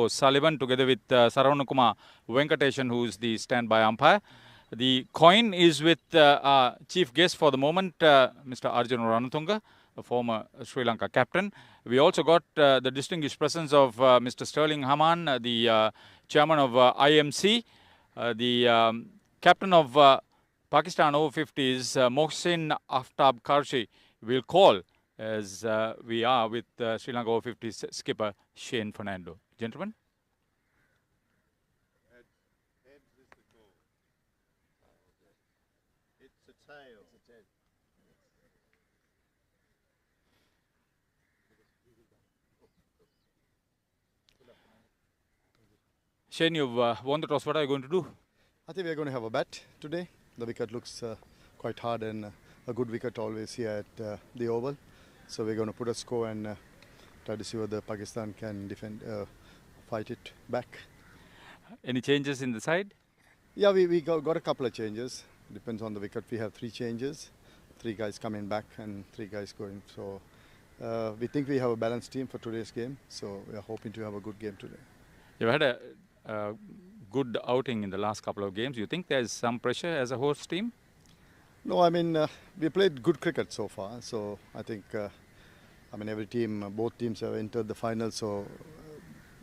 Sullivan together with Saravanakumar Venkateshan, who is the standby umpire. The coin is with our chief guest for the moment, Mr. Arjun Ranatunga, a former Sri Lanka captain. We also got the distinguished presence of Mr. Sterling Haman, the chairman of IMC, the captain of Pakistan Over-50s, Mohsin Aftab Karshi, will call as we are with Sri Lanka Over-50s skipper Shane Fernando. Gentlemen. Heads is the goal. It's a tail. Shane, you've won the toss. What are you going to do? I think we're going to have a bat today. The wicket looks quite hard and a good wicket always here at the Oval. So we're going to put a score and try to see whether Pakistan can defend, fight it back. Any changes in the side? Yeah, we got a couple of changes. Depends on the wicket. We have 3 changes. 3 guys coming back and 3 guys going. So we think we have a balanced team for today's game. So we are hoping to have a good game today. You've had a good outing in the last couple of games. You think there's some pressure as a host team? No, I mean, we played good cricket so far. So I think, I mean, every team, both teams have entered the final. So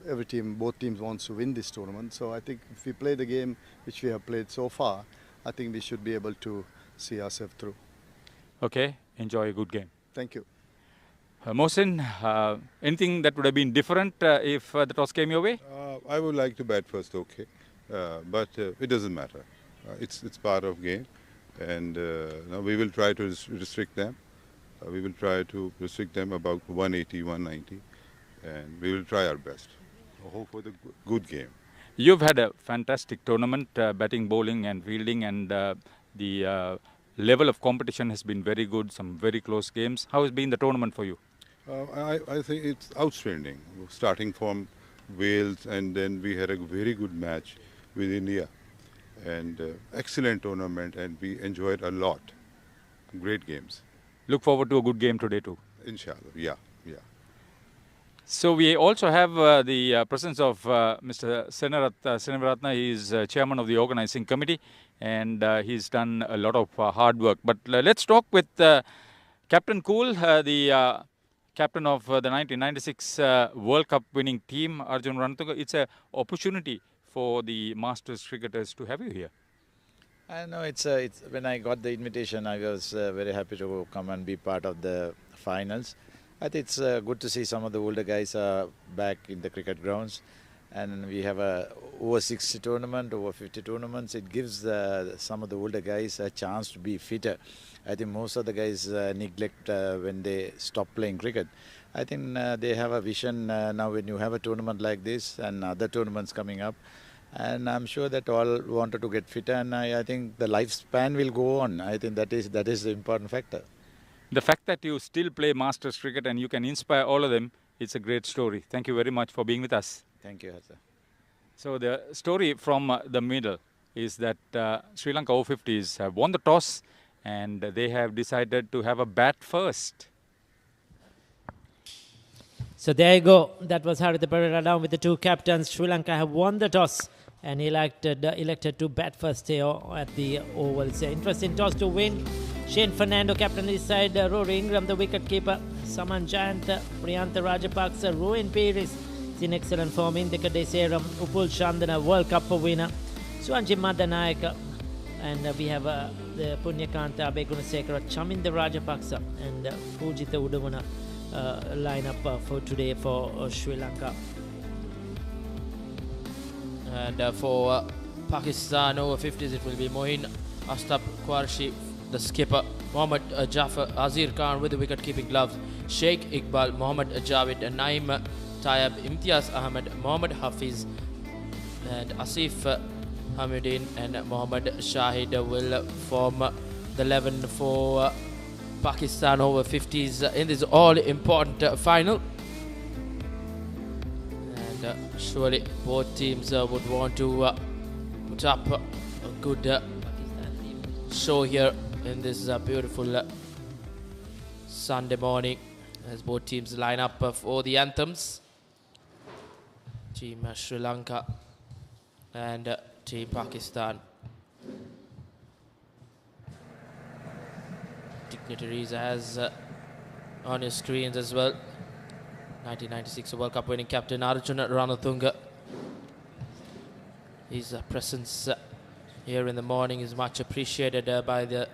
every team, both teams wants to win this tournament. So I think if we play the game which we have played so far, I think we should be able to see ourselves through. Okay, enjoy a good game. Thank you. Mohsin, anything that would have been different if the toss came your way? I would like to bat first, okay, but it doesn't matter. It's part of game, and we will try to restrict them. We will try to restrict them about 180, 190, and we will try our best. Hope for the good game. You've had a fantastic tournament, batting, bowling and fielding, and the level of competition has been very good, some very close games. How has been the tournament for you? I think it's outstanding, starting from Wales, and then we had a very good match with India, and excellent tournament, and we enjoyed a lot. Great games. Look forward to a good game today too. Inshallah, yeah. So we also have the presence of Mr. Senaratna. He is chairman of the organizing committee, and he's done a lot of hard work. But let's talk with Captain Cool, the captain of the 1996 World Cup winning team, Arjun Ranatunga. It's an opportunity for the Masters cricketers to have you here. I know it's when I got the invitation, I was very happy to come and be part of the finals. I think it's good to see some of the older guys back in the cricket grounds, and we have a over 60 tournament, over 50 tournaments. It gives some of the older guys a chance to be fitter. I think most of the guys neglect when they stop playing cricket. I think they have a vision now when you have a tournament like this and other tournaments coming up. And I'm sure that all wanted to get fitter, and I think the lifespan will go on. I think that is the important factor. The fact that you still play Masters cricket and you can inspire all of them, it's a great story. Thank you very much for being with us. Thank you, sir. So the story from the middle is that Sri Lanka Over-50s have won the toss and they have decided to have a bat first. So there you go. That was how the ThePapare down with the 2 captains. Sri Lanka have won the toss and elected to bat first here at the Oval. It's an interesting toss to win. Shane Fernando, captain this side. Rory Ingram, the wicket keeper. Saman Jayanta, Priyantha Rajapaksa, Rowan Peris is in excellent form. Indika Deseram, Upul Chandana, World Cup winner. Suanji Madanayaka. And we have the Punyakanta Abegunasekara, Chaminda Rajapaksa, and Pujita Udavana lineup for today for Sri Lanka. And for Pakistan Over-50s, it will be Mohin Astab Qarshi, the skipper, Mohammad Jafar Azir Khan with the wicket-keeping gloves, Sheikh Iqbal, Mohammad Javed, Naeem Tayyab, Imtiaz Ahmed, Mohammad Hafiz, and Asif Hamidin and Mohammad Shahid will form the 11 for Pakistan Over-50s in this all-important final. And surely both teams would want to put up a good show here in this beautiful Sunday morning as both teams line up for the anthems. Team Sri Lanka and Team Pakistan. Dignitaries as on your screens as well. 1996 World Cup winning captain Arjuna Ranatunga. His presence here in the morning is much appreciated by the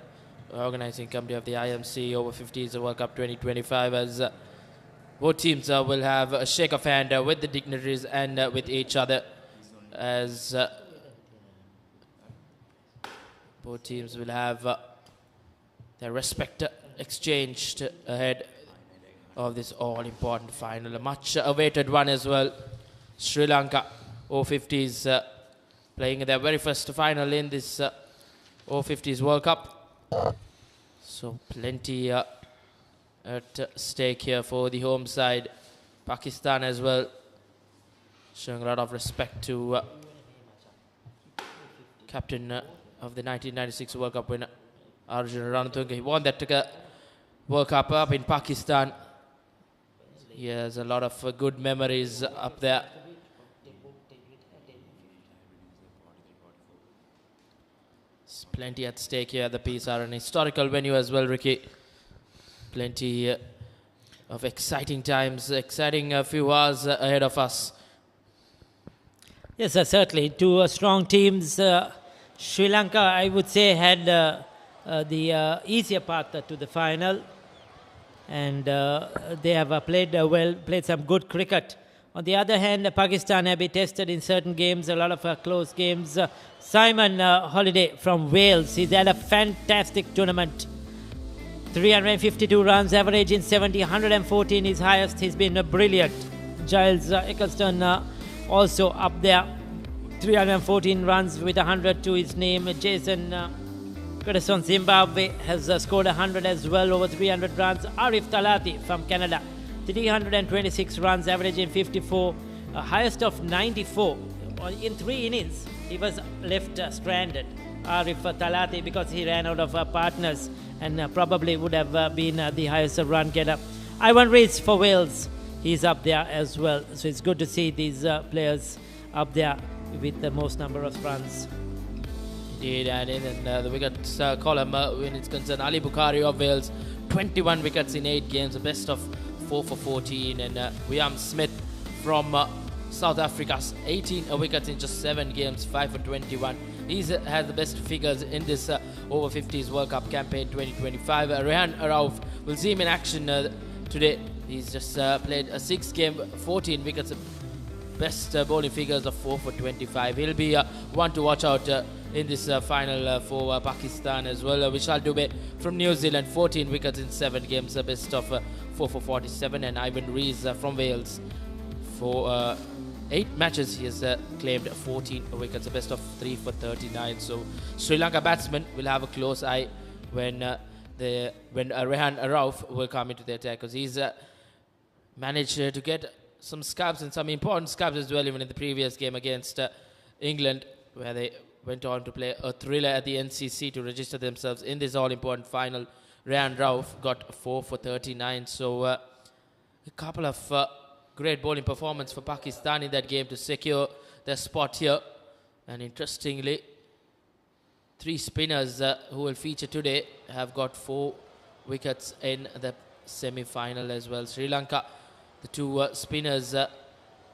organizing committee of the IMC Over-50s World Cup 2025, as both teams will have a shake of hand with the dignitaries and with each other, as both teams will have their respect exchanged ahead of this all-important final. A much-awaited one as well. Sri Lanka Over-50s playing their very first final in this Over-50s World Cup. So plenty at stake here for the home side. Pakistan as well, showing a lot of respect to captain of the 1996 World Cup winner, Arjuna Ranatunga. He won that World Cup up in Pakistan. He has a lot of good memories up there. There's plenty at stake here. The PSR, an historical venue as well, Ricky. Plenty of exciting times, exciting few hours ahead of us. Yes, certainly. Two strong teams. Sri Lanka, I would say, had the easier path to the final. And they have played well, played some good cricket. On the other hand, Pakistan have been tested in certain games, a lot of close games. Simon Holiday from Wales, he's had a fantastic tournament. 352 runs, average in 70, 114 is highest. He's been brilliant. Giles Eccleston also up there. 314 runs with 100 to his name. Jason Curtis from Zimbabwe has scored 100 as well, over 300 runs. Arif Talati from Canada, 326 runs, averaging 54, highest of 94. In 3 innings, he was left stranded, Arif Talati, because he ran out of partners and probably would have been the highest run getter. Ivan Rees for Wales, he's up there as well. So it's good to see these players up there with the most number of runs. Indeed, and in the wickets column, when it's concerned, Ali Bukhari of Wales, 21 wickets in 8 games, the best of 4 for 14, and William Smith from South Africa's 18 wickets in just 7 games, 5 for 21. He's had the best figures in this Over-50s World Cup campaign 2025. Rehan Rauf, will see him in action today. He's just played a 6-game, 14 wickets, best bowling figures of 4 for 25. He'll be one to watch out in this final for Pakistan as well. Vishal Dubey from New Zealand, 14 wickets in 7 games, best of 4 for 47. And Ivan Rees from Wales, for 8 matches he has claimed 14 wickets, the best of 3 for 39. So Sri Lanka batsmen will have a close eye when Rehan Rauf will come into the attack, because he's managed to get some scabs, and some important scabs as well, even in the previous game against England, where they went on to play a thriller at the NCC to register themselves in this all-important final. Rehan Rauf got 4 for 39. So a couple of great bowling performance for Pakistan in that game to secure their spot here. And interestingly, 3 spinners who will feature today have got 4 wickets in the semi-final as well. Sri Lanka, the 2 spinners,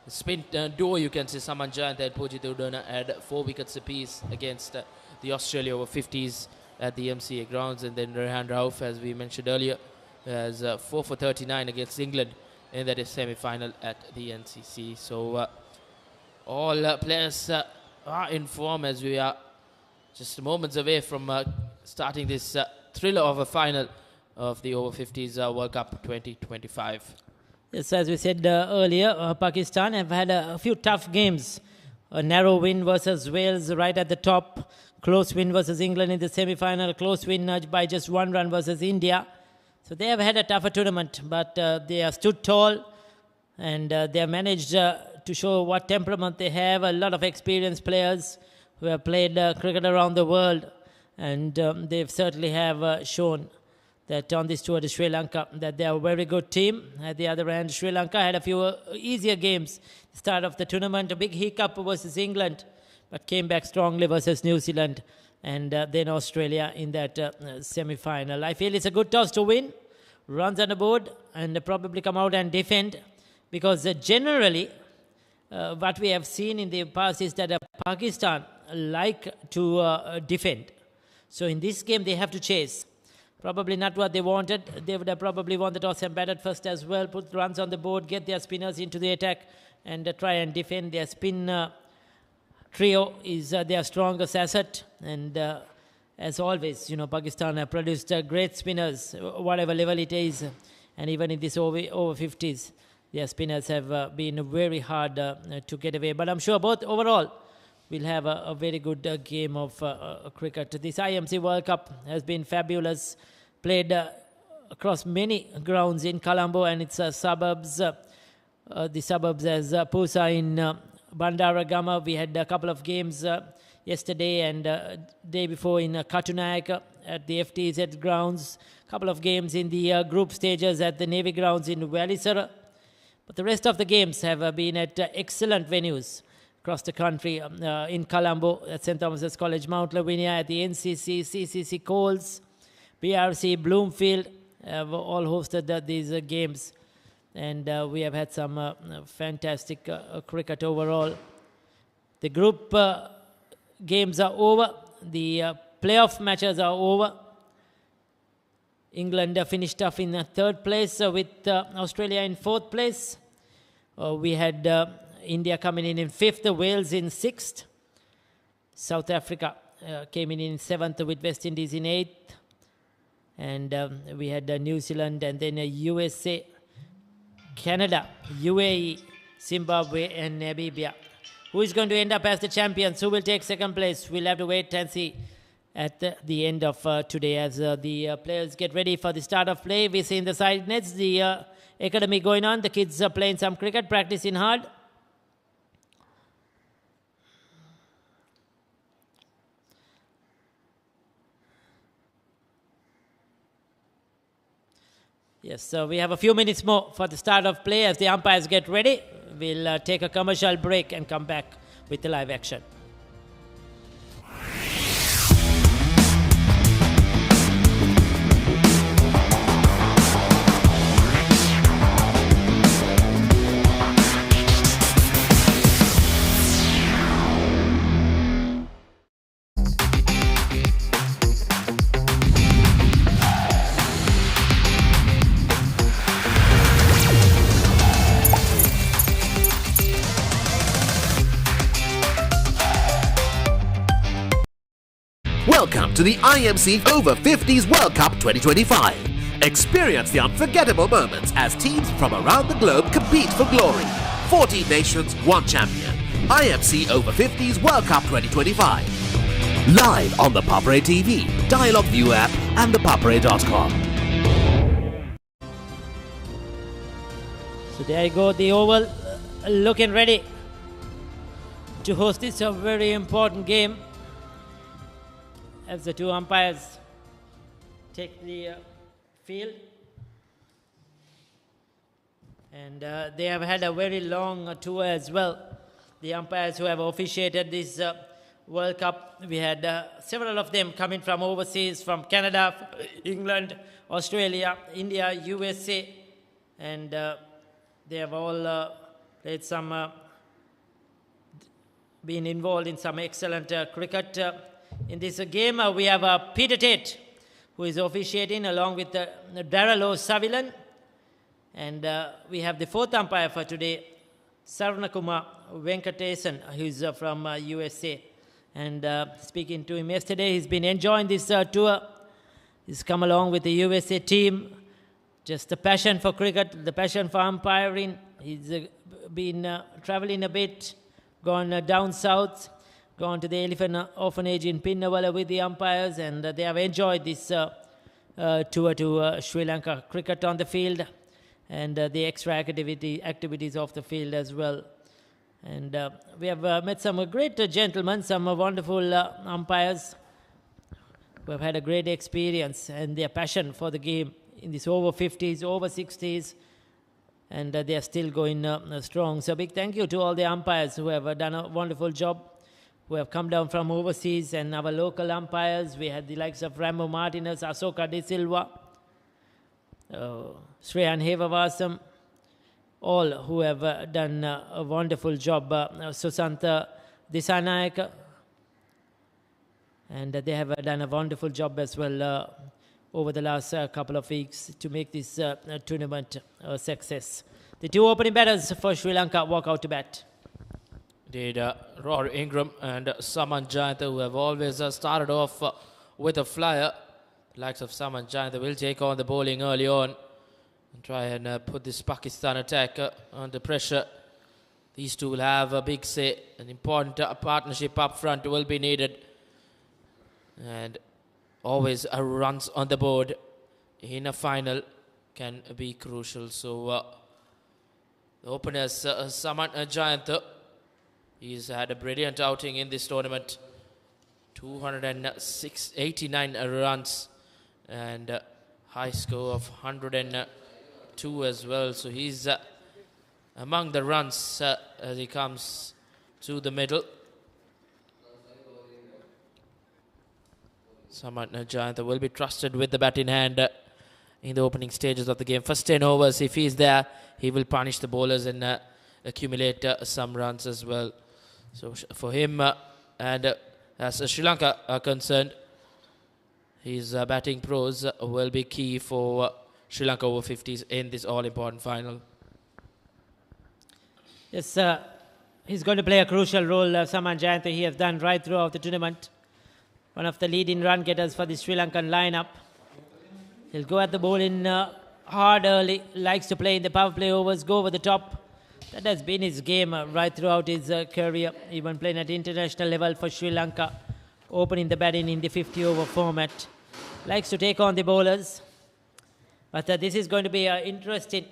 spin duo, you can say, Saman Jayant and Pujit Udana, had 4 wickets apiece against the Australia Over-50s at the IMC grounds. And then Rehan Rauf, as we mentioned earlier, has 4 for 39 against England in that semi-final at the NCC. So all players are in form, as we are just moments away from starting this thriller of a final of the Over-50s World Cup 2025. Yes, as we said earlier, Pakistan have had a few tough games. A narrow win versus Wales right at the top. Close win versus England in the semi-final. Close win by just 1 run versus India. So they have had a tougher tournament, but they have stood tall, and they have managed to show what temperament they have. A lot of experienced players who have played cricket around the world, and they certainly have shown that on this tour to Sri Lanka, that they are a very good team. At the other end, Sri Lanka had a few easier games. Start of the tournament, a big hiccup versus England, but came back strongly versus New Zealand, and then Australia in that semi-final. I feel it's a good toss to win, runs on the board, and probably come out and defend, because generally what we have seen in the past is that Pakistan like to defend. So in this game, they have to chase. Probably not what they wanted. They would have probably won the toss and batted first as well, put runs on the board, get their spinners into the attack, and try and defend. Their spin trio is their strongest asset. And as always, Pakistan have produced great spinners, whatever level it is. And even in this over-50s, their spinners have been very hard to get away. But I'm sure both overall will have a very good game of cricket. This IMC World Cup has been fabulous, played across many grounds in Colombo and its suburbs. The suburbs as Pusa in Bandaragama. We had a couple of games yesterday and day before in Katunayak at the FTZ grounds. A couple of games in the group stages at the Navy grounds in Valisara. But the rest of the games have been at excellent venues across the country, in Colombo, at St. Thomas's College, Mount Lavinia, at the NCC, CCC Coles, BRC, Bloomfield, have all hosted these games. And we have had some fantastic cricket overall. The group games are over. The playoff matches are over. England finished off in third place with Australia in fourth place. We had India coming in fifth, Wales in sixth. South Africa came in seventh with West Indies in eighth. And we had New Zealand and then USA, Canada, UAE, Zimbabwe and Namibia. Who is going to end up as the champions? Who will take second place? We'll have to wait and see at the end of today as the players get ready for the start of play. We see in the side nets the academy going on. The kids are playing some cricket, practicing hard. Yes, so we have a few minutes more for the start of play as the umpires get ready. We'll take a commercial break and come back with the live action. Welcome to the IMC Over-50s World Cup 2025. Experience the unforgettable moments as teams from around the globe compete for glory. 14 nations, one champion. IMC Over-50s World Cup 2025. Live on the Papare TV, Dialog ViU App and ThePapare.com. So there you go, the Oval looking ready to host this very important game as the two umpires take the field. And they have had a very long tour as well. The umpires who have officiated this World Cup, we had several of them coming from overseas, from Canada, England, Australia, India, USA, and they have all played some, been involved in some excellent cricket. In this game, we have Peter Tate, who is officiating along with Darrell O'Sullivan. And we have the fourth umpire for today, Saranakumar Venkatesan, who is from USA. And speaking to him yesterday, he's been enjoying this tour. He's come along with the USA team. Just the passion for cricket, the passion for umpiring. He's been traveling a bit, gone down south, gone to the Elephant Orphanage in Pinnawala with the umpires, and they have enjoyed this tour to Sri Lanka cricket on the field and the extra activities of the field as well. And we have met some great gentlemen, some wonderful umpires who have had a great experience and their passion for the game in this over 50s, over 60s, and they are still going strong. So a big thank you to all the umpires who have done a wonderful job, who have come down from overseas, and our local umpires. We had the likes of Rambo Martinez, Asoka De Silva, Srehan Hevavasam, all who have done a wonderful job. Susantha Disanayaka, and they have done a wonderful job as well over the last couple of weeks to make this tournament a success. The two opening batters for Sri Lanka walk out to bat. Did Rory Ingram and Saman Jayantha, who have always started off with a flyer. The likes of Saman Jayantha will take on the bowling early on and try and put this Pakistan attack under pressure. These two will have a big say. An important partnership up front will be needed. And always runs on the board in a final can be crucial. So the openers, Saman Jayantha, he's had a brilliant outing in this tournament. 289 runs and high score of 102 as well. So he's among the runs as he comes to the middle. Saman Jayantha will be trusted with the bat in hand in the opening stages of the game. First 10 overs, if he's there, he will punish the bowlers and accumulate some runs as well. So for him, and as Sri Lanka are concerned, his batting pros will be key for Sri Lanka Over-50s in this all-important final. Yes, he's going to play a crucial role, Saman Jayantha. He has done right throughout the tournament. One of the leading run getters for the Sri Lankan lineup. He'll go at the bowling hard early, likes to play in the power play overs, go over the top. That has been his game right throughout his career, even playing at international level for Sri Lanka, opening the batting in the 50-over format. Likes to take on the bowlers. But this is going to be interesting.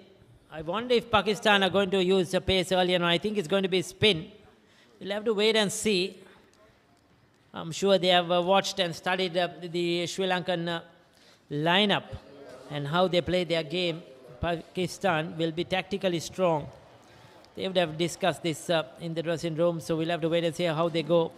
I wonder if Pakistan are going to use the pace early on. I think it's going to be spin. We'll have to wait and see. I'm sure they have watched and studied the Sri Lankan lineup and how they play their game. Pakistan will be tactically strong. They would have discussed this in the dressing room, so we'll have to wait and see how they go.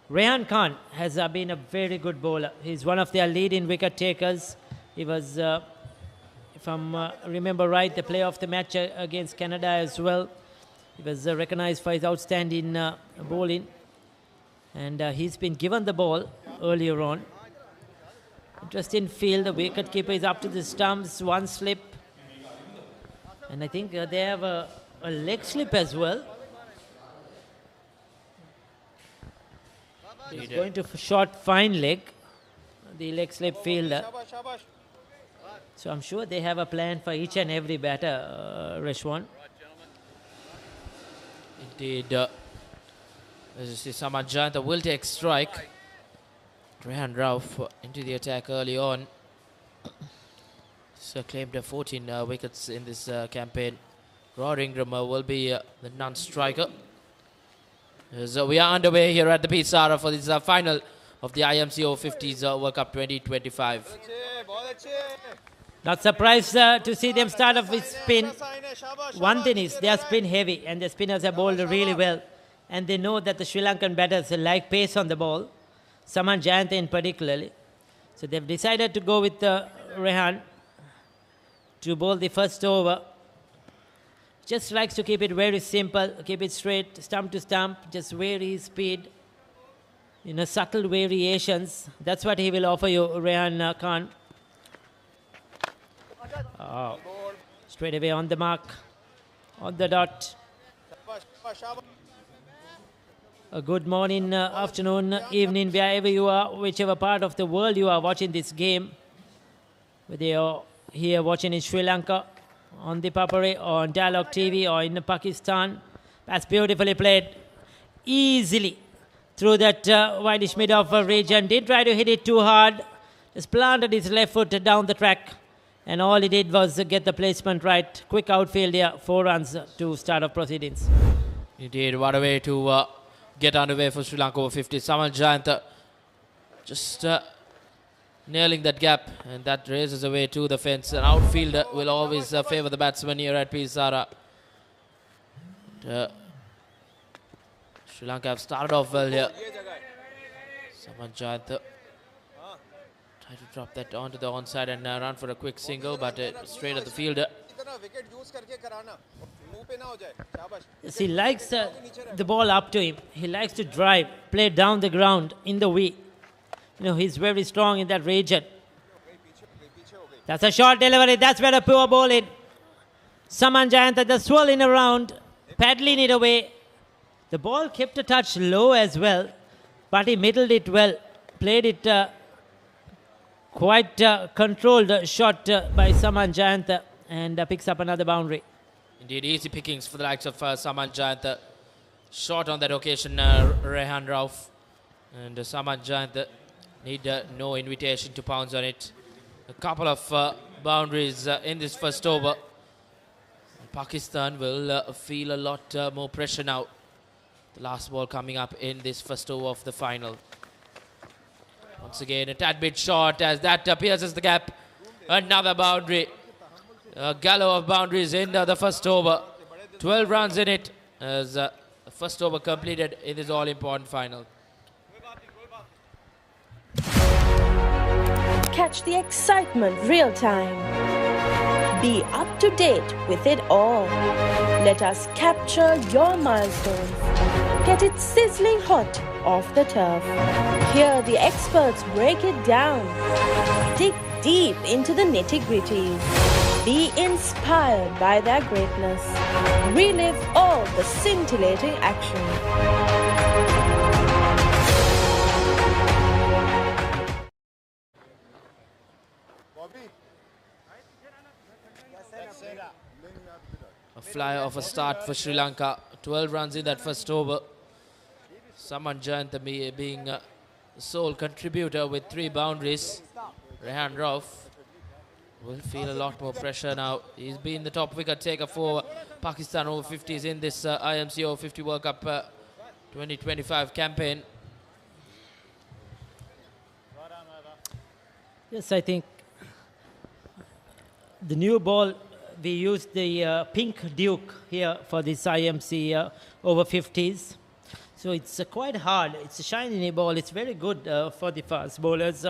Rehan Khan has been a very good bowler. He's one of their leading wicket takers. He was, if I remember right, the player of the match against Canada as well. He was recognized for his outstanding bowling. And he's been given the ball earlier on. Interesting field. The wicket keeper is up to the stumps. One slip. And I think they have a leg slip as well. He's going to short fine leg. The leg slip fielder. So I'm sure they have a plan for each and every batter, Reshwan. Indeed. As you see, Saman Jayantha will take strike. Rehan Rauf into the attack early on. He's claimed 14 wickets in this campaign. Rory Ingram will be the non-striker. So we are underway here at the pitch, Sara, for this final of the IMC Over-50s World Cup 2025. Not surprised to see them start off with spin. One thing is, they are spin heavy and the spinners have bowled really well. And they know that the Sri Lankan batters like pace on the ball, Saman Jayantha in particularly. So they've decided to go with Rehan to bowl the first over. Just likes to keep it very simple, keep it straight, stump to stump, just vary speed. Subtle variations. That's what he will offer you, Rehan Khan. Oh. Straight away on the mark, on the dot. A good morning, afternoon, evening, wherever you are, whichever part of the world you are watching this game. Whether you're here watching in Sri Lanka, on ThePapare, or on Dialog TV, or in Pakistan. That's beautifully played. Easily through that wideish mid-off region. Didn't try to hit it too hard. Just planted his left foot down the track. And all he did was get the placement right. Quick outfield here, 4 runs to start off proceedings. Indeed, what a way to get underway for Sri Lanka Over-50s. Saman Jayantha just nailing that gap, and that raises away to the fence. An outfielder will always favour the batsman here at P. Sara. Sri Lanka have started off well here. Saman Jayant tried to drop that onto the onside and run for a quick single, but straight at the fielder. He likes the ball up to him. He likes to drive, play down the ground in the V. You know, he's very strong in that region. That's a short delivery. That's where a poor ball in. Saman Jayant just swirling around, paddling it away. The ball kept a touch low as well, but he middled it well. Played it quite controlled shot by Saman Jayant and picks up another boundary. Indeed, easy pickings for the likes of Saman Jayant. Short on that occasion, Rehan Rauf. And Saman Jayant need no invitation to pounce on it. A couple of boundaries in this first over. Pakistan will feel a lot more pressure now. The last ball coming up in this first over of the final. Once again, a tad bit short as that pierces the gap. Another boundary. A gallow of boundaries in the first over. 12 runs in it as the first over completed in this all-important final. Catch the excitement real time. Be up to date with it all. Let us capture your milestones. Get it sizzling hot off the turf. Hear the experts break it down. Dig deep into the nitty-gritties. Be inspired by their greatness. Relive all the scintillating action. A flyer of a start for Sri Lanka. 12 runs in that first over. Saman Jayant being the sole contributor with 3 boundaries. Rehan Rauf will feel a lot more pressure now. He's been the top wicket taker for Pakistan Over-50s in this IMC Over-50 World Cup 2025 campaign. Yes, I think the new ball, we used the pink Duke here for this IMC Over-50s. So it's quite hard. It's a shiny ball. It's very good for the fast bowlers.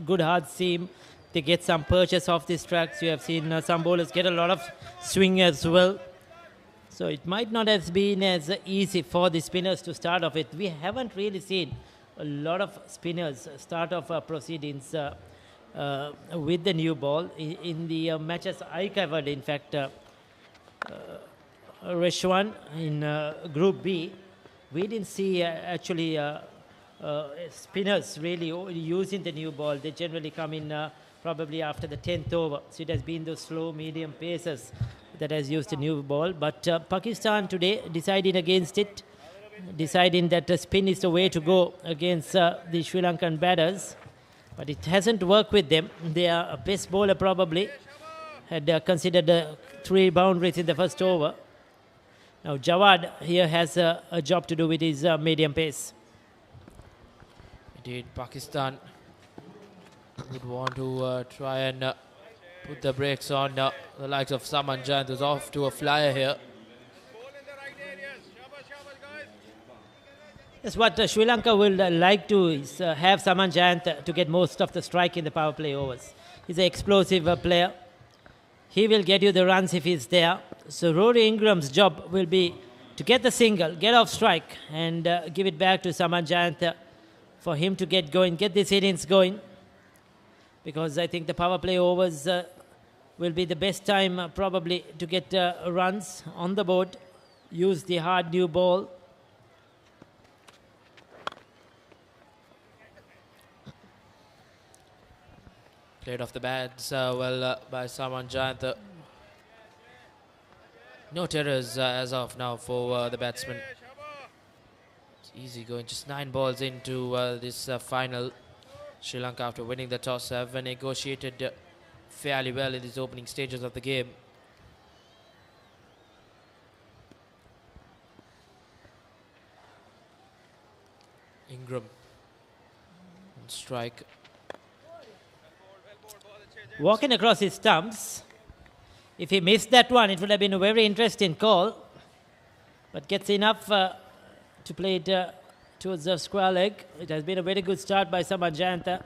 Good hard seam. They get some purchase off these tracks. You have seen some bowlers get a lot of swing as well. So it might not have been as easy for the spinners to start off with. We haven't really seen a lot of spinners start off proceedings with the new ball. In the matches I covered, in fact, Reshwan in Group B, we didn't see actually spinners really using the new ball. They generally come in probably after the 10th over. So it has been those slow, medium paces that has used the new ball. But Pakistan today deciding against it, deciding that spin is the way to go against the Sri Lankan batters. But it hasn't worked with them. Their best bowler probably had considered 3 boundaries in the first over. Now Jawad here has a job to do with his medium pace. Indeed, Pakistan would want to try and put the brakes on the likes of Saman Jayant, who's off to a flyer here. Yes, what Sri Lanka will like to is have Saman Jayant to get most of the strike in the power play overs. He's an explosive player. He will get you the runs if he's there. So Rory Ingram's job will be to get the single, get off strike, and give it back to Saman Jayant for him to get going, get this innings going. Because I think the power play overs will be the best time probably to get runs on the board. Use the hard new ball. Played off the bats well by Saman Jayant. No terrors as of now for the batsman. It's easy going, just 9 balls into this final. Sri Lanka, after winning the toss, have negotiated fairly well in these opening stages of the game. Ingram on strike. walking across his stumps. If he missed that one, it would have been a very interesting call. But gets enough to play it towards the square leg. It has been a very good start by Saman Jayantha.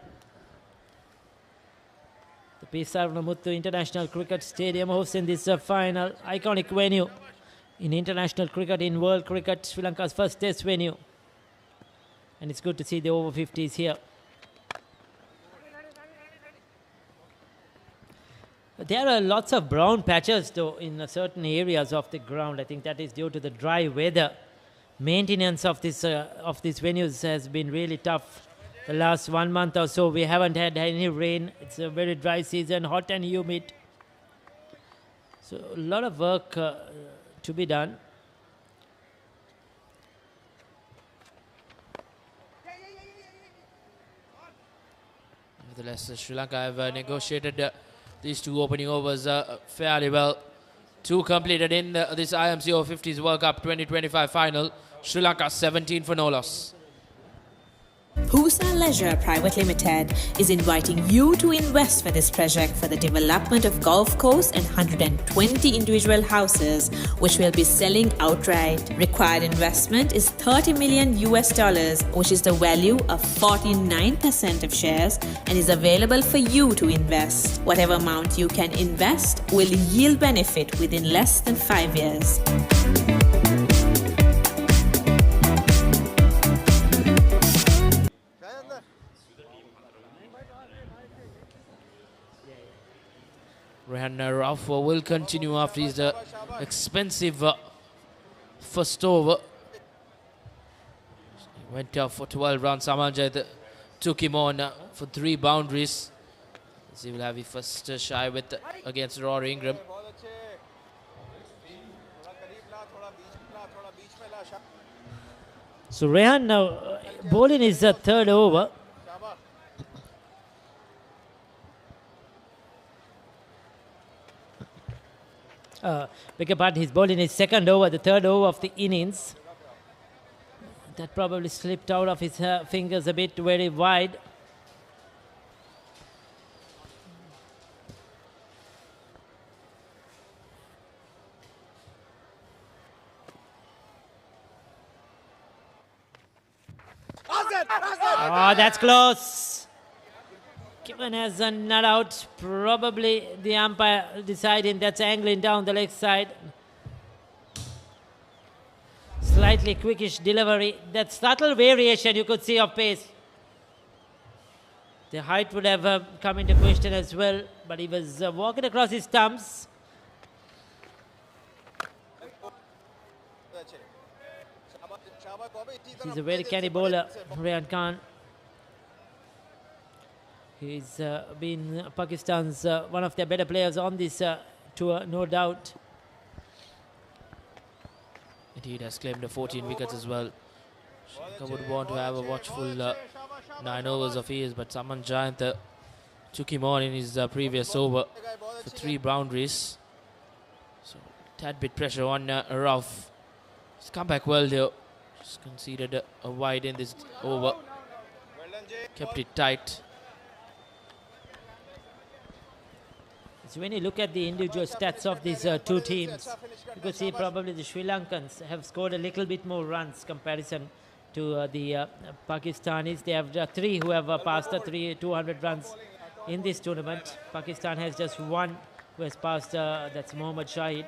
The P. Saranamuthu International Cricket Stadium hosting this final, iconic venue in international cricket, in world cricket, Sri Lanka's first test venue. And it's good to see the over-50s here. There are lots of brown patches though in certain areas of the ground. I think that is due to the dry weather. Maintenance of these venues has been really tough. The last 1 month or so, we haven't had any rain. It's a very dry season, hot and humid. So a lot of work to be done. Nevertheless, Sri Lanka have negotiated these two opening overs fairly well. Two completed in this IMC Over-50s World Cup 2025 final. Sri Lanka 17 for no loss. Husa Leisure Private Limited is inviting you to invest for this project for the development of golf course and 120 individual houses, which will be selling outright. Required investment is $30 million, which is the value of 49% of shares, and is available for you to invest. Whatever amount you can invest will yield benefit within less than 5 years. Rehan Rauf will continue after his expensive first over. He went out for 12 runs. Saman Jayantha took him on for 3 boundaries. He will have his first shy with against Rory Ingram. So Rehan now bowling his third over. Beg your pardon, he's bowling his second over, the third over of the innings. That probably slipped out of his fingers a bit, very wide. Oh, that's close. Given as a nut out, probably the umpire deciding that's angling down the leg side. Slightly quickish delivery. That subtle variation you could see of pace. The height would have come into question as well, but he was walking across his stumps. He's a very canny bowler, Rehan Khan. He's been Pakistan's one of their better players on this tour, no doubt. Indeed, has claimed 14 wickets as well. Sri Lanka would want to have a watchful 9 overs of his, but Saman Jayantha took him on in his previous over for 3 boundaries. So, tad bit pressure on Rauf. He's come back well here. Just conceded a wide in this over. Kept it tight. So when you look at the individual stats of these two teams, you could see probably the Sri Lankans have scored a little bit more runs comparison to the Pakistanis. They have 3 who have passed the 200 runs in this tournament. Pakistan has just 1 who has passed, that's Mohammad Shahid.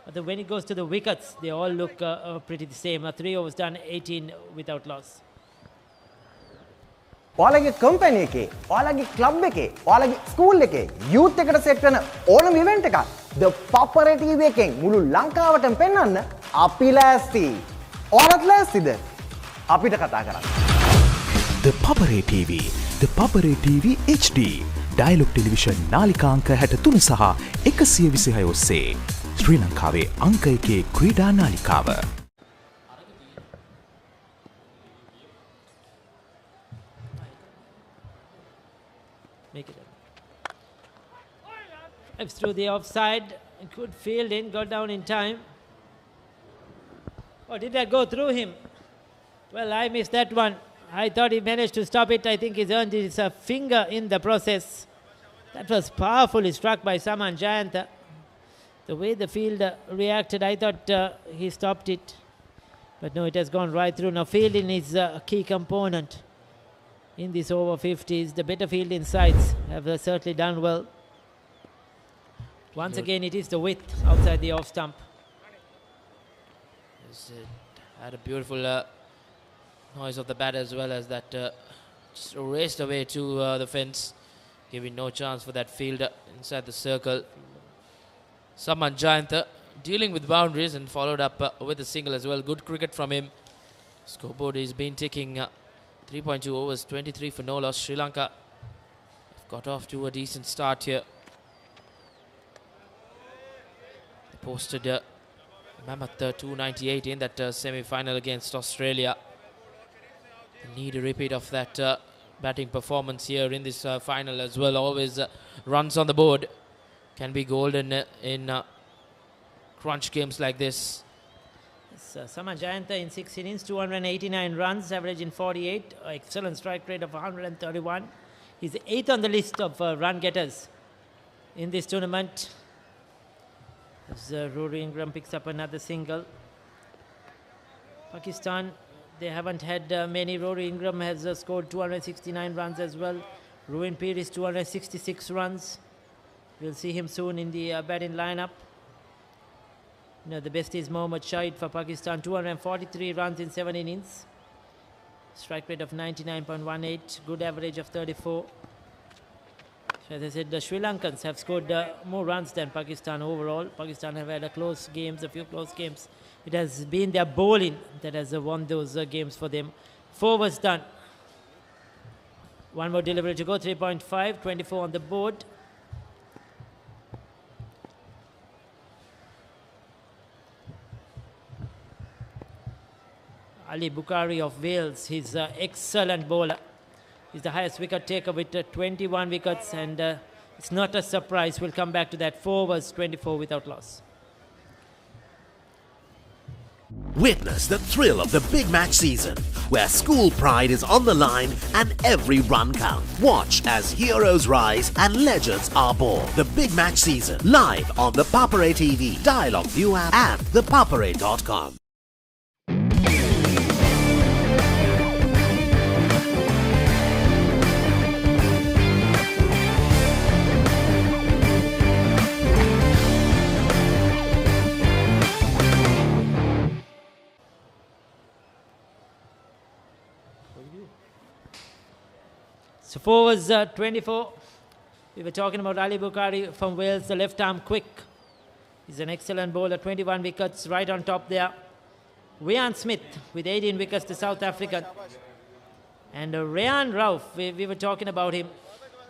But when it goes to the wickets, they all look pretty the same. 3 overs done, 18 without loss. ඔයාලගේ company එකේ, ඔයාලගේ club එකේ, ඔයාලගේ school එකේ, youth එකට set වෙන ඕනම event එකක් The Papare TV එකෙන් මුළු ලංකාවටම පෙන්වන්න අපි ලෑස්ති. ඔයාලත් ලෑස්තිද? අපිට කතා කරන්න. The Papare TV, The Papare TV HD, Dialog Television නාලිකා අංක 63 සහ 126 ඔස්සේ ශ්‍රී ලංකාවේ අංක 1 ක්‍රීඩා නාලිකාව. Make it up. It's through the offside. Good fielding, got down in time. Oh, did that go through him? Well, I missed that one. I thought he managed to stop it. I think he's earned his finger in the process. That was powerfully struck by Saman Jayanta. The way the field reacted, I thought he stopped it. But no, it has gone right through. Now fielding is a key component in this over 50s. The better fielding sides have certainly done well. Once again, it is the width outside the off stump. Had a beautiful noise of the bat as well as that just raced away to the fence, giving no chance for that fielder inside the circle. Saman Jayanta dealing with boundaries and followed up with a single as well. Good cricket from him. Scoreboard has been ticking 3.2 overs, 23 for no loss. Sri Lanka have got off to a decent start here. They posted mammoth 298 in that semi-final against Australia. They need a repeat of that batting performance here in this final as well. Always runs on the board can be golden in crunch games like this. Saman Jayanta in 6 innings, 289 runs, averaging 48, excellent strike rate of 131. He's 8th on the list of run getters in this tournament. As Rory Ingram picks up another single. Pakistan, they haven't had many. Rory Ingram has scored 269 runs as well. Ruin Peiris 266 runs. We'll see him soon in the batting lineup. The best is Mohammad Shahid for Pakistan, 243 runs in 7 innings. Strike rate of 99.18, good average of 34. So as I said, the Sri Lankans have scored more runs than Pakistan overall. Pakistan have had a few close games. It has been their bowling that has won those games for them. 4 was done. One more delivery to go, 3.5, 24 on the board. Ali Bukhari of Wales, he's an excellent bowler. He's the highest wicket taker with 21 wickets, and it's not a surprise. We'll come back to that. 4 was 24 without loss. Witness the thrill of the big match season, where school pride is on the line and every run counts. Watch as heroes rise and legends are born. The big match season, live on the Papare TV, Dialog ViU App, and thepapare.com. So 4 was 24. We were talking about Ali Bukhari from Wales, the left arm quick. He's an excellent bowler, 21 wickets right on top there. Ryan Smith with 18 wickets, the South African. And Rayan Rauf, we were talking about him.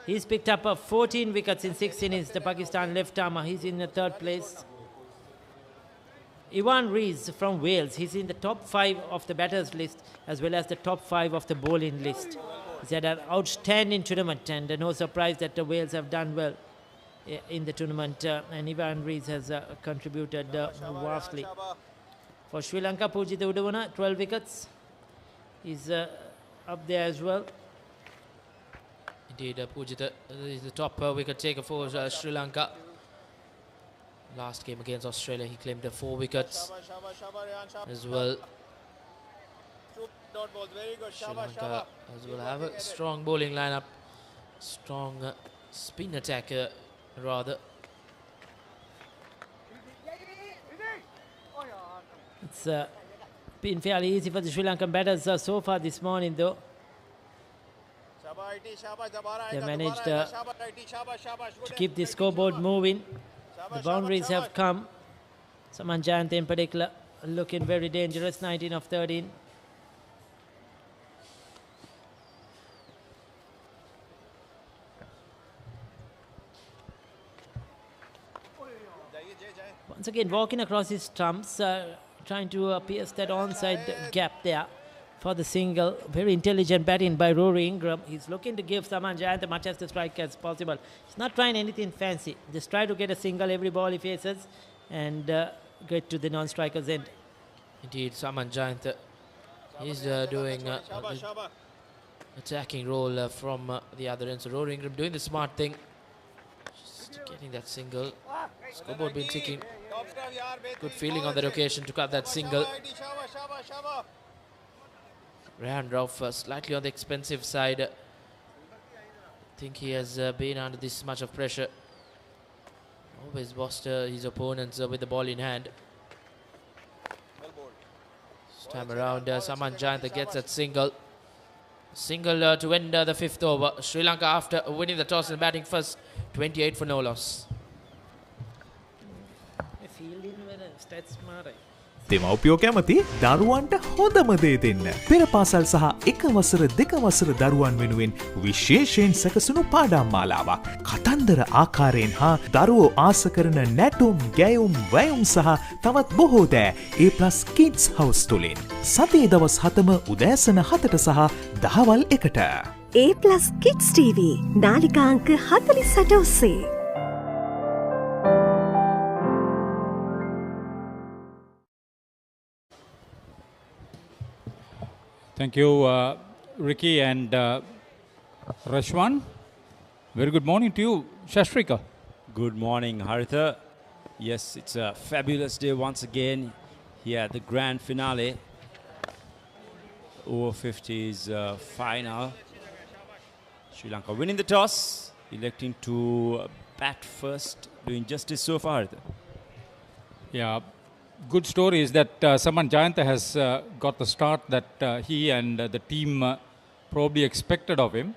He's picked up 14 wickets in 6 innings, the Pakistan left armer. He's in the 3rd place. Ivan Rees from Wales, he's in the top 5 of the batters list as well as the top 5 of the bowling list. He's had an outstanding tournament, and no surprise that the Wales have done well in the tournament. And Ivan Rees has contributed vastly. For Sri Lanka, Pujitha Udavana, 12 wickets. He's up there as well. Indeed, Pujitha is the top wicket taker for Sri Lanka. Last game against Australia, he claimed 4 wickets as well. Sri Lanka as well have a strong bowling lineup, strong spin attack rather. It's been fairly easy for the Sri Lankan batters so far this morning though. They managed to keep the scoreboard moving. The boundaries have come. Saman Jayanta in particular looking very dangerous, 19 of 13. Once again, walking across his stumps, trying to pierce that onside gap there for the single. Very intelligent batting by Rory Ingram. He's looking to give Saman Jayanta much as the strike as possible. He's not trying anything fancy. Just try to get a single every ball he faces and get to the non-striker's end. Indeed, Saman Jayanta is doing attacking role from the other end. So Rory Ingram doing the smart thing, Just getting that single. Scoreboard been ticking. Good feeling on that occasion to cut that single. Rehan Rauf slightly on the expensive side. I think he has been under this much of pressure. Always bossed his opponents with the ball in hand. This time around, Saman Jayantha gets that single. Single to end the 5th over. Sri Lanka, after winning the toss and batting first, 28 for no loss. දෙමව්පියෝ කැමති දරුවන්ට හොඳම දේ දෙන්න. පෙර පාසල් සහ එක වසර දෙක වසර දරුවන් වෙනුවෙන් විශේෂයෙන් සැකසුණු පාඩම් මාලාවක්. කතන්දර ආකාරයෙන් හා දරුවෝ ආස කරන නැටුම්, ගැයුම්, වැයුම් සහ තවත් බොහෝ දෑ A+ Kids House තුලින්. සතියේ දවස් 7ම උදෑසන 7ට සහ දහවල් 1ට. A+ Kids TV නාලිකා අංක 48 ඔස්සේ. Thank you, Ricky and Rashwan. Very good morning to you, Shashrika. Good morning, Haritha. Yes, it's a fabulous day once again here at the grand finale. Over-50s final. Sri Lanka winning the toss, electing to bat first, doing justice so far, Haritha. Yeah. Good story is that Saman Jayantha has got the start that he and the team probably expected of him,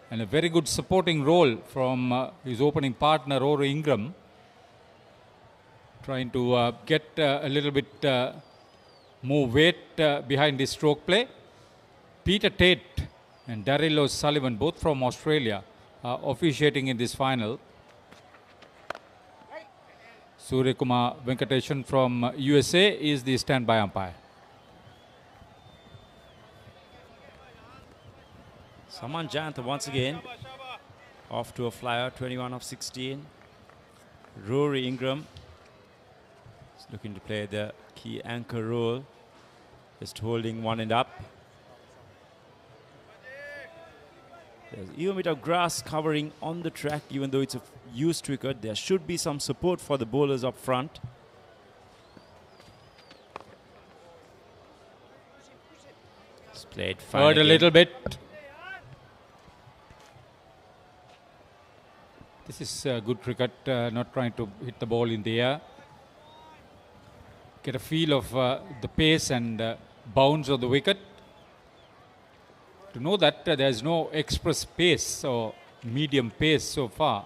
and a very good supporting role from his opening partner Rory Ingram, trying to get a little bit more weight behind his stroke play. Peter Tate and Daryl O'Sullivan, both from Australia, are officiating in this final. Surya Kumar Venkateshan from USA is the standby umpire. Saman Jayantha once again off to a flyer, 21 of 16. Rory Ingram is looking to play the key anchor role, just holding one end up. There's even a bit of grass covering on the track, even though it's a used wicket. There should be some support for the bowlers up front. It's played fine. Hurt a little bit. This is good cricket, not trying to hit the ball in the air. Get a feel of the pace and bounce of the wicket. To know that there is no express pace or medium pace so far.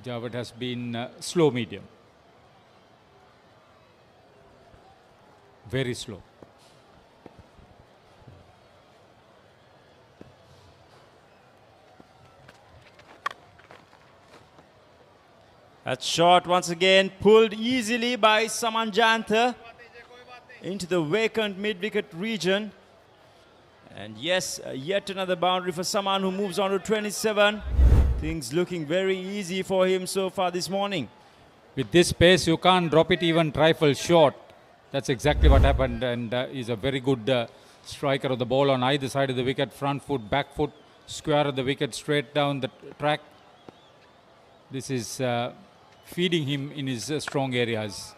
Javed has been slow medium. Very slow. That shot once again pulled easily by Saman Jayantha into the vacant mid-wicket region. And yes, yet another boundary for Saman, who moves on to 27. Things looking very easy for him so far this morning. With this pace, you can't drop it even trifle short. That's exactly what happened, and he's a very good striker of the ball on either side of the wicket, front foot, back foot, square of the wicket, straight down the track. This is feeding him in his strong areas.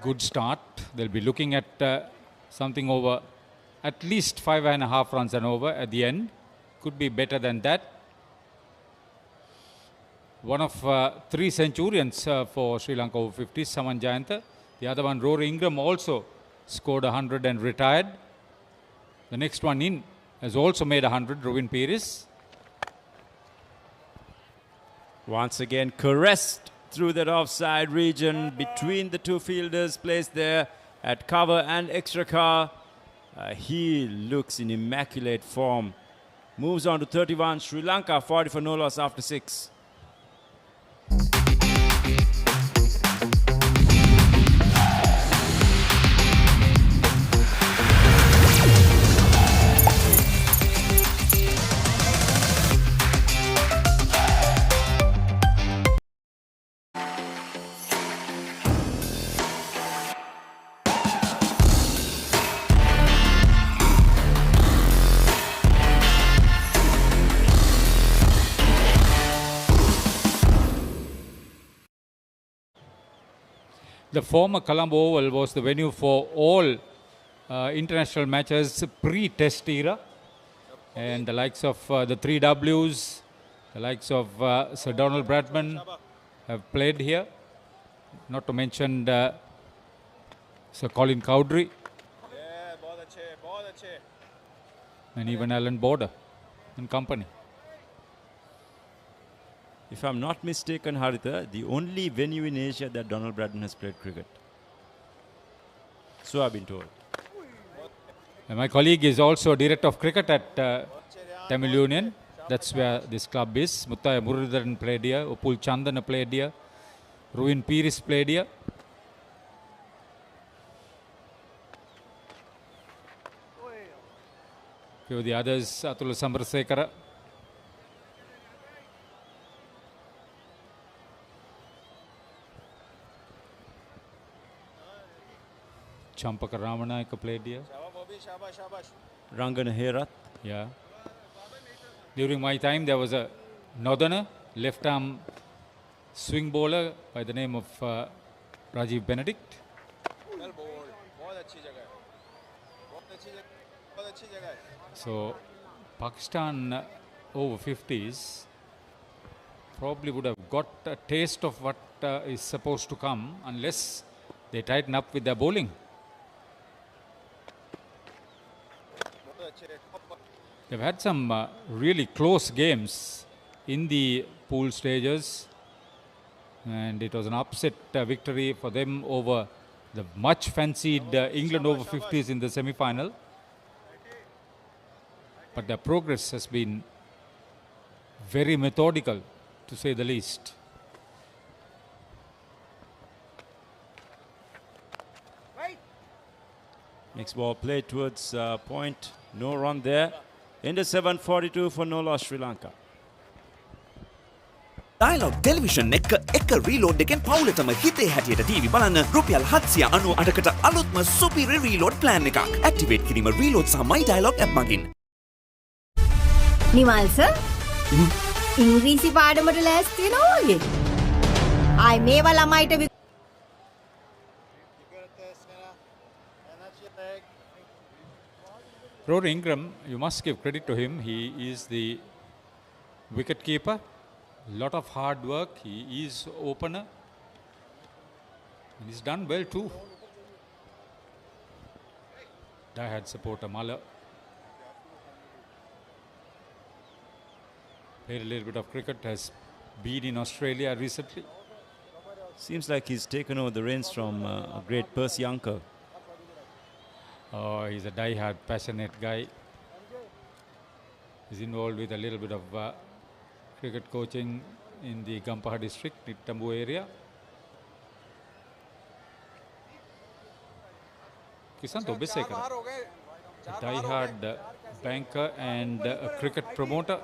Good start. They'll be looking at something over at least 5.5 runs and over at the end. Could be better than that. One of 3 centurions for Sri Lanka Over-50s, Saman Jayantha. The other one, Rory Ingram, also scored 100 and retired. The next one in has also made 100, Rovin Peiris. Once again caressed through that offside region between the two fielders placed there at cover and extra car. He looks in immaculate form. Moves on to 31. Sri Lanka 40 for no loss after 6. The former Colombo Oval was the venue for all international matches pre-test era. And the likes of the 3Ws, the likes of Sir Donald Bradman have played here. Not to mention Sir Colin Cowdrey. And even Alan Border and company. If I'm not mistaken, Haritha, the only venue in Asia that Donald Bradman has played cricket. So I've been told. And my colleague is also director of cricket at Tamil Union. That's where this club is. Muttaya Murudaran played here. Upul Chandana played here. Ruin Piris played here. Few of the others, Atul Samarasekara. Champaka Ramanayaka played here. Rangana Herat. Yeah. During my time, there was a northerner, left-arm swing bowler by the name of Rajiv Benedict. So, Pakistan over-50s probably would have got a taste of what is supposed to come unless they tighten up with their bowling. They've had some really close games in the pool stages, and it was an upset victory for them over the much fancied England over-50s in the semi-final. But their progress has been very methodical, to say the least. Next ball played towards point. No run there. Into 7:42 for no loss Sri Lanka. Dialog television එක reload එකෙන් පවුලටම හිතේ හැටියට TV බලන්න රුපියල් 798කට අලුත්ම superior reload plan එකක්. Activate කිරීම reload සහ my Dialog app මගින්. නිමල් සර් ඉංග්‍රීසි පාඩමට ලෑස්ති වෙනවා වගේ. ආයි මේවා ළමයිට Rory Ingram, you must give credit to him. He is the wicket keeper. Lot of hard work. He is opener. And he's done well too. Die-hard supporter Mala. Played a little bit of cricket. Has been in Australia recently. Seems like he's taken over the reins from a great Percy uncle. Oh, he's a die-hard, passionate guy. He's involved with a little bit of cricket coaching in the Gampaha district, Nittambu area. Kisanto Bisekara, a die-hard banker and a cricket promoter.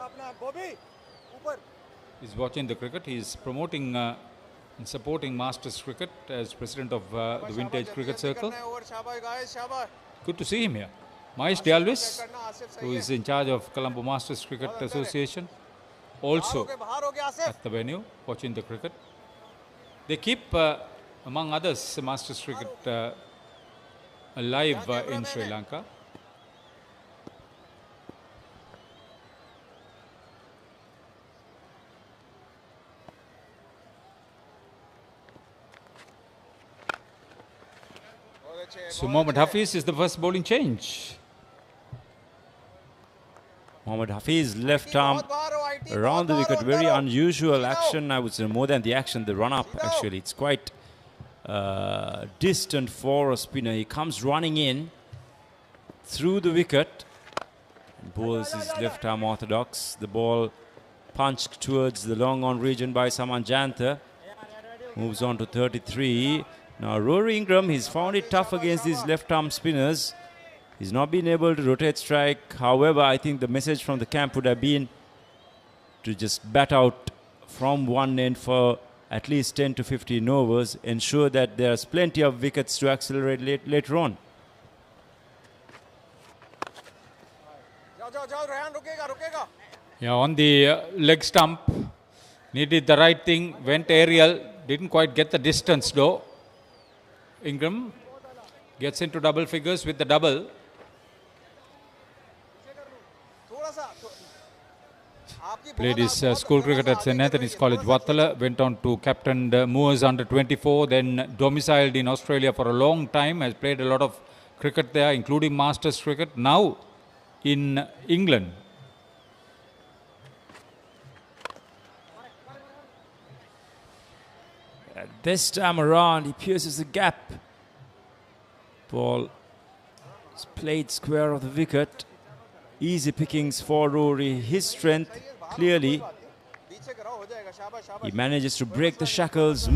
He's watching the cricket. He's promoting and supporting Masters cricket as president of the Vintage Cricket Circle. Good to see him here. Mahesh Dialvis, who is in charge of Colombo Masters Cricket Association, also at the venue watching the cricket. They keep, among others, Masters cricket alive in Sri Lanka. So Mohammad Hafiz is the first bowling change. Mohammad Hafiz left arm around the wicket. Very unusual action, I would say, more than the action, the run-up actually. It's quite distant for a spinner. He comes running in through the wicket. And bowls his left arm orthodox. The ball punched towards the long on region by Saman Jantha. Moves on to 33. Now Rory Ingram, he's found it tough against these left arm spinners. He's not been able to rotate strike. However, I think the message from the camp would have been to just bat out from one end for at least 10 to 15 overs, ensure that there's plenty of wickets to accelerate later on. Yeah, on the leg stump, needed the right thing, went aerial, didn't quite get the distance though. Ingram gets into double figures with the double. Played his school cricket at St. Anthony's College, Wattala. Went on to captain Moores under 24. Then domiciled in Australia for a long time. Has played a lot of cricket there, including Masters cricket. Now in England. This time around, he pierces the gap. Ball is played square of the wicket. Easy pickings for Rory. His strength, clearly. He manages to break the shackles,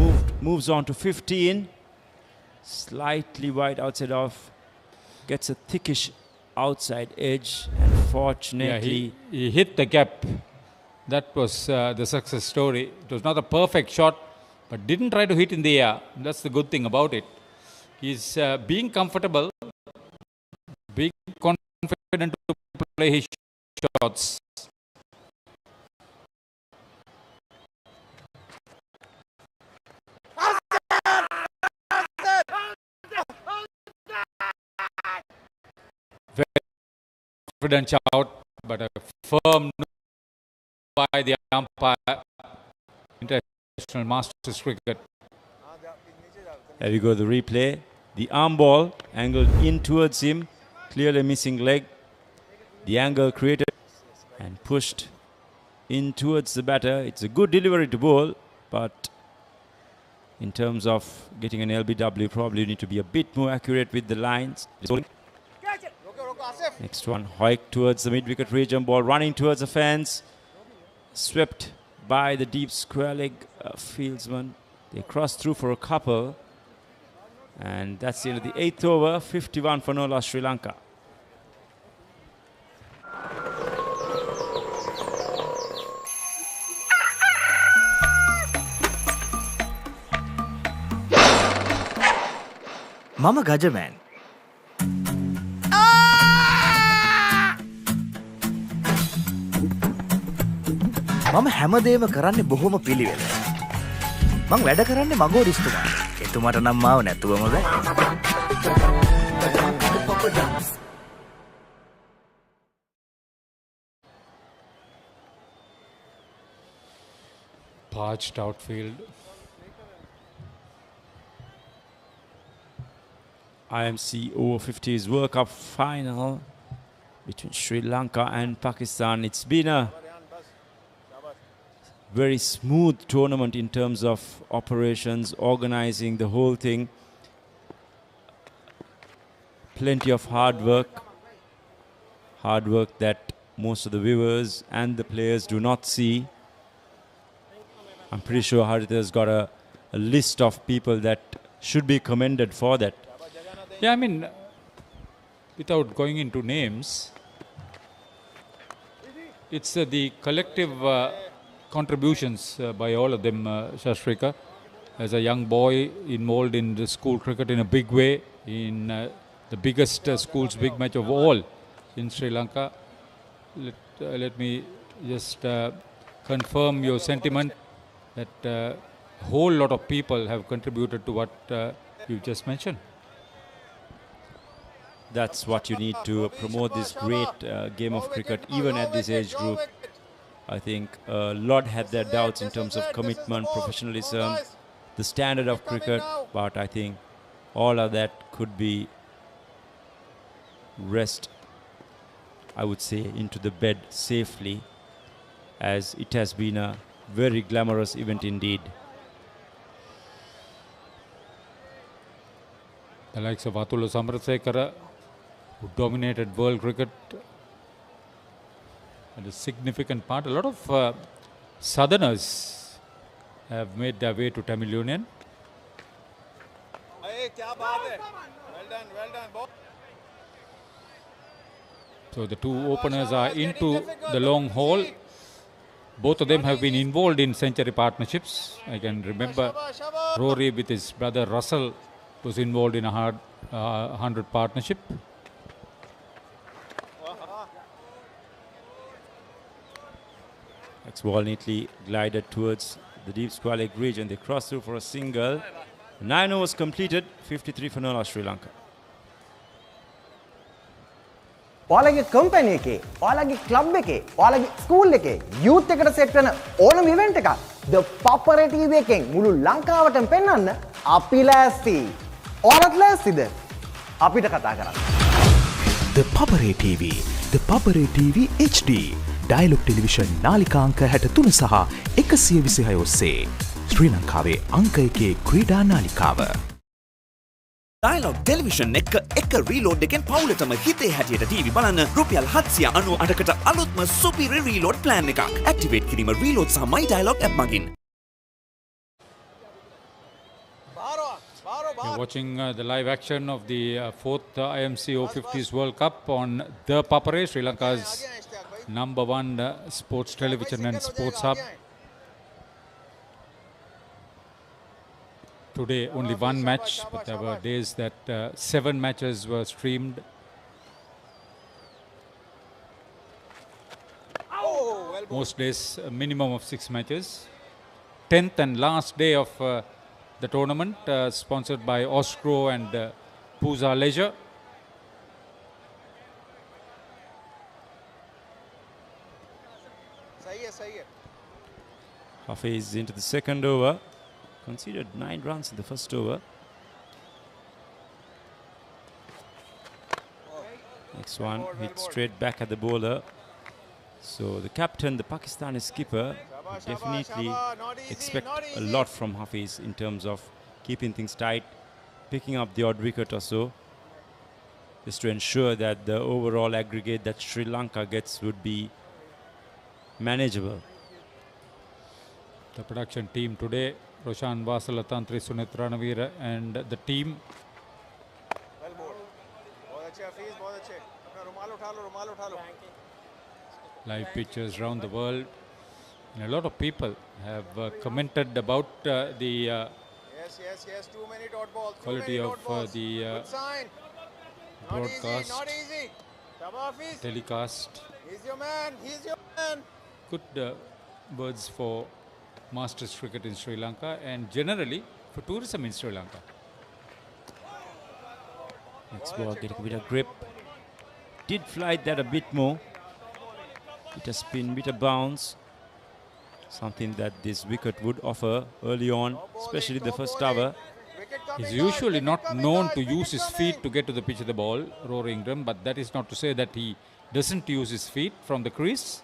moves on to 15. Slightly wide outside off. Gets a thickish outside edge. Unfortunately, yeah, he hit the gap. That was the success story. It was not a perfect shot, but didn't try to hit in the air. That's the good thing about it. He's being comfortable, being confident to play his shots. Very confident shout, but a firm no by the umpire. International Masters cricket. There we go, the replay. The arm ball angled in towards him, clearly missing leg. The angle created and pushed in towards the batter. It's a good delivery to bowl, but in terms of getting an LBW, probably need to be a bit more accurate with the lines. Next one, Hoik towards the mid-wicket region, ball running towards the fence. Swept by the deep square leg fieldsman. They crossed through for a couple. And that's the end of the 8th over. 51 for Nola, Sri Lanka. Mama Gajaman. මම හැමදේම කරන්නේ බොහොම පිළිවෙල. මං වැඩ කරන්නේ මගෝරිස්තුමා. එතුමාට නම් මාව නැතුවම බෑ. Parched outfield. IMC Over-50s World Cup final between Sri Lanka and Pakistan. It's been a very smooth tournament in terms of operations, organizing the whole thing. Plenty of hard work that most of the viewers and the players do not see. I'm pretty sure Haritha's got a list of people that should be commended for that. Yeah, I mean, without going into names, it's the collective contributions by all of them, Shashrika. As a young boy involved in the school cricket in a big way, in the biggest school's big match of all in Sri Lanka. Let me just confirm your sentiment that a whole lot of people have contributed to what you just mentioned. That's what you need to promote this great game of cricket, even at this age group. I think a lot had their doubts in terms of commitment, professionalism, the standard of cricket, but I think all of that could be rest, I would say, into the bed safely, as it has been a very glamorous event indeed. The likes of Atula Samarasekara, who dominated world cricket, and a significant part. A lot of southerners have made their way to Tamil Union. So the two openers are into the long haul. Both of them have been involved in century partnerships. I can remember Rory with his brother Russell was involved in a 100 partnership. Next ball neatly glided towards the deep square leg region. They cross through for a single. 9 overs completed, 53 for 0 Sri Lanka. ඔයාලගේ company එකේ, ඔයාලගේ club එකේ, ඔයාලගේ school එකේ youth එකට set වෙන ඕනම event එකක් The Papare TV එකෙන් මුළු ලංකාවටම පෙන්වන්න අපි ලෑස්ති. ඔයාලත් ලෑස්තිද? අපිට කතා කරන්න. The Papare TV, The Papare TV HD, Dialog Television නාලිකාංක 63 සහ 126 ඔස්සේ ශ්‍රී ලංකාවේ අංක 1 ක්‍රීඩා නාලිකාව. Dialog Television එක රීලෝඩ් එකෙන් පවුලටම හිතේ හැටියට ටීවී බලන්න රුපියල් 798කට අලුත්ම සුපිරි රීලෝඩ් ප්ලෑන් එකක්. ඇක්ටිවේට් කිරීම රීලෝඩ් සහ My Dialog app මගින්. You're watching the live action of the 4th IMC Over-50s World Cup on ThePapare, Sri Lanka's #1 sports television and sports hub. Today only one match, but there were days that 7 matches were streamed. Most days a minimum of 6 matches. 10th and last day of the tournament, sponsored by Oscro and Pooza Leisure. Hafiz into the second over. Conceded 9 runs in the first over. Next one hit straight back at the bowler. So the captain, the Pakistani skipper, definitely expect a lot from Hafiz in terms of keeping things tight, picking up the odd wicket or so, just to ensure that the overall aggregate that Sri Lanka gets would be manageable. The production team today, Roshan Vasala, Tantri Sunit Ranavira and the team. Live pictures around the world. And a lot of people have commented about the too many dot balls, quality of the broadcast, telecast. He's your man, he's your man. Good words for Masters cricket in Sri Lanka and generally for tourism in Sri Lanka. Next ball getting a bit of grip. Did flight that a bit more. Bit of spin, bit of bounce. Something that this wicket would offer early on, especially the first over. He's usually not known to use his feet to get to the pitch of the ball, Rory Ingram, but that is not to say that he doesn't use his feet from the crease.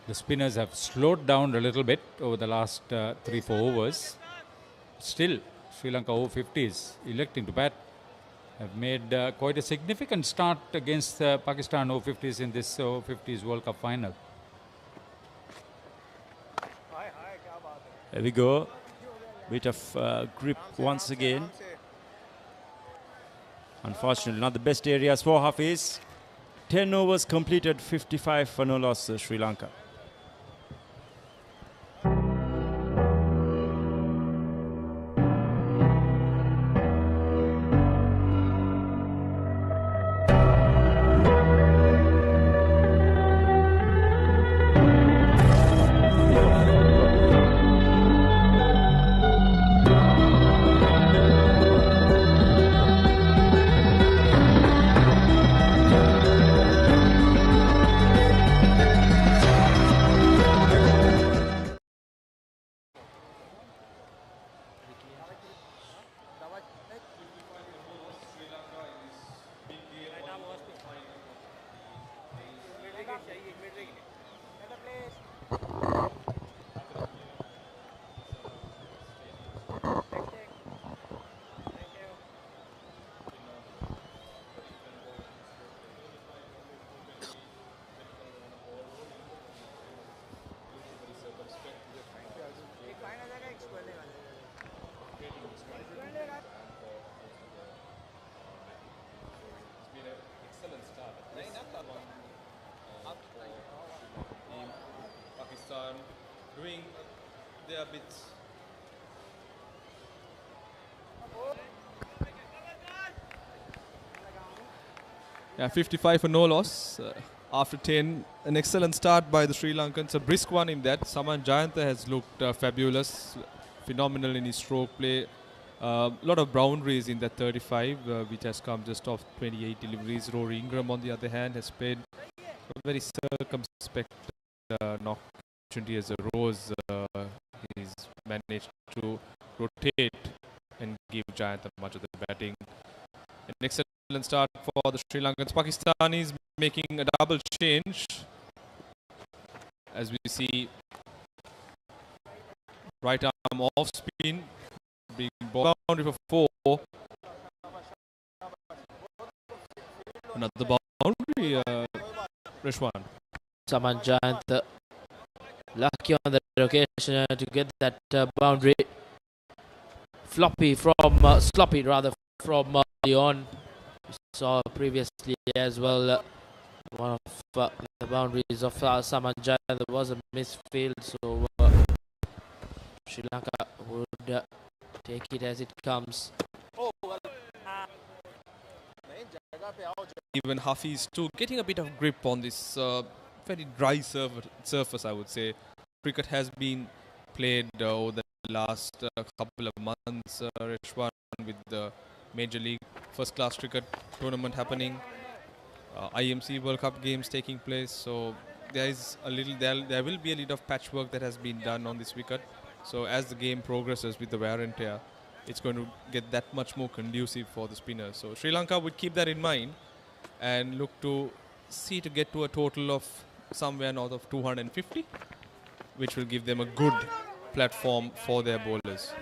The spinners have slowed down a little bit over the last 3-4 overs. Still, Sri Lanka Over-50s electing to bat have made quite a significant start against Pakistan Over-50s in this Over-50s World Cup final. There we go. Bit of grip once again. Unfortunately, not the best areas for Hafiz. 10 overs completed, 55 for no loss, Sri Lanka. Doing their bits. Yeah, 55 for no loss after 10. An excellent start by the Sri Lankans, a brisk one in that. Saman Jayantha has looked fabulous, phenomenal in his stroke play. A lot of boundaries in that 35, which has come just off 28 deliveries. Rory Ingram, on the other hand, has played a very circumspect knock opportunity as a rose. He's managed to rotate and give Jayantha much of the batting. An excellent start for the Sri Lankans. Pakistanis making a double change, as we see right arm off spin being boundary for 4. Another boundary, Rishwan. Saman Jayantha lucky on that occasion to get that boundary. Sloppy from Leon. We saw previously as well one of the boundaries of Saman Jayantha was a misfield, so Sri Lanka would take it as it comes. Even Hafiz too getting a bit of grip on this very dry surface, I would say. Cricket has been played over the last couple of months, Rishwan, with the Major League First Class Cricket tournament happening, IMC World Cup games taking place. So there is a little, there will be a little of patchwork that has been done on this wicket. So as the game progresses with the wear and tear, it's going to get that much more conducive for the spinners. So Sri Lanka would keep that in mind and look to see to get to a total of somewhere north of 250, which will give them a good platform for their bowlers.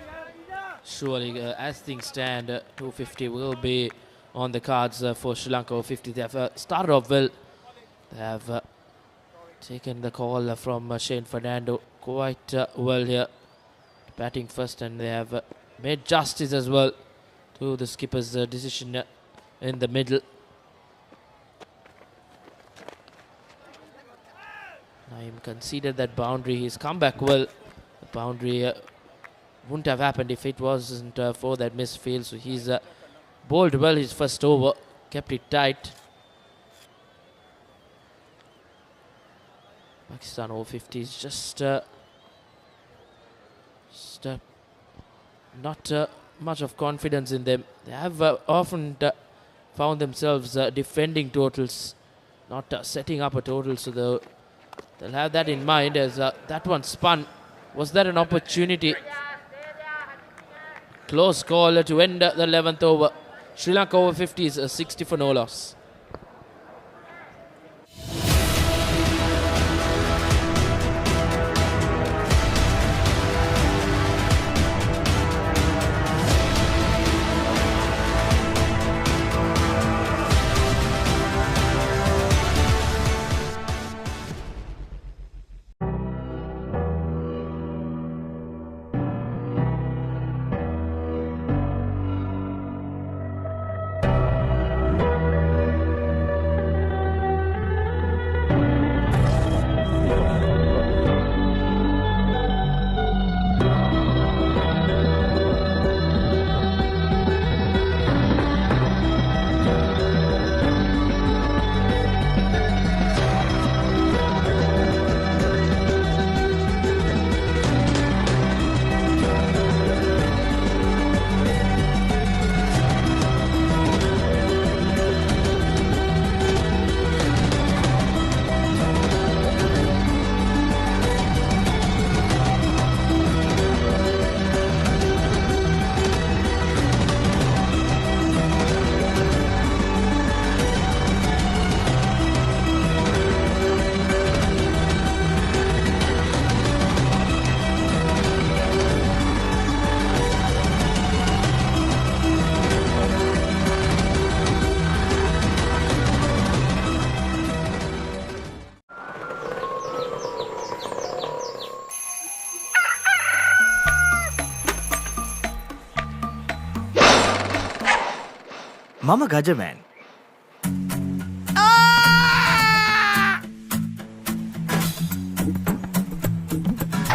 Surely, as things stand, 250 will be on the cards for Sri Lanka Over-50s. They have started off well. They have taken the call from Shane Fernando quite well here, batting first, and they have made justice as well to the skipper's decision in the middle. Naeem conceded that boundary. He's come back well. The boundary wouldn't have happened if it wasn't for that misfield. So he's bowled well his first over, kept it tight. Pakistan Over-50s just not much of confidence in them. They have often found themselves defending totals, not setting up a total. So they'll have that in mind as that one spun. Was that an opportunity? Close call to end the 11th over. Sri Lanka Over-50s 60 for no loss. මම ගජමෑන්.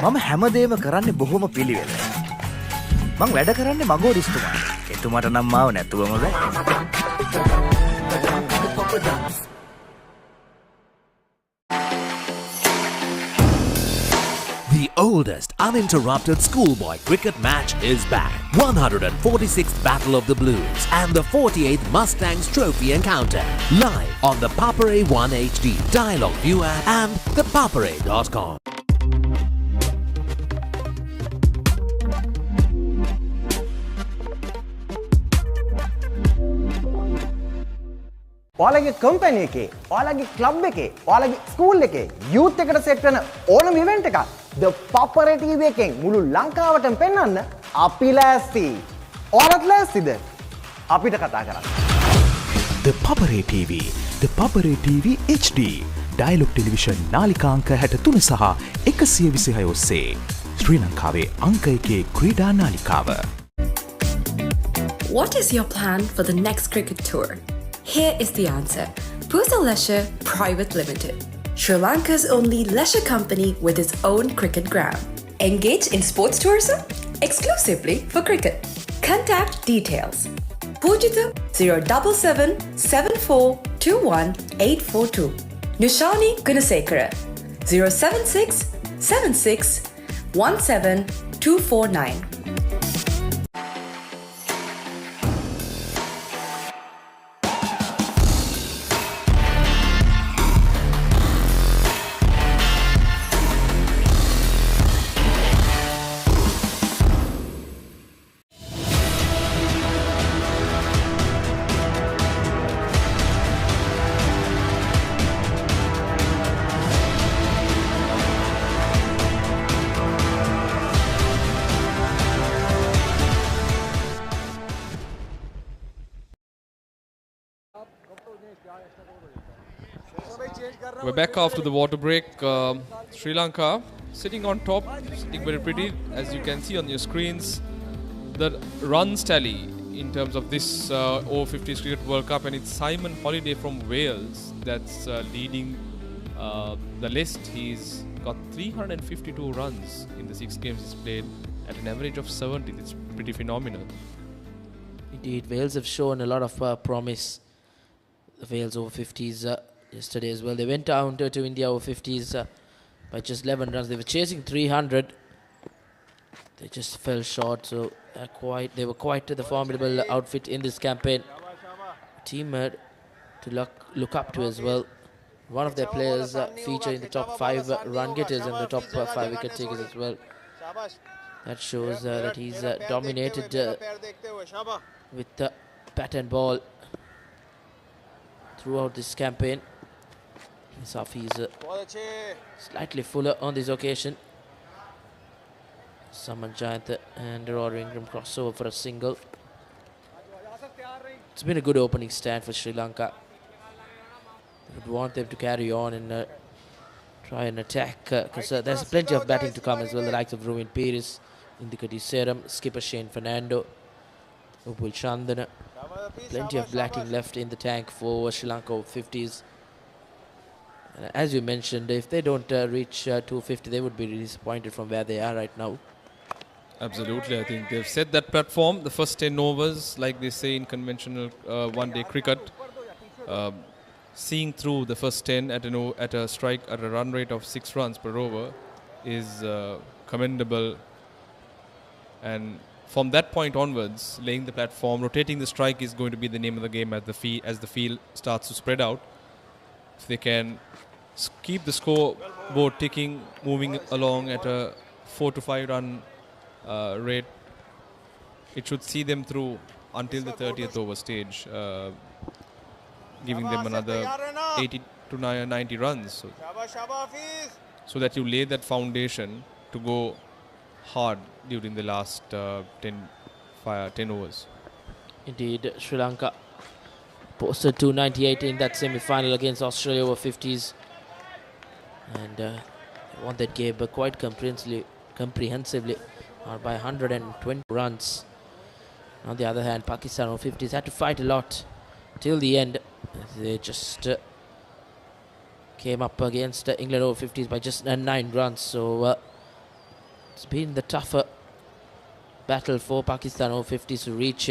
මම හැමදේම කරන්නේ බොහොම පිළිවෙල. මං වැඩ කරන්නේ මගෝරිස්තුමාට. එතුමාට නම් මාව නැතුවම බෑ. Papa dance. The oldest uninterrupted schoolboy cricket match is back. 146th Battle of the Blues and the 48th Mustangs Trophy encounter. Live on the Papare 1 HD, Dialog ViU App and ThePapare.com. ඔයාලගේ company එකේ, ඔයාලගේ club එකේ, ඔයාලගේ school එකේ youth එකට set වෙන ඕනම event එකක් The Papare TV එකෙන් මුළු ලංකාවටම පෙන්වන්න අපි ලෑස්ති. ඔයාලත් ලෑස්තිද? අපිට කතා කරන්න. The Papare TV, The Papare TV HD, Dialog Television නාලිකාංක 63 සහ 126 ඔස්සේ ශ්‍රී ලංකාවේ අංක 1 ක්‍රීඩා නාලිකාව. What is your plan for the next cricket tour? Here is the answer. Pusa Leisure Private Limited, Sri Lanka's only leisure company with its own cricket ground. Engage in sports tourism exclusively for cricket. Contact details. Pujita 077 7421 842. Nishani Gunasekara 076 76 17 249. We're back after the water break. Sri Lanka sitting on top, sitting very pretty. As you can see on your screens, the runs tally in terms of this Over-50s Cricket World Cup, and it's Simon Holiday from Wales that's leading the list. He's got 352 runs in the 6 games he's played at an average of 70. It's pretty phenomenal. Indeed, Wales have shown a lot of promise. The Wales Over-50s yesterday as well. They went down to India Over-50s by just 11 runs. They were chasing 300. They just fell short, so they were quite the formidable outfit in this campaign. Team to look up to as well. One of their players feature in the top 5 run getters and the top 5 wicket takers as well. That shows that he's dominated with the bat and ball throughout this campaign. Safi's slightly fuller on this occasion. Saman Jayant and Rory Ingram crossover for a single. It's been a good opening stand for Sri Lanka. I would want them to carry on and try and attack, because there's plenty of batting to come as well. The likes of Ruin Pires, Indika Seram, skipper Shane Fernando, Upul Chandana. Plenty of batting left in the tank for Sri Lanka Over-50s. As you mentioned, if they don't reach 250, they would be disappointed from where they are right now. Absolutely, I think they've set that platform. The first 10 overs, like they say in conventional one-day cricket, seeing through the first 10 at a run rate of 6 runs per over is commendable. And from that point onwards, laying the platform, rotating the strike is going to be the name of the game as the field starts to spread out. If they can keep the scoreboard ticking, moving along at a 4 to 5 run rate, it should see them through until the 30th over stage, giving them another 80 to 90 runs. So that you lay that foundation to go hard during the last 10 overs. Indeed, Sri Lanka posted 298 in that semi-final against Australia Over-50s, and they won that game quite comprehensively by 120 runs. On the other hand, Pakistan Over-50s had to fight a lot till the end. They just came up against England Over-50s by just 9 runs. So it's been the tougher battle for Pakistan Over-50s to reach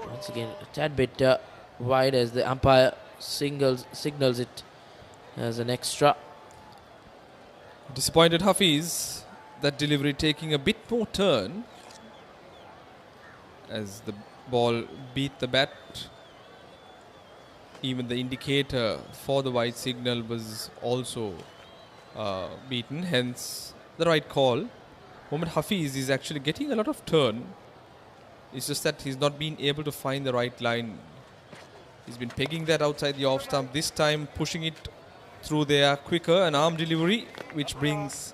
once again a tad bit wide as the umpire signals it as an extra. Disappointed Hafiz, that delivery taking a bit more turn as the ball beat the bat. Even the indicator for the white signal was also beaten, hence the right call. Mohammad Hafiz is actually getting a lot of turn. It's just that he's not been able to find the right line. He's been pegging that outside the off stump, this time pushing it through there quicker, an arm delivery, which brings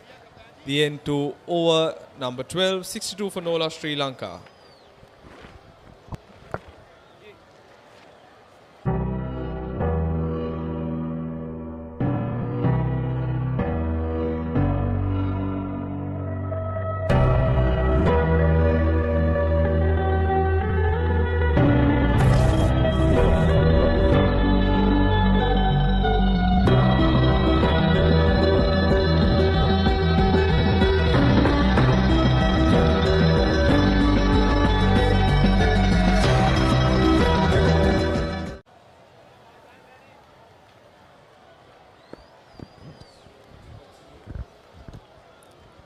the end to over number 12, 62 for Nola, Sri Lanka.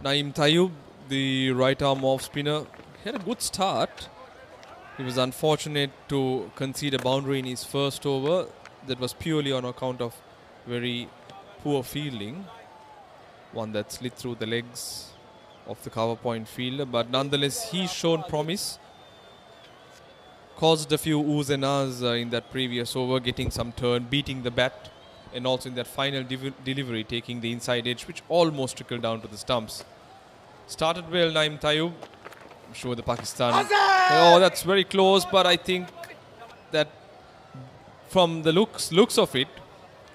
Naeem Tayyub, the right arm off spinner, had a good start. He was unfortunate to concede a boundary in his first over. That was purely on account of very poor fielding. One that slid through the legs of the cover point fielder, but nonetheless he's shown promise. Caused a few oohs and ahs in that previous over, getting some turn, beating the bat, and also in that final delivery taking the inside edge, which almost trickled down to the stumps. Started well, Naeem Tayyub. I'm sure the Pakistan... Oh, that's very close, but I think that from the looks of it,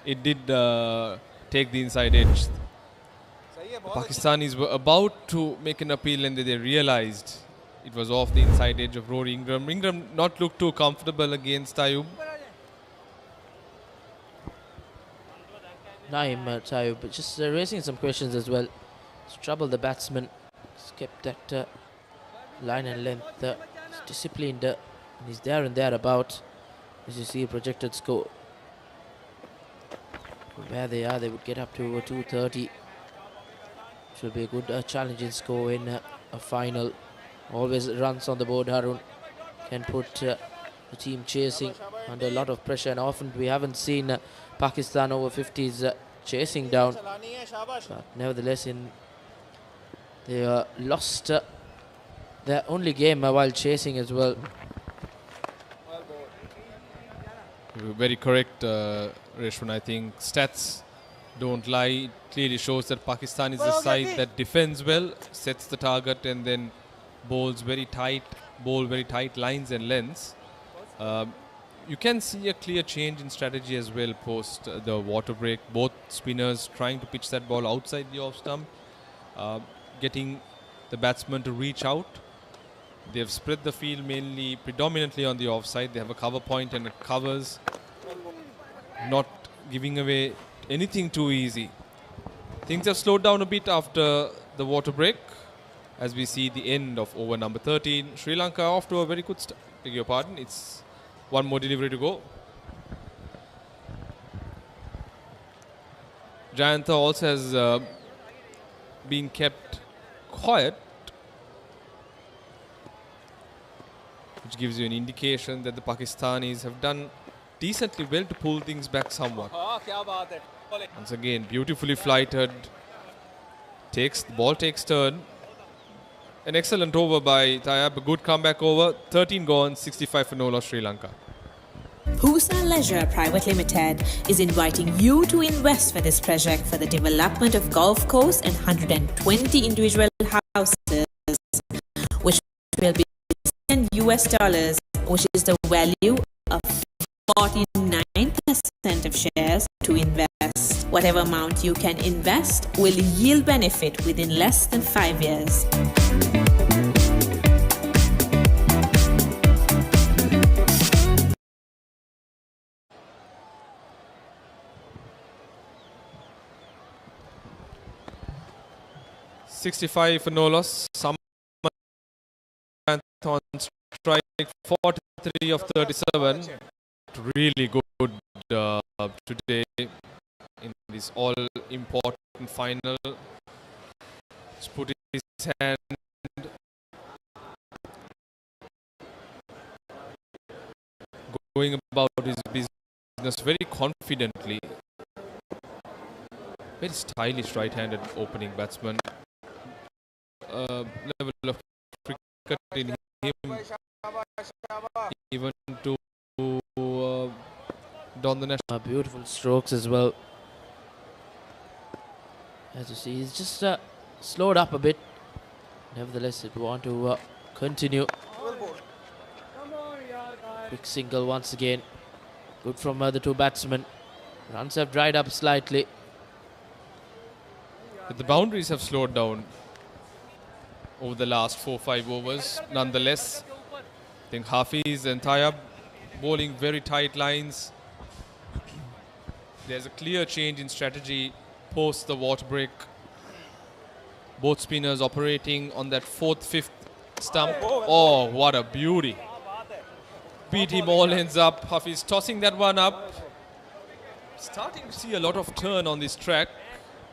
it did take the inside edge. The Pakistanis were about to make an appeal and they realized it was off the inside edge of Rory Ingram. Ingram not looked too comfortable against Tayyub. Naeem Tayyub, but just raising some questions as well. It's troubled the batsman. He's kept that line and length. He's disciplined and he's there and thereabout. As you see a projected score. From where they are, they would get up to over 230. Should be a good challenging score in a final. Always runs on the board, Harun. Can put the team chasing under a lot of pressure, and often we haven't seen Pakistan over-50s chasing down. But nevertheless, they lost their only game while chasing as well. Very correct, Reshwan. I think stats don't lie. It clearly shows that Pakistan is the side that defends well, sets the target, and then bowls very tight, lines and lengths. You can see a clear change in strategy as well post the water break. Both spinners trying to pitch that ball outside the off stump, getting the batsman to reach out. They have spread the field predominantly on the offside. They have a cover point and it covers, not giving away anything too easy. Things have slowed down a bit after the water break as we see the end of over number 13. Sri Lanka off to a very good start. Beg your pardon, it's one more delivery to go. Jayantha also has been kept quiet, which gives you an indication that the Pakistanis have done decently well to pull things back somewhat. Once again, beautifully flighted. The ball takes turn. An excellent over by Tayyab, a good comeback over. 13 gone, 65 for Nola, Sri Lanka. Pusa Leisure Private Limited is inviting you to invest for this project for the development of golf course and 120 individual houses, which will be $10, which is the value of 49% of shares to invest. Whatever amount you can invest will yield benefit within less than 5 years. $65 for no loss. Some on strike, 43 of 37. really good today in this all-important final. He's put his hand going about his business very confidently. Very stylish right-handed opening batsman. Level of cricket in him, even to don the national. Beautiful strokes as well. As you see, he's just slowed up a bit. Nevertheless, it want to continue. Quick single once again. Good from the two batsmen. Runs have dried up slightly. But the boundaries have slowed down over the last 4-5 overs. Nonetheless, I think Hafiz and Tayyab bowling very tight lines. There's a clear change in strategy post the water break. Both spinners operating on that 4th, 5th stump. Oh, what a beauty. Beat him all ends up. Hafiz tossing that one up. Starting to see a lot of turn on this track,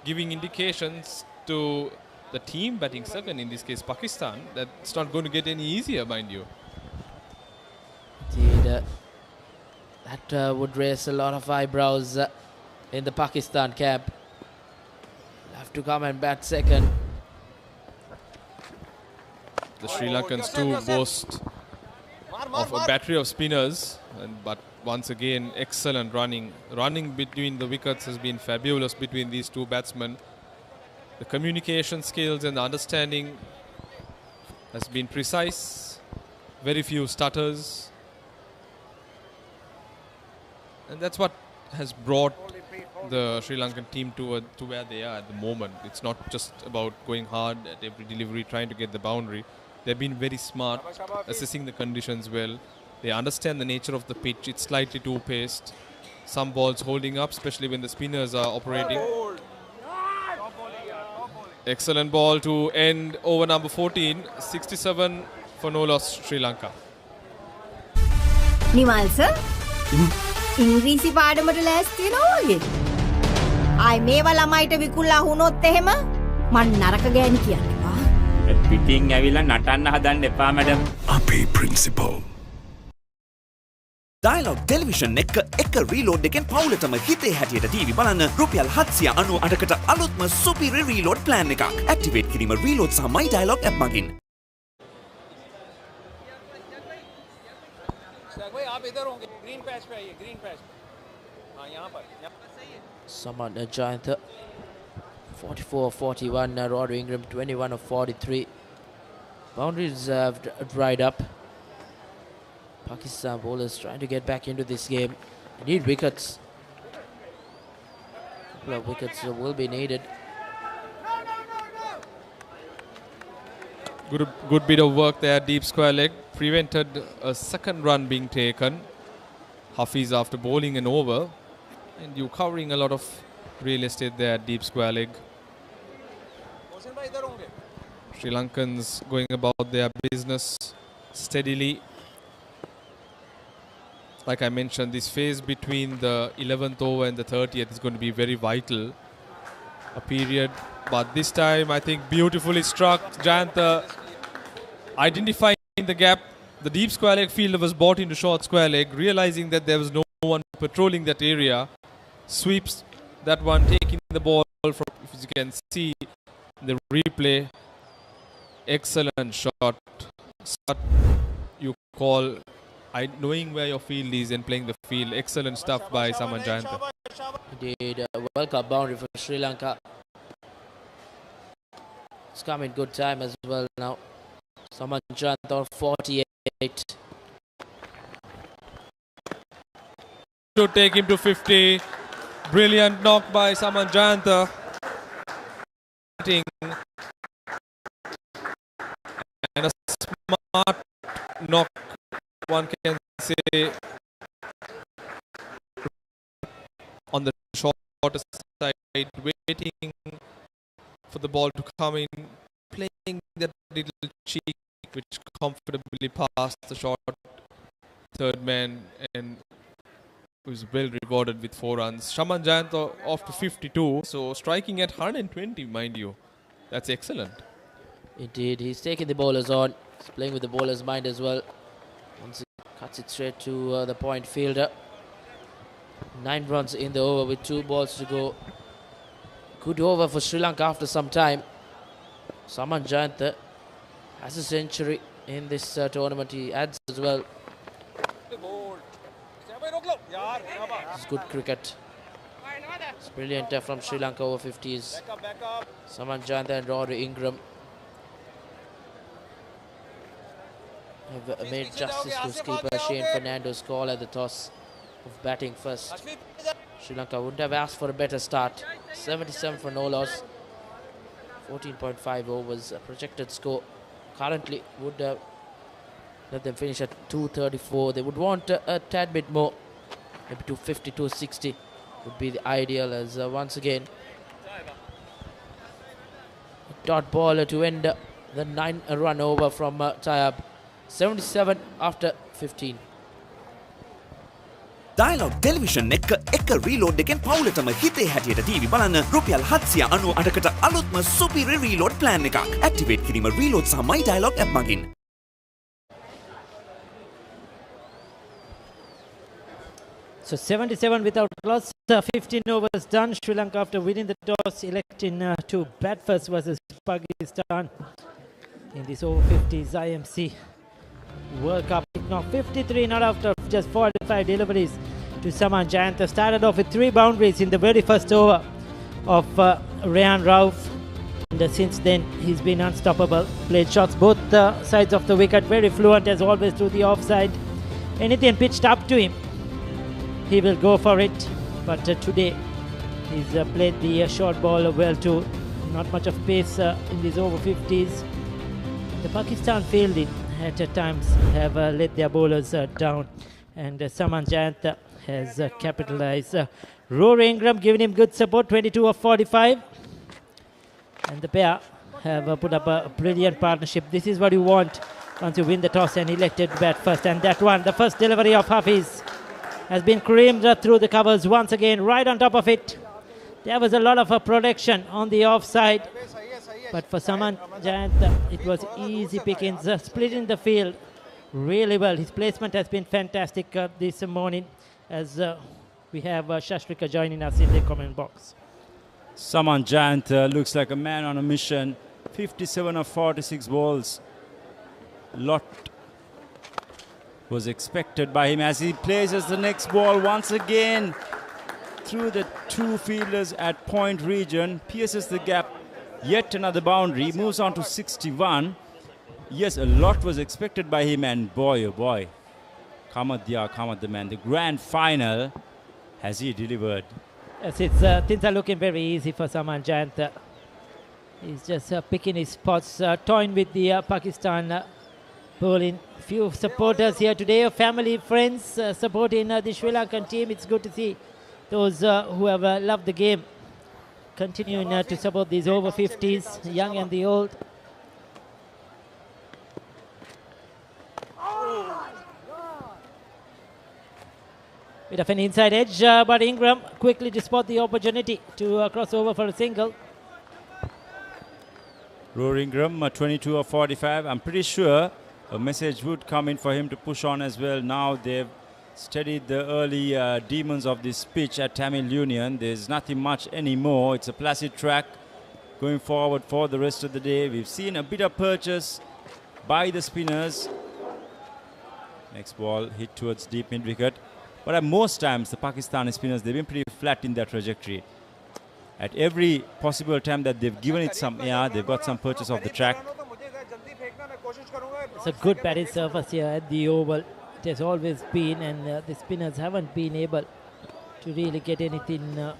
giving indications to the team batting second, in this case Pakistan, that it's not going to get any easier, mind you. Indeed, that would raise a lot of eyebrows in the Pakistan camp. Have to come and bat second. The Sri Lankans too boast of a battery of spinners, but once again excellent running. Running between the wickets has been fabulous between these two batsmen. The communication skills and the understanding has been precise. Very few stutters. And that's what has brought the Sri Lankan team to where they are at the moment. It's not just about going hard at every delivery, trying to get the boundary. They've been very smart, assessing the conditions well. They understand the nature of the pitch. It's slightly too paced. Some balls holding up, especially when the spinners are operating. Excellent ball to end over number 14. 67 for no loss Sri Lanka. Nimal sir ඉංග්‍රීසි පාඩමට ලෑස්ති වෙනවා වගේ. ආයි මේවා ළමයිට විකුණලා වුණොත් එහෙම මං නරක ගෑණි කියන්නවා. පිටින් ඇවිල්ලා නටන්න හදන්න එපා මැඩම්. අපේ ප්‍රින්සිපල්. Dialog Television එක reload එකෙන් පවුලටම හිතේ හැටියට TV බලන්න රුපියල් 798කට අලුත්ම සුපිරි reload plan එකක්. Activate කිරීම reload සහ My Dialog app මගින්. भाई आप इधर होंगे, ग्रीन पैच पे आइए, ग्रीन पैच पे. हाँ यहाँ पर. Someone a giant 44-41. Rod Ingram 21 of 43. Boundaries have dried up. Pakistan bowlers trying to get back into this game. They need wickets. A couple of wickets will be needed. Good bit of work there, deep square leg. Prevented a second run being taken. Hafiz after bowling an over. And you covering a lot of real estate there, deep square leg. Sri Lankans going about their business steadily. Like I mentioned, this phase between the 11th over and the 30th is going to be very vital. A period. But this time, I think beautifully struck. Jayantha identifying the gap. The deep square leg fielder was brought into short square leg, realizing that there was no one patrolling that area. Sweeps that one, taking the ball from, as you can see in the replay. Excellent shot. Shot you call knowing where your field is and playing the field. Excellent stuff by Saman Jayantha. Indeed, a World Cup boundary for Sri Lanka. It's come in good time as well now. Saman Jayantha 48. To take him to 50. Brilliant knock by Saman Jayantha. And a smart knock, one can say, on the shorter side, waiting for the ball to come in, playing that little cheek which comfortably passed the short third man and was well rewarded with 4 runs. Shaman Jayantha off to 52, so striking at 120, mind you. That's excellent. Indeed, he's taking the bowlers on. He's playing with the bowler's mind as well. Once he cuts it straight to the point fielder. 9 runs in the over with 2 balls to go. Good over for Sri Lanka after some time. Shaman Jayantha has a century in this tournament. He adds as well. It's good cricket. It's brilliant from Sri Lanka Over-50s. Shaman Jayantha and Rory Ingram have made justice to skipper Shane Fernando's call at the toss of batting first. Sri Lanka wouldn't have asked for a better start. 77 for no loss. 14.5 overs, a projected score. Currently would let them finish at 234. They would want a tad bit more. Maybe 250, 260 would be the ideal, as once again a dot baller to end the 9-run over from Tayab. 77 after 15. Dialog Television එක reload එකෙන් පවුලටම හිතේ හැටියට TV බලන්න රුපියල් 798කට අලුත්ම සුපිරි reload plan එකක්. Activate කිරීම reload සහ My Dialog app මගින්. So 77 without loss, 15 overs done. Sri Lanka, after winning the toss, electing to bat first versus Pakistan in this over-50s IMC World Cup. Now 53 not after just 45 deliveries to Shaman Jayantha. Started off with 3 boundaries in the very first over of Rayan Rauf. And since then, he's been unstoppable. Played shots both sides of the wicket. Very fluent as always through the offside. Anything pitched up to him, he will go for it. But today, he's played the short ball well too. Not much of pace in these over-50s. The Pakistan fielding at times have let their bowlers down, and Shaman Jayantha has capitalized. Rory Ingram giving him good support, 22 of 45, and the pair have put up a brilliant partnership. This is what you want once you win the toss and elected to bat first. And that one, the first delivery of Hafiz, has been creamed through the covers once again, right on top of it. There was a lot of protection on the offside, but for Shaman Jayantha, it was easy pickings, splitting the field really well. His placement has been fantastic this morning, as we have Shashrika joining us in the comment box. Shaman Jayantha looks like a man on a mission. 57 of 46 balls. Lot was expected by him as he places the next ball once again through the 2 fielders at point region, pierces the gap. Yet another boundary, moves on to 61. Yes, a lot was expected by him, and boy, oh boy, Kamad the man. The grand final, has he delivered? Yes, things are looking very easy for Shaman Jayantha. He's just picking his spots, toying with the Pakistan bowling. Few supporters here today, family, friends supporting the Sri Lankan team. It's good to see those who have loved the game continuing to support these over-50s, young and the old. Bit of an inside edge, but Ingram quickly to spot the opportunity to cross over for a single. Rory Ingram, 22 of 45. I'm pretty sure a message would come in for him to push on as well. Now they've steadied the early demons of this pitch at Tamil Union. There's nothing much anymore. It's a placid track going forward for the rest of the day. We've seen a bit of purchase by the spinners. Next ball hit towards deep mid wicket. But at most times, the Pakistani spinners, they've been pretty flat in their trajectory. At every possible time that they've given it some air, they've got some purchase of the track. It's a good batting surface here at the Oval. It has always been, and the spinners haven't been able to really get anything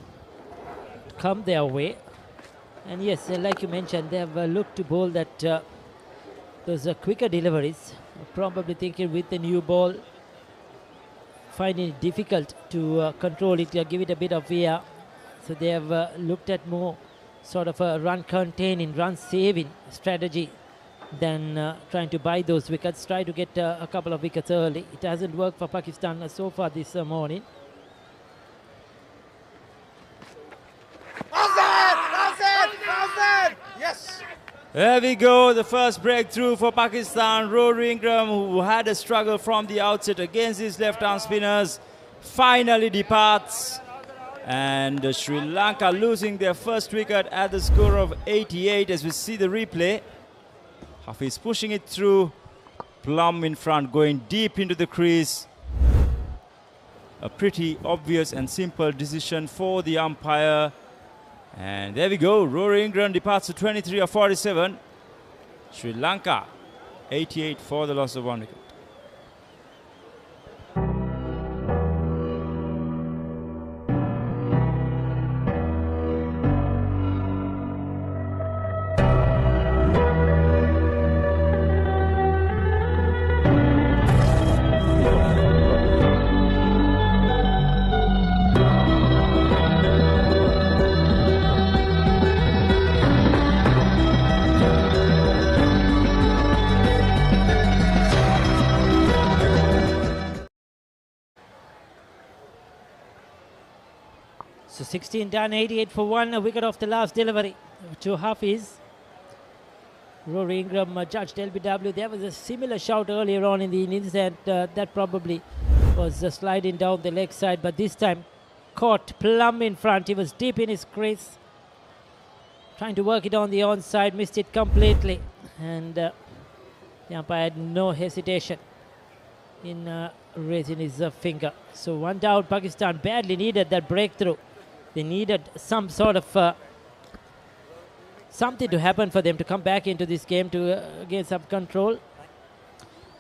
come their way. And yes, like you mentioned, they have looked to bowl that those quicker deliveries. Probably thinking with the new ball, finding it difficult to control it, give it a bit of air. So they have looked at more sort of a run-containing, run-saving strategy than trying to buy those wickets, try to get a couple of wickets early. It hasn't worked for Pakistan so far this morning. There we go, the first breakthrough for Pakistan. Rory Ingram, who had a struggle from the outset against his left-arm spinners, finally departs. And Sri Lanka losing their first wicket at the score of 88 as we see the replay. Hafiz pushing it through, plumb in front, going deep into the crease. A pretty obvious and simple decision for the umpire. And there we go, Rory Ingram departs to 23 of 47. Sri Lanka 88 for the loss of 1 wicket. So 16 done, 88 for 1, a wicket off the last delivery to Hafiz. Rory Ingram judged LBW. There was a similar shout earlier on in the innings, and that probably was sliding down the leg side, but this time caught plumb in front. He was deep in his crease, trying to work it on the onside, missed it completely, and the umpire had no hesitation in raising his finger. So 1 down. Pakistan badly needed that breakthrough. They needed some sort of something to happen for them to come back into this game to gain some control.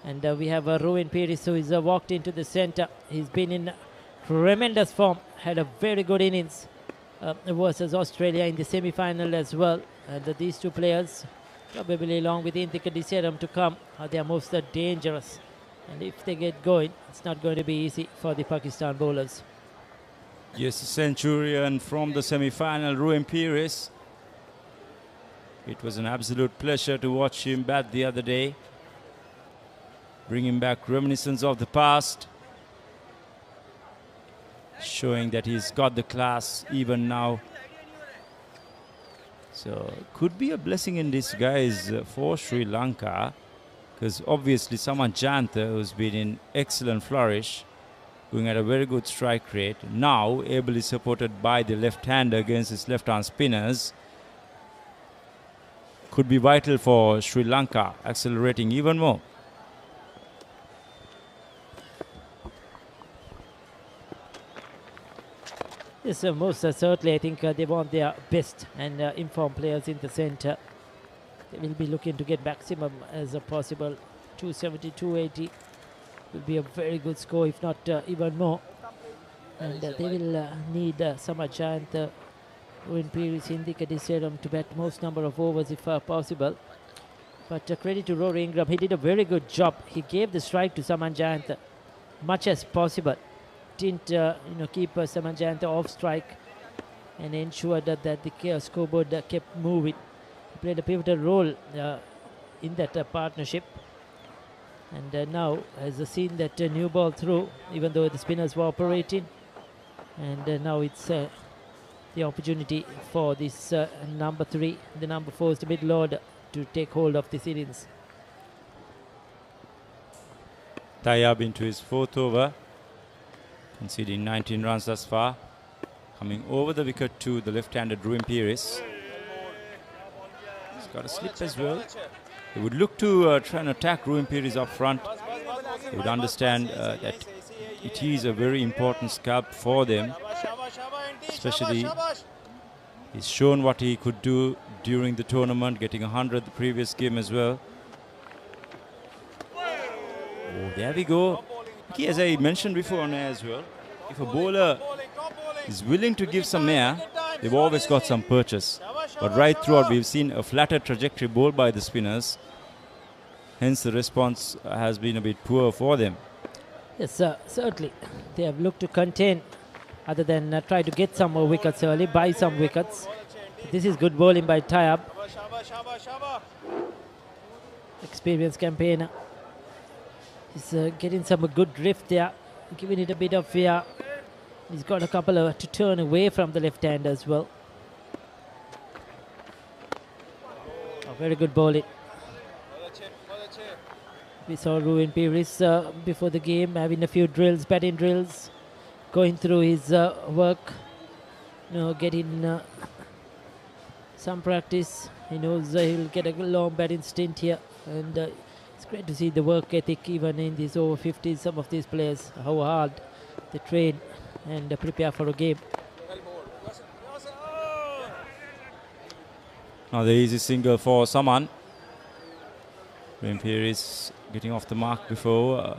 And we have Ruin Peiris, who is walked into the center. He's been in tremendous form, had a very good innings versus Australia in the semi-final as well. And these two players, probably along with Indika Diseram to come, they are most dangerous. And if they get going, it's not going to be easy for the Pakistan bowlers. Yes, a centurion from the semi-final, Ruin Peiris. It was an absolute pleasure to watch him bat the other day, bringing back reminiscence of the past, showing that he's got the class even now. So could be a blessing in disguise for Sri Lanka, because obviously Saman Jantha, who's been in excellent flourish, going at a very good strike rate, now ably supported by the left-hander against his left-arm spinners, could be vital for Sri Lanka, accelerating even more. Yes, most certainly. I think they want their best and informed players in the centre. They will be looking to get maximum as possible. 270, 280 will be a very good score, if not even more. And they will need Saman Jantha, Ruin Peiris, Indika Diseram to bat most number of overs if possible. But credit to Rory Ingram, he did a very good job. He gave the strike to Saman Jantha much as possible. Didn't keep Saman Jantha off strike and ensured that the scoreboard kept moving. He played a pivotal role in that partnership. And now has seen that new ball through, even though the spinners were operating. And now it's the opportunity for this number 3, the number 4 is the middle order, to take hold of this innings. Tayyab into his 4th over, conceding 19 runs thus far. Coming over the wicket to the left-handed Ruin Peiris. He's got a slip as well. He would look to try and attack Ruin Peiris up front. He would understand that it is a very important scalp for them. Especially, he's shown what he could do during the tournament, getting 100 the previous game as well. Oh, there we go. Okay, as I mentioned before on air as well, if a bowler is willing to give some air, they've always got some purchase. But right throughout, we've seen a flatter trajectory bowled by the spinners. Hence, the response has been a bit poor for them. Yes, certainly. They have looked to contain, other than try to get some more wickets early, buy some wickets. This is good bowling by Tayyab. Experienced campaigner. He's getting some good drift there, giving it a bit of air. He's got a couple to turn away from the left hand as well. Very good bowling. We saw Ruin Pires before the game having a few drills, batting drills, going through his work, getting some practice. He knows he'll get a long batting stint here, and it's great to see the work ethic even in these over 50s. Some of these players, how hard they train and prepare for a game. Now the easy single for Saman. Ruin is getting off the mark before.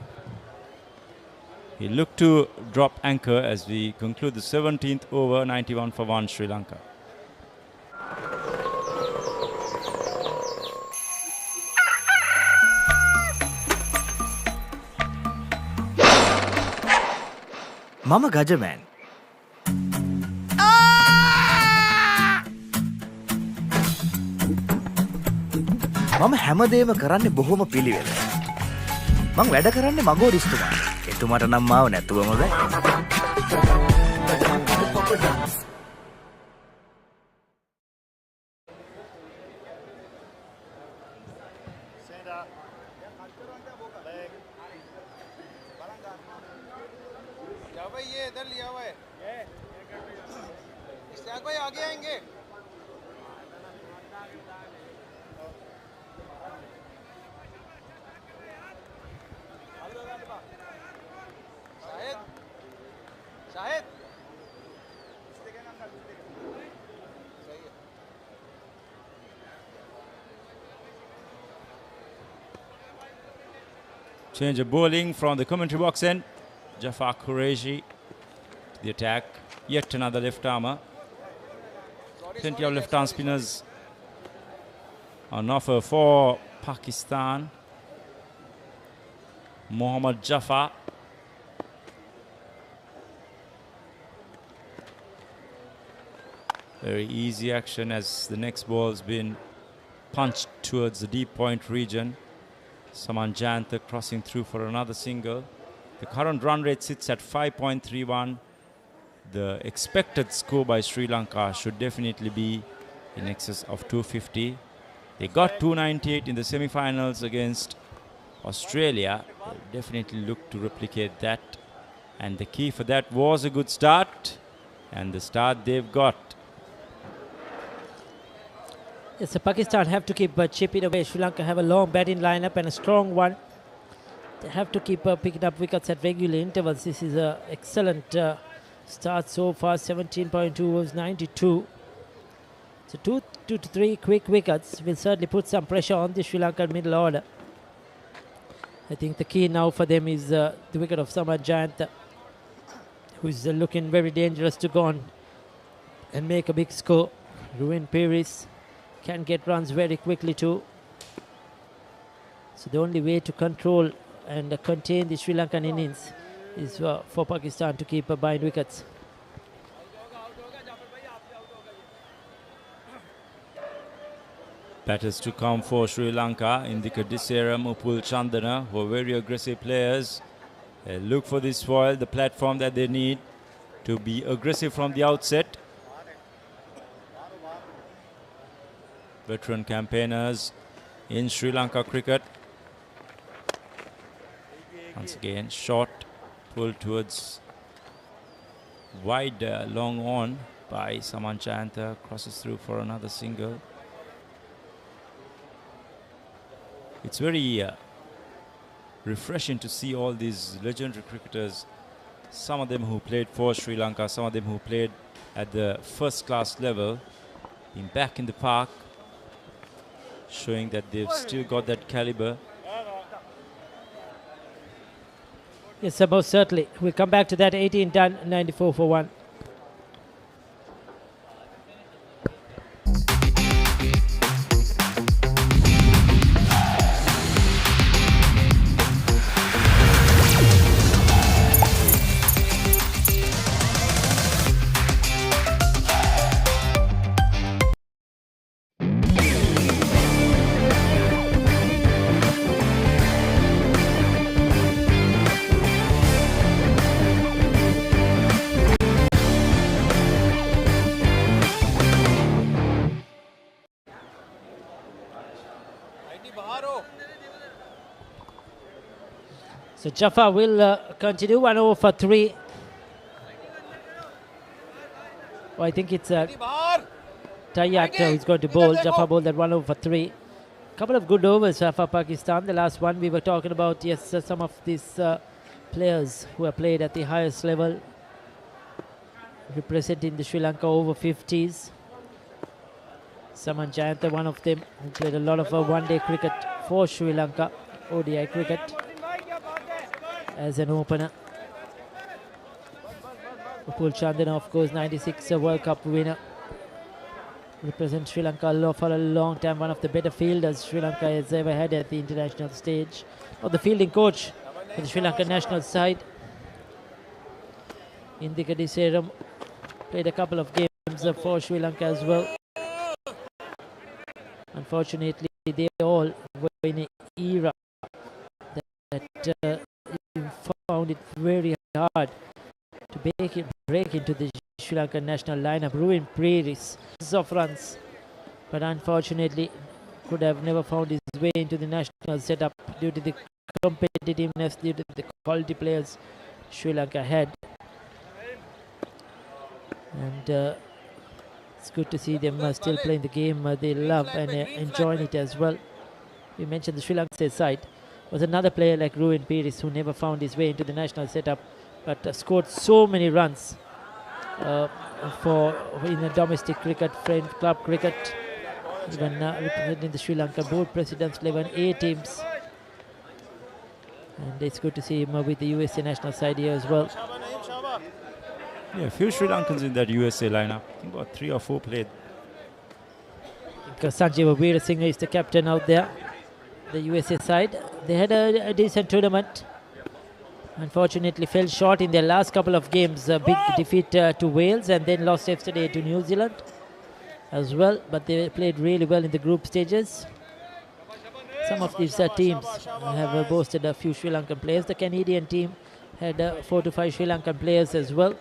He looked to drop anchor as we conclude the 17th over, 91 for 1 Sri Lanka. Mama Gajaman. මම හැමදේම කරන්නේ බොහොම පිළිවෙල. මං වැඩ කරන්නේ මගෝරිස්තුමා. එතුමාට නම් මාව නැතුවම බෑ. Change of bowling from the commentary box end. Jafar Qureshi to the attack. Yet another left armer. Plenty of left arm spinners on offer for Pakistan. Mohammad Jafar. Very easy action as the next ball has been punched towards the deep point region. Saman Jayantha crossing through for another single. The current run rate sits at 5.31. The expected score by Sri Lanka should definitely be in excess of 250. They got 298 in the semi-finals against Australia. They'll definitely look to replicate that. And the key for that was a good start. And the start they've got. Yes, so Pakistan have to keep chipping away. Sri Lanka have a long batting lineup and a strong one. They have to keep picking up wickets at regular intervals. This is an excellent start so far. 17.2 overs, 92. So 2 to 3 quick wickets will certainly put some pressure on the Sri Lankan middle order. I think the key now for them is the wicket of Saman Jayantha, who's looking very dangerous to go on and make a big score. Ruin Pires can get runs very quickly too. So the only way to control and contain the Sri Lankan innings is for Pakistan to keep buying wickets. Batters to come for Sri Lanka. Indika Disera, Mupul Chandana, who are very aggressive players. They look for this foil, the platform that they need to be aggressive from the outset. Veteran campaigners in Sri Lanka cricket. Once again, short pulled towards wide, long on by Saman Jayantha. Crosses through for another single. It's very refreshing to see all these legendary cricketers, some of them who played for Sri Lanka, some of them who played at the first class level, being back in the park, showing that they've still got that caliber. Yes, most certainly. We'll come back to that. 18 done, 94 for 1. So Jaffa will continue 1 over for 3. Oh, I think it's Tayyat who's going to bowl. Jaffa bowled at 1 over for 3. Couple of good overs for Pakistan. The last one we were talking about, yes, some of these players who have played at the highest level, representing the Sri Lanka Over-50s. Saman Jayantha, one of them, who played a lot of one-day cricket for Sri Lanka, ODI cricket, as an opener. Upul Chandana, of course, 96 World Cup winner. Represents Sri Lanka for a long time, one of the better fielders Sri Lanka has ever had at the international stage. Or the fielding coach for the Sri Lanka national side. Indika Diseram played a couple of games for Sri Lanka as well. Unfortunately, they all were in an era that found it very hard to break into the Sri Lanka national lineup. Ruin Prairies of runs, but unfortunately could have never found his way into the national setup due to the competitiveness, due to the quality players Sri Lanka had. And it's good to see them still playing the game they love and enjoying it as well. We mentioned the Sri Lanka side was another player like Ruin Prairies who never found his way into the national setup, but scored so many runs in the domestic cricket, friend club cricket, even representing the Sri Lanka board presidents 11A teams. And it's good to see him with the USA national side here as well. Yeah, a few Sri Lankans in that USA lineup. I think about 3 or 4 played. Because Sanjeev Veerasinghe is the captain out there, the USA side. They had a decent tournament. Unfortunately fell short in their last couple of games. A big defeat to Wales and then lost yesterday to New Zealand as well. But they played really well in the group stages. Some of these teams have boasted a few Sri Lankan players. The Canadian team had 4 to 5 Sri Lankan players as well.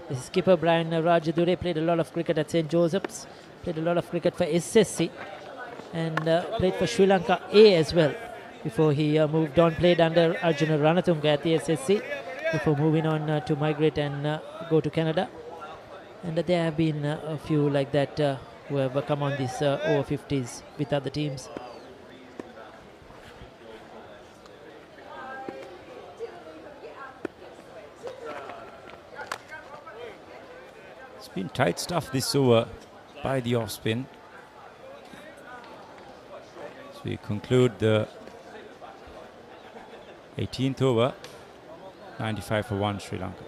The skipper Brian Rajadure played a lot of cricket at St. Joseph's, played a lot of cricket for SSC, and played for Sri Lanka A as well before he moved on. Played under Arjuna Ranatunga at the SSC before moving on to migrate and go to Canada. And there have been a few like that who have come on these over-50s with other teams. It's been tight stuff this over by the off spin. So we conclude the 18th over, 95 for 1 Sri Lanka.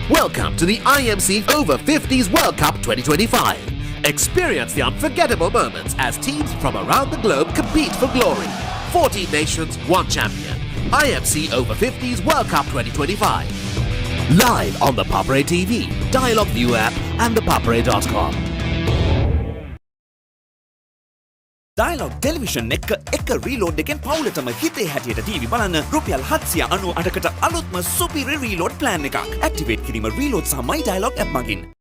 Welcome to the IMC Over-50s World Cup 2025. Experience the unforgettable moments as teams from around the globe compete for glory. 14 nations, 1 champion. IMC Over-50s World Cup 2025. Live on the Papare TV, Dialog ViU App and thepapare.com. Dialog Television එක reload එකෙන් පවුලටම හිතේ හැටියට TV බලන්න රුපියල් 798කට අලුත්ම සුපිරි reload plan එකක්. Activate කිරීම reload සහ My Dialog app මගින්.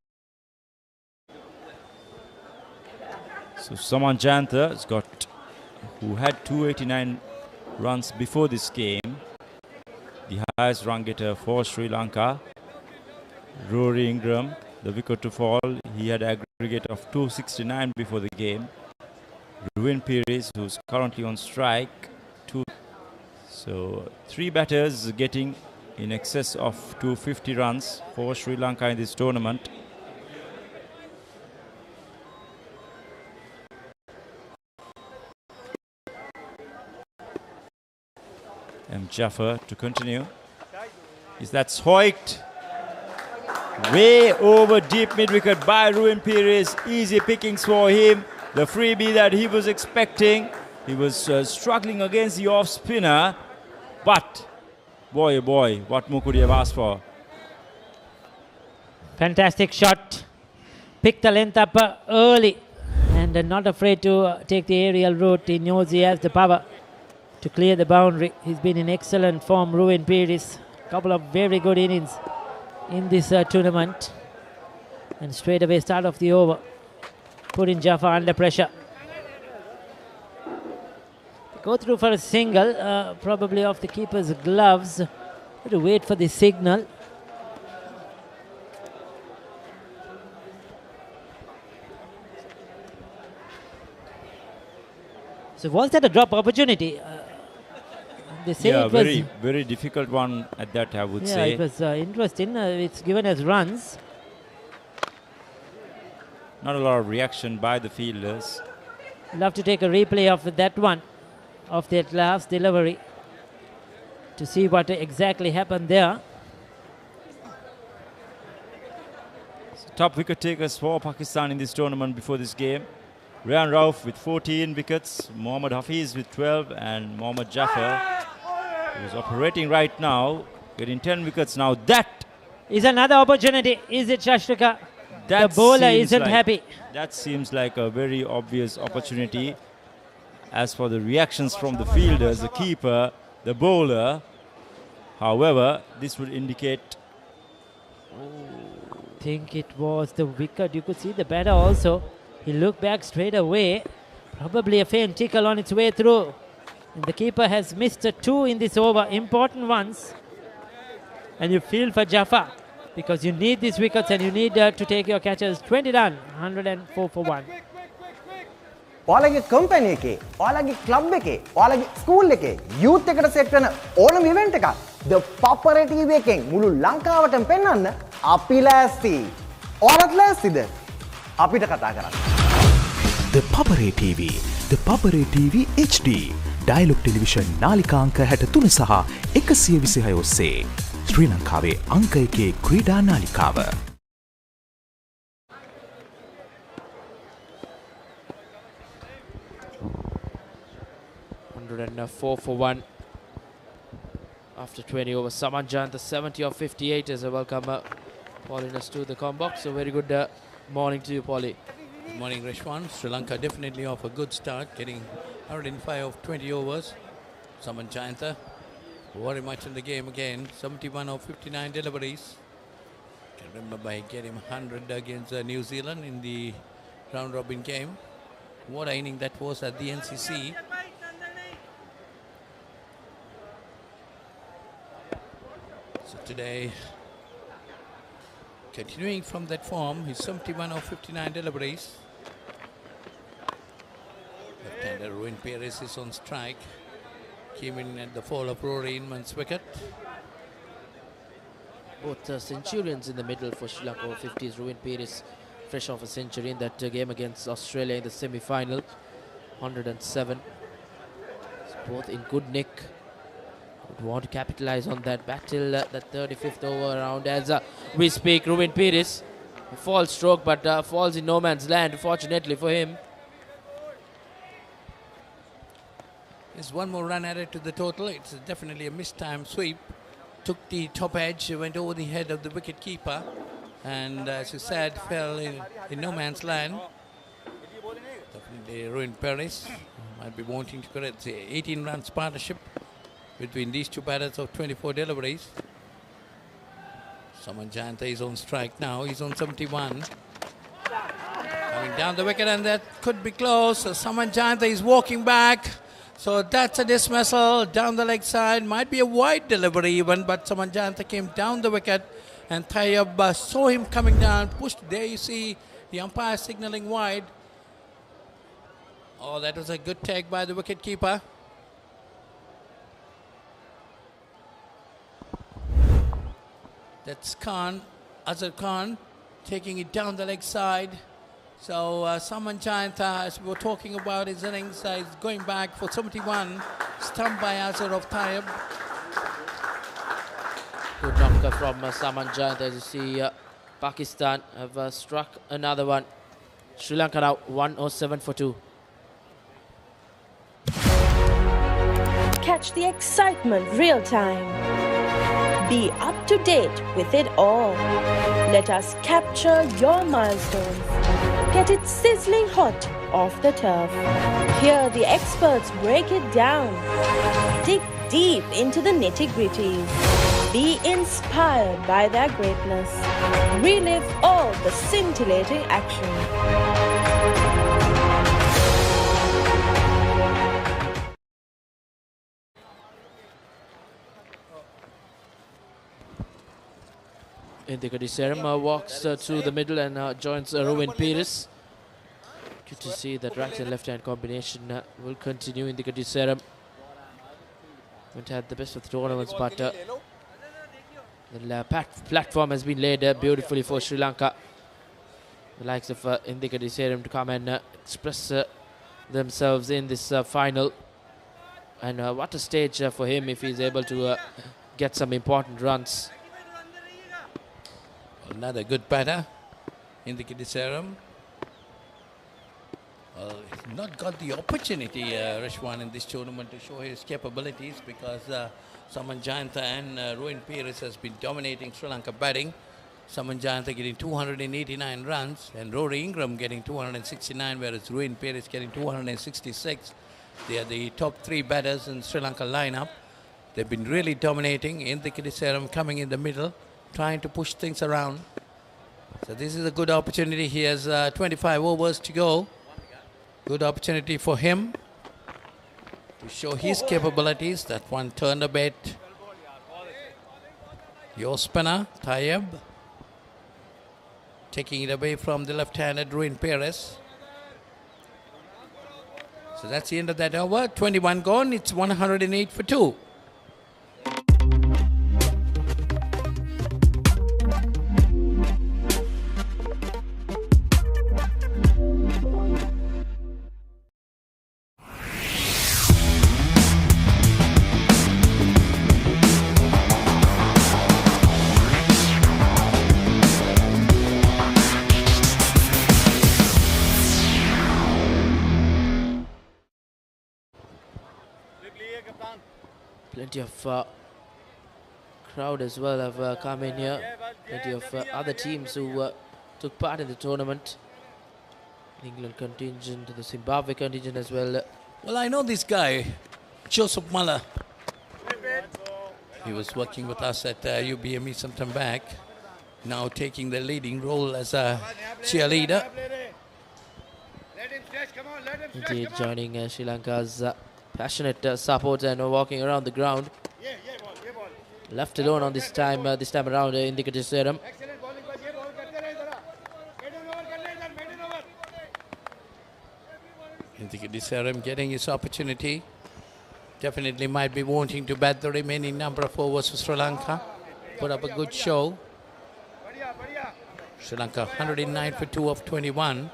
So Saman Jayantha has got, who had 289 runs before this game, the highest run getter for Sri Lanka. Rory Ingram, the wicket to fall, he had aggregate of 269 before the game. Ruin Pires, who's currently on strike, 2. So 3 batters getting in excess of 250 runs for Sri Lanka in this tournament. M. Jaffer to continue. That's hoiked. Way over deep mid-wicket by Ruin Pires. Easy pickings for him. The freebie that he was expecting. He was struggling against the off-spinner. But, boy, oh boy, what more could he have asked for? Fantastic shot. Picked the length up early. And not afraid to take the aerial route. He knows he has the power to clear the boundary. He's been in excellent form, Ruin Pires. Couple of very good innings in this tournament. And straight away start of the over, putting Jaffa under pressure. go through for a single, probably off the keeper's gloves. Have to wait for the signal. So was that a drop opportunity? They say Yeah, it was very difficult one at that, I would yeah, say. it was interesting. It's given as runs. Not a lot of reaction by the fielders. Love to take a replay of that one, of that last delivery, to see what exactly happened there. So top wicket takers for Pakistan in this tournament before this game. Ryan Rauf with 14 wickets, Mohammad Hafiz with 12, and Mohammad Jafar, who's operating right now, getting 10 wickets now. That is another opportunity. Is it Shashrika? The bowler isn't happy. That seems like a very obvious opportunity. As for the reactions from the fielders, the keeper, the bowler, however, this would indicate... I think it was the wicket. You could see the batter also. He looked back straight away. Probably a faint tickle on its way through. And the keeper has missed two in this over, important ones. And you feel for Jafar, because you need these wickets and you need to take your catches. 20 done, 104 for 1. ඔයාලගේ company එකේ, ඔයාලගේ club එකේ, ඔයාලගේ school එකේ youth එකට set වෙන ඕනම event එකක් The Papare TV එකෙන් මුළු ලංකාවටම පෙන්වන්න අපි ලෑස්ති. ඔයාලත් ලෑස්තිද? අපිට කතා කරන්න. The Papare TV, The Papare TV HD, Dialog Television නාලිකාංක 63 සහ 126 ඔස්සේ ශ්‍රී ලංකාවේ අංක 1 ක්‍රීඩා නාලිකාව. 104 for 1 after 20 overs. Saman Jant, the 70 of 58 as a welcomer. Calling us to the combox. So very good morning to you, Paulie. Good morning, Rishwan. Sri Lanka definitely off a good start, getting 105 of 20 overs. Saman Janta very much in the game again. 71 of 59 deliveries. Can remember by getting 100 against New Zealand in the round-robin game. What an inning that was at the NCC. So today, continuing from that form, he's 71 of 59 deliveries. Left-hander Ruin Perez is on strike. Came in at the fall of Rory Inman's wicket. Both centurions in the middle for Sri Lanka Over-50s. Ruin Perez fresh off a century in that game against Australia in the semi-final. 107. Both in good nick. Would want to capitalize on that battle, that 35th over round. As we speak, Ruin Perez, a false stroke, but falls in no man's land, fortunately for him. There's one more run added to the total. It's definitely a mistimed sweep. Took the top edge, went over the head of the wicket keeper, and as you said, fell in no man's land. Definitely Ruin Perez might be wanting to correct the 18 runs partnership between these two batters of 24 deliveries. Saman Janta is on strike now. He's on 71. Coming down the wicket, and that could be close. So Saman Janta is walking back. So that's a dismissal down the leg side. Might be a wide delivery even, but Saman Janta came down the wicket, and Tayyab saw him coming down, pushed. There you see the umpire signaling wide. Oh, that was a good take by the wicket keeper. That's Khan, Azhar Khan, taking it down the leg side. So Saman Janta, as we were talking about his innings, is going back for 71, stumped by Azhar of Tayyab. Good knocker from Saman Janta. As you see, Pakistan have struck another one. Sri Lanka now 107 for 2. Catch the excitement real time. Be up to date with it all. Let us capture your milestones. Get it sizzling hot off the turf. Hear the experts break it down. Dig deep into the nitty-gritties. Be inspired by their greatness. Relive all the scintillating action. Indika Desaram walks through the middle and joins Ruin Pires. Good to see that right and left hand combination will continue. Indika Desaram haven't had the best of the tournaments, but the platform has been laid beautifully for Sri Lanka. The likes of Indika Desaram to come and express themselves in this final. And what a stage for him if he's able to get some important runs. Another good batter, Indika Desaram. Well, he's not got the opportunity, Rishwan, in this tournament to show his capabilities because Saman Jayantha and Ruin Pires has been dominating Sri Lanka batting. Saman Jayantha getting 289 runs and Rory Ingram getting 269, whereas Ruin Pires getting 266. They are the top three batters in Sri Lanka lineup. They've been really dominating. Indika Desaram coming in the middle, trying to push things around. So this is a good opportunity. He has 25 overs to go. Good opportunity for him to show his capabilities. That one turned a bit. Your spinner, Tayyab, taking it away from the left-handed Ruin Pires. So that's the end of that over. 21 gone. It's 108 for 2. Plenty of crowd as well have come in here. Plenty of other teams who took part in the tournament. England contingent, the Zimbabwe contingent as well. Well, I know this guy, Joseph Muller. He was working with us at UBME some time back. Now taking the leading role as a cheerleader. Indeed, joining Sri Lanka's passionate support and walking around the ground. Left alone on this time around, Indika Desaram. Indika Desaram getting his opportunity. Definitely might be wanting to bat the remaining number of overs for Sri Lanka. Put up a good show. Sri Lanka 109 for 2 of 21.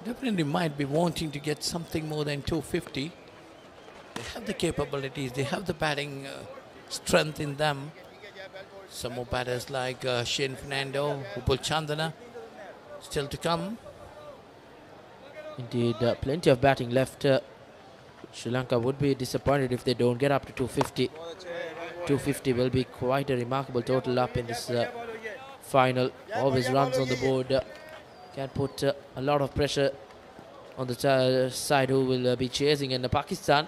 Definitely might be wanting to get something more than 250. They have the capabilities, they have the batting strength in them. Some more batters like Shane Fernando, Upul Chandana, still to come. Indeed, plenty of batting left. Sri Lanka would be disappointed if they don't get up to 250. 250 will be quite a remarkable total up in this final. Always runs on the board. Can put a lot of pressure on the side who will be chasing. And Pakistan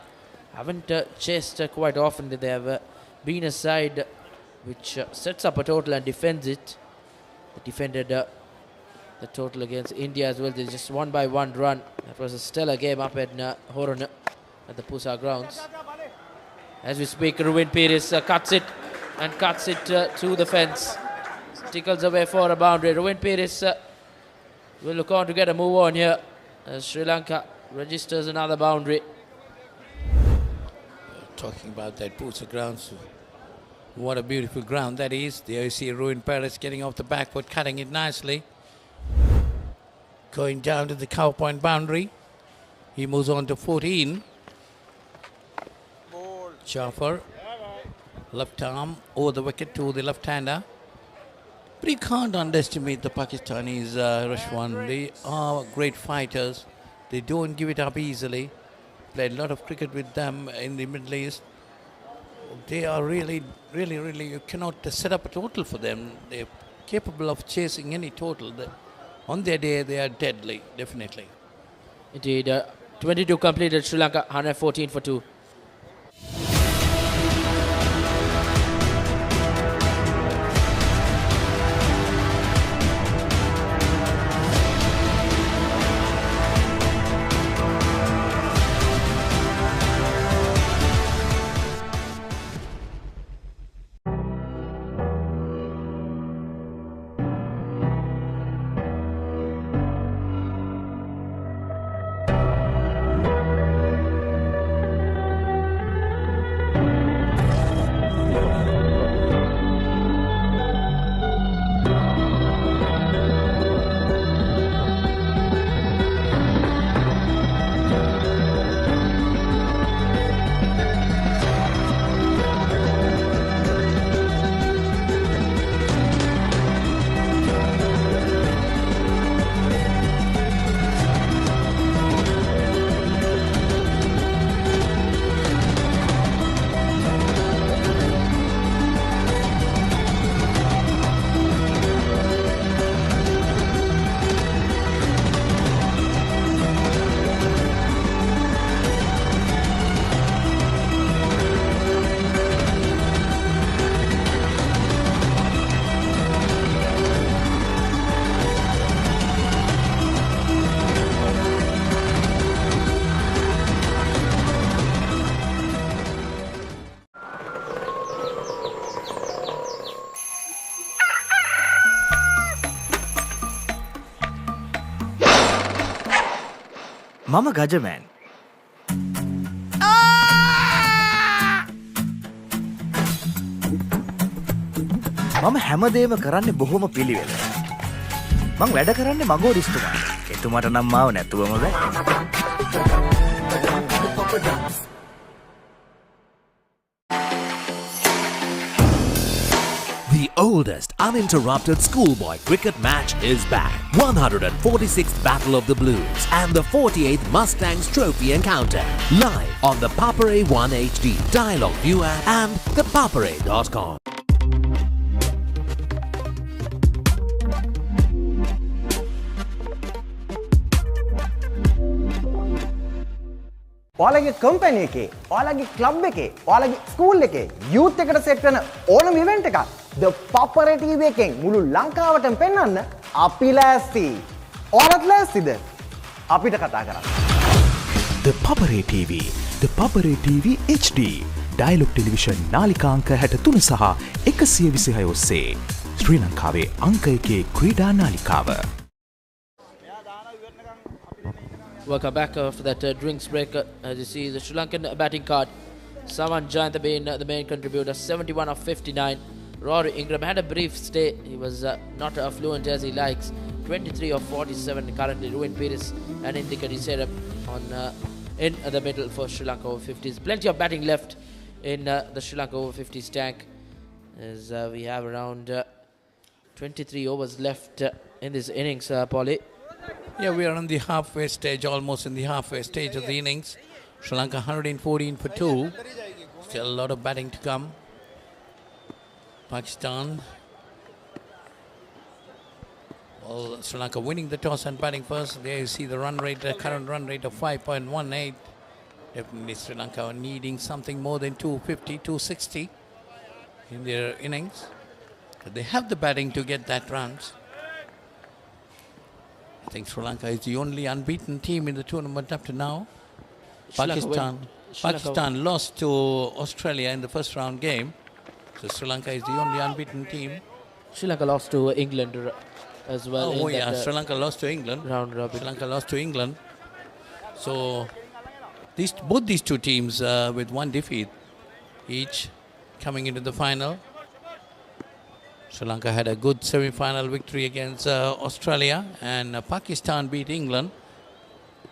haven't chased quite often. They have been a side which sets up a total and defends it. They defended the total against India as well. They just won by 1 run. That was a stellar game up at Horan at the Pusa grounds. As we speak, Ruin Pires cuts it to the fence. Tickles away for a boundary. Ruin Pires will look on to get a move on here as Sri Lanka registers another boundary. Talking about that Pusa grounds, what a beautiful ground that is. There you see Ruin Pires getting off the back foot, cutting it nicely. Going down to the cow point boundary. He moves on to 14. Jaffer, left arm over the wicket to the left-hander. But you can't underestimate the Pakistanis, Rashwan. They are great fighters. They don't give it up easily. Played a lot of cricket with them in the Middle East. They are really, you cannot set up a total for them. They're capable of chasing any total. On their day, they are deadly, definitely. Indeed, 22 completed, Sri Lanka 114 for 2. මම ගජමෑන්. මම හැමදේම කරන්නේ බොහොම පිළිවෙල. මං වැඩ කරන්නේ මගෝරිස්තුමා. එතුමාට නම් මාව නැතුවම බෑ. The oldest uninterrupted schoolboy cricket match is back. 146th Battle of the Blues and the 48th Mustangs Trophy encounter. Live on the Papare 1 HD, Dialog ViU App and ThePapare.com. ඔයාලගේ කම්පැනි එකේ, ඔයාලගේ ක්ලබ් එකේ, ඔයාලගේ school එකේ youth එකට set වෙන ඕනම event එකක් The Papare TV එකෙන් මුළු ලංකාවටම පෙන්වන්න අපි ලෑස්ති. ඔයාලත් ලෑස්තිද? අපිට කතා කරන්න. The Papare TV, The Papare TV HD, Dialog Television නාලිකාංක 63 සහ 126 ඔස්සේ ශ්‍රී ලංකාවේ අංක 1 ක්‍රීඩා නාලිකාව. Welcome back after that drinks break. As you see, the Sri Lankan batting card. Saman Jayantha being the main contributor, 71 of 59. Rory Ingram had a brief stay. He was not fluent as he likes. 23 of 47 currently. Ruin Pires and Indicati setup on in the middle for Sri Lanka Over-50s. Plenty of batting left in the Sri Lanka Over-50s tank, as we have around 23 overs left in this innings, Polly. Yeah, we are on the halfway stage, almost in the halfway stage of the innings. Sri Lanka 114 for 2. Still a lot of batting to come. Pakistan. Well, Sri Lanka winning the toss and batting first. There you see the run rate, the current run rate of 5.18. Definitely Sri Lanka needing something more than 250, 260 in their innings. But they have the batting to get that runs. I think Sri Lanka is the only unbeaten team in the tournament up to now. Pakistan lost to Australia in the first round game. So Sri Lanka is the only unbeaten team. Sri Lanka lost to England as well. Oh yeah, Sri Lanka lost to England. Round robin. Sri Lanka lost to England. So both these two teams with one defeat each coming into the final. Sri Lanka had a good semi-final victory against Australia, and Pakistan beat England,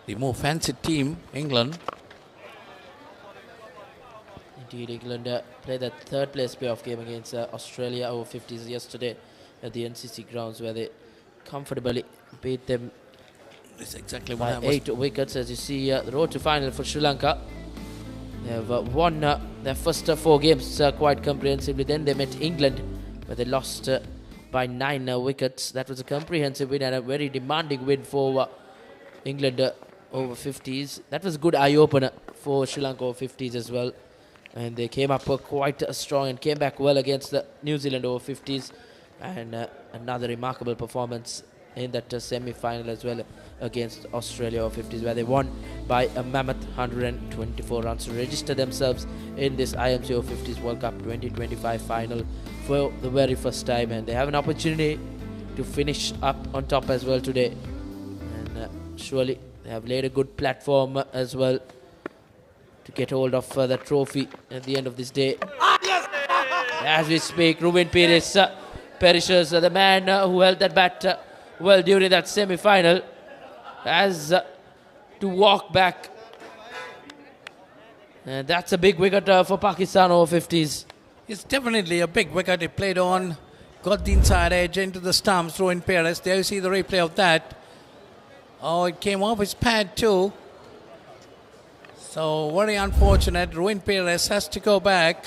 the more fancied team, England. Indeed, England played that third place playoff game against Australia Over-50s yesterday at the NCC grounds, where they comfortably beat them. That's exactly what by 8 wickets. As you see, the road to final for Sri Lanka. They have won their first 4 games quite comprehensively. Then they met England, where they lost by 9 wickets. That was a comprehensive win and a very demanding win for England Over-50s. That was a good eye-opener for Sri Lanka Over-50s as well. And they came up quite strong and came back well against the New Zealand Over-50s. And another remarkable performance in that semi-final as well against Australia Over-50s, where they won by a mammoth 124 runs to register themselves in this IMC Over-50s World Cup 2025 final for the very first time, and they have an opportunity to finish up on top as well today. And surely they have laid a good platform as well to get hold of the trophy at the end of this day. As we speak, Ruben Pires perishes, the man who held that bat well during that semi-final, has to walk back. And that's a big wicket for Pakistan Over-50s. It's definitely a big wicket. It played on, got the inside edge into the stumps, Ruben Pires. There you see the replay of that. Oh, it came off his pad too. So very unfortunate. Ruben Pires has to go back.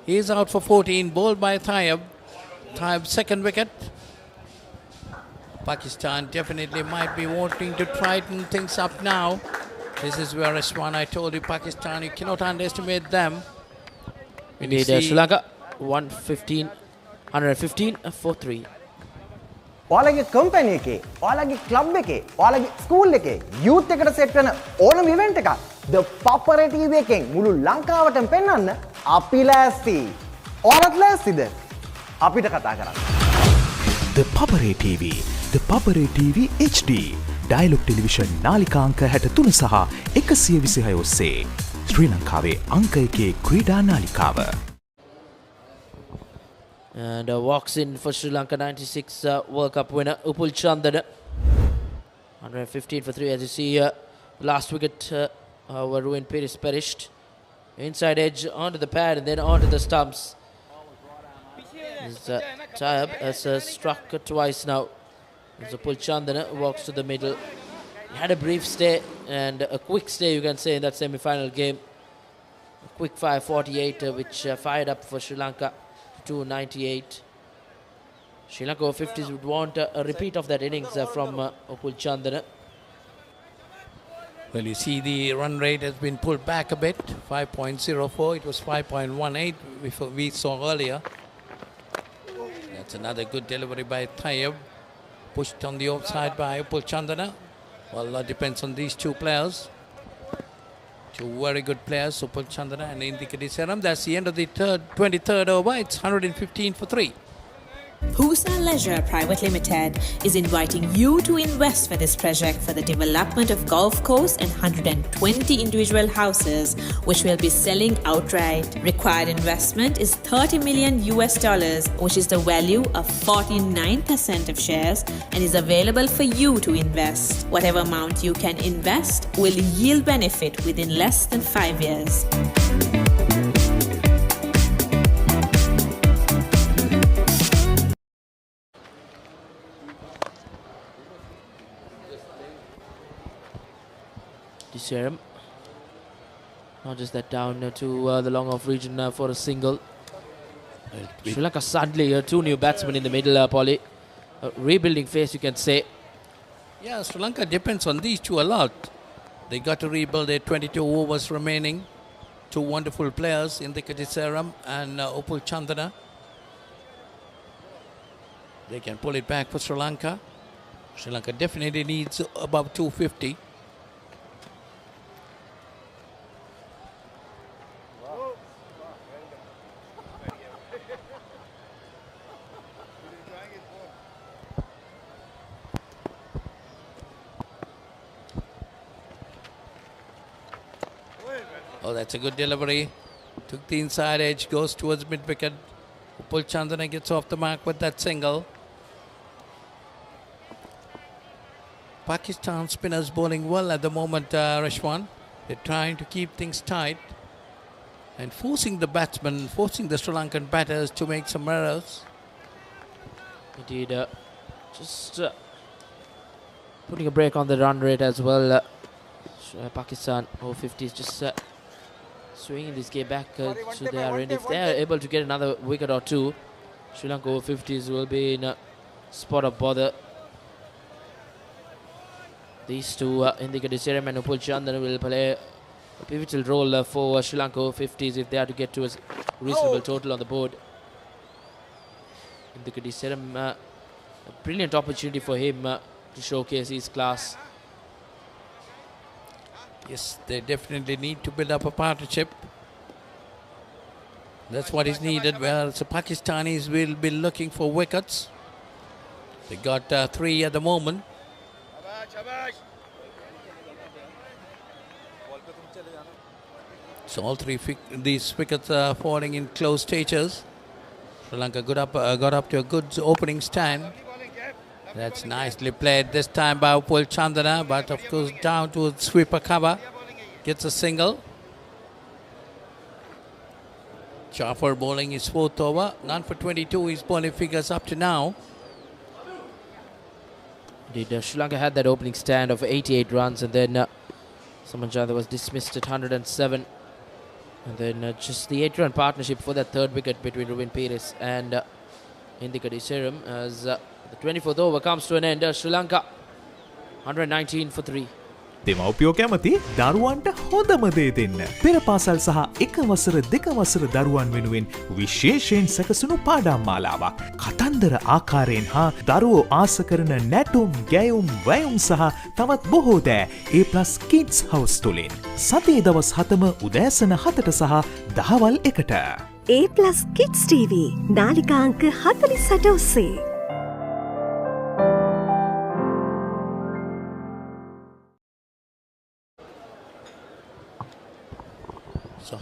He's out for 14, bowled by Thaib. Thaib's second wicket. Pakistan definitely might be wanting to tighten things up now. This is where I told you, Pakistan, you cannot underestimate them. Indeed, Sri Lanka 115 for 3. ඔයාලගේ company එකේ, ඔයාලගේ club එකේ, ඔයාලගේ school එකේ youth එකට set වෙන ඕනම event එකක් The Papare TV එකෙන් මුළු ලංකාවටම පෙන්වන්න අපි ලෑස්ති. ඔයාලත් ලෑස්තිද? අපිට කතා කරන්න. The Papare TV, The Papare TV HD, Dialog television නාලිකාංක 63 සහ 126 ඔස්සේ ශ්‍රී ලංකාවේ අංක 1 ක්‍රීඩා නාලිකාව. And walks in for Sri Lanka 96 World Cup winner Upul Chandana. 115 for 3 as you see last wicket where Ruin Pires perished. Inside edge onto the pad and then onto the stumps. Taib has struck twice now. As Upul Chandana walks to the middle. He had a brief stay and a quick stay you can say in that semi-final game. A quick 5:48 which fired up for Sri Lanka to 98. Sri Lanka Over-50s would want a repeat of that innings from Upul Chandana. Well, you see the run rate has been pulled back a bit, 5.04. It was 5.18 before we saw earlier. That's another good delivery by Taib. Pushed on the outside by Upul Chandana. Well, that depends on these two players. Two very good players, Upul Chandana and Indika Diseram. That's the end of the 23rd over. It's 115 for 3. Pusa Leisure Private Limited is inviting you to invest for this project for the development of golf course and 120 individual houses, which will be selling outright. Required investment is $30 million, which is the value of 49% of shares and is available for you to invest. Whatever amount you can invest will yield benefit within less than 5 years. Serum. Not just that down to the long off region for a single. Sri Lanka suddenly two new batsmen in the middle, Polly. Rebuilding phase you can say. Yeah, Sri Lanka depends on these two a lot. They got to rebuild their 22 overs remaining. Two wonderful players, Indika Diseram and Upul Chandana. They can pull it back for Sri Lanka. Sri Lanka definitely needs above 250. Oh, that's a good delivery. Took the inside edge, goes towards mid-wicket. Upul Chandana gets off the mark with that single. Pakistan spinners bowling well at the moment, Rashwan. They're trying to keep things tight and forcing the batsmen, forcing the Sri Lankan batters to make some errors. Indeed, just putting a break on the run rate as well. Pakistan Over-50s just swinging this game back to their end. If they are able to get another wicket or two, Sri Lanka Over-50s will be in a spot of bother. These two, Indika Diseram and Upul Chandana, will play a pivotal role for Sri Lanka Over-50s if they are to get to a reasonable total on the board. Indika Diseram, a brilliant opportunity for him to showcase his class. Yes, they definitely need to build up a partnership. That's what is needed. Well, the Pakistanis will be looking for wickets. They got 3 at the moment. So all 3 these wickets are falling in close stages. Sri Lanka got up to a good opening stand. That's nicely played this time by Upul Chandana, but of course down to sweeper cover. Gets a single. Jaffer bowling his 4th over. None for 22 his bowling figures up to now. Indeed, Sri Lanka had that opening stand of 88 runs and then Samanjantha was dismissed at 107. And then just the 8-run partnership for that 3rd wicket between Ruin Pires and Indika Diseram as the 24th over comes to an end. Sri Lanka 119 for 3. දෙමව්පියෝ කැමති දරුවන්ට හොඳම දේ දෙන්න. පෙර පාසල් සහ එක වසර දෙක වසර දරුවන් වෙනුවෙන් විශේෂයෙන් සැකසුණු පාඩම් මාලාවක්. කතන්දර ආකාරයෙන් හා දරුවෝ ආස කරන නැටුම්, ගැයුම්, වැයුම් සහ තවත් බොහෝ දෑ A+ Kids House තුලින්. සතියේ දවස් 7ම උදෑසන 7ට සහ දහවල් 1ට. A+ Kids TV නාලිකා අංක 48 ඔස්සේ.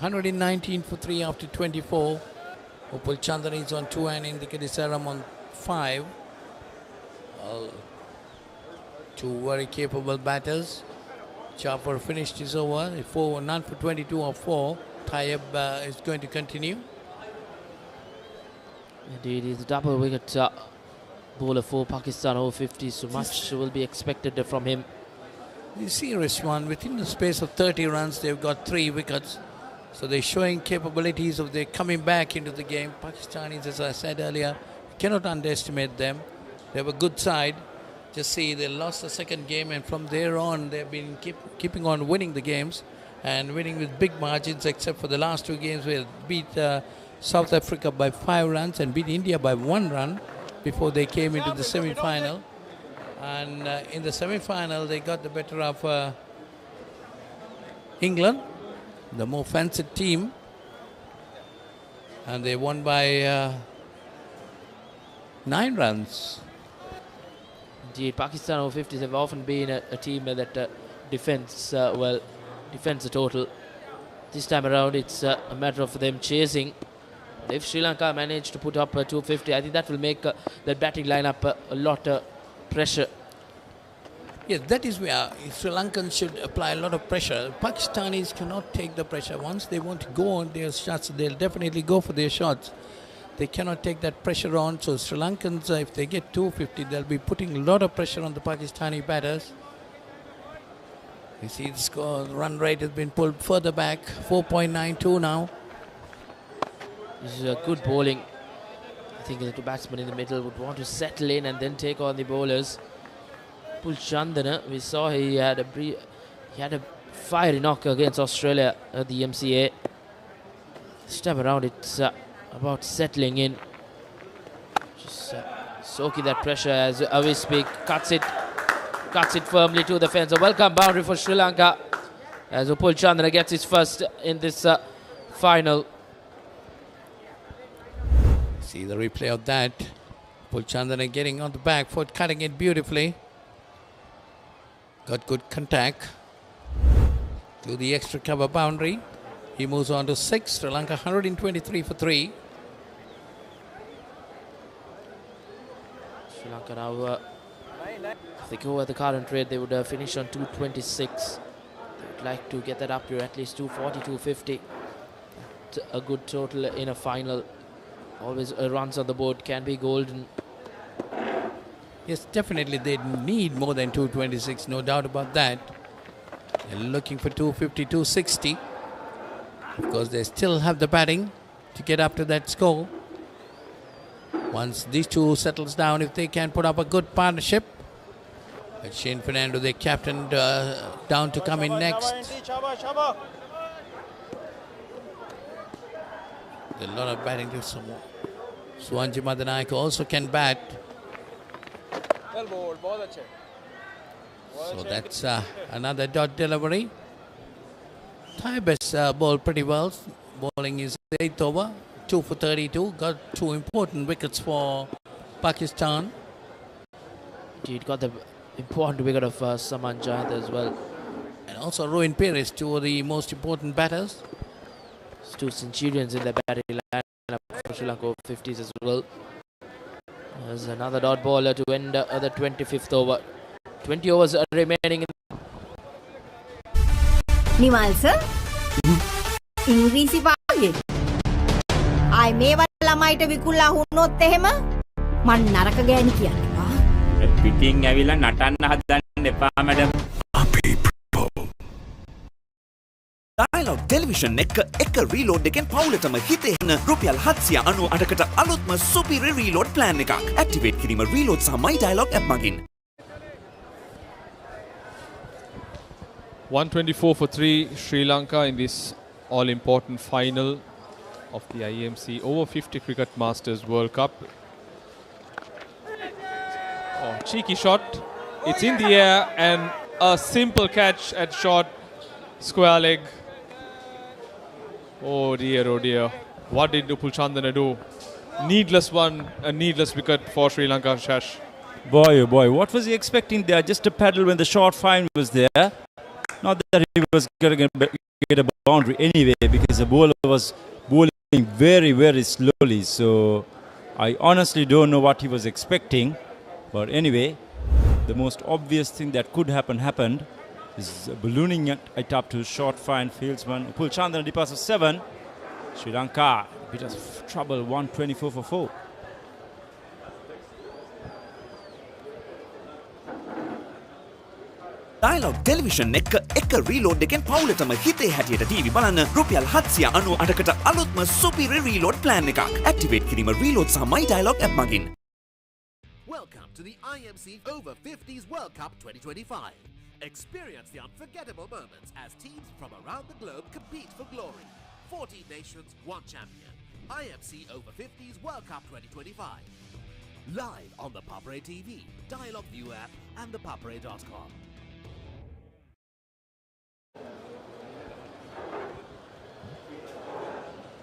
119 for 3 after 24. Upul Chandran is on 2 and Indikati Saram on 5. Two very capable batters. Jaffer finished his over. None for 22 or 4. Tayyab is going to continue. Indeed, he's a double wicket bowler for Pakistan Over-50s, so much will be expected from him. The serious one, within the space of 30 runs, they've got 3 wickets. So they're showing capabilities of their coming back into the game. Pakistanis, as I said earlier, cannot underestimate them. They have a good side. Just see, they lost the second game, and from there on, they've been keeping on winning the games and winning with big margins, except for the last 2 games where they beat South Africa by 5 runs and beat India by 1 run before they came into the semi-final. And in the semi-final, they got the better of England, the more fancied team, and they won by 9 runs. Indeed, Pakistan Over-50s have often been a team that defends the total. This time around, it's a matter of them chasing. If Sri Lanka manage to put up 250, I think that will make the batting lineup a lot pressure. Yes, that is where Sri Lankans should apply a lot of pressure. Pakistanis cannot take the pressure. Once they want to go on their shots, they'll definitely go for their shots. They cannot take that pressure on. So Sri Lankans, if they get 250, they'll be putting a lot of pressure on the Pakistani batters. You see the score, the run rate has been pulled further back, 4.92 now. This is a good bowling. I think the 2 batsmen in the middle would want to settle in and then take on the bowlers. Upul Chandran, we saw he had a fiery knock against Australia at the MCA. This time around, it's about settling in. Just soaking that pressure as we speak. Cuts it firmly to the fence. A welcome boundary for Sri Lanka as Upul Chandran gets his first in this final. See the replay of that. Upul Chandran getting on the back foot, cutting it beautifully. Got good contact to the extra cover boundary. He moves on to 6. Sri Lanka 123 for 3. Sri Lanka now, if they go at the current rate, they would finish on 226. They would like to get that up to at least 240, 250. A good total in a final. Always runs on the board can be golden. Yes, definitely they need more than 226, no doubt about that. They're looking for 250, 260. Because they still have the batting to get up to that score. Once these two settles down, if they can put up a good partnership. Shane Fernando, the captain, down to come in next. There's a lot of batting to someone. Suwanji Madanayake also can bat. So that's another dot delivery. Tayyab has bowled pretty well. Bowling is 8th over, 2 for 32. Got 2 important wickets for Pakistan. Indeed, got the important wicket of Saman Jayant as well. And also Ruin Perez, 2 of the most important batters. 2 centurions in the batting lineup for Sri Lanka Over-50s as well. There's another dot bowler to end the 25th over. 20 overs remaining. Nimal sir ඉංග්‍රීසි පාගේ ආයි මේවල ළමයිට විකුල්ලා වුණොත් එහෙම මං නරක ගෑණි කියනවා පිටින් ඇවිල්ලා නටන්න හදන්න එපා මැඩම්. Dialog Television එක reload එකෙන් පවුලටම හිතෙන්න රුපියල් 798කට අලුත්ම සුපිරි reload plan එකක්. Activate කිරීම reload සහ my Dialog app මගින්. 124 for 3 Sri Lanka in this all-important final of the IMC Over-50 Cricket Masters World Cup. Oh, cheeky shot. It's in the air and a simple catch at short square leg. Oh dear, oh dear. What did Upul Chandran do? Needless one, a needless wicket for Sri Lanka, Shash. Boy, oh boy, what was he expecting there? Just a paddle when the short fine was there. Not that he was going to get a boundary anyway, because the bowler was bowling very, very slowly. So I honestly don't know what he was expecting. But anyway, the most obvious thing that could happen happened. Is ballooning it up to short fine fieldsman Upul Chandran, deep pass of 7. Sri Lanka, a bit of trouble, 124 for 4. Dialog television එක reload එකෙන් පවුලටම හිතේ හැටියට TV බලන්න රුපියල් 798කට අලුත්ම superior reload plan එකක්. Activate කිරීම reload සහ My Dialog app මගින්. Welcome to the IMC Over-50s World Cup 2025. Experience the unforgettable moments as teams from around the globe compete for glory. 14 nations, 1 champion. IMC Over-50s World Cup 2025. Live on the Papare TV, Dialog ViU App and ThePapare.com.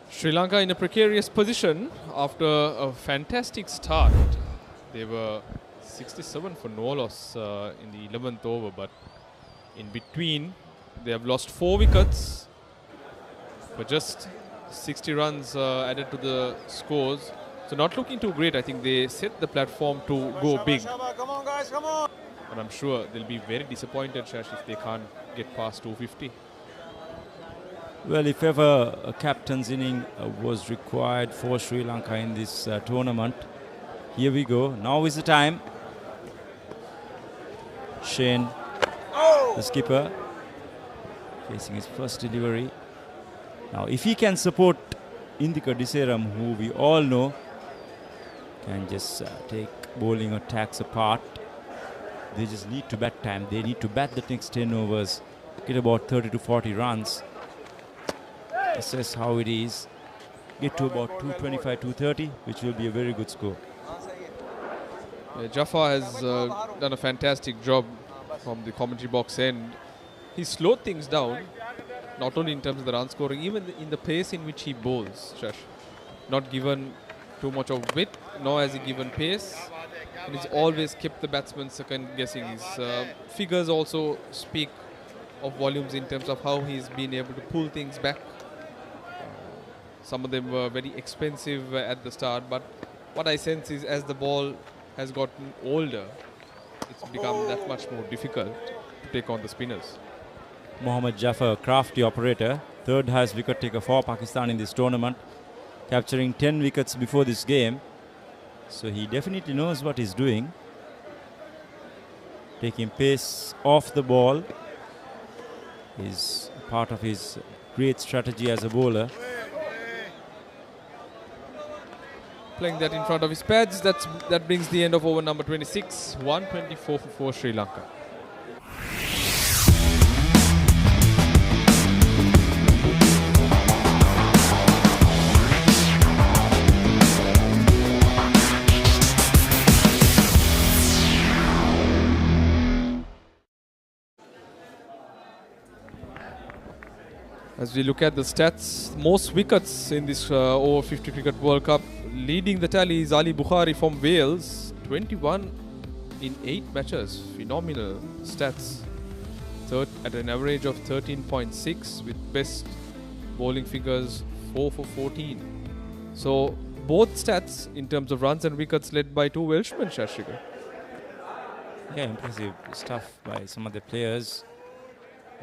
Sri Lanka in a precarious position after a fantastic start. They were 67 for no loss in the 11th over, but in between they have lost 4 wickets for just 60 runs added to the scores. So not looking too great. I think they set the platform to go big. Come on guys, come on. But I'm sure they'll be very disappointed, Shash, if they can't get past 250. Well, if ever a captain's inning was required for Sri Lanka in this tournament, here we go. Now is the time. Shane, the skipper, facing his first delivery. Now, if he can support Indika Diseram, who we all know can just take bowling attacks apart, they just need to bat time. They need to bat the next 10 overs, get about 30 to 40 runs. Assess how it is, get to about 225, 230, which will be a very good score. Jaffa has done a fantastic job from the commentary box end. He slowed things down, not only in terms of the run scoring, even in the pace in which he bowls, Shash. Not given too much of width, nor has he given pace. And he's always kept the batsman second guessing. His figures also speak of volumes in terms of how he's been able to pull things back. Some of them were very expensive at the start, but what I sense is as the ball has gotten older, it's become that much more difficult to take on the spinners. Mohammad Jafar, crafty operator, third highest wicket taker for Pakistan in this tournament, capturing 10 wickets before this game. So he definitely knows what he's doing. Taking pace off the ball is part of his great strategy as a bowler. Playing that in front of his pads, that brings the end of over number 26, 124 for 4 Sri Lanka. As we look at the stats, most wickets in this over-50 Cricket World Cup, leading the tally is Ali Bukhari from Wales, 21 in 8 matches. Phenomenal stats. Third at an average of 13.6 with best bowling figures 4 for 14. So both stats in terms of runs and wickets led by 2 Welshmen, Shashika. Yeah, impressive stuff by some of the players.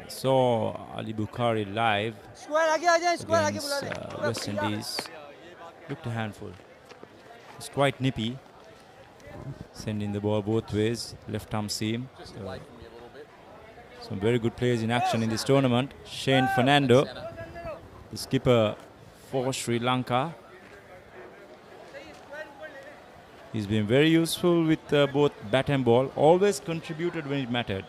I saw Ali Bukhari live against West Indies. Looked a handful. It's quite nippy, sending the ball both ways, left arm seam. So, some very good players in action in this tournament. Shane Fernando, the skipper for Sri Lanka. He's been very useful with both bat and ball. Always contributed when it mattered,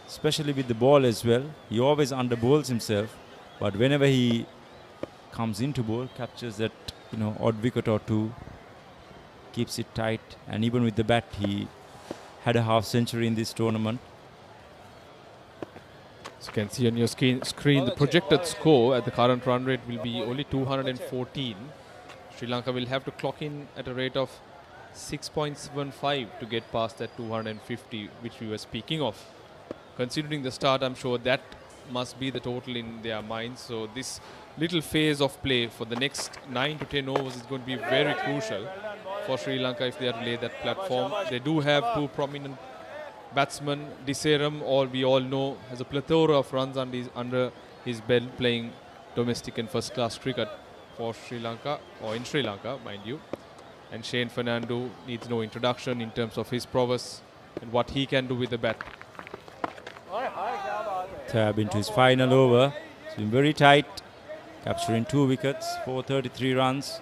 especially with the ball as well. He always under bowls himself, but whenever he comes into bowl, captures that odd wicket or two, keeps it tight, and even with the bat, he had a half century in this tournament. As you can see on your screen, the projected score at the current run rate will be only 214. Sri Lanka will have to clock in at a rate of 6.75 to get past that 250, which we were speaking of. Considering the start, I'm sure that must be the total in their minds. So this little phase of play for the next 9 to 10 overs is going to be very crucial for Sri Lanka if they are to lay that platform. They do have two prominent batsmen. Diseram, we all know, has a plethora of runs under his belt playing domestic and first-class cricket for Sri Lanka, or in Sri Lanka, mind you. And Shane Fernando needs no introduction in terms of his prowess and what he can do with the bat. Tab into his final over. It's been very tight, capturing 2 wickets, 433 runs.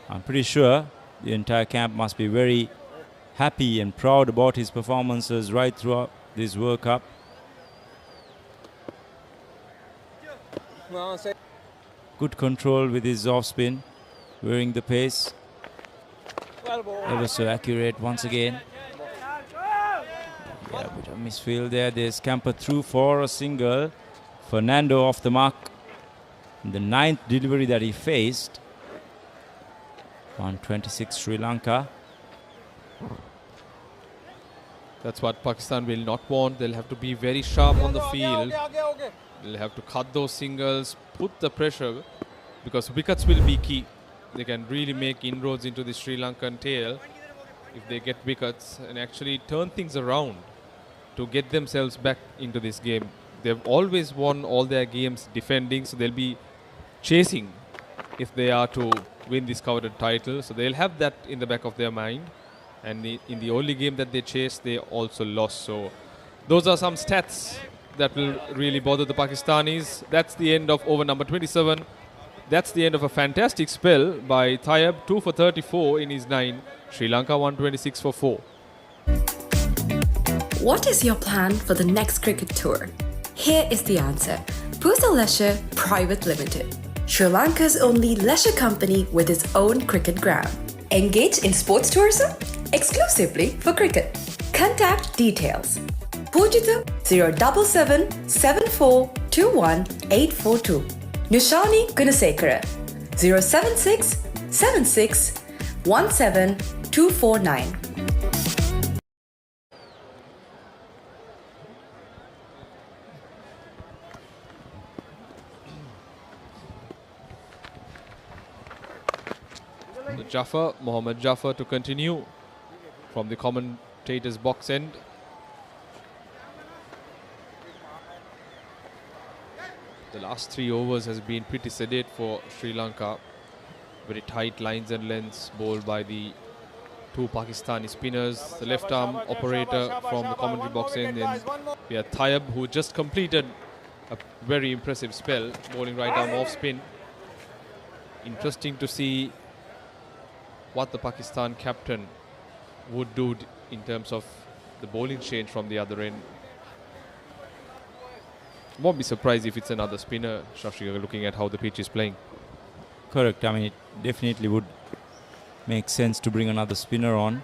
I'm pretty sure the entire camp must be very happy and proud about his performances right throughout this World Cup. Good control with his off spin, wearing the pace. Ever so accurate once again. Yeah, a bit of misfield there. They scampered through for a single. Fernando off the mark. In the 9th delivery that he faced. 126 Sri Lanka. That's what Pakistan will not want. They'll have to be very sharp on the field. They'll have to cut those singles, put the pressure, because wickets will be key. They can really make inroads into the Sri Lankan tail if they get wickets and actually turn things around to get themselves back into this game. They've always won all their games defending, so they'll be chasing if they are to win this coveted title. So they'll have that in the back of their mind. And in the only game that they chased, they also lost. So those are some stats that will really bother the Pakistanis. That's the end of over number 27. That's the end of a fantastic spell by Tayeb, 2 for 34 in his 9. Sri Lanka 126 for 4. What is your plan for the next cricket tour? Here is the answer. Pusa Leisure Private Limited, Sri Lanka's only leisure company with its own cricket ground. Engage in sports tourism exclusively for cricket. Contact details. Pujita 077 7421 842. Nushani Gunasekara 076 76 17 249. Mohammad Jaffer to continue from the commentator's box end. The last 3 overs has been pretty sedate for Sri Lanka. Very tight lines and lengths bowled by the 2 Pakistani spinners. The left arm operator from the commentary box end. Then we have Tayeb, who just completed a very impressive spell, bowling right arm off spin. Interesting to see what the Pakistan captain would do in terms of the bowling change from the other end. Won't be surprised if it's another spinner, Shashi, looking at how the pitch is playing. Correct. I mean, it definitely would make sense to bring another spinner on.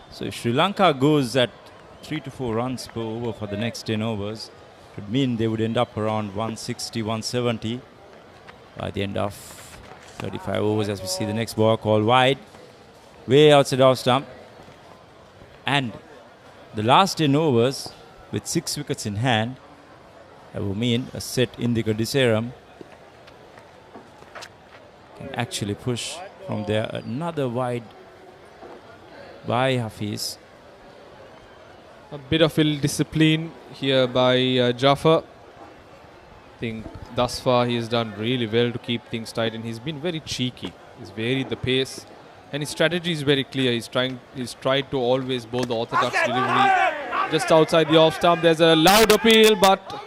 So if Sri Lanka goes at 3 to 4 runs per over for the next 10 overs, it would mean they would end up around 160, 170 by the end of 35 overs, as we see the next ball called wide, way outside off stump. And the last 10 overs with 6 wickets in hand, that will mean a set Indika Diseram can actually push from there. Another wide by Hafiz. A bit of ill-discipline here by Jaffer. I think thus far he has done really well to keep things tight, and he's been very cheeky. He's varied the pace, and his strategy is very clear. He's tried to always bowl the orthodox delivery just outside the off stump. There's a loud appeal, but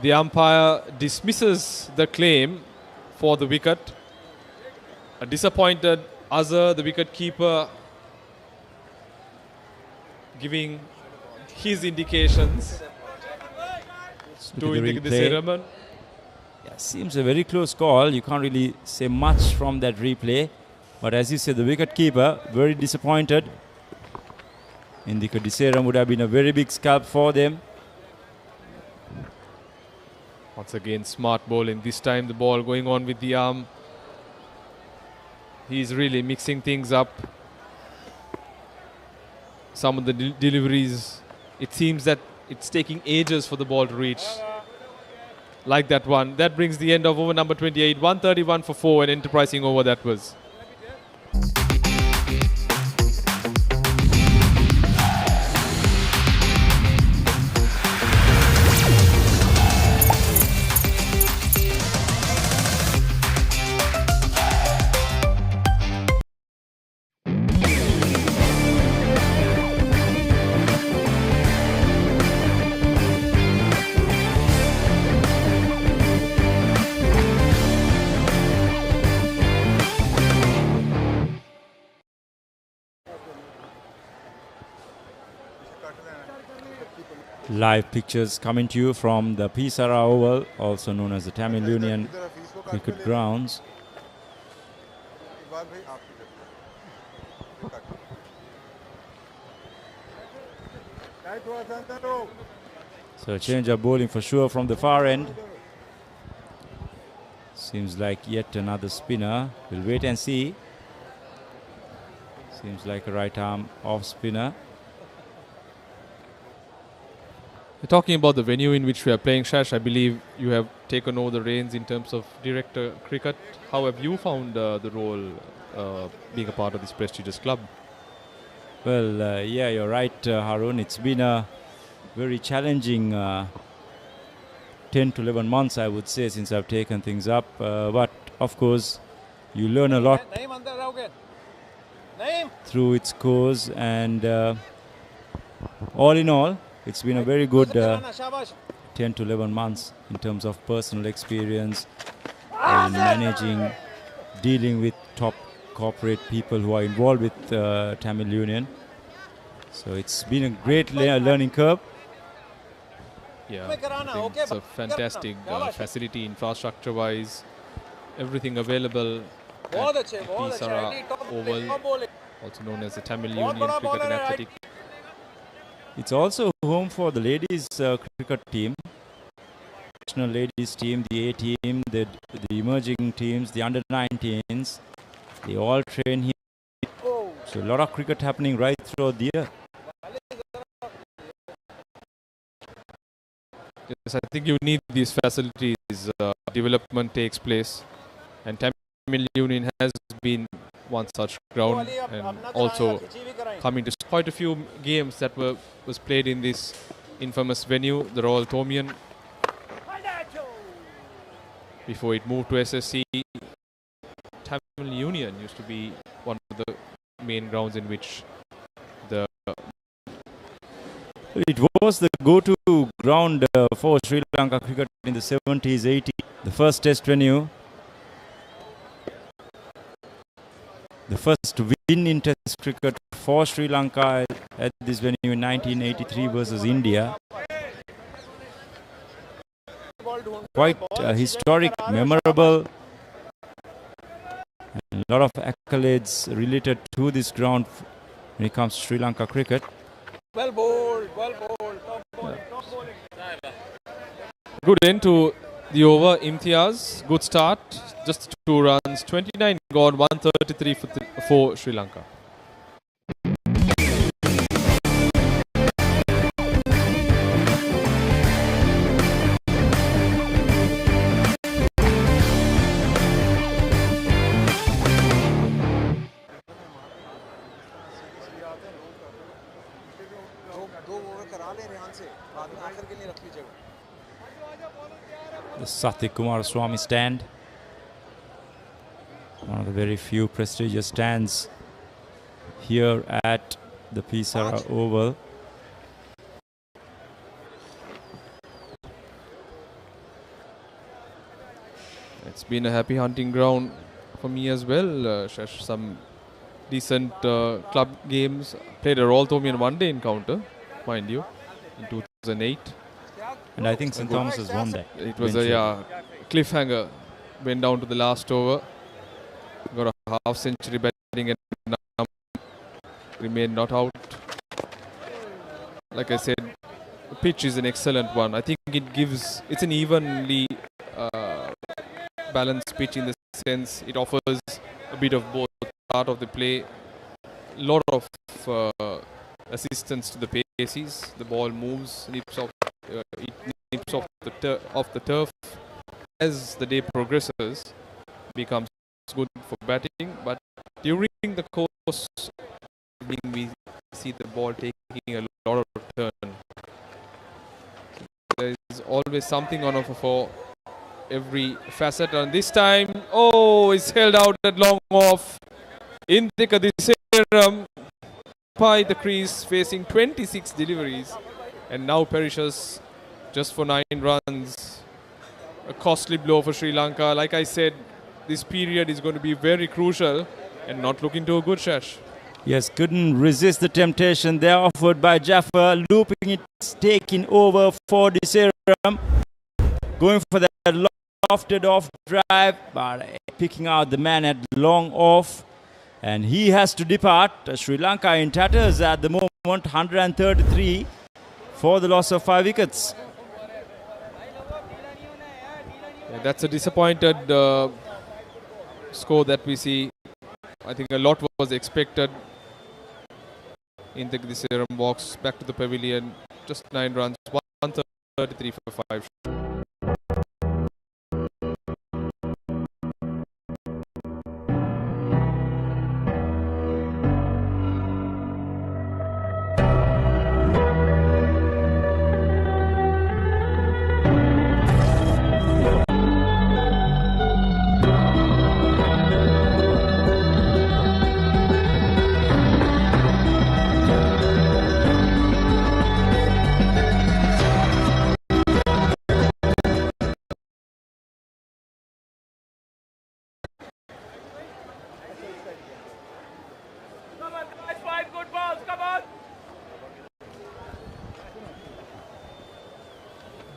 the umpire dismisses the claim for the wicket. A disappointed Azhar, the wicket keeper, giving his indications to Indika Diseram. Yeah, seems a very close call. You can't really say much from that replay. But as you said, the wicket keeper very disappointed. Indika Diseram would have been a very big scalp for them. Once again, smart bowling. This time the ball going on with the arm. He's really mixing things up. some of the deliveries, it seems that it's taking ages for the ball to reach. Like that one. That brings the end of over number 28. 131 for 4, an enterprising over that was. Live pictures coming to you from the Sara Oval, also known as the Tamil Union Cricket Grounds. So a change of bowling for sure from the far end. Seems like yet another spinner. We'll wait and see. Seems like a right arm off spinner. Talking about the venue in which we are playing, Shash, I believe you have taken over the reins in terms of director cricket. How have you found the role being a part of this prestigious club? Well, yeah, you're right, Harun. It's been a very challenging 10 to 11 months, I would say, since I've taken things up. But, of course, you learn a lot through its course. And all in all, it's been a very good 10 to 11 months in terms of personal experience in managing, dealing with top corporate people who are involved with Tamil Union. So it's been a great learning curve. Yeah, I think it's a fantastic facility, infrastructure-wise, everything available at the Sara Oval, also known as the Tamil Union Cricket and Athletic. It's also home for the ladies cricket team, national ladies team, the A team, the emerging teams, the under-19s. They all train here. So a lot of cricket happening right throughout the year. Yes, I think you need these facilities. Development takes place, and Tamil Union has been one such ground, and also coming to quite a few games that was played in this infamous venue, the Royal Thomian. Before it moved to SSC, Tamil Union used to be one of the main grounds in which it was the go-to ground for Sri Lanka cricket in the 70s, 80s. The first test venue. The first win in Test cricket for Sri Lanka at this venue in 1983 versus India. Quite historic, memorable, and a lot of accolades related to this ground when it comes to Sri Lanka cricket. Well bowled, well bowled, top bowling, top bowling. Good end to the over, Imtiaz. Good start, just 2 runs, 29 gone, 133 for Sri Lanka. The Sathya Kumar Swami stand, one of the very few prestigious stands here at the Sara Oval. It's been a happy hunting ground for me as well. Some decent club games. Played a Royal Thomian one-day encounter, mind you, in 2008. And I think St. Thomas has won that. It was a cliffhanger. Went down to the last over. Got a half-century batting and remained not out. Like I said, the pitch is an excellent one. I think it's an evenly balanced pitch in the sense it offers a bit of both part of the play. A lot of assistance to the paces. The ball moves, it nips off the turf. As the day progresses, becomes good for batting, but during the course, we see the ball taking a lot of turn. There is always something on offer for every facet, and this time, it's held out at long off. Indika Diseram by the crease, facing 26 deliveries, and now perishes just for 9 runs. A costly blow for Sri Lanka. Like I said, this period is going to be very crucial and not looking to a good Shash. Yes, couldn't resist the temptation there offered by Jaffa, looping it, taking over for Diseram, going for that lofted off drive, but picking out the man at long off, and he has to depart. Sri Lanka in tatters at the moment, 133 for the loss of 5 wickets. Yeah, that's a disappointed score that we see. I think a lot was expected. In the Diseram walks back to the pavilion, just 9 runs, 133 for 5.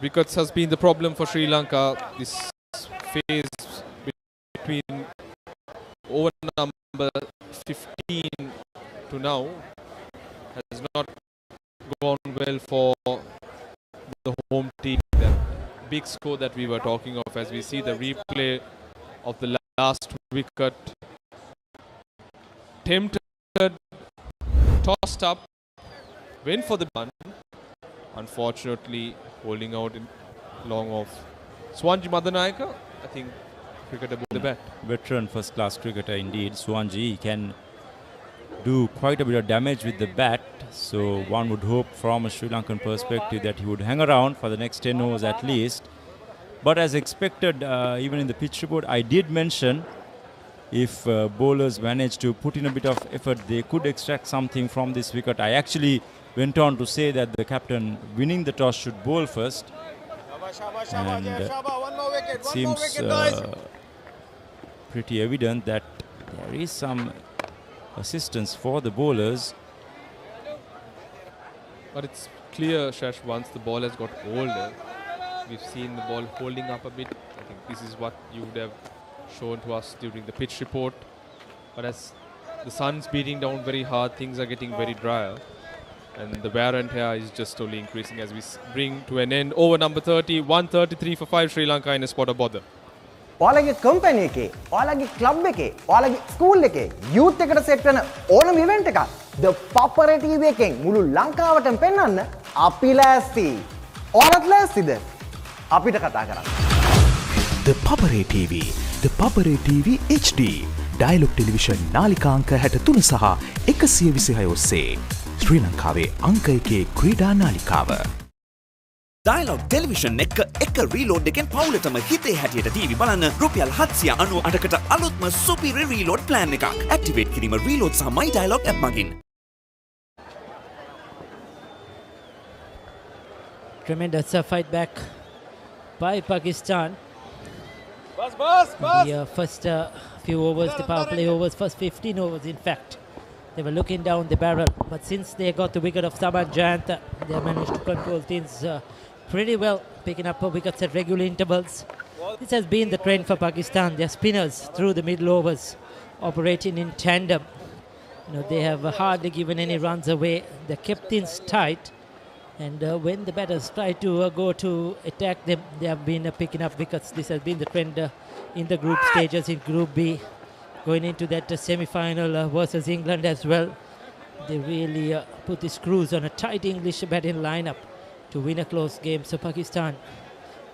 Wickets has been the problem for Sri Lanka. This phase between over number 15 to now has not gone well for the home team. That big score that we were talking of, as we see the replay of the last wicket. Tempted, tossed up, went for the bun. Unfortunately, holding out in long off. Swanji Madanayaka, I think, cricketer with the bat. Veteran first-class cricketer indeed. Swanji can do quite a bit of damage with the bat. So one would hope from a Sri Lankan perspective that he would hang around for the next 10 overs at least. But as expected, even in the pitch report, I did mention if bowlers manage to put in a bit of effort, they could extract something from this wicket. I actually went on to say that the captain winning the toss should bowl first. And it seems pretty evident that there is some assistance for the bowlers. But it's clear, Shash, once the ball has got older, we've seen the ball holding up a bit. I think this is what you would have shown to us during the pitch report. But as the sun's beating down very hard, things are getting very dry. And the wear and tear is just slowly increasing as we bring to an end over number 30, 133 for 5 Sri Lanka in a spot of bother. ඔයාලගේ company එකේ, ඔයාලගේ club එකේ, ඔයාලගේ school එකේ youth එකට set වෙන ඕනම event එකක් The Papare TV එකෙන් මුළු ලංකාවටම පෙන්වන්න අපි ලෑස්ති. ඔයාලත් ලෑස්තිද? අපිට කතා කරන්න. ThePapare TV, ThePapare TV HD, Dialog Television නාලිකා අංක 63 සහ 126 ඔස්සේ ශ්‍රී ලංකාවේ අංක 1 ක්‍රීඩා නාලිකාව. Dialog Television එක reload එකෙන් පවුලටම හිතේ හැටියට TV බලන්න රුපියල් 798කට අලුත්ම superior reload plan එකක්. Activate කිරීම reload සහ My Dialog app මගින්. Tremendous fight back by Pakistan. The first few overs, the power play overs, first 15 overs in fact. They were looking down the barrel, but since they got the wicket of Saman Jayant, they managed to control things pretty well, picking up wickets at regular intervals. This has been the trend for Pakistan. Their spinners through the middle overs operating in tandem. They have hardly given any runs away. They kept things tight, and when the batters try to go to attack them, they have been picking up wickets. This has been the trend in the group stages in Group B, going into that semi-final versus England as well. They really put the screws on a tight English batting lineup to win a close game. So Pakistan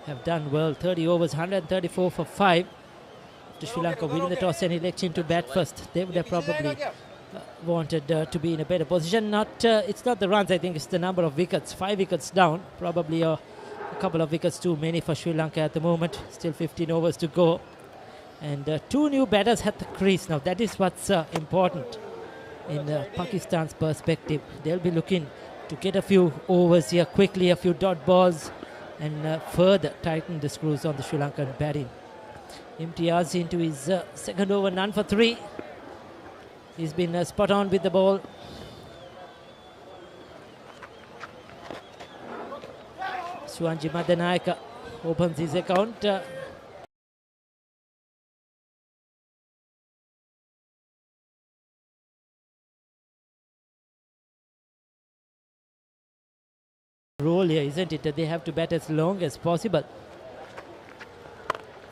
have done well. 30 overs, 134 for 5. After Sri Lanka winning the toss and electing to bat first, they would have probably wanted to be in a better position. It's not the runs, I think it's the number of wickets. 5 wickets down, probably a couple of wickets too many for Sri Lanka at the moment. Still 15 overs to go. And 2 new batters at the crease. Now that is what's important in Pakistan's perspective. They'll be looking to get a few overs here quickly, a few dot balls, and further tighten the screws on the Sri Lankan batting. Imtiaz into his second over, none for 3. He's been spot on with the ball. Swanji Madanayaka opens his account. Role here, isn't it? That they have to bat as long as possible.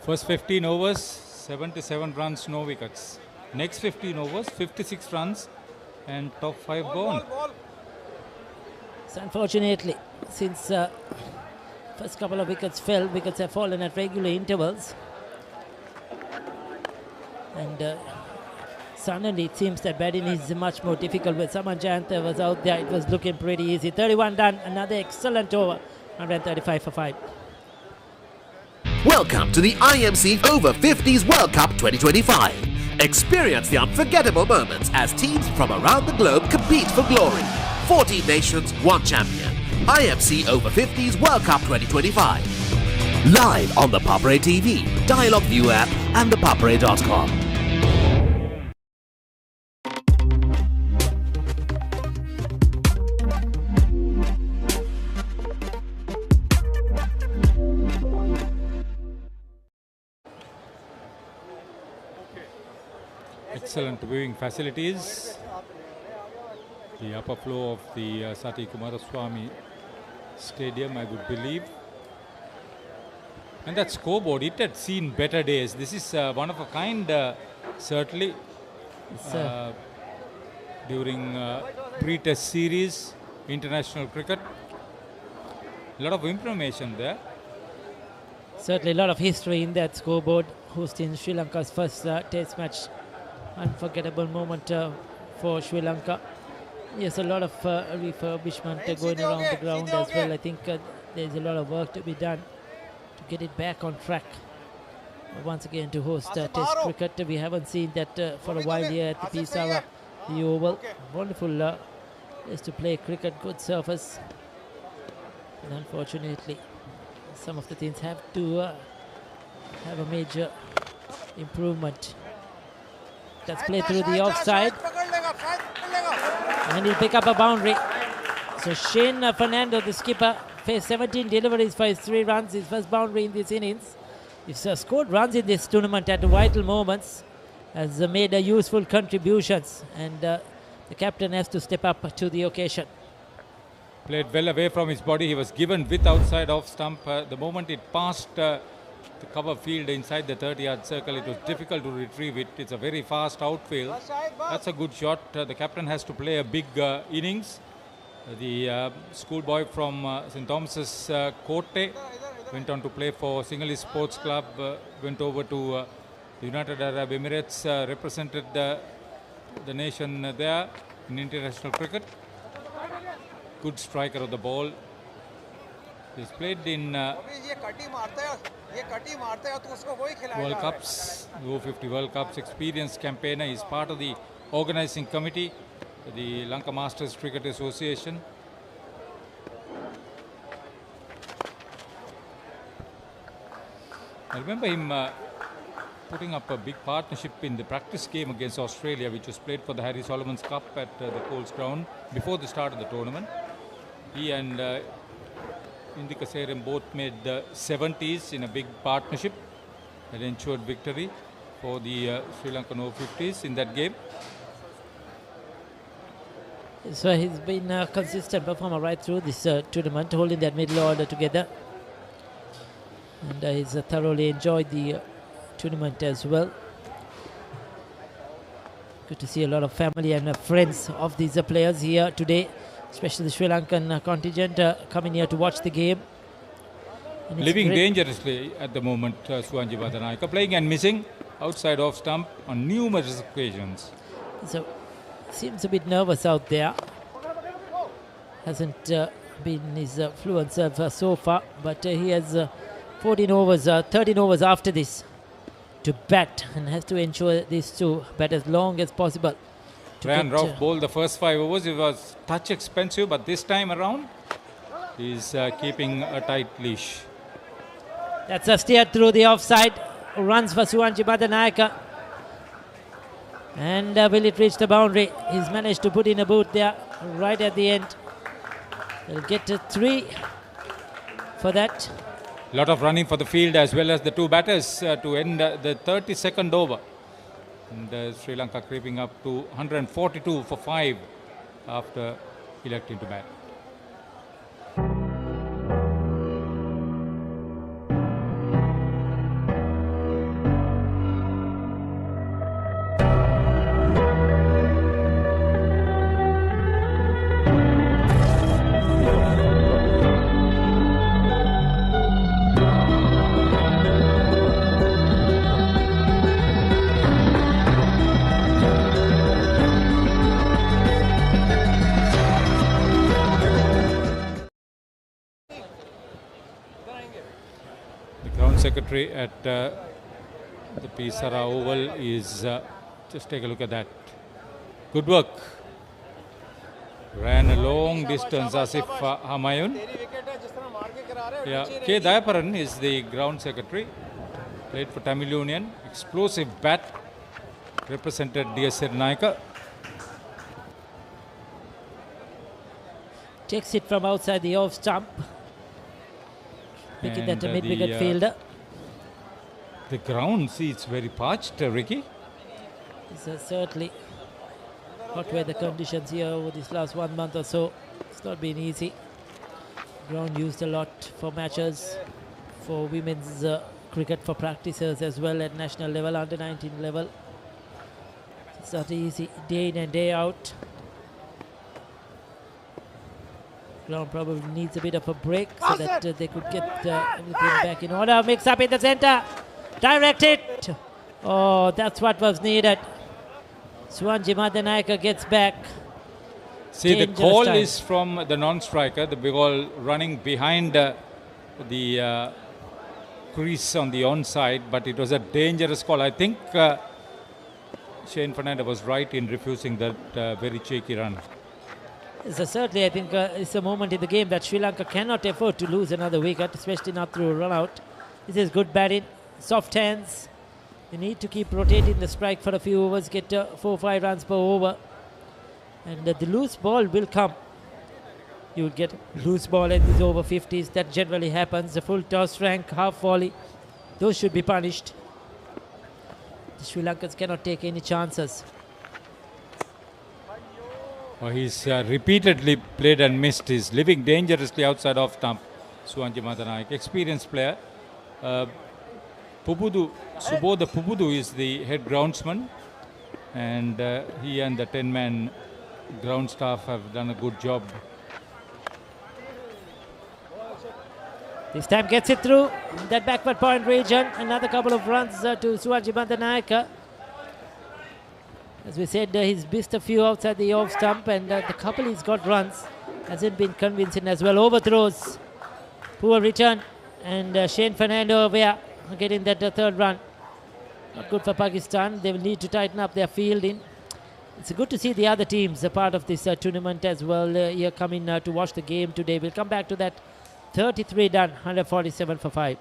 First 15 overs, 77 runs, no wickets. Next 15 overs, 56 runs and top 5 gone. So unfortunately, since first couple of wickets fell, wickets have fallen at regular intervals. And suddenly it seems that batting is much more difficult. When Saman Jayantha was out there, it was looking pretty easy. 31 done, another excellent over, 135 for 5. Welcome to the IMC Over-50s World Cup 2025. Experience the unforgettable moments as teams from around the globe compete for glory. 14 nations, 1 champion. IMC Over-50s World Cup 2025. Live on the Papare TV, Dialog ViU App and ThePapare.com. Excellent viewing facilities. The upper floor of the Sati Kumaraswamy Stadium, I would believe. And that scoreboard, it had seen better days. This is one of a kind, certainly, during pre-test series, international cricket. A lot of information there. Certainly a lot of history in that scoreboard, hosting Sri Lanka's first test match. Unforgettable moment for Sri Lanka. Yes, a lot of refurbishment going around the ground as well. I think there's a lot of work to be done to get it back on track. Once again to host test cricket. We haven't seen that for a while here at the Sara Oval. Wonderful place to play cricket, good surface. And unfortunately, some of the things have to have a major improvement. That's played through the offside. And he'll pick up a boundary. So Shane Fernando, the skipper, faced 17 deliveries for his 3 runs, his first boundary in this innings. He's scored runs in this tournament at vital moments, has made useful contributions, and the captain has to step up to the occasion. Played well away from his body. He was given with outside off stump. The moment it passed the cover field inside the 30-yard circle, it was difficult to retrieve it. It's a very fast outfield. That's a good shot. The captain has to play a big innings. The schoolboy from St. Thomas's Kotte went on to play for Sinhalese Sports Club, went over to the United Arab Emirates, represented the nation there in international cricket. Good striker of the ball. He's played in World Cups, Over-50 World Cups, experienced campaigner. He's part of the organizing committee, the Lanka Masters Cricket Association. I remember him putting up a big partnership in the practice game against Australia, which was played for the Harry Solomons Cup at the Coles Ground before the start of the tournament. He and Indika Serim both made the 70s in a big partnership and ensured victory for the Sri Lankan Over-50s in that game. So he's been a consistent performer right through this tournament, holding that middle order together. And he's thoroughly enjoyed the tournament as well. Good to see a lot of family and friends of these players here today, especially the Sri Lankan contingent coming here to watch the game. Living dangerously at the moment, Suwanji Badanayaka, playing and missing outside off stump on numerous occasions. So, seems a bit nervous out there. Hasn't been his fluent self so far, but he has 14 overs, 13 overs after this to bat, and has to ensure this to bat as long as possible. Ryan Ralph bowled the first 5 overs. It was touch expensive, but this time around, he's keeping a tight leash. That's a steer through the offside. Runs for Suwanji Badanayaka. And will it reach the boundary? He's managed to put in a boot there right at the end. They'll get to 3 for that. A lot of running for the field as well as the 2 batters to end the 32nd over. And Sri Lanka creeping up to 142 for 5 after electing to bat. Secretary at the Sara Oval is just take a look at that. Good work. Ran a long distance Asif Hamayun. Yeah, K. Dayaparan is the ground secretary. Played for Tamil Union. Explosive bat. Represented DS Naika. Takes it from outside the off stump. Making that a mid-wicket fielder. The ground, see, it's very parched, Ricky. It's certainly hot weather conditions here over this last 1 month or so. It's not been easy. Ground used a lot for matches, for women's cricket, for practices as well at national level, under 19 level. It's not easy day in and day out. Ground probably needs a bit of a break so that they could get everything back in order. Mix up in the center. Direct it. Oh, that's what was needed. Suwanji Badanayaka gets back. See, the call is from the non-striker. The ball running behind the crease on the onside, but it was a dangerous call. I think Shane Fernandez was right in refusing that very cheeky run. Certainly, I think it's a moment in the game that Sri Lanka cannot afford to lose another wicket, especially not through a run-out. This is good batting, soft hands. They need to keep rotating the strike for a few overs, get 4 or 5 runs per over. And the loose ball will come. You will get loose ball in these over 50s. That generally happens. The full toss, rank, half volley. Those should be punished. The Sri Lankans cannot take any chances. Oh, he's repeatedly played and missed. He's living dangerously outside off stump. Suwanji Badanayaka, experienced player. Subodha Pubudu is the head groundsman, and he and the 10-man ground staff have done a good job. This time gets it through that backward point region. Another couple of runs to Suwanji Badanayaka. As we said, he's missed a few outside the off stump, and the couple he's got runs hasn't been convincing as well. Overthrows, poor return, and Shane Fernandez over getting that third run. Not good for Pakistan. They will need to tighten up their fielding. It's good to see the other teams a part of this tournament as well here coming to watch the game today. We'll come back to that. 33 done, 147 for 5.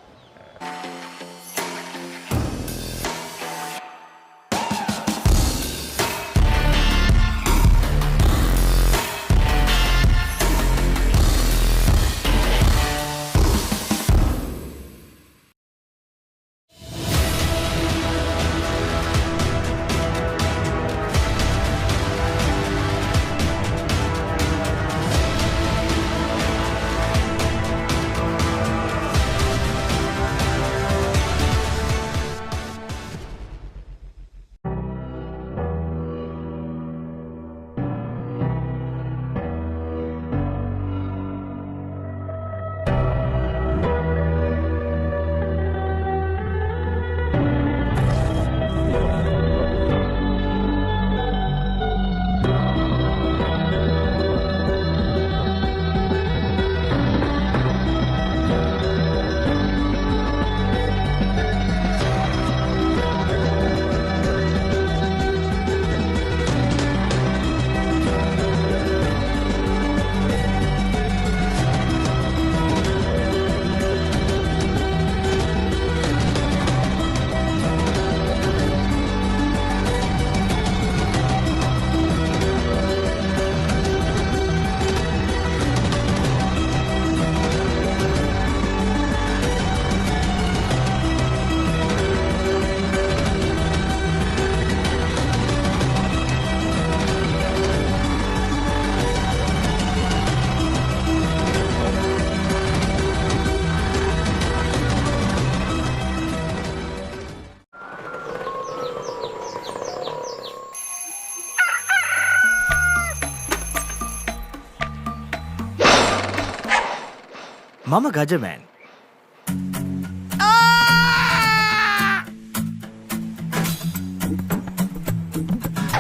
මම ගජමෑන්.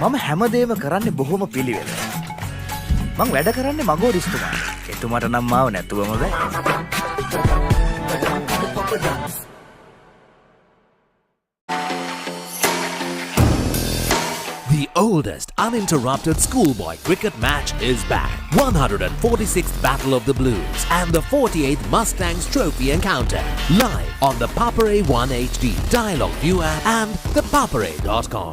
මම හැමදේම කරන්නේ බොහොම පිළිවෙල. මං වැඩ කරන්නේ මගෝරිස්තුමා. එතුමාට නම් මාව නැතුවම බෑ. The oldest uninterrupted schoolboy cricket match is back. 146th Battle of the Blues and the 48th Mustangs Trophy encounter. Live on the Papare 1 HD, Dialog ViU App and ThePapare.com.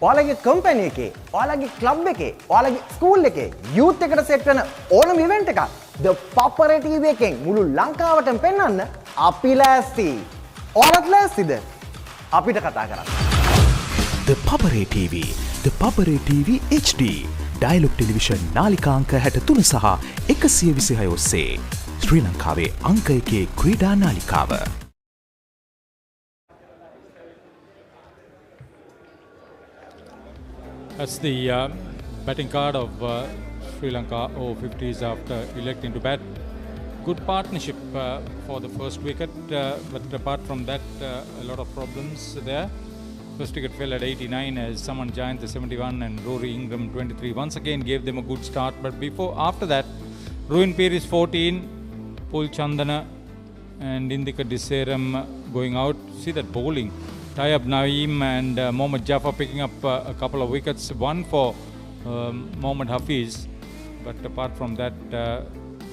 ඔයාලගේ කම්පැනි එකේ, ඔයාලගේ ක්ලබ් එකේ, ඔයාලගේ school එකේ youth එකට set වෙන ඕනම event එකක් The Papare TV එකෙන් මුළු ලංකාවටම පෙන්වන්න අපි ලෑස්ති. ඔයාලත් ලෑස්තිද? අපිට කතා කරන්න. The Papare TV, The Papare TV HD, Dialog Television නාලිකා අංක 63 සහ 126 ඔස්සේ ශ්‍රී ලංකාවේ අංක 1 ක්‍රීඩා නාලිකාව. That's the batting card of Sri Lanka Over-50s after electing to bat. Good partnership for the first wicket, but apart from that, a lot of problems there. First wicket fell at 89 as Saman Giant, the 71, and Rory Ingram, 23. Once again gave them a good start, but after that, Ruin Piris 14, Pul Chandana and Indika Diseram going out. See that bowling. Tayyab Naeem and Mohammad Jaffa picking up a couple of wickets, one for Mohammad Hafiz, but apart from that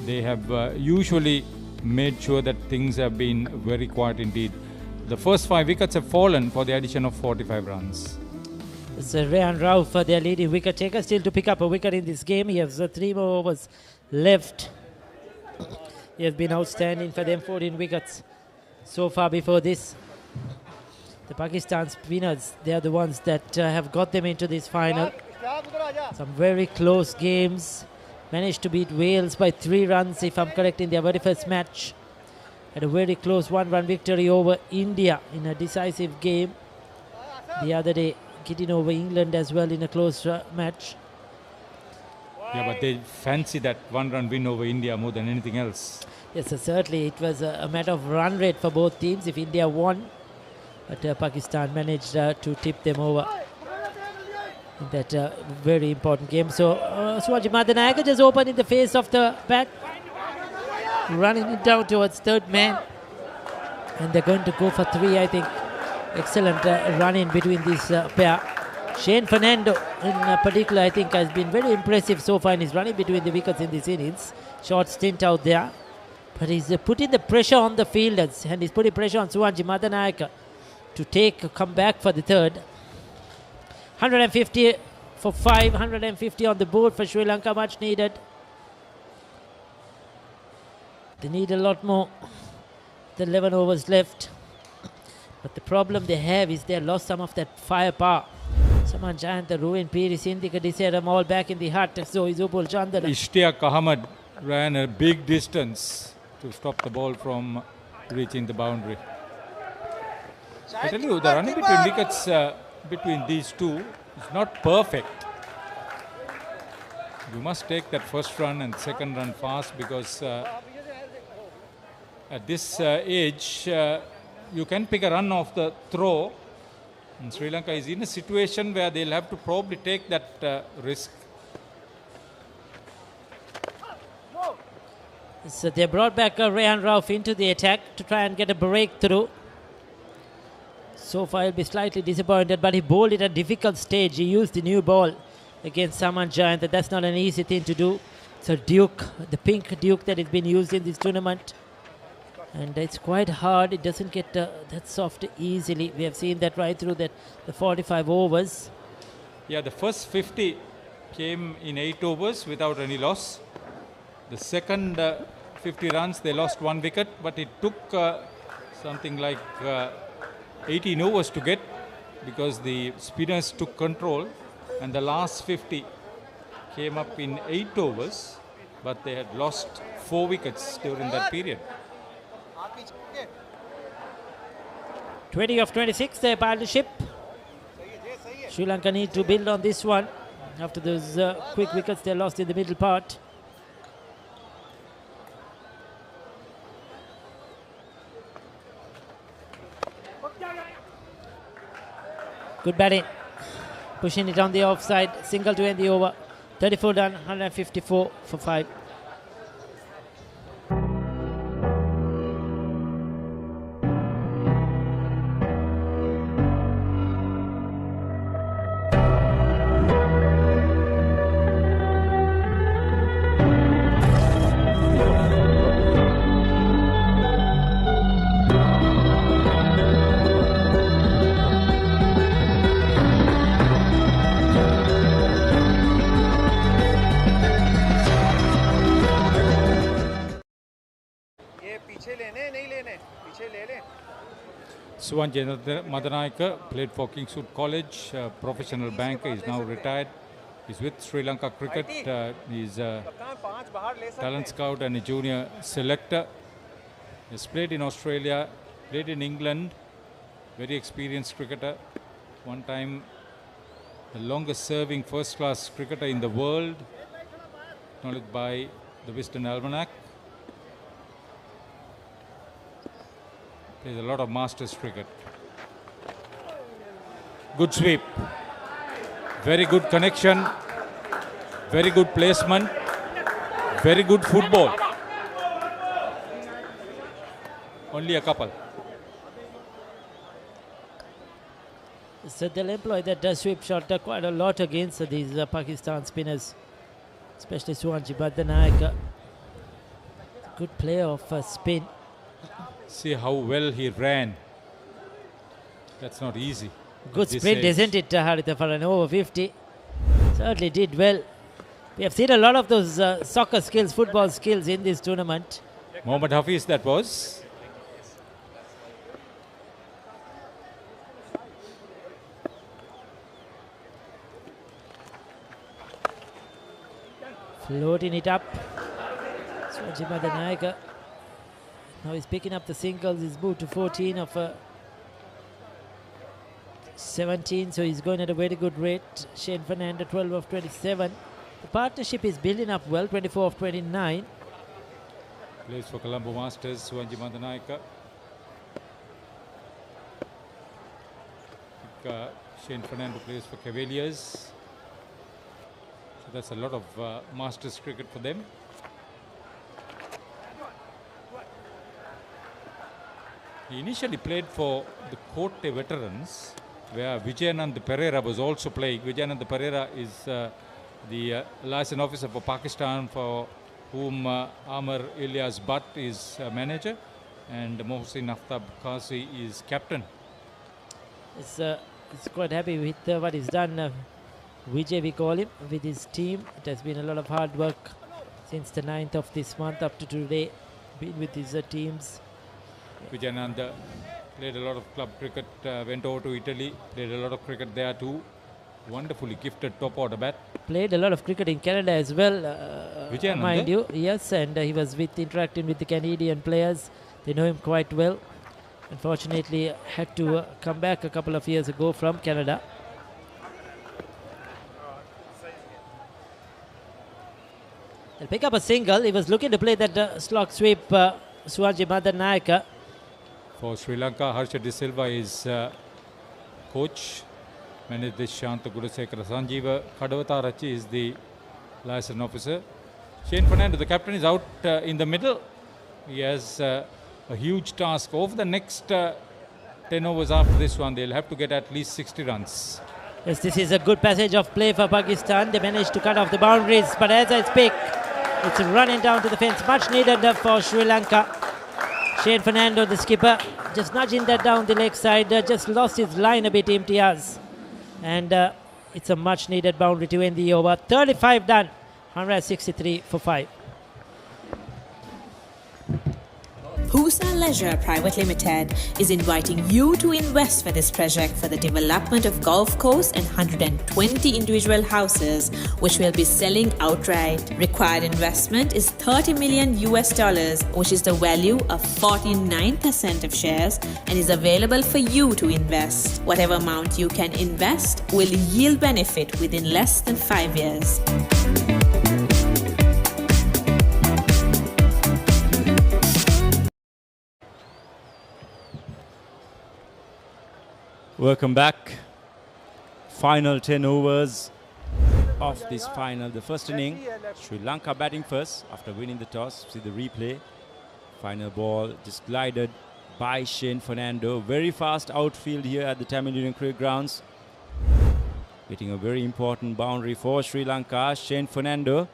they have usually made sure that things have been very quiet indeed. The first 5 wickets have fallen for the addition of 45 runs. It's Rehan Rauf, their leading wicket taker, still to pick up a wicket in this game. He has 3 more overs left. He has been outstanding for them, 14 wickets so far before this. The Pakistan spinners, they are the ones that have got them into this final. Some very close games. Managed to beat Wales by 3 runs, if I'm correct, in their very first match. Had a very close 1-run victory over India in a decisive game. The other day, getting over England as well in a close match. Yeah, but they fancy that 1-run win over India more than anything else. Yes, certainly. It was a matter of run rate for both teams if India won. But Pakistan managed to tip them over in that very important game. So Suwaji Madanayaka just opened in the face of the bat, running it down towards third man. And they're going to go for 3, I think. Excellent run in between this pair. Shane Fernando in particular, I think, has been very impressive so far in his running between the wickets in this innings. Short stint out there. But he's putting the pressure on the fielders, and he's putting pressure on Suwaji Madanayaka to come back for the third. 150 for 5, 150 on the board for Sri Lanka, much needed. They need a lot more. The 11 overs left. But the problem they have is they lost some of that firepower. Saman Giant, the Ruin Piris, Indika Diseram all back in the hut. So is Upul Chandana. Ishtiaq Ahmed ran a big distance to stop the ball from reaching the boundary. I tell you, the running between wickets between these two is not perfect. You must take that first run and second run fast, because at this age you can pick a run off the throw. And Sri Lanka is in a situation where they'll have to probably take that risk. So they brought back Rehan Rauf into the attack to try and get a breakthrough. So far he'll be slightly disappointed, but he bowled it at a difficult stage. He used the new ball against Saman Giant. That's not an easy thing to do. It's a Duke, the pink Duke that has been used in this tournament. And it's quite hard. It doesn't get that soft easily. We have seen that right through the 45 overs. Yeah, the first 50 came in 8 overs without any loss. The second 50 runs, they lost 1 wicket, but it took something like 18 overs to get, because the spinners took control, and the last 50 came up in 8 overs, but they had lost 4 wickets during that period. 20 of 26, their partnership. Sri Lanka need to build on this one after those quick wickets they lost in the middle part. Good batting. Pushing it on the offside. Single to end the over. 34 done, 154 for 5. Suwanji Madanayaka played for Kingswood College, professional banker, is now retired. He's with Sri Lanka Cricket. He's a talent scout and a junior selector. He's played in Australia, played in England, very experienced cricketer. One time the longest serving first class cricketer in the world, acknowledged by the Wisden Almanac. There's a lot of masters cricket. Good sweep. Very good connection. Very good placement. Very good football. Only a couple. So they'll employ that sweep shot quite a lot against these Pakistan spinners, especially Suwanji Madanayaka. Good player of spin. See how well he ran. That's not easy. Good sprint, isn't it, Haritha, for an over 50? Certainly did well. We have seen a lot of those soccer skills, football skills in this tournament. Mohammad Hafiz, that was. Floating it up. Suwanji Madanayaka. Now he's picking up the singles. He's moved to 14 of 17, so he's going at a very good rate. Shane Fernando, 12 of 27. The partnership is building up well, 24 of 29. Plays for Colombo Masters, Suwanji Madanayaka. Shane Fernando plays for Cavaliers. So that's a lot of Masters cricket for them. He initially played for the Cote Veterans, where Vijayanand Pereira was also playing. Vijayanand Pereira is the liaison officer for Pakistan, for whom Amar Ilyas Butt is manager, and Mohsin Aftab Kasi is captain. He's quite happy with what he's done. Vijay, we call him, with his team. It has been a lot of hard work since the 9th of this month up to today, been with his teams. Vijayananda played a lot of club cricket, went over to Italy, played a lot of cricket there too. Wonderfully gifted top order bat. Played a lot of cricket in Canada as well, mind you. Yes, and he was interacting with the Canadian players. They know him quite well. Unfortunately, had to come back a couple of years ago from Canada. He'll pick up a single. He was looking to play that slog sweep, Suwanji Madanayaka. For Sri Lanka, Harsha De Silva is coach. Managed this Shanta Gudasekara. Sanjeeva Kadavata is the liaison officer. Shane Fernando, the captain, is out in the middle. He has a huge task. Over the next 10 overs after this one, they'll have to get at least 60 runs. Yes, this is a good passage of play for Pakistan. They managed to cut off the boundaries, but as I speak, it's running down to the fence. Much needed for Sri Lanka. Shane Fernando, the skipper, just nudging that down the leg side, just lost his line a bit, Imtiaz. And it's a much needed boundary to end the over. 35 done, 163 for 5. Pusa Leisure Private Limited is inviting you to invest for this project for the development of golf course and 120 individual houses, which will be selling outright. Required investment is $30 million, which is the value of 49% of shares, and is available for you to invest. Whatever amount you can invest will yield benefit within less than 5 years. Welcome back. Final 10 overs of this final. The first inning, Sri Lanka batting first after winning the toss. See the replay. Final ball just glided by Shane Fernando. Very fast outfield here at the Tamil Nadu Cricket Grounds. Getting a very important boundary for Sri Lanka. Shane Fernando,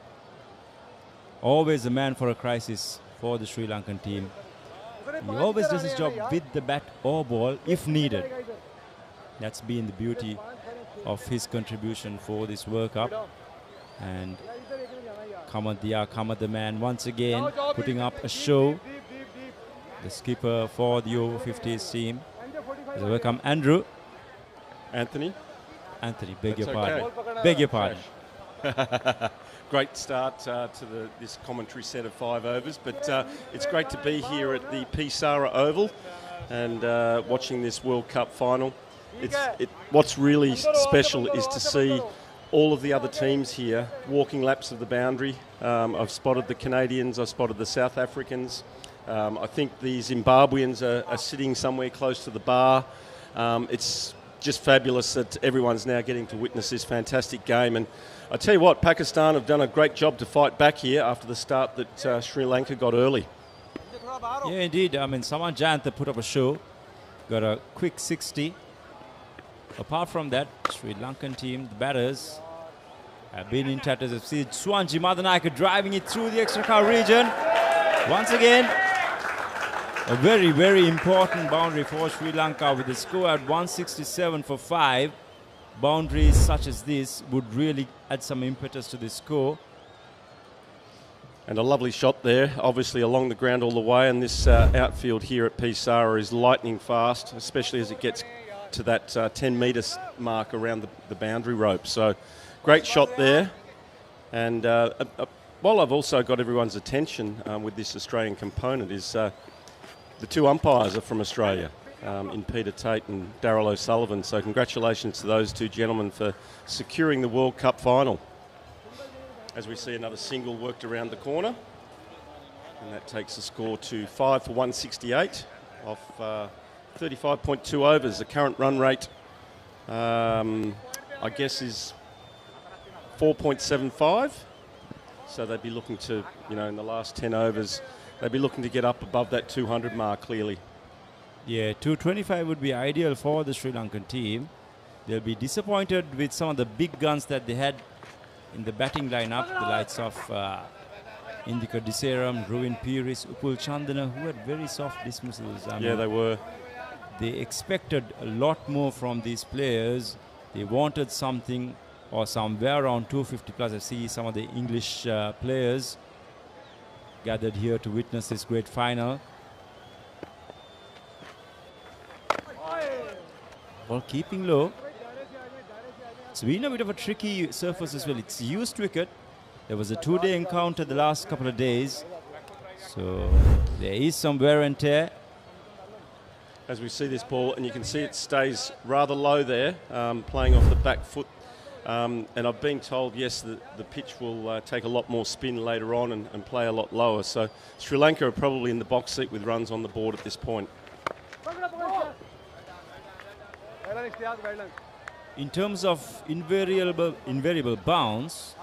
always a man for a crisis for the Sri Lankan team. He always does his job with the bat or ball if needed. That's been the beauty of his contribution for this World Cup. And Kamad the man once again putting up a show. The skipper for the Over-50s team. Welcome Andrew. Anthony, beg your That's pardon. okay. Beg your pardon. Great start to this commentary set of 5 overs, but it's great to be here at the Sara Oval and watching this World Cup final. What's really special is to see all of the other teams here walking laps of the boundary. I've spotted the Canadians, I've spotted the South Africans. I think the Zimbabweans are sitting somewhere close to the bar. It's just fabulous that everyone's now getting to witness this fantastic game. And I tell you what, Pakistan have done a great job to fight back here after the start that Sri Lanka got early. Yeah, indeed. I mean, Saman Jayantha put up a show, got a quick 60. Apart from that, Sri Lankan team, the batters, have been in tatters. I've seen Swanji Madanayaka driving it through the extra car region. Once again, a very, very important boundary for Sri Lanka with the score at 167 for 5. Boundaries such as this would really add some impetus to the score. And a lovely shot there, obviously along the ground all the way. And this outfield here at Sara is lightning fast, especially as it gets to that 10-metre mark around the boundary rope. So great shot there. And while I've also got everyone's attention with this Australian component is the 2 umpires are from Australia, in Peter Tate and Darryl O'Sullivan. So congratulations to those 2 gentlemen for securing the World Cup final. As we see another single worked around the corner. And that takes the score to 5 for 168 off 35.2 overs. The current run rate, I guess, is 4.75. So they'd be looking to, in the last 10 overs, they'd be looking to get up above that 200 mark clearly. Yeah, 225 would be ideal for the Sri Lankan team. They'll be disappointed with some of the big guns that they had in the batting lineup, the likes of Indika Diseram, Ruin Piris, Upul Chandana, who had very soft dismissals. Yeah, they were. They expected a lot more from these players. They wanted something or somewhere around 250 plus. I see some of the English players gathered here to witness this great final. Ball keeping low. It's been a bit of a tricky surface as well. It's used wicket. There was a 2-day encounter the last couple of days. So there is some wear and tear. As we see this ball, and you can see it stays rather low there, playing off the back foot. And I've been told, yes, the pitch will take a lot more spin later on and play a lot lower. So Sri Lanka are probably in the box seat with runs on the board at this point. In terms of invariable bounce,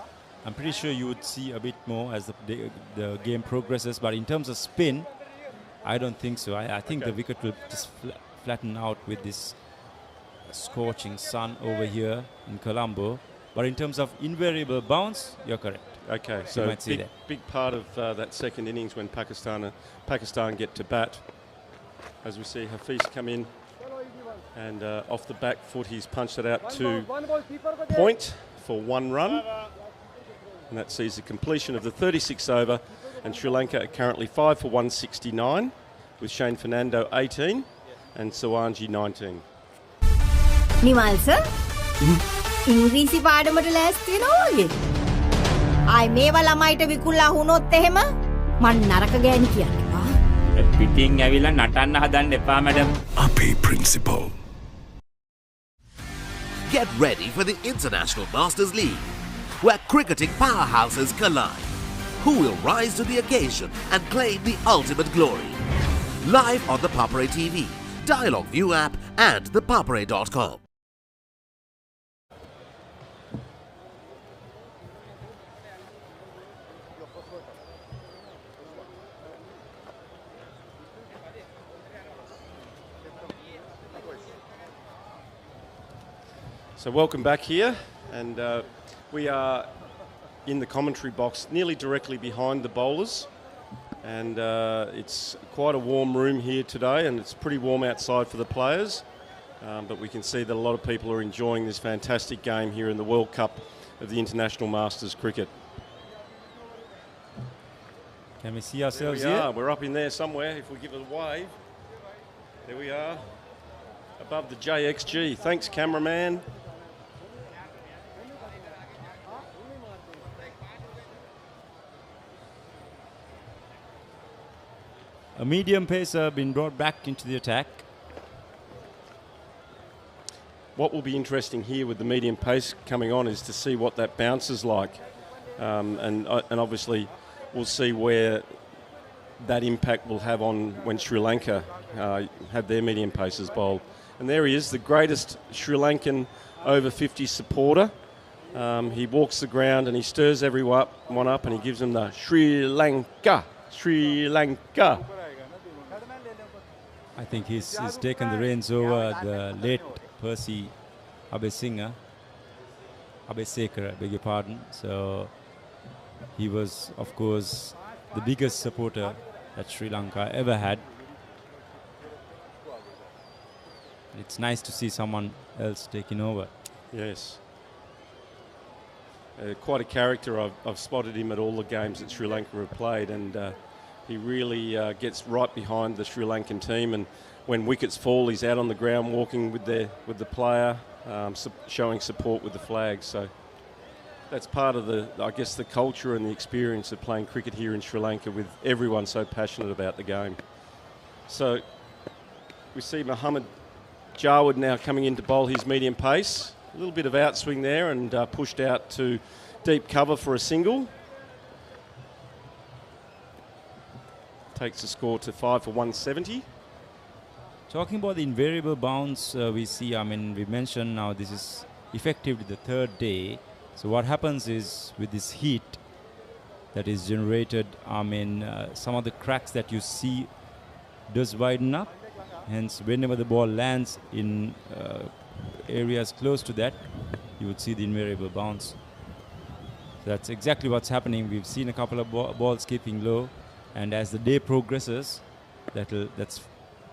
I'm pretty sure you would see a bit more as the game progresses. But in terms of spin, I don't think so. I think the wicket will just flatten out with this scorching sun over here in Colombo. But in terms of invariable bounce, you're correct. Okay, you so might see big part of that second innings when Pakistan get to bat. As we see Hafiz come in and off the back foot, he's punched it out to point for 1 run. And that sees the completion of the 36th over. And Sri Lanka are currently 5 for 169 with Shane Fernando 18 and Sawanji 19. Nimal sir ඉංග්‍රීසි පාඩමට ලෑස්ති වෙනවා වගේ. ආයි මේවා ළමයිට විකුණලා වුණොත් එහෙම මං නරක ගෑණි කියන්නේ. පිටින් ඇවිල්ලා නටන්න හදන්න එපා මැඩම්. අපේ principal. Get ready for the International Masters League, where cricketing powerhouses collide. Who will rise to the occasion and claim the ultimate glory? Live on the Papare TV, Dialog ViU App and thepapare.com. So welcome back here, and we are in the commentary box nearly directly behind the bowlers, and it's quite a warm room here today, and it's pretty warm outside for the players, but we can see that a lot of people are enjoying this fantastic game here in the World Cup of the International Masters Cricket. Can we see ourselves there we here? are. We're up in there somewhere. If we give it a wave, there we are, above the JXG. Thanks, cameraman. A medium pacer been brought back into the attack. What will be interesting here with the medium pace coming on is to see what that bounce is like. And obviously we'll see where that impact will have on when Sri Lanka have their medium paces bowled. And there he is, the greatest Sri Lankan over-50s supporter. He walks the ground and he stirs everyone up and he gives them the Sri Lanka, Sri Lanka. I think he's taken the reins over the late Percy Abeseka, I beg your pardon. So he was, of course, the biggest supporter that Sri Lanka ever had. It's nice to see someone else taking over. Yes. Quite a character. I've spotted him at all the games that Sri Lanka have played, and he really gets right behind the Sri Lankan team, and when wickets fall, he's out on the ground walking with the player, showing support with the flag. So that's part of the culture and the experience of playing cricket here in Sri Lanka, with everyone so passionate about the game. So we see Mohammad Jawad now coming in to bowl his medium pace. A little bit of outswing there and pushed out to deep cover for a single. Takes the score to 5 for 170. Talking about the invariable bounce, we see, we mentioned now this is effectively the third day. So what happens is with this heat that is generated, some of the cracks that you see does widen up. Hence, whenever the ball lands in areas close to that, you would see the invariable bounce. So that's exactly what's happening. We've seen a couple of balls keeping low, and as the day progresses, that's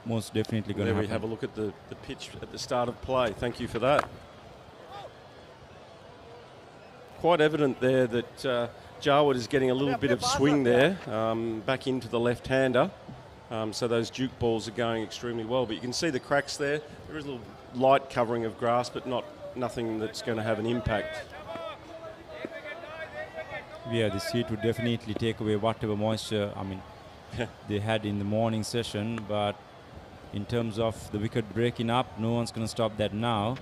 most definitely going to happen. There we have a look at the pitch at the start of play. Thank you for that. Quite evident there that Jawad is getting a little bit of swing there, back into the left-hander. So those duke balls are going extremely well. But you can see the cracks there. There is a little light covering of grass, but nothing that's going to have an impact. Yeah, this heat would definitely take away whatever moisture, they had in the morning session. But in terms of the wicket breaking up, no one's going to stop that now.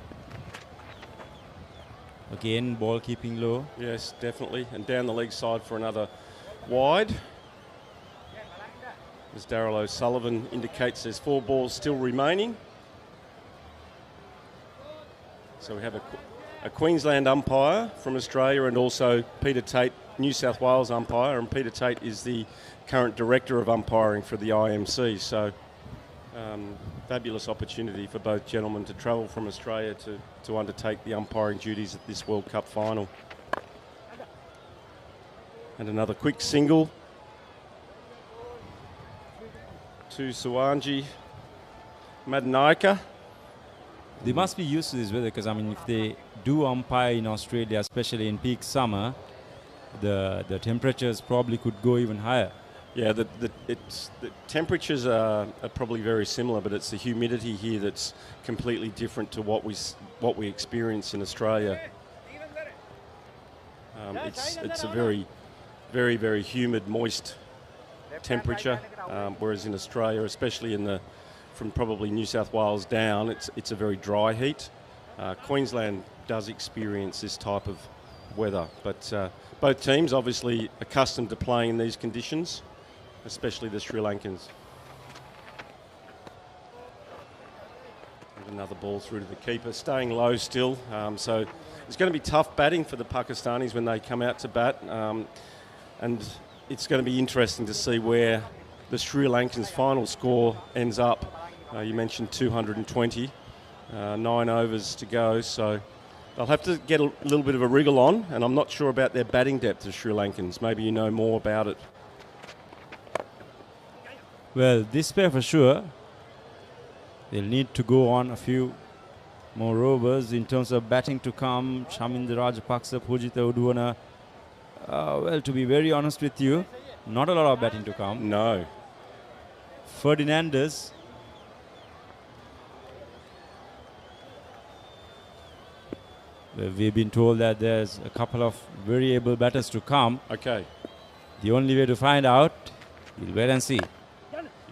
Again, ball keeping low. Yes, definitely. And down the leg side for another wide. As Daryl O'Sullivan indicates, there's 4 balls still remaining. So we have a Queensland umpire from Australia and also Peter Tate, New South Wales umpire. And Peter Tate is the current director of umpiring for the IMC. So fabulous opportunity for both gentlemen to travel from Australia to undertake the umpiring duties at this World Cup final. And another quick single to Sawanji Madanaika. They must be used to this weather because, if they do umpire in Australia, especially in peak summer, the temperatures probably could go even higher. Yeah, the temperatures are probably very similar, but it's the humidity here that's completely different to what we experience in Australia. It's a very, very, very humid, moist temperature, whereas in Australia, especially from probably New South Wales down, it's a very dry heat. Queensland does experience this type of weather, but both teams obviously accustomed to playing in these conditions, especially the Sri Lankans. And another ball through to the keeper, staying low still. So it's going to be tough batting for the Pakistanis when they come out to bat. And it's going to be interesting to see where the Sri Lankans' final score ends up. You mentioned 220, 9 overs to go. So they'll have to get a little bit of a wriggle on. And I'm not sure about their batting depth, the Sri Lankans. Maybe you know more about it. Well, this pair for sure, they'll need to go on a few more overs in terms of batting to come. Chaminda Rajapaksa, Pujita Udwana. Well, to be very honest with you, not a lot of batting to come. No. Ferdinandez. Well, we've been told that there's a couple of very able batters to come. Okay. The only way to find out, we'll wait and see.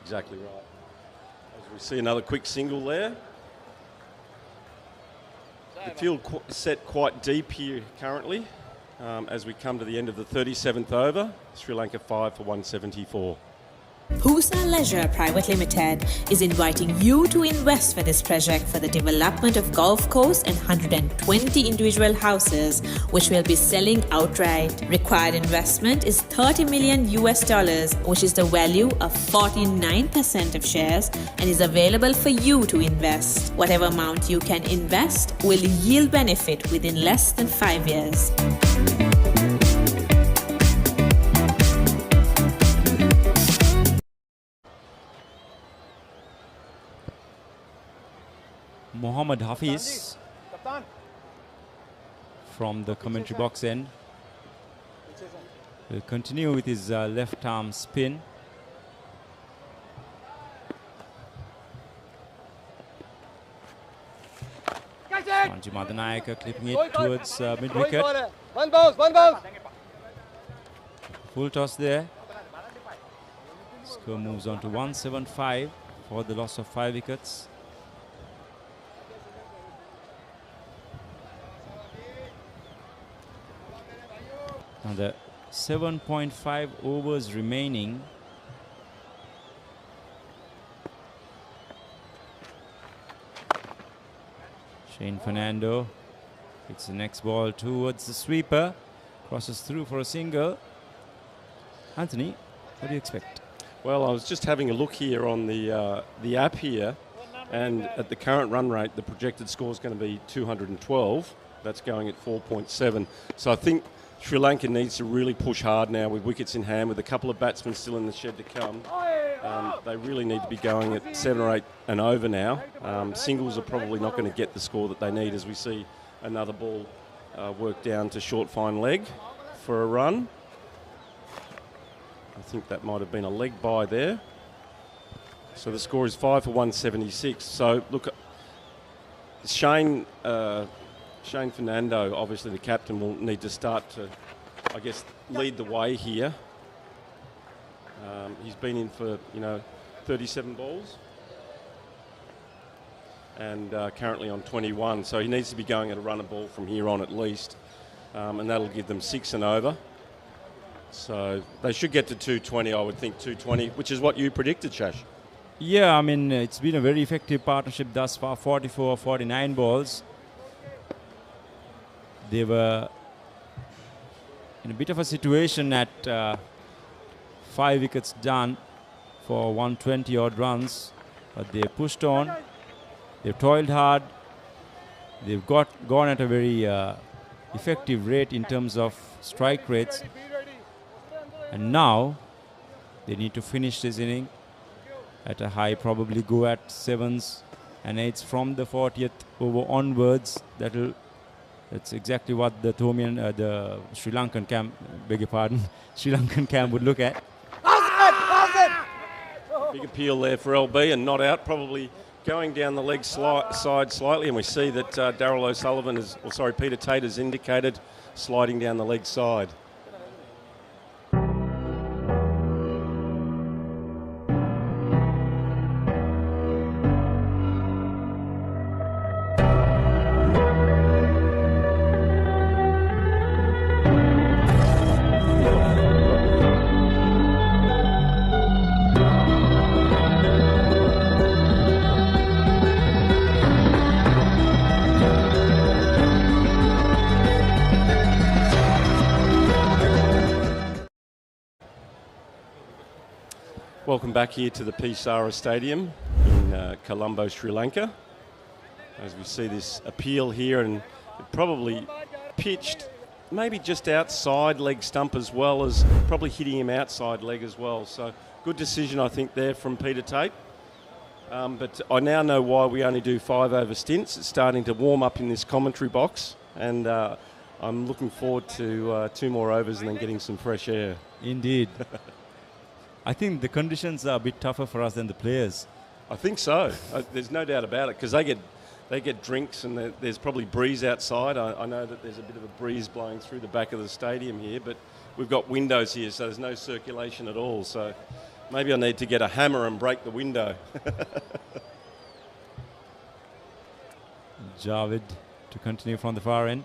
Exactly right. As we see another quick single there. The field set quite deep here currently as we come to the end of the 37th over. Sri Lanka 5 for 174. Husa Leisure Private Limited is inviting you to invest for this project for the development of golf course and 120 individual houses, which will be selling outright. Required investment is $30 million, which is the value of 49% of shares, and is available for you to invest. Whatever amount you can invest will yield benefit within less than 5 years. Mohammad Hafiz from the commentary box end will continue with his left arm spin. Sanju Madanayaka clipping it towards mid-wicket. One bounce. Full toss there. Score moves on to 175 for the loss of 5 wickets. Now the 7.5 overs remaining. Shane Fernando hits the next ball towards the sweeper, crosses through for a single. Anthony, what do you expect? Well, I was just having a look here on the app here, and at the current run rate, the projected score is going to be 212. That's going at 4.7. So I think Sri Lanka needs to really push hard now with wickets in hand, with a couple of batsmen still in the shed to come. They really need to be going at 7 or 8 and over now. Singles are probably not going to get the score that they need, as we see another ball work down to short fine leg for a run. I think that might have been a leg by there. So the score is 5 for 176. So look, Shane Fernando, obviously the captain, will need to start to, I guess, lead the way here. He's been in for, 37 balls and currently on 21. So he needs to be going at a run of ball from here on at least, and that'll give them 6 and over. So they should get to 220, I would think 220, which is what you predicted, Shash. Yeah, I mean, it's been a very effective partnership thus far, 44, 49 balls. They were in a bit of a situation at 5 wickets done for 120 odd runs, but they pushed on, they've toiled hard, they've gone at a very effective rate in terms of strike rates, and now they need to finish this inning at a high, probably go at 7s and 8s from the 40th over onwards. That's exactly what the Sri Lankan camp, beg your pardon, Sri Lankan camp would look at. Big appeal there for LB and not out, probably going down the leg side slightly, and we see that Daryl O'Sullivan Peter Tate has indicated sliding down the leg side. Welcome back here to the Sara Stadium in Colombo, Sri Lanka. As we see this appeal here, and it probably pitched maybe just outside leg stump as well as probably hitting him outside leg as well. So good decision, I think, there from Peter Tate. But I now know why we only do 5 over stints. It's starting to warm up in this commentary box, and I'm looking forward to 2 more overs and then getting some fresh air. Indeed. I think the conditions are a bit tougher for us than the players. I think so. There's no doubt about it, because they get drinks and there's probably breeze outside. I know that there's a bit of a breeze blowing through the back of the stadium here, but we've got windows here, so there's no circulation at all. So maybe I need to get a hammer and break the window. Javed to continue from the far end.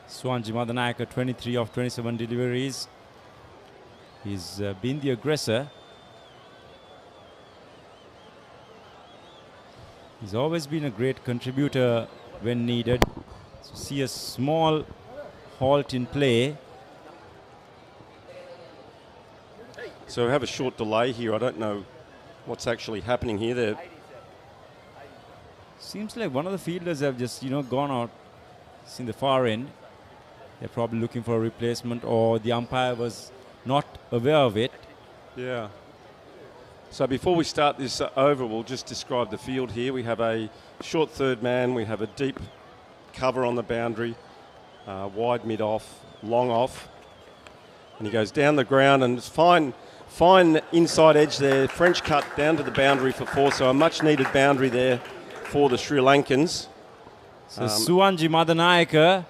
Swanji Madanayaka, 23 of 27 deliveries. He's been the aggressor. He's always been a great contributor when needed. So see a small halt in play. So we have a short delay here. I don't know what's actually happening here. There seems like one of the fielders have just, gone out. It's in the far end. They're probably looking for a replacement, or the umpire was not aware of it. Yeah. So before we start this over, we'll just describe the field here. We have a short third man. We have a deep cover on the boundary, wide mid off, long off. And he goes down the ground, and it's fine inside edge there. French cut down to the boundary for 4. So a much needed boundary there for the Sri Lankans. So Suwanji Madanayaka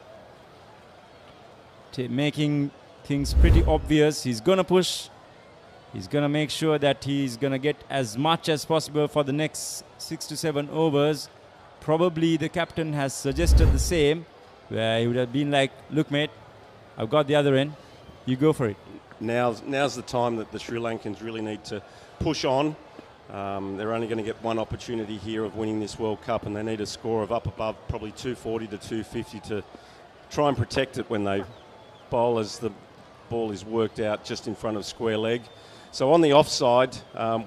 making things pretty obvious. He's going to push. He's going to make sure that he's going to get as much as possible for the next 6 to 7 overs. Probably the captain has suggested the same, where he would have been like, look, mate, I've got the other end. You go for it. Now's the time that the Sri Lankans really need to push on. They're only going to get one opportunity here of winning this World Cup, and they need a score of up above probably 240 to 250 to try and protect it when they bowl, as the ball is worked out just in front of square leg. So on the offside,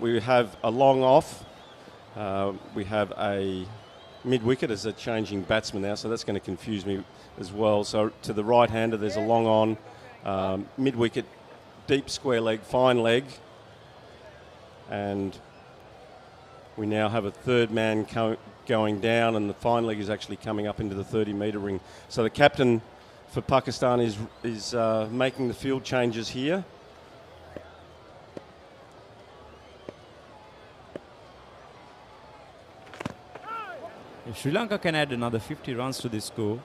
we have a long off. We have a mid-wicket as a changing batsman now, so that's going to confuse me as well. So to the right-hander, there's a long on, mid-wicket, deep square leg, fine leg. And we now have a third man going down, and the fine leg is actually coming up into the 30-metre ring. So the captain for Pakistan is making the field changes here. If Sri Lanka can add another 50 runs to this score,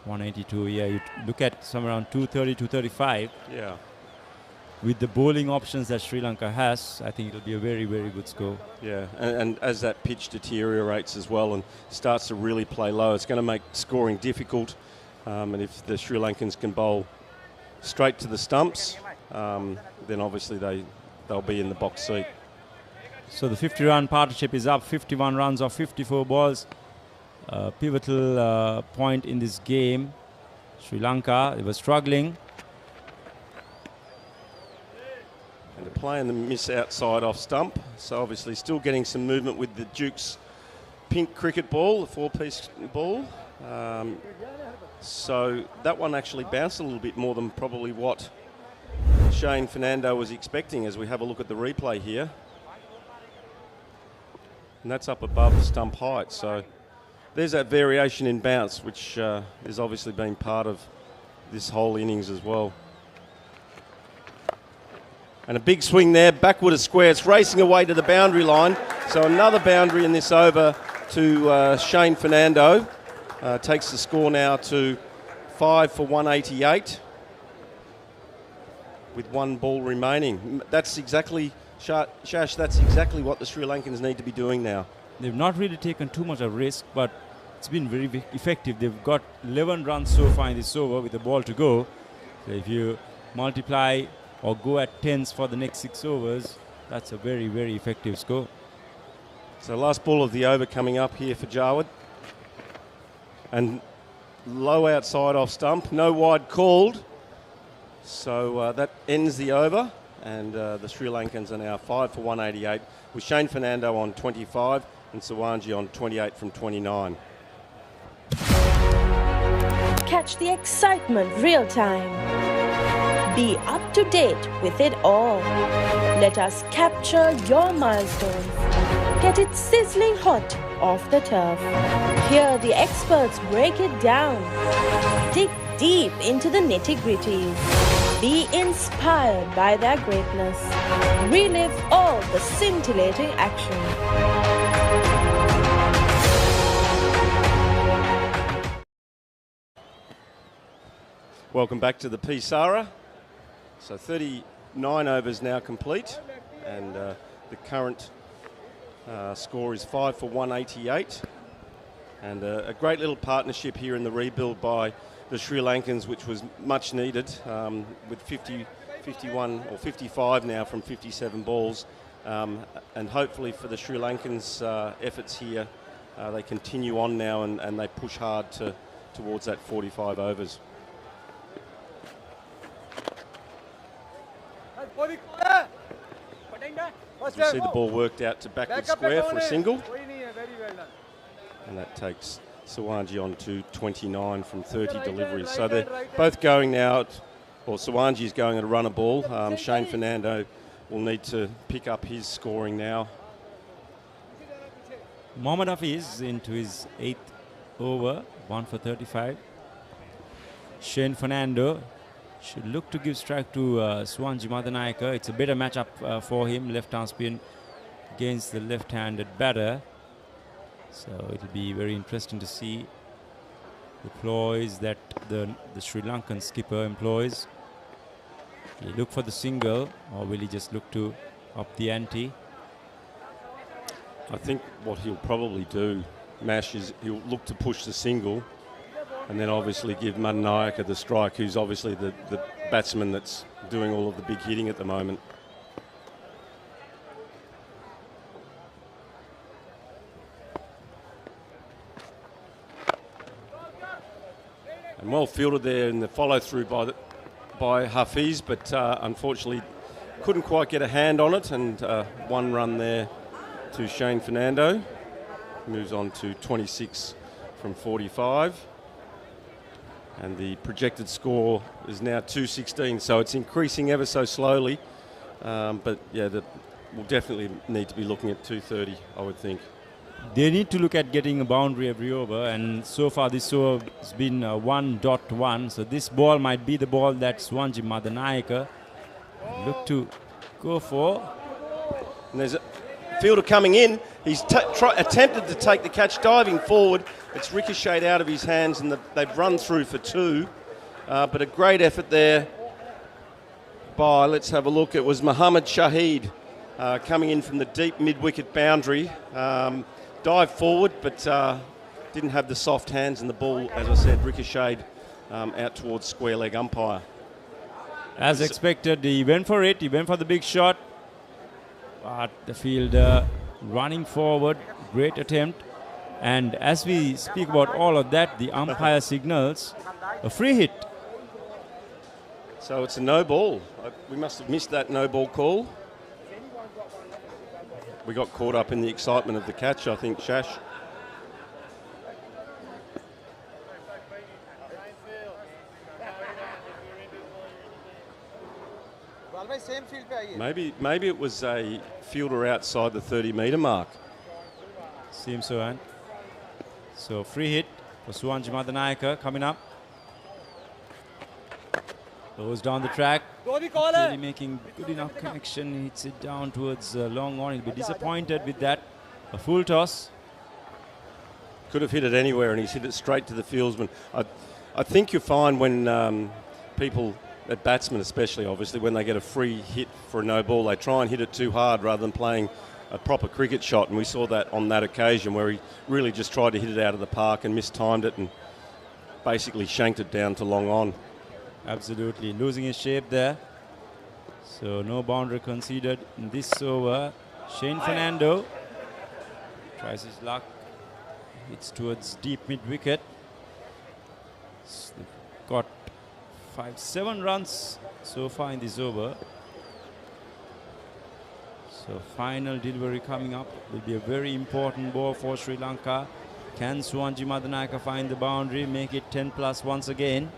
182, yeah, you look at somewhere around 230, 235. Yeah. With the bowling options that Sri Lanka has, I think it'll be a very, very good score. Yeah, and as that pitch deteriorates as well and starts to really play low, it's going to make scoring difficult. And if the Sri Lankans can bowl straight to the stumps, then obviously they'll be in the box seat. So the 50-run partnership is up, 51 runs off 54 balls. Pivotal point in this game. Sri Lanka, they were struggling. And they're playing the miss outside off stump. So obviously still getting some movement with the Duke's pink cricket ball, the 4-piece ball. So that one actually bounced a little bit more than probably what Shane Fernando was expecting as we have a look at the replay here. And that's up above the stump height, so there's that variation in bounce, which has obviously been part of this whole innings as well. And a big swing there, backward a square. It's racing away to the boundary line. So another boundary in this over to Shane Fernando. Takes the score now to 5 for 188 with one ball remaining. That's exactly, Shash, that's exactly what the Sri Lankans need to be doing now. They've not really taken too much of risk, but it's been very effective. They've got 11 runs so far in this over with the ball to go. So if you multiply or go at tens for the next 6 overs, that's a very, very effective score. So last ball of the over coming up here for Jawad. And low outside off stump, no wide called. So that ends the over, and the Sri Lankans are now 5 for 188 with Shane Fernando on 25 and Sawangi on 28 from 29. Catch the excitement real time. Be up to date with it all. Let us capture your milestones. Get it sizzling hot off the turf. Hear the experts break it down. Dig deep into the nitty-gritties. Be inspired by their greatness. Relive all the scintillating action. Welcome back to the Sara. So 39 overs now complete, and the current score is 5 for 188. And a great little partnership here in the rebuild by the Sri Lankans, which was much needed, with 51 or 55 now from 57 balls. And hopefully for the Sri Lankans' efforts here, they continue on now and they push hard towards that 45 overs. You see the ball worked out to backward square for a single. And that takes Sawangi on to 29 from 30 deliveries. So they're both going now, or Sawangi is going at a runner ball. Shane Fernando will need to pick up his scoring now. Mohammad Hafiz into his 8th over, 1 for 35. Shane Fernando should look to give strike to Sawangi Madanayaka. It's a better matchup for him, left-arm spin against the left-handed batter. So it'll be very interesting to see the ploys that the Sri Lankan skipper employs. Will he look for the single, or will he just look to up the ante? I think what he'll probably do, Mash, is he'll look to push the single and then obviously give Madanayaka the strike, who's obviously the batsman that's doing all of the big hitting at the moment. And well fielded there in the follow-through by Hafiz, but unfortunately couldn't quite get a hand on it, and one run there to Shane Fernando. Moves on to 26 from 45. And the projected score is now 216, so it's increasing ever so slowly. But yeah, we'll definitely need to be looking at 230, I would think. They need to look at getting a boundary every over, and so far this over has been 1.1. So this ball might be the ball that Sawangi Madanayaka look to go for. And there's a fielder coming in. He's attempted to take the catch, diving forward. It's ricocheted out of his hands, and they've run through for 2. But a great effort there by, let's have a look, it was Muhammad Shahid coming in from the deep mid-wicket boundary. Dived forward, but didn't have the soft hands, and the ball, as I said, ricocheted out towards square leg umpire. As expected, he went for it. He went for the big shot. But the fielder running forward, great attempt. And as we speak about all of that, the umpire signals a free hit. So it's a no ball. We must have missed that no ball call. We got caught up in the excitement of the catch, I think, Shash. Maybe it was a fielder outside the 30-metre mark. Seems so, Ant. So free hit for Suwanji Madanayaka coming up. Goes down the track. Really making good enough connection. Hits it down towards long on. He'll be disappointed with that. A full toss. Could have hit it anywhere, and he's hit it straight to the fieldsman. I think you find when people, at batsmen especially, obviously, when they get a free hit for a no ball, they try and hit it too hard rather than playing a proper cricket shot. And we saw that on that occasion where he really just tried to hit it out of the park and mistimed it and basically shanked it down to long on. Absolutely. Losing his shape there. So no boundary conceded in this over. Shane Fernando tries his luck. Hits towards deep mid-wicket. Got 5-7 runs so far in this over. So final delivery coming up will be a very important ball for Sri Lanka. Can Suwanji Madanayaka find the boundary, make it 10 plus once again?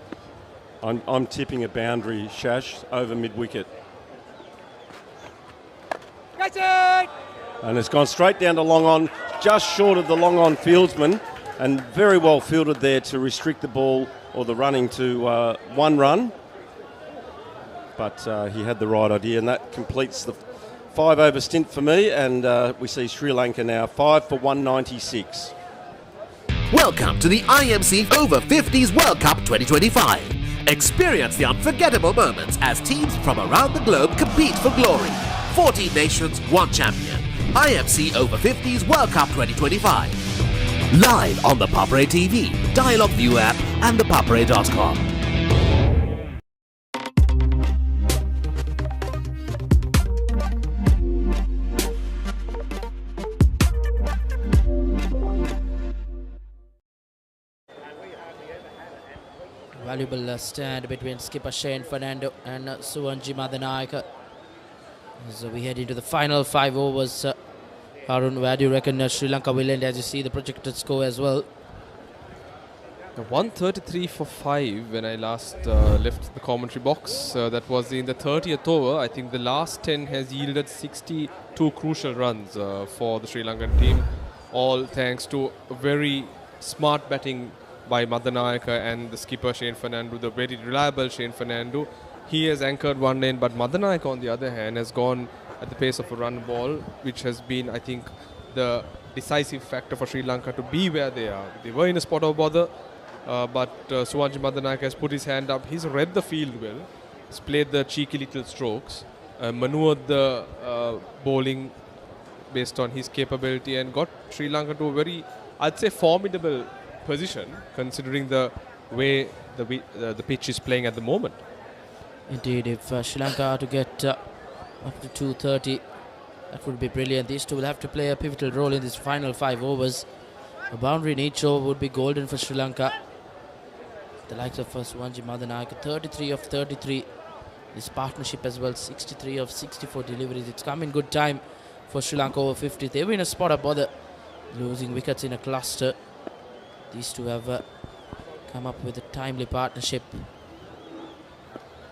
I'm tipping a boundary, Shash, over mid-wicket. And it's gone straight down to long on, just short of the long on fieldsman, and very well fielded there to restrict the ball or the running to 1 run. But he had the right idea, and that completes the 5 over stint for me, and we see Sri Lanka now 5 for 196. Welcome to the IMC Over-50s World Cup 2025. Experience the unforgettable moments as teams from around the globe compete for glory. 14 nations, 1 champion. IMC Over-50s World Cup 2025. Live on the Papare TV, Dialog ViU App and ThePapare.com. Valuable stand between skipper Shane Fernando and Suwanji Madanayaka. So we head into the final 5 overs. Arun, where do you reckon Sri Lanka will end as you see the projected score as well? 133 for 5 when I last left the commentary box. That was in the 30th over. I think the last 10 has yielded 62 crucial runs for the Sri Lankan team. All thanks to very smart batting by Madanayaka and the skipper Shane Fernando, the very reliable Shane Fernando. He has anchored one lane, but Madanayaka on the other hand has gone at the pace of a run ball, which has been, I think, the decisive factor for Sri Lanka to be where they are. They were in a spot of bother, but Suwanji Madanayaka has put his hand up. He's read the field well. He's played the cheeky little strokes, maneuvered the bowling based on his capability and got Sri Lanka to a very, I'd say, formidable position considering the way the pitch is playing at the moment. Indeed, if Sri Lanka are to get up to 230, that would be brilliant. These two will have to play a pivotal role in this final 5 overs. A boundary in each over would be golden for Sri Lanka. The likes of Suwanji Madanayaka, 33 of 33. This partnership as well, 63 of 64 deliveries. It's come in good time for Sri Lanka over-50. They were in a spot of bother, losing wickets in a cluster. These two have come up with a timely partnership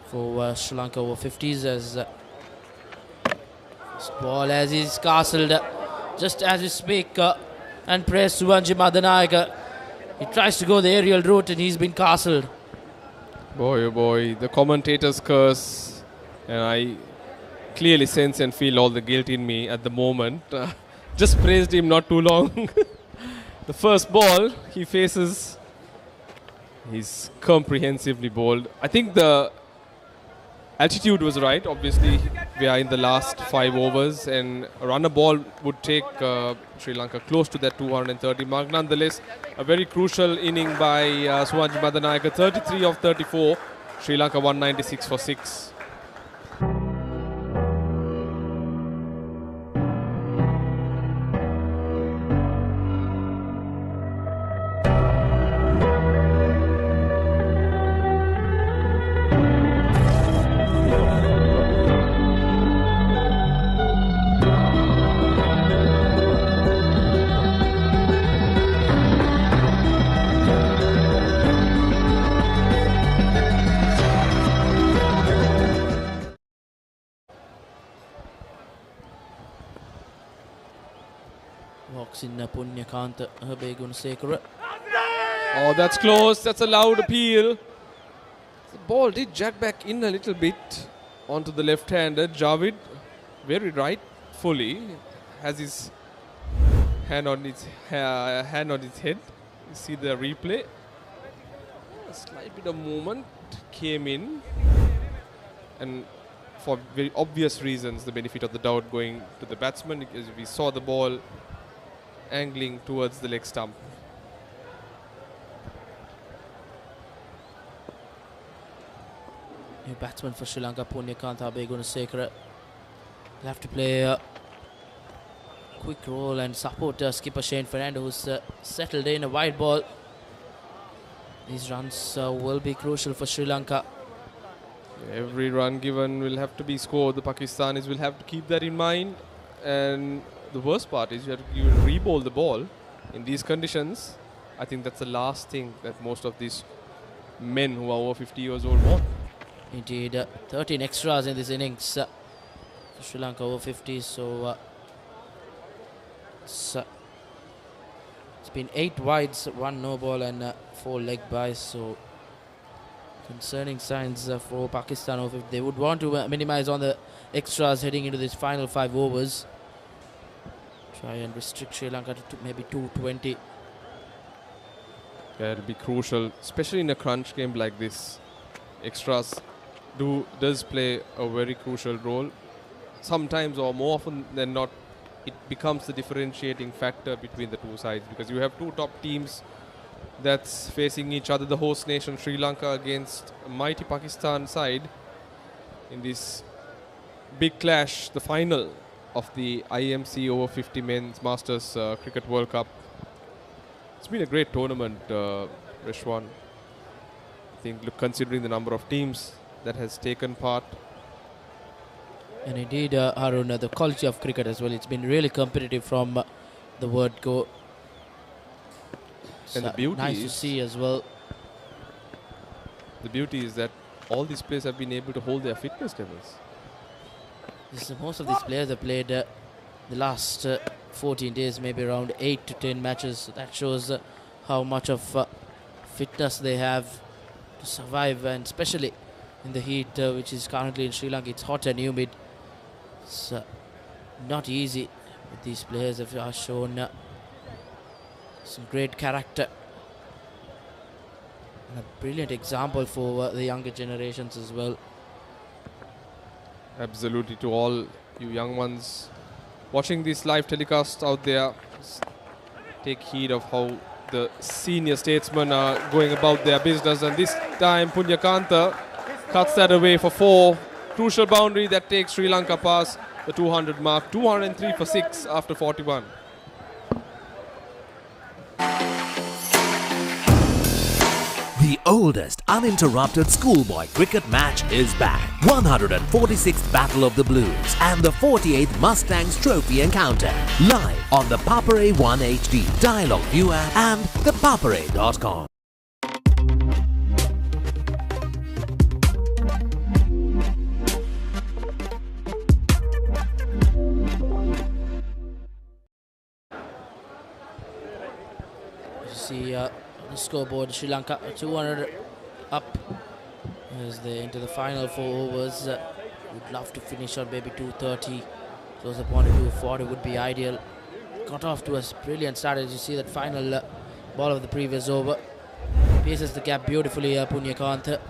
for Sri Lanka over-50s as this ball as he's castled just as we speak and praise Suwanji Madanayaka. He tries to go the aerial route and he's been castled. Boy, oh boy, the commentator's curse, and I clearly sense and feel all the guilt in me at the moment. Just praised him not too long. The first ball he faces, he's comprehensively bowled. I think the altitude was right. Obviously, we are in the last 5 overs and a runner ball would take Sri Lanka close to that 230 mark. Nonetheless, a very crucial inning by Suwanji Madanayaka, 33 of 34, Sri Lanka 196 for 6. Walks in Punyakanta Herbegunasekara. Oh, that's close. That's a loud appeal. The ball did jet back in a little bit onto the left-hander. Javid, very rightfully, has his hand on his head. You see the replay. A slight bit of movement came in, and for very obvious reasons, the benefit of the doubt going to the batsman, because we saw the ball angling towards the leg stump. New batsman for Sri Lanka, Punyakanta Herbegunasekara. He'll have to play a quick role and support skipper Shane Fernando, who's settled in a wide ball. These runs will be crucial for Sri Lanka. Every run given will have to be scored. The Pakistanis will have to keep that in mind. And the worst part is you will re-bowl the ball in these conditions. I think that's the last thing that most of these men who are over 50 years old want. Indeed, 13 extras in this innings for Sri Lanka Over-50s. So it's been 8 wides, 1 no ball and 4 leg byes. So concerning signs for Pakistan Over-50s. They would want to minimize on the extras heading into this final 5 overs. Try and restrict Sri Lanka to maybe 220. Yeah, it'll be crucial, especially in a crunch game like this. Extras does play a very crucial role. Sometimes, or more often than not, it becomes the differentiating factor between the two sides, because you have two top teams that's facing each other, the host nation Sri Lanka against a mighty Pakistan side in this big clash, the final of the IMC Over-50 Men's Masters Cricket World Cup. It's been a great tournament, Rishwan. I think, look, considering the number of teams that has taken part. And indeed, Harun, the quality of cricket as well. It's been really competitive from the word go. And the beauty nice is to see as well. The beauty is that all these players have been able to hold their fitness levels. Most of these players have played the last 14 days, maybe around 8 to 10 matches. So that shows how much of fitness they have to survive, and especially in the heat which is currently in Sri Lanka. It's hot and humid. It's not easy, but these players have shown some great character and a brilliant example for the younger generations as well. Absolutely, to all you young ones watching this live telecast out there, take heed of how the senior statesmen are going about their business, and this time Punyakanta cuts that away for 4. Crucial boundary that takes Sri Lanka past the 200 mark. 203 for 6 after 41. The oldest uninterrupted schoolboy cricket match is back. 146th Battle of the Blues and the 48th Mustangs Trophy Encounter. Live on the Papare 1 HD, Dialog ViU App and thepapare.com. See the scoreboard, Sri Lanka 200 up as they enter the final 4 overs. Would love to finish on maybe 230. Close upon 240 would be ideal. Got off to a brilliant start as you see that final ball of the previous over. Paces the gap beautifully, Punyakanta.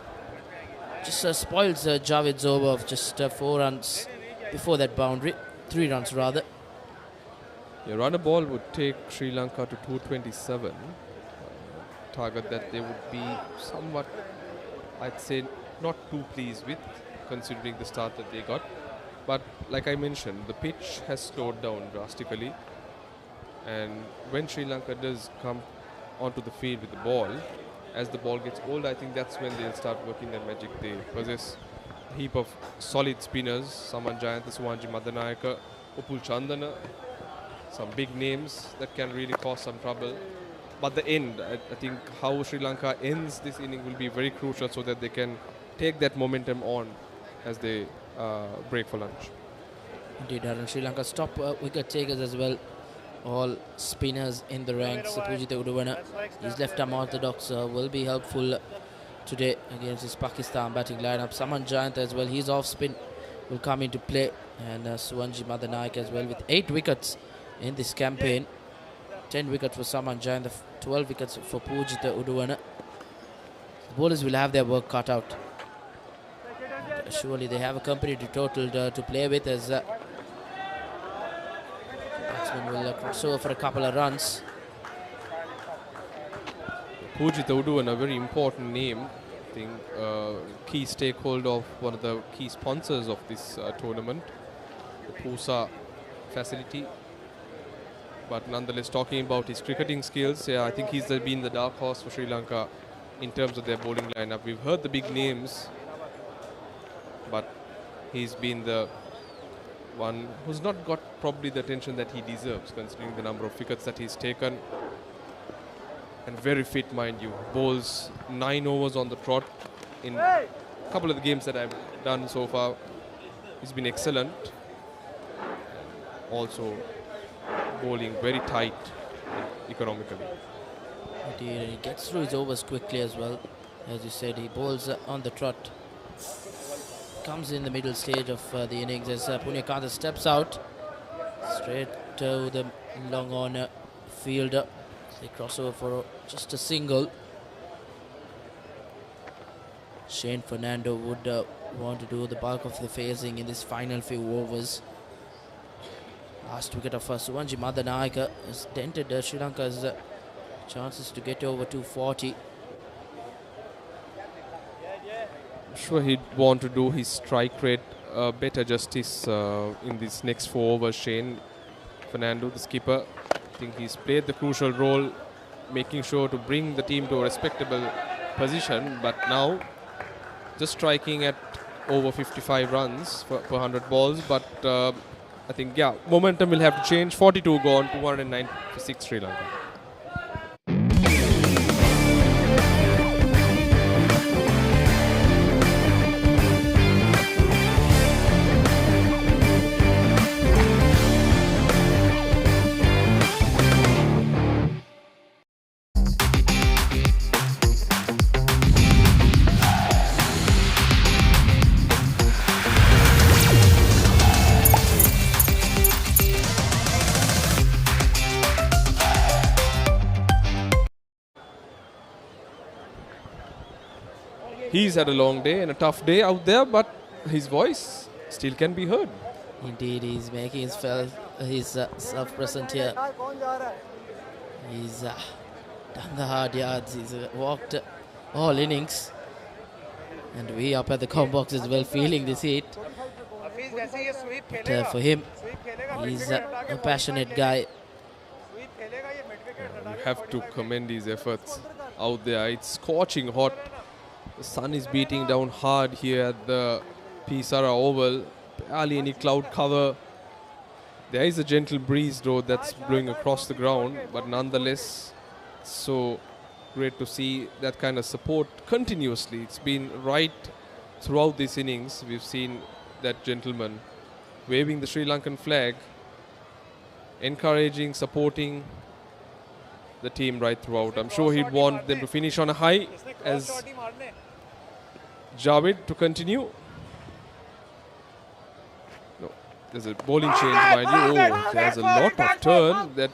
Just spoils Javid's over of just 4 runs before that boundary. 3 runs rather. Your runner ball would take Sri Lanka to 227. Target that they would be somewhat, I'd say, not too pleased with, considering the start that they got. But like I mentioned, the pitch has slowed down drastically, and when Sri Lanka does come onto the field with the ball, as the ball gets old, I think that's when they'll start working their magic there, because there's a heap of solid spinners, Saman Jayantha, Suwanji Madanayaka, Upul Chandana, some big names that can really cause some trouble. But the end, I think how Sri Lanka ends this inning will be very crucial, so that they can take that momentum on as they break for lunch. Indeed, Sri Lanka's top wicket takers as well. all spinners in the ranks. Pujitha Uduvana, his left arm orthodox, will be helpful today against his Pakistan batting lineup. Saman Jayant as well, his off spin will come into play, and Suwanji Madanaik as well, with 8 wickets in this campaign. 10 wickets for Saman Jayant, 12 wickets for Pujitha Uduvana. The bowlers will have their work cut out. Surely they have a competitive total to play with, as batsman will cross over for a couple of runs. Pujitha Uduvana, a very important name. I think key stakeholder of one of the key sponsors of this tournament, the PUSA facility. But nonetheless, talking about his cricketing skills, yeah, I think he's been the dark horse for Sri Lanka in terms of their bowling lineup. We've heard the big names, but he's been the one who's not got probably the attention that he deserves, considering the number of wickets that he's taken. And very fit, mind you. Bowls 9 overs on the trot in a couple of the games that I've done so far. He's been excellent. Also bowling very tight economically. Indeed, and he gets through his overs quickly as well. As you said, he bowls on the trot. Comes in the middle stage of the innings as Punyakanta steps out. Straight to the long on fielder. They cross over for just a single. Shane Fernando would want to do the bulk of the phasing in this final few overs. Last wicket of Suwanji Madanaika has dented Sri Lanka's chances to get over 240. I'm sure he'd want to do his strike rate better justice in these next 4 overs. Shane Fernando, the skipper, I think he's played the crucial role, making sure to bring the team to a respectable position. But now, just striking at over 55 runs per 100 balls. But I think, yeah, momentum will have to change. 42 gone, 296 Sri Lanka. He's had a long day and a tough day out there, but his voice still can be heard. Indeed, he's making his self-present here. He's done the hard yards. He's walked all innings. And we up at the com box as well, feeling this heat. But for him, he's a passionate guy. You have to commend his efforts out there. It's scorching hot. The sun is beating down hard here at the Sara Oval. Barely any cloud cover. There is a gentle breeze though that's blowing across the ground, but nonetheless, so great to see that kind of support continuously. It's been right throughout this innings. We've seen that gentleman waving the Sri Lankan flag, encouraging, supporting the team right throughout. I'm sure he'd want them to finish on a high, as Javed to continue. No, there's a bowling change, mind you. Oh, there's a lot of turn. That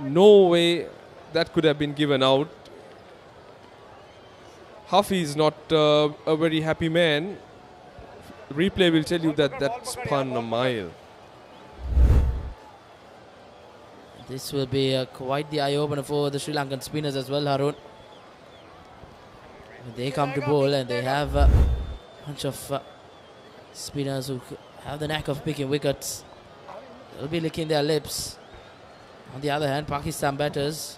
no way that could have been given out. Huffy is not a very happy man. Replay will tell you that that spun a mile. This will be quite the eye-opener for the Sri Lankan spinners as well, Harun. They come to bowl and they have a bunch of spinners who have the knack of picking wickets. They'll be licking their lips. On the other hand, Pakistan batters,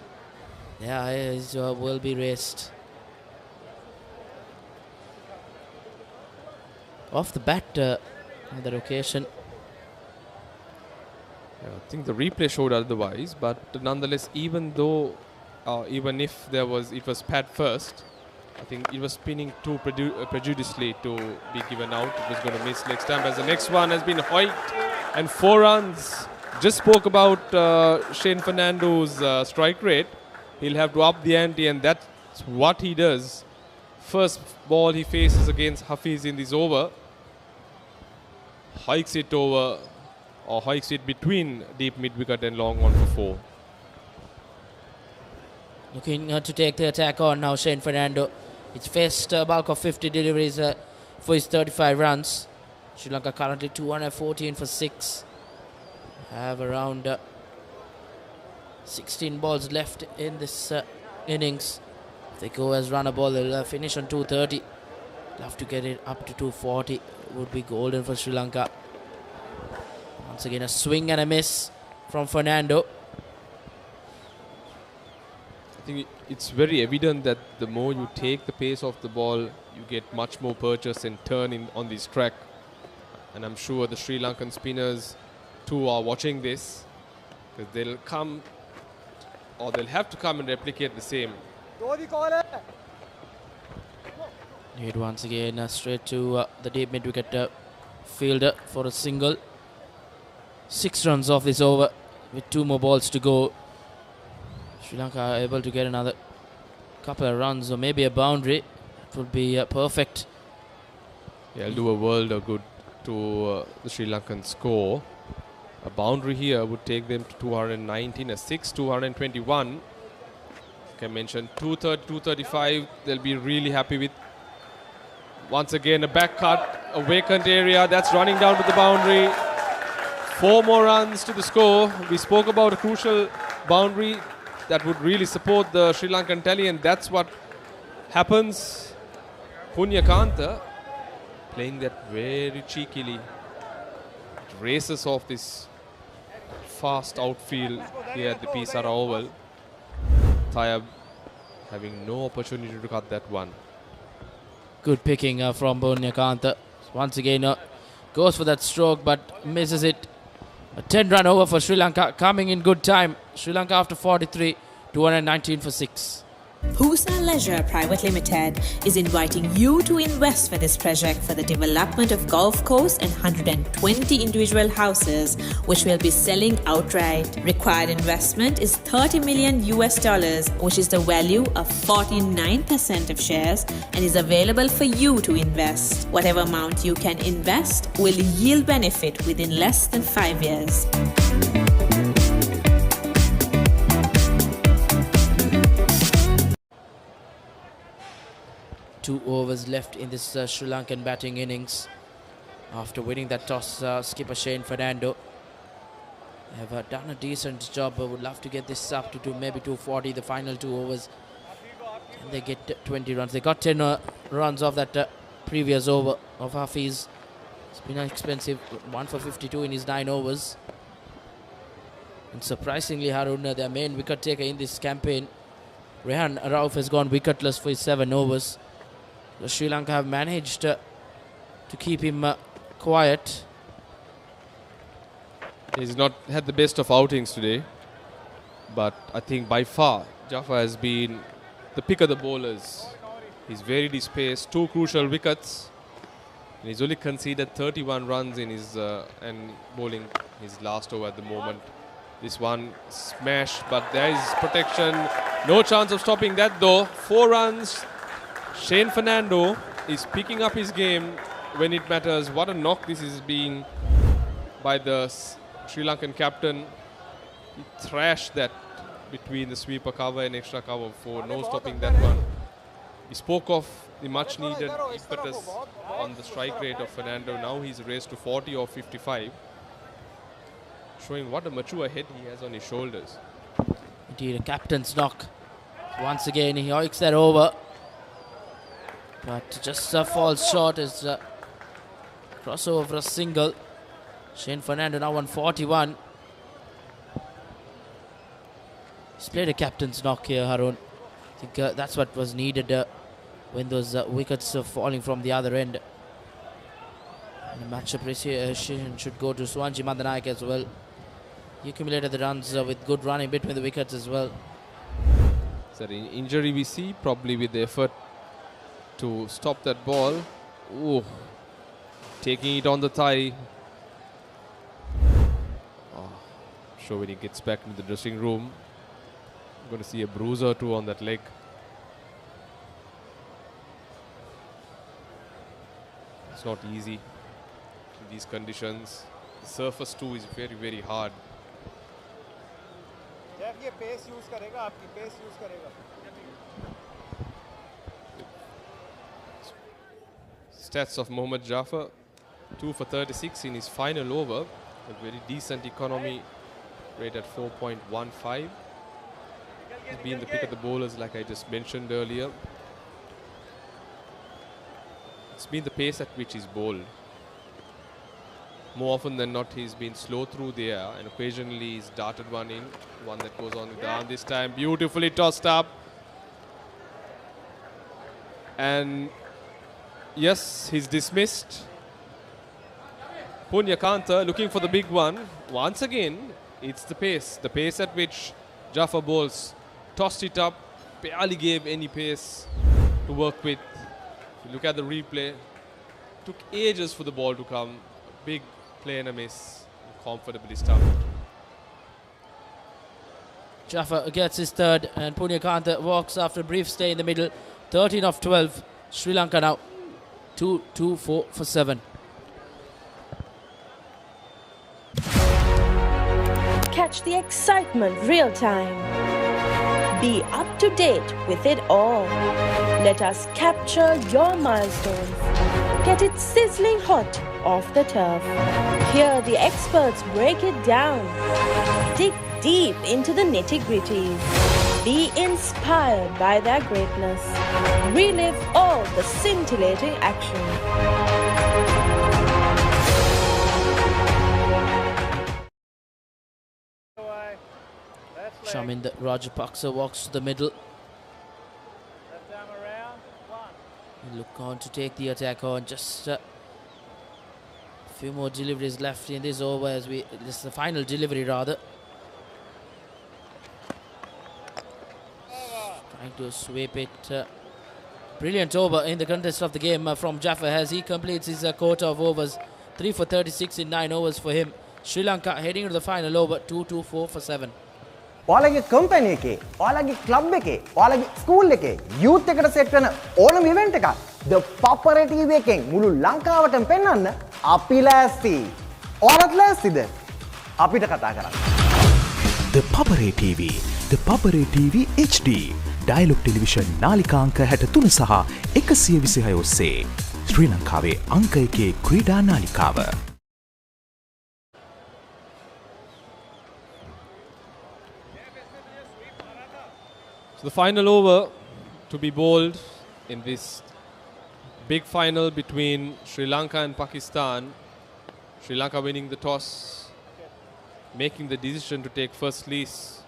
their eyes will be raised. Off the bat on that occasion. Yeah, I think the replay showed otherwise, but nonetheless, even though, even if it was Pat first, I think it was spinning too prejudicially to be given out. It was going to miss leg stump, as the next one has been Hoyt, and 4 runs. just spoke about Shane Fernando's strike rate. He'll have to up the ante, and that's what he does. First ball he faces against Hafiz in this over, hikes it over, or hikes it between deep mid wicket and long on for 4. Looking to take the attack on now, Shane Fernando. It's faced a bulk of 50 deliveries for his 35 runs. Sri Lanka currently 214 for 6. Have around 16 balls left in this innings. If they go as runner ball, they'll finish on 230. Love to get it up to 240. Would be golden for Sri Lanka. Once again, a swing and a miss from Fernando. I think it's very evident that the more you take the pace of the ball, you get much more purchase and turn in on this track. And I'm sure the Sri Lankan spinners too are watching this, because they'll come, or they'll have to come and replicate the same. Hit once again straight to the deep mid wicket fielder for a single. 6 runs off this over with 2 more balls to go. Sri Lanka are able to get another couple of runs or maybe a boundary. It would be perfect. Yeah, it'll do a world of good to the Sri Lankan score. A boundary here would take them to 219, a 6, 221. Like I mentioned, 230, 235, they'll be really happy with. Once again, a back cut, a vacant area, that's running down to the boundary. 4 more runs to the score. We spoke about a crucial boundary that would really support the Sri Lankan tally, and that's what happens. Punyakanta playing that very cheekily. It races off this fast outfield here at the Sara Oval. Tayab having no opportunity to cut that one. Good picking from Punyakanta. Once again goes for that stroke but misses it. A 10-run over for Sri Lanka, coming in good time. Sri Lanka after 43, 219 for 6. Husa Leisure Private Limited is inviting you to invest for this project for the development of golf course and 120 individual houses, which will be selling outright. Required investment is $30 million, which is the value of 49% of shares, and is available for you to invest. Whatever amount you can invest will yield benefit within less than 5 years. Two overs left in this Sri Lankan batting innings. After winning that toss, skipper Shane Fernando have done a decent job. I would love to get this up to maybe 240, the final 2 overs. Can they get 20 runs? They got 10 runs off that previous over of Hafiz. It's been expensive, 1 for 52 in his 9 overs. And surprisingly, Harun, their main wicket taker in this campaign, Rehan Rauf, has gone wicketless for his 7 overs. The Sri Lanka have managed to keep him quiet. He's not had the best of outings today, but I think by far Jaffa has been the pick of the bowlers. He's very dispaced, 2 crucial wickets, and he's only conceded 31 runs in his and bowling his last over at the moment. This one smashed, but there is protection. No chance of stopping that though. 4 runs. Shane Fernando is picking up his game when it matters. What a knock this is being by the Sri Lankan captain. He thrashed that between the sweeper cover and extra cover for no stopping that one. He spoke of the much needed impetus on the strike rate of Fernando. Now he's raised to 40 or 55. Showing what a mature head he has on his shoulders. Indeed, a captain's knock. Once again, he hikes that over. But just falls short as crossover for a single. Shane Fernando now on 41. He's played a captain's knock here, Harun. I think that's what was needed when those wickets are falling from the other end. And the match appreciation should go to Swanji Mandanaik as well. He accumulated the runs with good running between the wickets as well. Is that an injury we see? Probably with the effort to stop that ball. Ooh, taking it on the thigh. Oh. sure when he gets back into the dressing room, I'm going to see a bruise or two on that leg. It's not easy in these conditions. The surface too is very, very hard. Stats of Mohammad Jaffer, 2 for 36 in his final over. A very decent economy rate at 4.15. He's been the pick of the bowlers like I just mentioned earlier. It's been the pace at which he's bowled. More often than not, he's been slow through the air, and occasionally he's darted one in, one that goes on with the arm. This time beautifully tossed up. And yes, he's dismissed. Punyakanta looking for the big one. Once again, it's the pace at which Jaffer bowls. Tossed it up, barely gave any pace to work with. If you look at the replay, took ages for the ball to come. Big play and a miss, comfortably stumped. Jaffer gets his third, and Punyakanta walks after a brief stay in the middle. 13 of 12. Sri Lanka now 2-4 for 7. Catch the excitement real time. Be up to date with it all. Let us capture your milestones. Get it sizzling hot off the turf. Hear the experts break it down. Dig deep into the nitty-gritties. Be inspired by their greatness. Relive all the scintillating action. Shaminder Rajapaksa walks to the middle. He'll look on to take the attack on. Just a few more deliveries left in this over as this is the final delivery rather. Trying to sweep it. Brilliant over in the contest of the game from Jaffer as he completes his quota of overs. 3 for 36 in 9 overs for him. Sri Lanka heading to the final over 2-4 for 7. ඔයාලගේ company එකේ, ඔයාලගේ club එකේ, ඔයාලගේ school එකේ youth එකට set වෙන ඕනම event එකක් The Papare TV එකෙන් මුළු ලංකාවටම පෙන්වන්න අපි ලෑස්ති. ඔයාලත් ලෑස්තිද? අපිට කතා කරන්න. The Papare TV, The Papare TV HD, Dialog Television නාලිකා අංක 63 සහ 126 ඔස්සේ ශ්‍රී ලංකාවේ අංක 1 ක්‍රීඩා නාලිකාව. So the final over to be bowled in this big final between Sri Lanka and Pakistan. Sri Lanka winning the toss, making the decision to take first release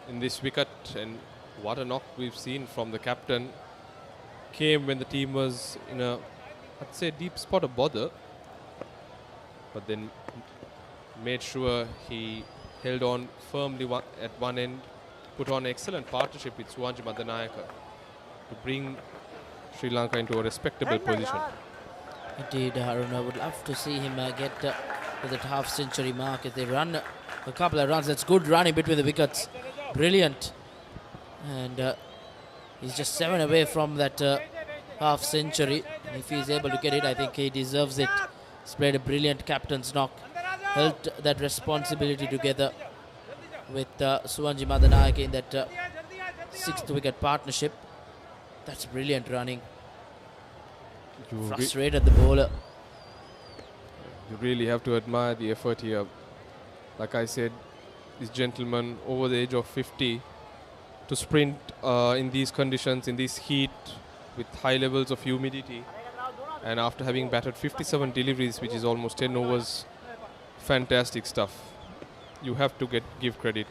in this wicket, and what a knock we've seen from the captain. Came when the team was in a, I'd say, deep spot of bother, but then made sure he held on firmly at one end, put on excellent partnership with Suwanji Madanayaka to bring Sri Lanka into a respectable position. Indeed, Harun, I would love to see him get to that half-century mark. If they run a couple of runs, that's good running between the wickets. Brilliant. And he's just 7 away from that half-century. If he's able to get it, I think he deserves it. He's played a brilliant captain's knock. Held that responsibility together with Suwanji Madanayaka in that 6th wicket partnership. That's brilliant running. Frustrated the bowler. You really have to admire the effort here. Like I said, this gentleman over the age of 50 to sprint in these conditions, in this heat, with high levels of humidity, and after having batted 57 deliveries, which is almost 10 overs, fantastic stuff. You have to give credit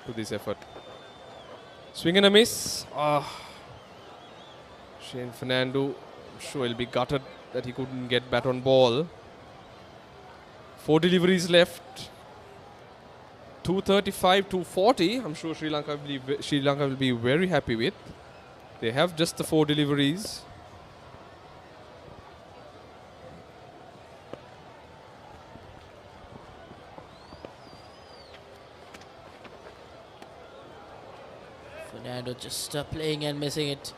to this effort. Swing and a miss. Shane Fernando, I'm sure he'll be gutted that he couldn't get bat on ball. 4 deliveries left. 235, 240. I'm sure Sri Lanka will be very happy with. They have just the 4 deliveries. Fernando just playing and missing it.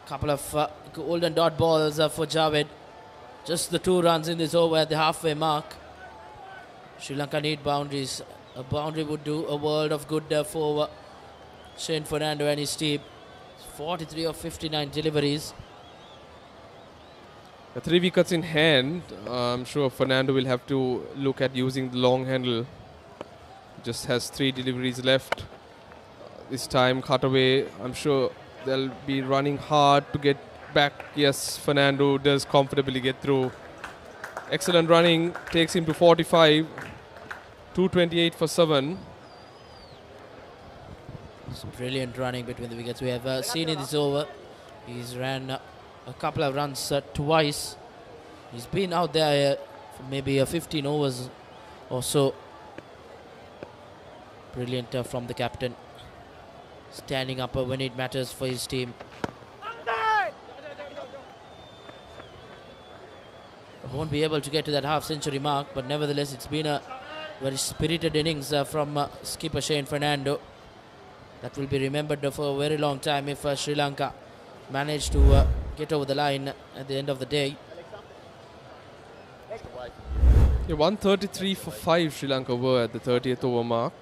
Couple of golden dot balls for Javed. Just the 2 runs in this over at the halfway mark. Sri Lanka need boundaries. A boundary would do a world of good for Shane Fernando and his team. 43 of 59 deliveries. The 3 wickets in hand. I'm sure Fernando will have to look at using the long handle. Just has 3 deliveries left. This time cutaway. I'm sure they'll be running hard to get back. Yes, Fernando does comfortably get through. Excellent running. Takes him to 45. 228 for 7. Some brilliant running between the wickets. We have seen in this over. He's ran a couple of runs twice. He's been out there for maybe 15 overs or so. Brilliant from the captain. Standing up when it matters for his team. Won't be able to get to that half-century mark, but nevertheless it's been a very spirited innings from skipper Shane Fernando. That will be remembered for a very long time if Sri Lanka managed to get over the line at the end of the day. Yeah, 133 for 5 Sri Lanka were at the 30th over mark.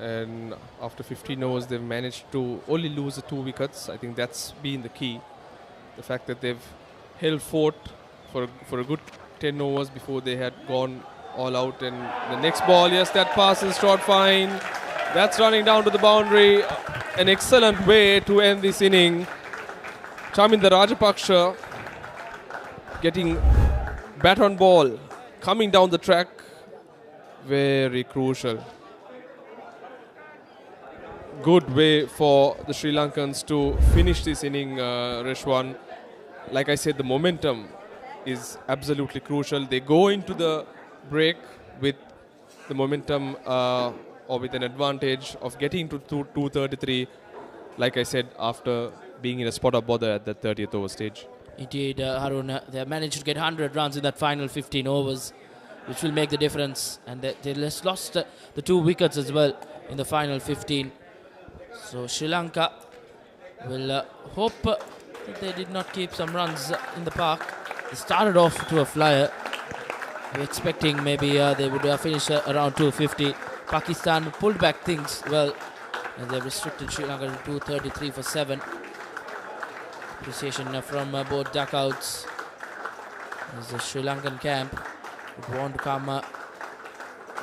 And after 15 overs, they've managed to only lose the 2 wickets. I think that's been the key. The fact that they've held fort for a good 10 overs before they had gone all out. And the next ball, yes, that pass is short fine. That's running down to the boundary. An excellent way to end this inning. Chaminda Rajapaksa getting bat on ball, coming down the track. Very crucial. Good way for the Sri Lankans to finish this inning, Rishwan. Like I said, the momentum is absolutely crucial. They go into the break with the momentum or with an advantage of getting to 233, like I said, after being in a spot of bother at the 30th over stage. Indeed, Harun, they have managed to get 100 runs in that final 15 overs, which will make the difference. And they just lost the 2 wickets as well in the final 15. So Sri Lanka will hope that they did not keep some runs in the park. They started off to a flyer. We're expecting maybe they would finish around 250. Pakistan pulled back things well, and they restricted Sri Lanka to 233 for 7. Appreciation from both duckouts. There's a Sri Lankan camp would want to come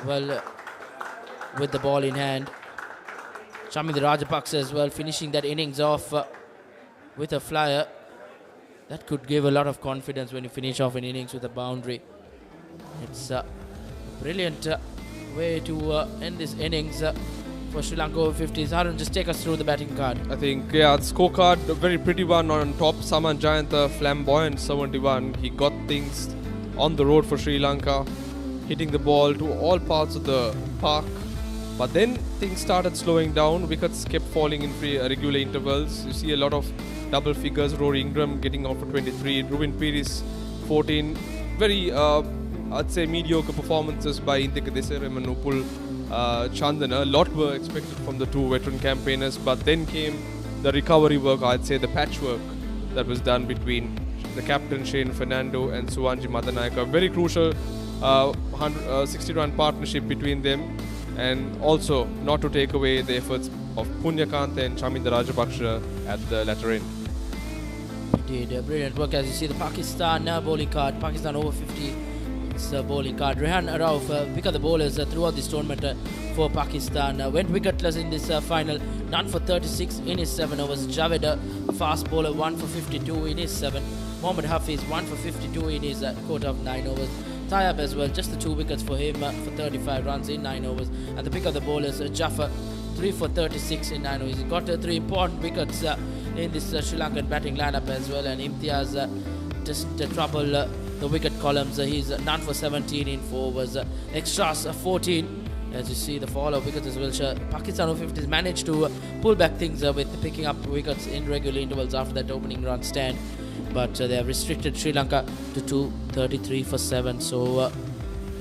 well with the ball in hand. Chaminda Rajapaksa as well, finishing that innings off with a flyer. That could give a lot of confidence when you finish off an innings with a boundary. It's a brilliant way to end this innings for Sri Lanka Over-50s. Harun, just take us through the batting card. I think, yeah, the scorecard, a very pretty one on top. Saman Jayantha, flamboyant 71. He got things on the road for Sri Lanka, hitting the ball to all parts of the park. But then things started slowing down. Wickets kept falling in regular intervals. You see a lot of double figures. Rory Ingram getting off for 23. Rubin Piris, 14. Very, I'd say, mediocre performances by Indika Desaram and Upul Chandana. A lot were expected from the 2 veteran campaigners. But then came the recovery work, I'd say the patchwork that was done between the captain Shane Fernando and Suwanji Madanayaka. Very crucial 60-run partnership between them. And also not to take away the efforts of Punyakant and Chaminda Rajapaksa at the latter end. Indeed, brilliant work. As you see, the Pakistan bowling card, Pakistan Over-50s, it's a bowling card. Rehan Rauf picked the bowlers throughout this tournament for Pakistan. Went wicketless in this final, none for 36 in his 7 overs. Javed, a fast bowler, 1 for 52 in his 7. Mohammad Hafiz, 1 for 52 in his quota of 9 overs. Tayyab as well, just the 2 wickets for him for 35 runs in 9 overs. And the pick of the bowlers, Jaffer, 3 for 36 in 9 overs. He got 3 important wickets in this Sri Lankan batting lineup as well. And Imtiaz just trouble the wicket columns. He's none for 17 in 4 overs. Extras 14. As you see, the fall of wickets as well. Pakistan Over-50s managed to pull back things with picking up wickets in regular intervals after that opening run stand. But they have restricted Sri Lanka to 233 for 7. So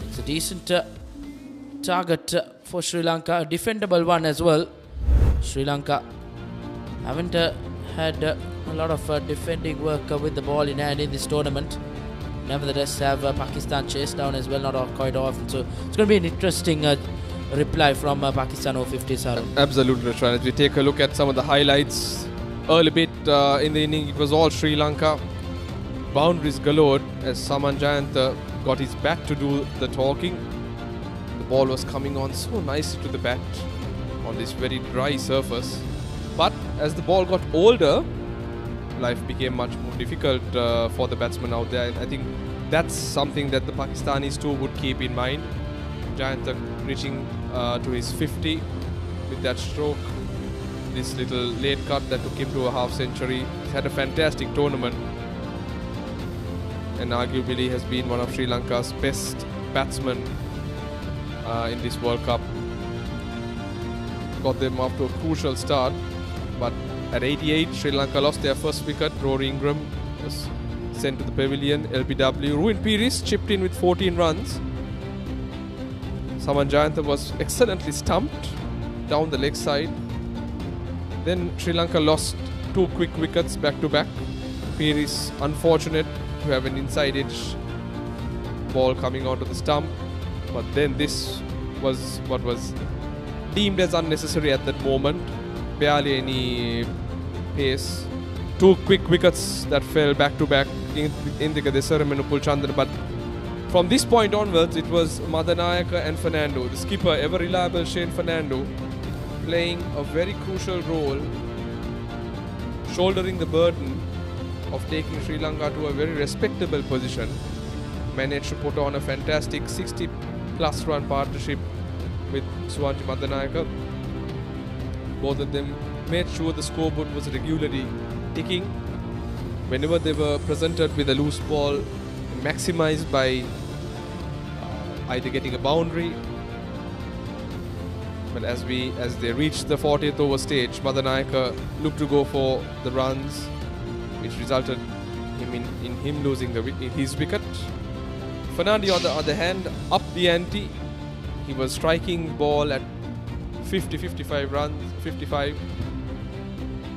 it's a decent target for Sri Lanka. A defendable one as well. Sri Lanka Haven't had a lot of defending work with the ball in hand in this tournament. Nevertheless, have Pakistan chased down as well, not quite often. So it's going to be an interesting reply from Pakistan Over-50s. Absolutely, Rishwan. As we take a look at some of the highlights, early bit in the inning, it was all Sri Lanka. Boundaries galore as Saman Jayantha got his bat to do the talking. The ball was coming on so nicely to the bat on this very dry surface. But as the ball got older, life became much more difficult for the batsmen out there. And I think that's something that the Pakistanis too would keep in mind. Jayantha reaching to his 50 with that stroke. This little late cut that took him to a half century. He's had a fantastic tournament and arguably has been one of Sri Lanka's best batsmen in this World Cup. Got them off to a crucial start, but at 88, Sri Lanka lost their first wicket. Rory Ingram was sent to the pavilion. LBW. Ruin Peiris chipped in with 14 runs. Saman Jayantha was excellently stumped down the leg side. Then Sri Lanka lost 2 quick wickets back to back. Peiris unfortunate to have an inside edge ball coming onto the stump, but then this was what was deemed as unnecessary at that moment. Barely any pace. 2 quick wickets that fell back to back in the Desaramenu Chandra. But from this point onwards, it was Madanayaka and Fernando, the skipper, ever reliable Shane Fernando, playing a very crucial role, shouldering the burden of taking Sri Lanka to a very respectable position. Managed to put on a fantastic 60+ run partnership with Suwanji Madanayaka. Both of them made sure the scoreboard was regularly ticking. Whenever they were presented with a loose ball, maximized by either getting a boundary. But as they reached the 40th over stage, Madanayaka looked to go for the runs, which resulted in him losing his wicket. Fernando, on the other hand, upped the ante. He was striking the ball at 55 runs, 55.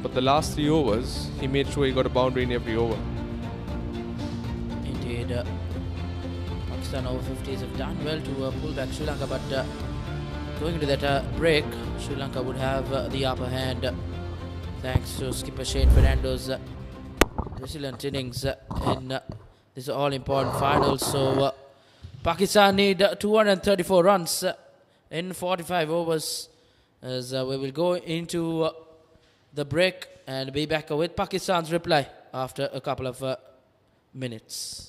But the last 3 overs, he made sure he got a boundary in every over. Indeed, Pakistan Over-50s have done well to pull back Sri Lanka, but going into that break, Sri Lanka would have the upper hand thanks to skipper Shane Fernando's resilient innings in this all-important final. So Pakistan need 234 runs in 45 overs as we will go into the break and be back with Pakistan's reply after a couple of minutes.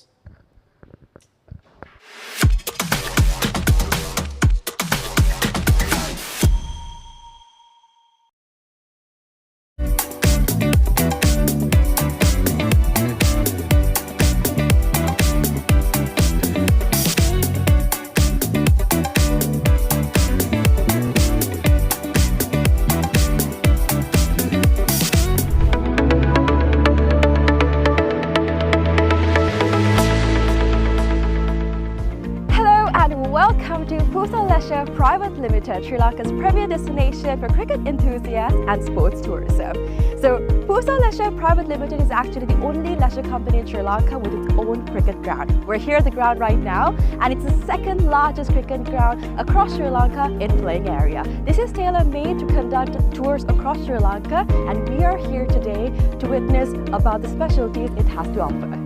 Private Limited, Sri Lanka's premier destination for cricket enthusiasts and sports tourism. So, Pusa Leisure Private Limited is actually the only leisure company in Sri Lanka with its own cricket ground. We're here at the ground right now, and it's the second largest cricket ground across Sri Lanka in playing area. This is tailor-made to conduct tours across Sri Lanka, and we are here today to witness about the specialties it has to offer.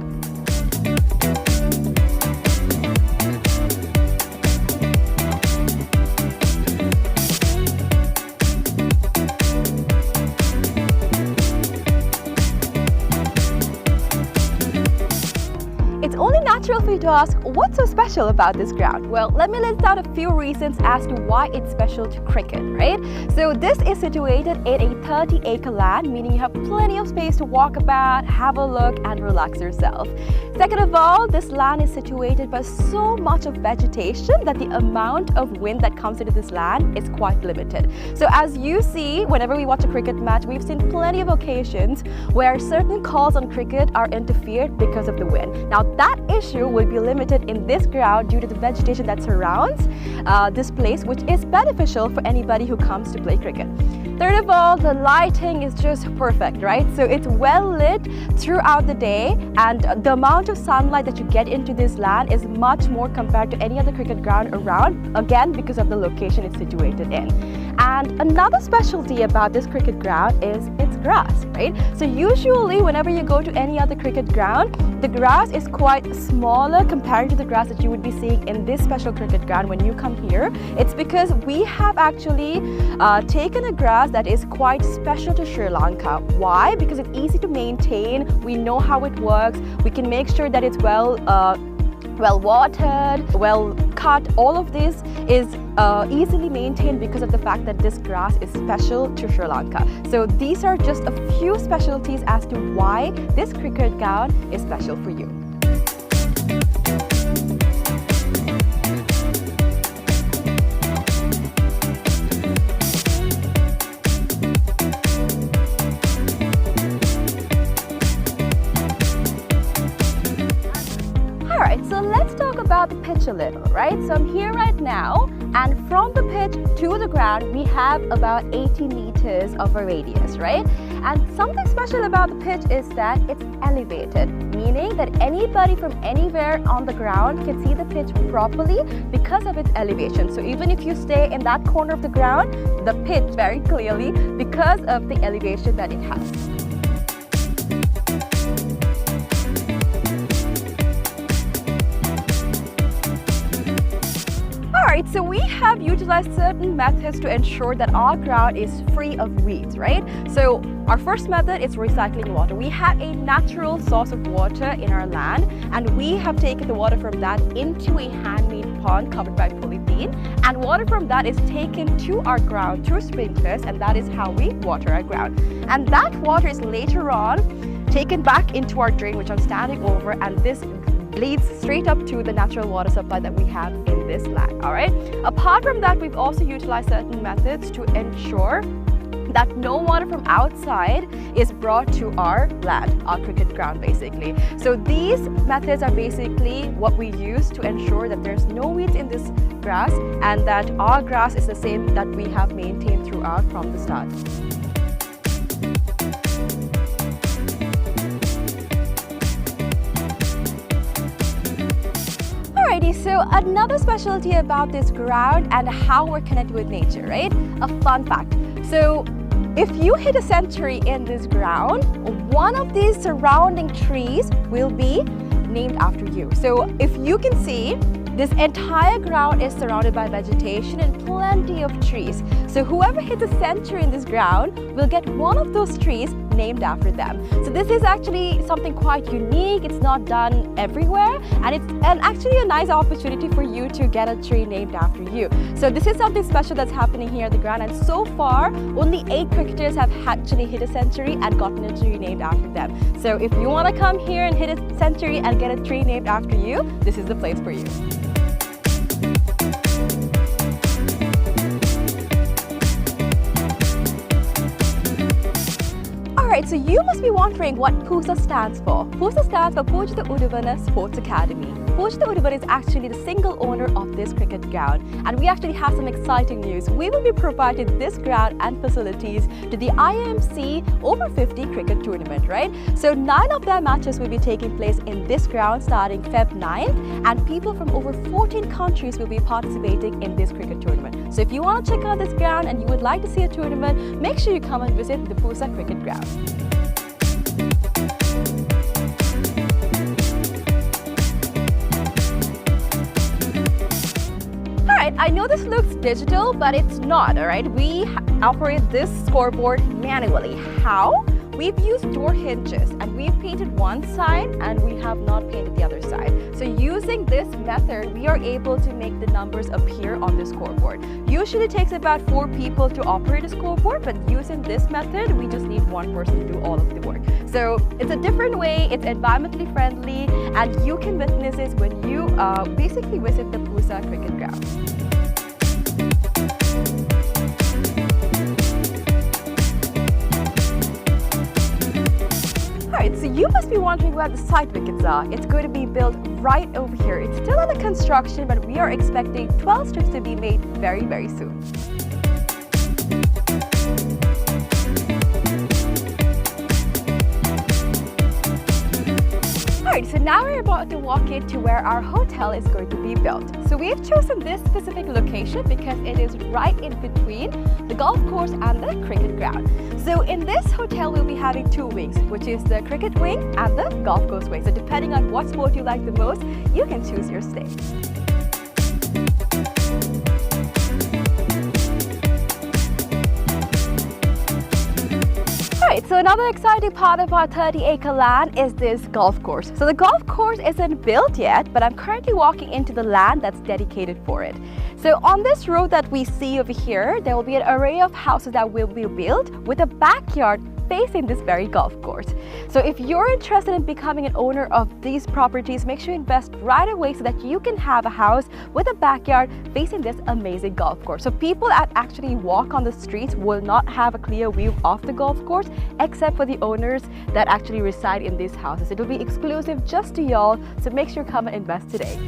Natural for you to ask, what's so special about this ground? Well, let me list out a few reasons as to why it's special to cricket, right? So this is situated in a 30-acre land, meaning you have plenty of space to walk about, have a look, and relax yourself. Second of all, this land is situated by so much of vegetation that the amount of wind that comes into this land is quite limited. So as you see, whenever we watch a cricket match, we've seen plenty of occasions where certain calls on cricket are interfered because of the wind. Now that issue will be limited in this ground due to the vegetation that surrounds this place, which is beneficial for anybody who comes to play cricket. Third of all, the lighting is just perfect, right? So it's well lit throughout the day, and the amount of sunlight that you get into this land is much more compared to any other cricket ground around, again because of the location it's situated in. And another specialty about this cricket ground is its grass, right? So usually whenever you go to any other cricket ground, the grass is quite smaller compared to the grass that you would be seeing in this special cricket ground when you come here. It's because we have actually taken a grass that is quite special to Sri Lanka. Why? Because it's easy to maintain, we know how it works, we can make sure that it's well watered, well cut. All of this is easily maintained because of the fact that this grass is special to Sri Lanka. So these are just a few specialties as to why this cricket ground is special for you. So let's talk about the pitch a little, right? So I'm here right now, and from the pitch to the ground, we have about 80 meters of a radius, right? And something special about the pitch is that it's elevated, meaning that anybody from anywhere on the ground can see the pitch properly because of its elevation. So even if you stay in that corner of the ground, the pitch very clearly because of the elevation that it has. Alright, so we have utilized certain methods to ensure that our ground is free of weeds, right? So our first method is recycling water. We have a natural source of water in our land, and we have taken the water from that into a handmade pond covered by polythene, and water from that is taken to our ground through sprinklers, and that is how we water our ground. And that water is later on taken back into our drain, which I'm standing over, and this leads straight up to the natural water supply that we have in this land. All right. Apart from that, we've also utilized certain methods to ensure that no water from outside is brought to our land, our cricket ground basically. So these methods are basically what we use to ensure that there's no weeds in this grass and that our grass is the same that we have maintained throughout from the start. Alrighty, so another specialty about this ground and how we're connected with nature, right? A fun fact. So if you hit a century in this ground, one of these surrounding trees will be named after you. So if you can see, this entire ground is surrounded by vegetation and plenty of trees. So whoever hits a century in this ground will get one of those trees named after them. So this is actually something quite unique. It's not done everywhere, and it's actually a nice opportunity for you to get a tree named after you. So this is something special that's happening here at the ground, and so far only 8 cricketers have actually hit a century and gotten a tree named after them. So if you want to come here and hit a century and get a tree named after you, this is the place for you. Alright, so you must be wondering what PUSA stands for. PUSA stands for Pujita Uduvana Sports Academy. Pujita Uduvana is actually the single owner of this cricket ground, and we actually have some exciting news. We will be providing this ground and facilities to the IMC Over-50 cricket tournament, right? So 9 of their matches will be taking place in this ground starting Feb 9th, and people from over 14 countries will be participating in this cricket tournament. So if you want to check out this ground and you would like to see a tournament, make sure you come and visit the PUSA cricket ground. Alright, I know this looks digital, but it's not, alright? We operate this scoreboard manually. How? We've used door hinges, and we've painted one side and we have not painted the other side. So using this method, we are able to make the numbers appear on the scoreboard. Usually it takes about 4 people to operate a scoreboard, but using this method, we just need 1 person to do all of the work. So it's a different way, it's environmentally friendly, and you can witness this when you basically visit the PUSA cricket ground. Alright, so you must must be wondering where the side wickets are. It's going to be built right over here. It's still under construction, but we are expecting 12 strips to be made very, very soon. Alright, so now we're about to walk into where our hotel is going to be built. So we've chosen this specific location because it is right in between the golf course and the cricket ground. So in this hotel, we'll be having two wings, which is the cricket wing and the golf course wing. So depending on what sport you like the most, you can choose your stay. Alright, so another exciting part of our 30-acre land is this golf course. So the golf course isn't built yet, but I'm currently walking into the land that's dedicated for it. So on this road that we see over here, there will be an array of houses that will be built with a backyard facing this very golf course. So if you're interested in becoming an owner of these properties, make sure you invest right away so that you can have a house with a backyard facing this amazing golf course. So people that actually walk on the streets will not have a clear view of the golf course, except for the owners that actually reside in these houses. It will be exclusive just to y'all, so make sure you come and invest today.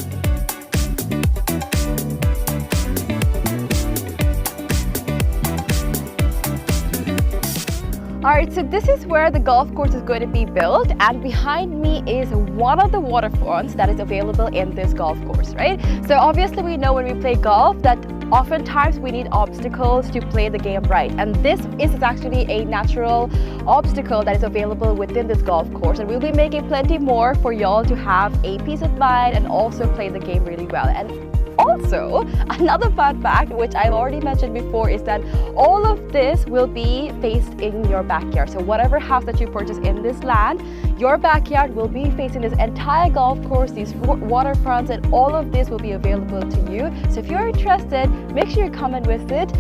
Alright, so this is where the golf course is going to be built, and behind me is one of the waterfronts that is available in this golf course, right? So obviously we know when we play golf that oftentimes we need obstacles to play the game right, and this is actually a natural obstacle that is available within this golf course, and we'll be making plenty more for y'all to have a peace of mind and also play the game really well. And also, another fun fact, which I've already mentioned before, is that all of this will be faced in your backyard. So whatever house that you purchase in this land, your backyard will be facing this entire golf course, these waterfronts, and all of this will be available to you. So if you're interested, make sure you come and visit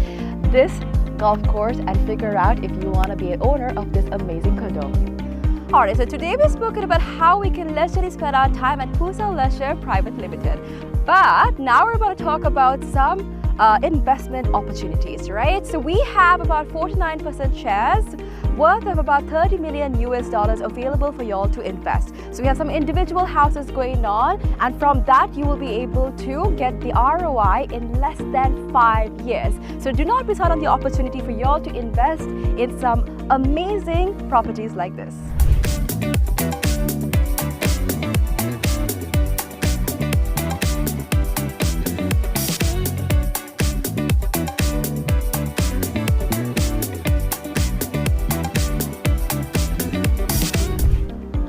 this golf course and figure out if you want to be an owner of this amazing condo. Alright, so today we've spoken about how we can leisurely spend our time at Pusa Leisure Private Limited. But now we're about to talk about some investment opportunities, right? So we have about 49% shares worth of about $30 million available for y'all to invest. So we have some individual houses going on, and from that you will be able to get the ROI in less than 5 years. So do not miss out on the opportunity for y'all to invest in some amazing properties like this.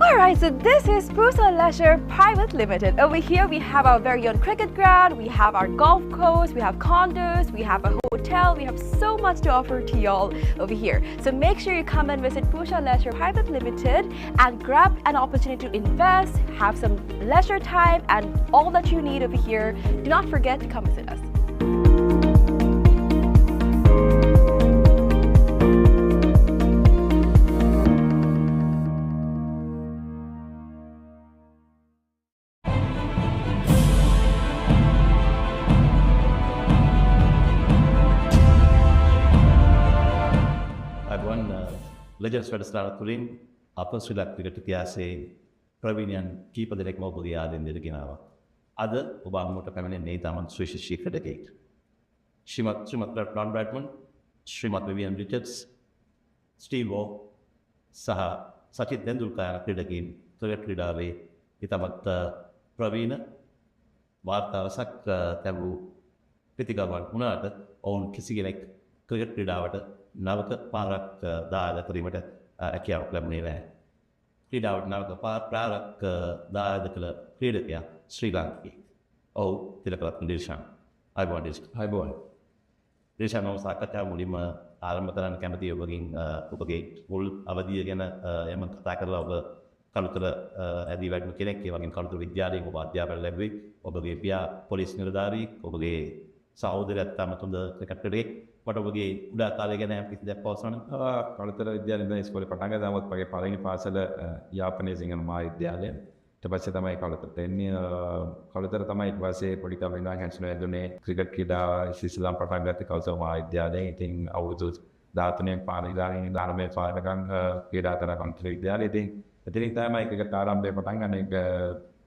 Alright, so this is Pusa Leisure Private Limited. Over here we have our very own cricket ground, we have our golf course, we have condos, we have a hotel, we have so much to offer to y'all over here. So make sure you come and visit Pusa Leisure Private Limited and grab an opportunity to invest, have some leisure time, and all that you need over here. Do not forget to come visit us. Legends වැඩසටහන තුළින් අප ශ්‍රී Lanka cricket ඉතිහාසයේ ප්‍රවීණයන් කීප දෙනෙක්ම ඔබගේ ආදරයෙන් දෙරගෙන ආවා. අද ඔබ අමුමට පැමිණෙන්නේ තාමත් ශ්‍රේෂ්ඨ ක්‍රිකටරයෙක්. ශ්‍රීමත් රොන් බ්‍රැඩ්මන්, ශ්‍රීමත් විවියන් රිචර්ඩ්ස්, ස්ටීව් වෝ සහ සචින් තෙන්ඩුල්කර් ක්‍රීඩකයින් ක්‍රිකට් ක්‍රීඩාවේ ඉතාමත් ප්‍රවීණ වාර්තාවසක් තැබූ ප්‍රතිගමන් වුණාට ඔවුන් කිසි කෙනෙක් ක්‍රිකට් ක්‍රීඩාවට නවක පාරක් දායද කිරීමට හැකියාවක් ලැබුණේ නැහැ. ක්‍රීඩාවට නවක පාරක් දායද කළ ක්‍රීඩකයා ශ්‍රී ලාංකිකයෙක්. ඔව්, තිලකරත්න දිල්ෂාන්. අයිබෝන් දිල්ෂාන්. අයිබෝන්. දිල්ෂාන්, මම සාකච්ඡාව මුලින්ම ආරම්භ කරන්න කැමතියි ඔබගෙන් ඔබගේ මුල් අවධිය ගැන යම කතා කරලා ඔබ කළුතර ඇදී වැඩිම කෙනෙක්, ඒ වගේම කළුතර විද්‍යාලයෙන් ඔබ අධ්‍යාපනය ලැබුවේ. ඔබගේ පියා පොලිස් නිලධාරියෙක්, ඔබගේ සහෝදරයාත් තමත් හොඳ ක්‍රිකටරයෙක්. වට ඔබගේ උඩා කාලය ගැන කිසි දෙයක් පවසන්න. කළුතර විද්‍යාලේ ඉඳන් ඉස්කෝලේ පටන් ගත්තා. නමුත් මගේ පළවෙනි පාසල යාපනයේ සිංහල මහා විද්‍යාලය. ඊට පස්සේ තමයි කළුතරට එන්නේ. කළුතර තමයි ඊට පස්සේ පොඩි කම ඉඳන් හැන්සුනේ ඇදුනේ ක්‍රිකට් ක්‍රීඩාව ඉස්ලාම් පටන් ගත්තේ කළුතර මහා විද්‍යාලයෙන්. ඉතින් අවුරුදු 13ක් පාර ඉඳන් 19 පාරකම් ක්‍රීඩා කරා කළුතර විද්‍යාලයේ. ඉතින් එතනින් තමයි ක්‍රිකට් ආරම්භය පටන් ගන්න එක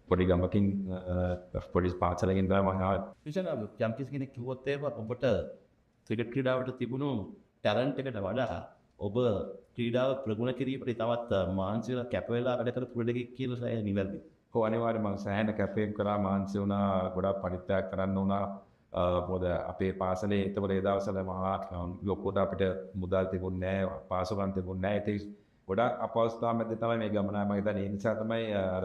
පොඩි ගමකින් පොඩි පාසලකින් තමයි මම ආවේ. විශේෂයෙන් යම් කෙනෙක් කිව්වොත් එහෙම ඔබට ක්‍රිකට් ක්‍රීඩාවට තිබුණු ටැලන්ට් එකට වඩා ඔබ ක්‍රීඩාව ප්‍රගුණ කිරීමට තවත් මානසික කැප වෙලා වැඩ කරපු ක්‍රීඩකෙක් කියලා නිවැරදි. ඔව් අනිවාර්යයෙන්ම මම සෑහෙන කැපයෙන් කරා මානසික වුණා ගොඩක් පරිත්‍යාග කරන්න වුණා. මොකද අපේ පාසලේ ඒතකොට ඒ දවස්වල මහා ලොකුට අපිට මුදල් තිබුණේ නැහැ, පාසුකම් තිබුණේ නැහැ. ඒක ගොඩක් අපහසුතාව මැද තමයි මේ ගමන මම හිතන්නේ. ඒ නිසා තමයි අර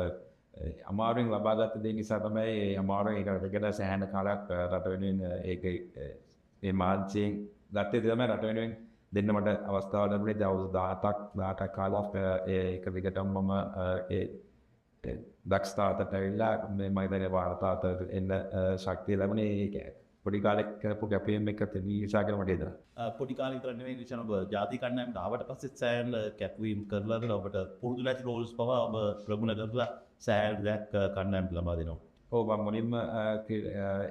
අමාරුවෙන් ලබාගත් දේ නිසා තමයි අමාරුවෙන් ඒකට සෑහෙන කාලයක් රට වෙනුවෙන් ඒකේ මේ මානසිකයෙන් ගත්තේ තමයි රට වෙනුවෙන් දෙන්න මට අවස්ථාව ලැබුණේ. අවුරුදු 18ක් කාලයක් ඒක දිගටම මම ඒ දක්ෂතාවට ඇවිල්ලා මේ මම හිතන්නේ වාර්තාවට එන්න ශක්තිය ලැබුණේ ඒක පොඩි කාලෙක කරපු කැපීම් එක නිසා කියලා මට හිතෙනවා. පොඩි කාලේ විතර නෙවෙයි විශාල ඔබ ජාති කණ්ඩායමට ආවට පස්සේ සෑහෙන කැපවීම් කරලා ඔබට පුරුදු නැති රෝල්ස් පවා ඔබ ප්‍රගුණ කරලා සෑහෙන දෙයක් කණ්ඩායමට ලබා දෙනවා. ඔව් මම මුලින්ම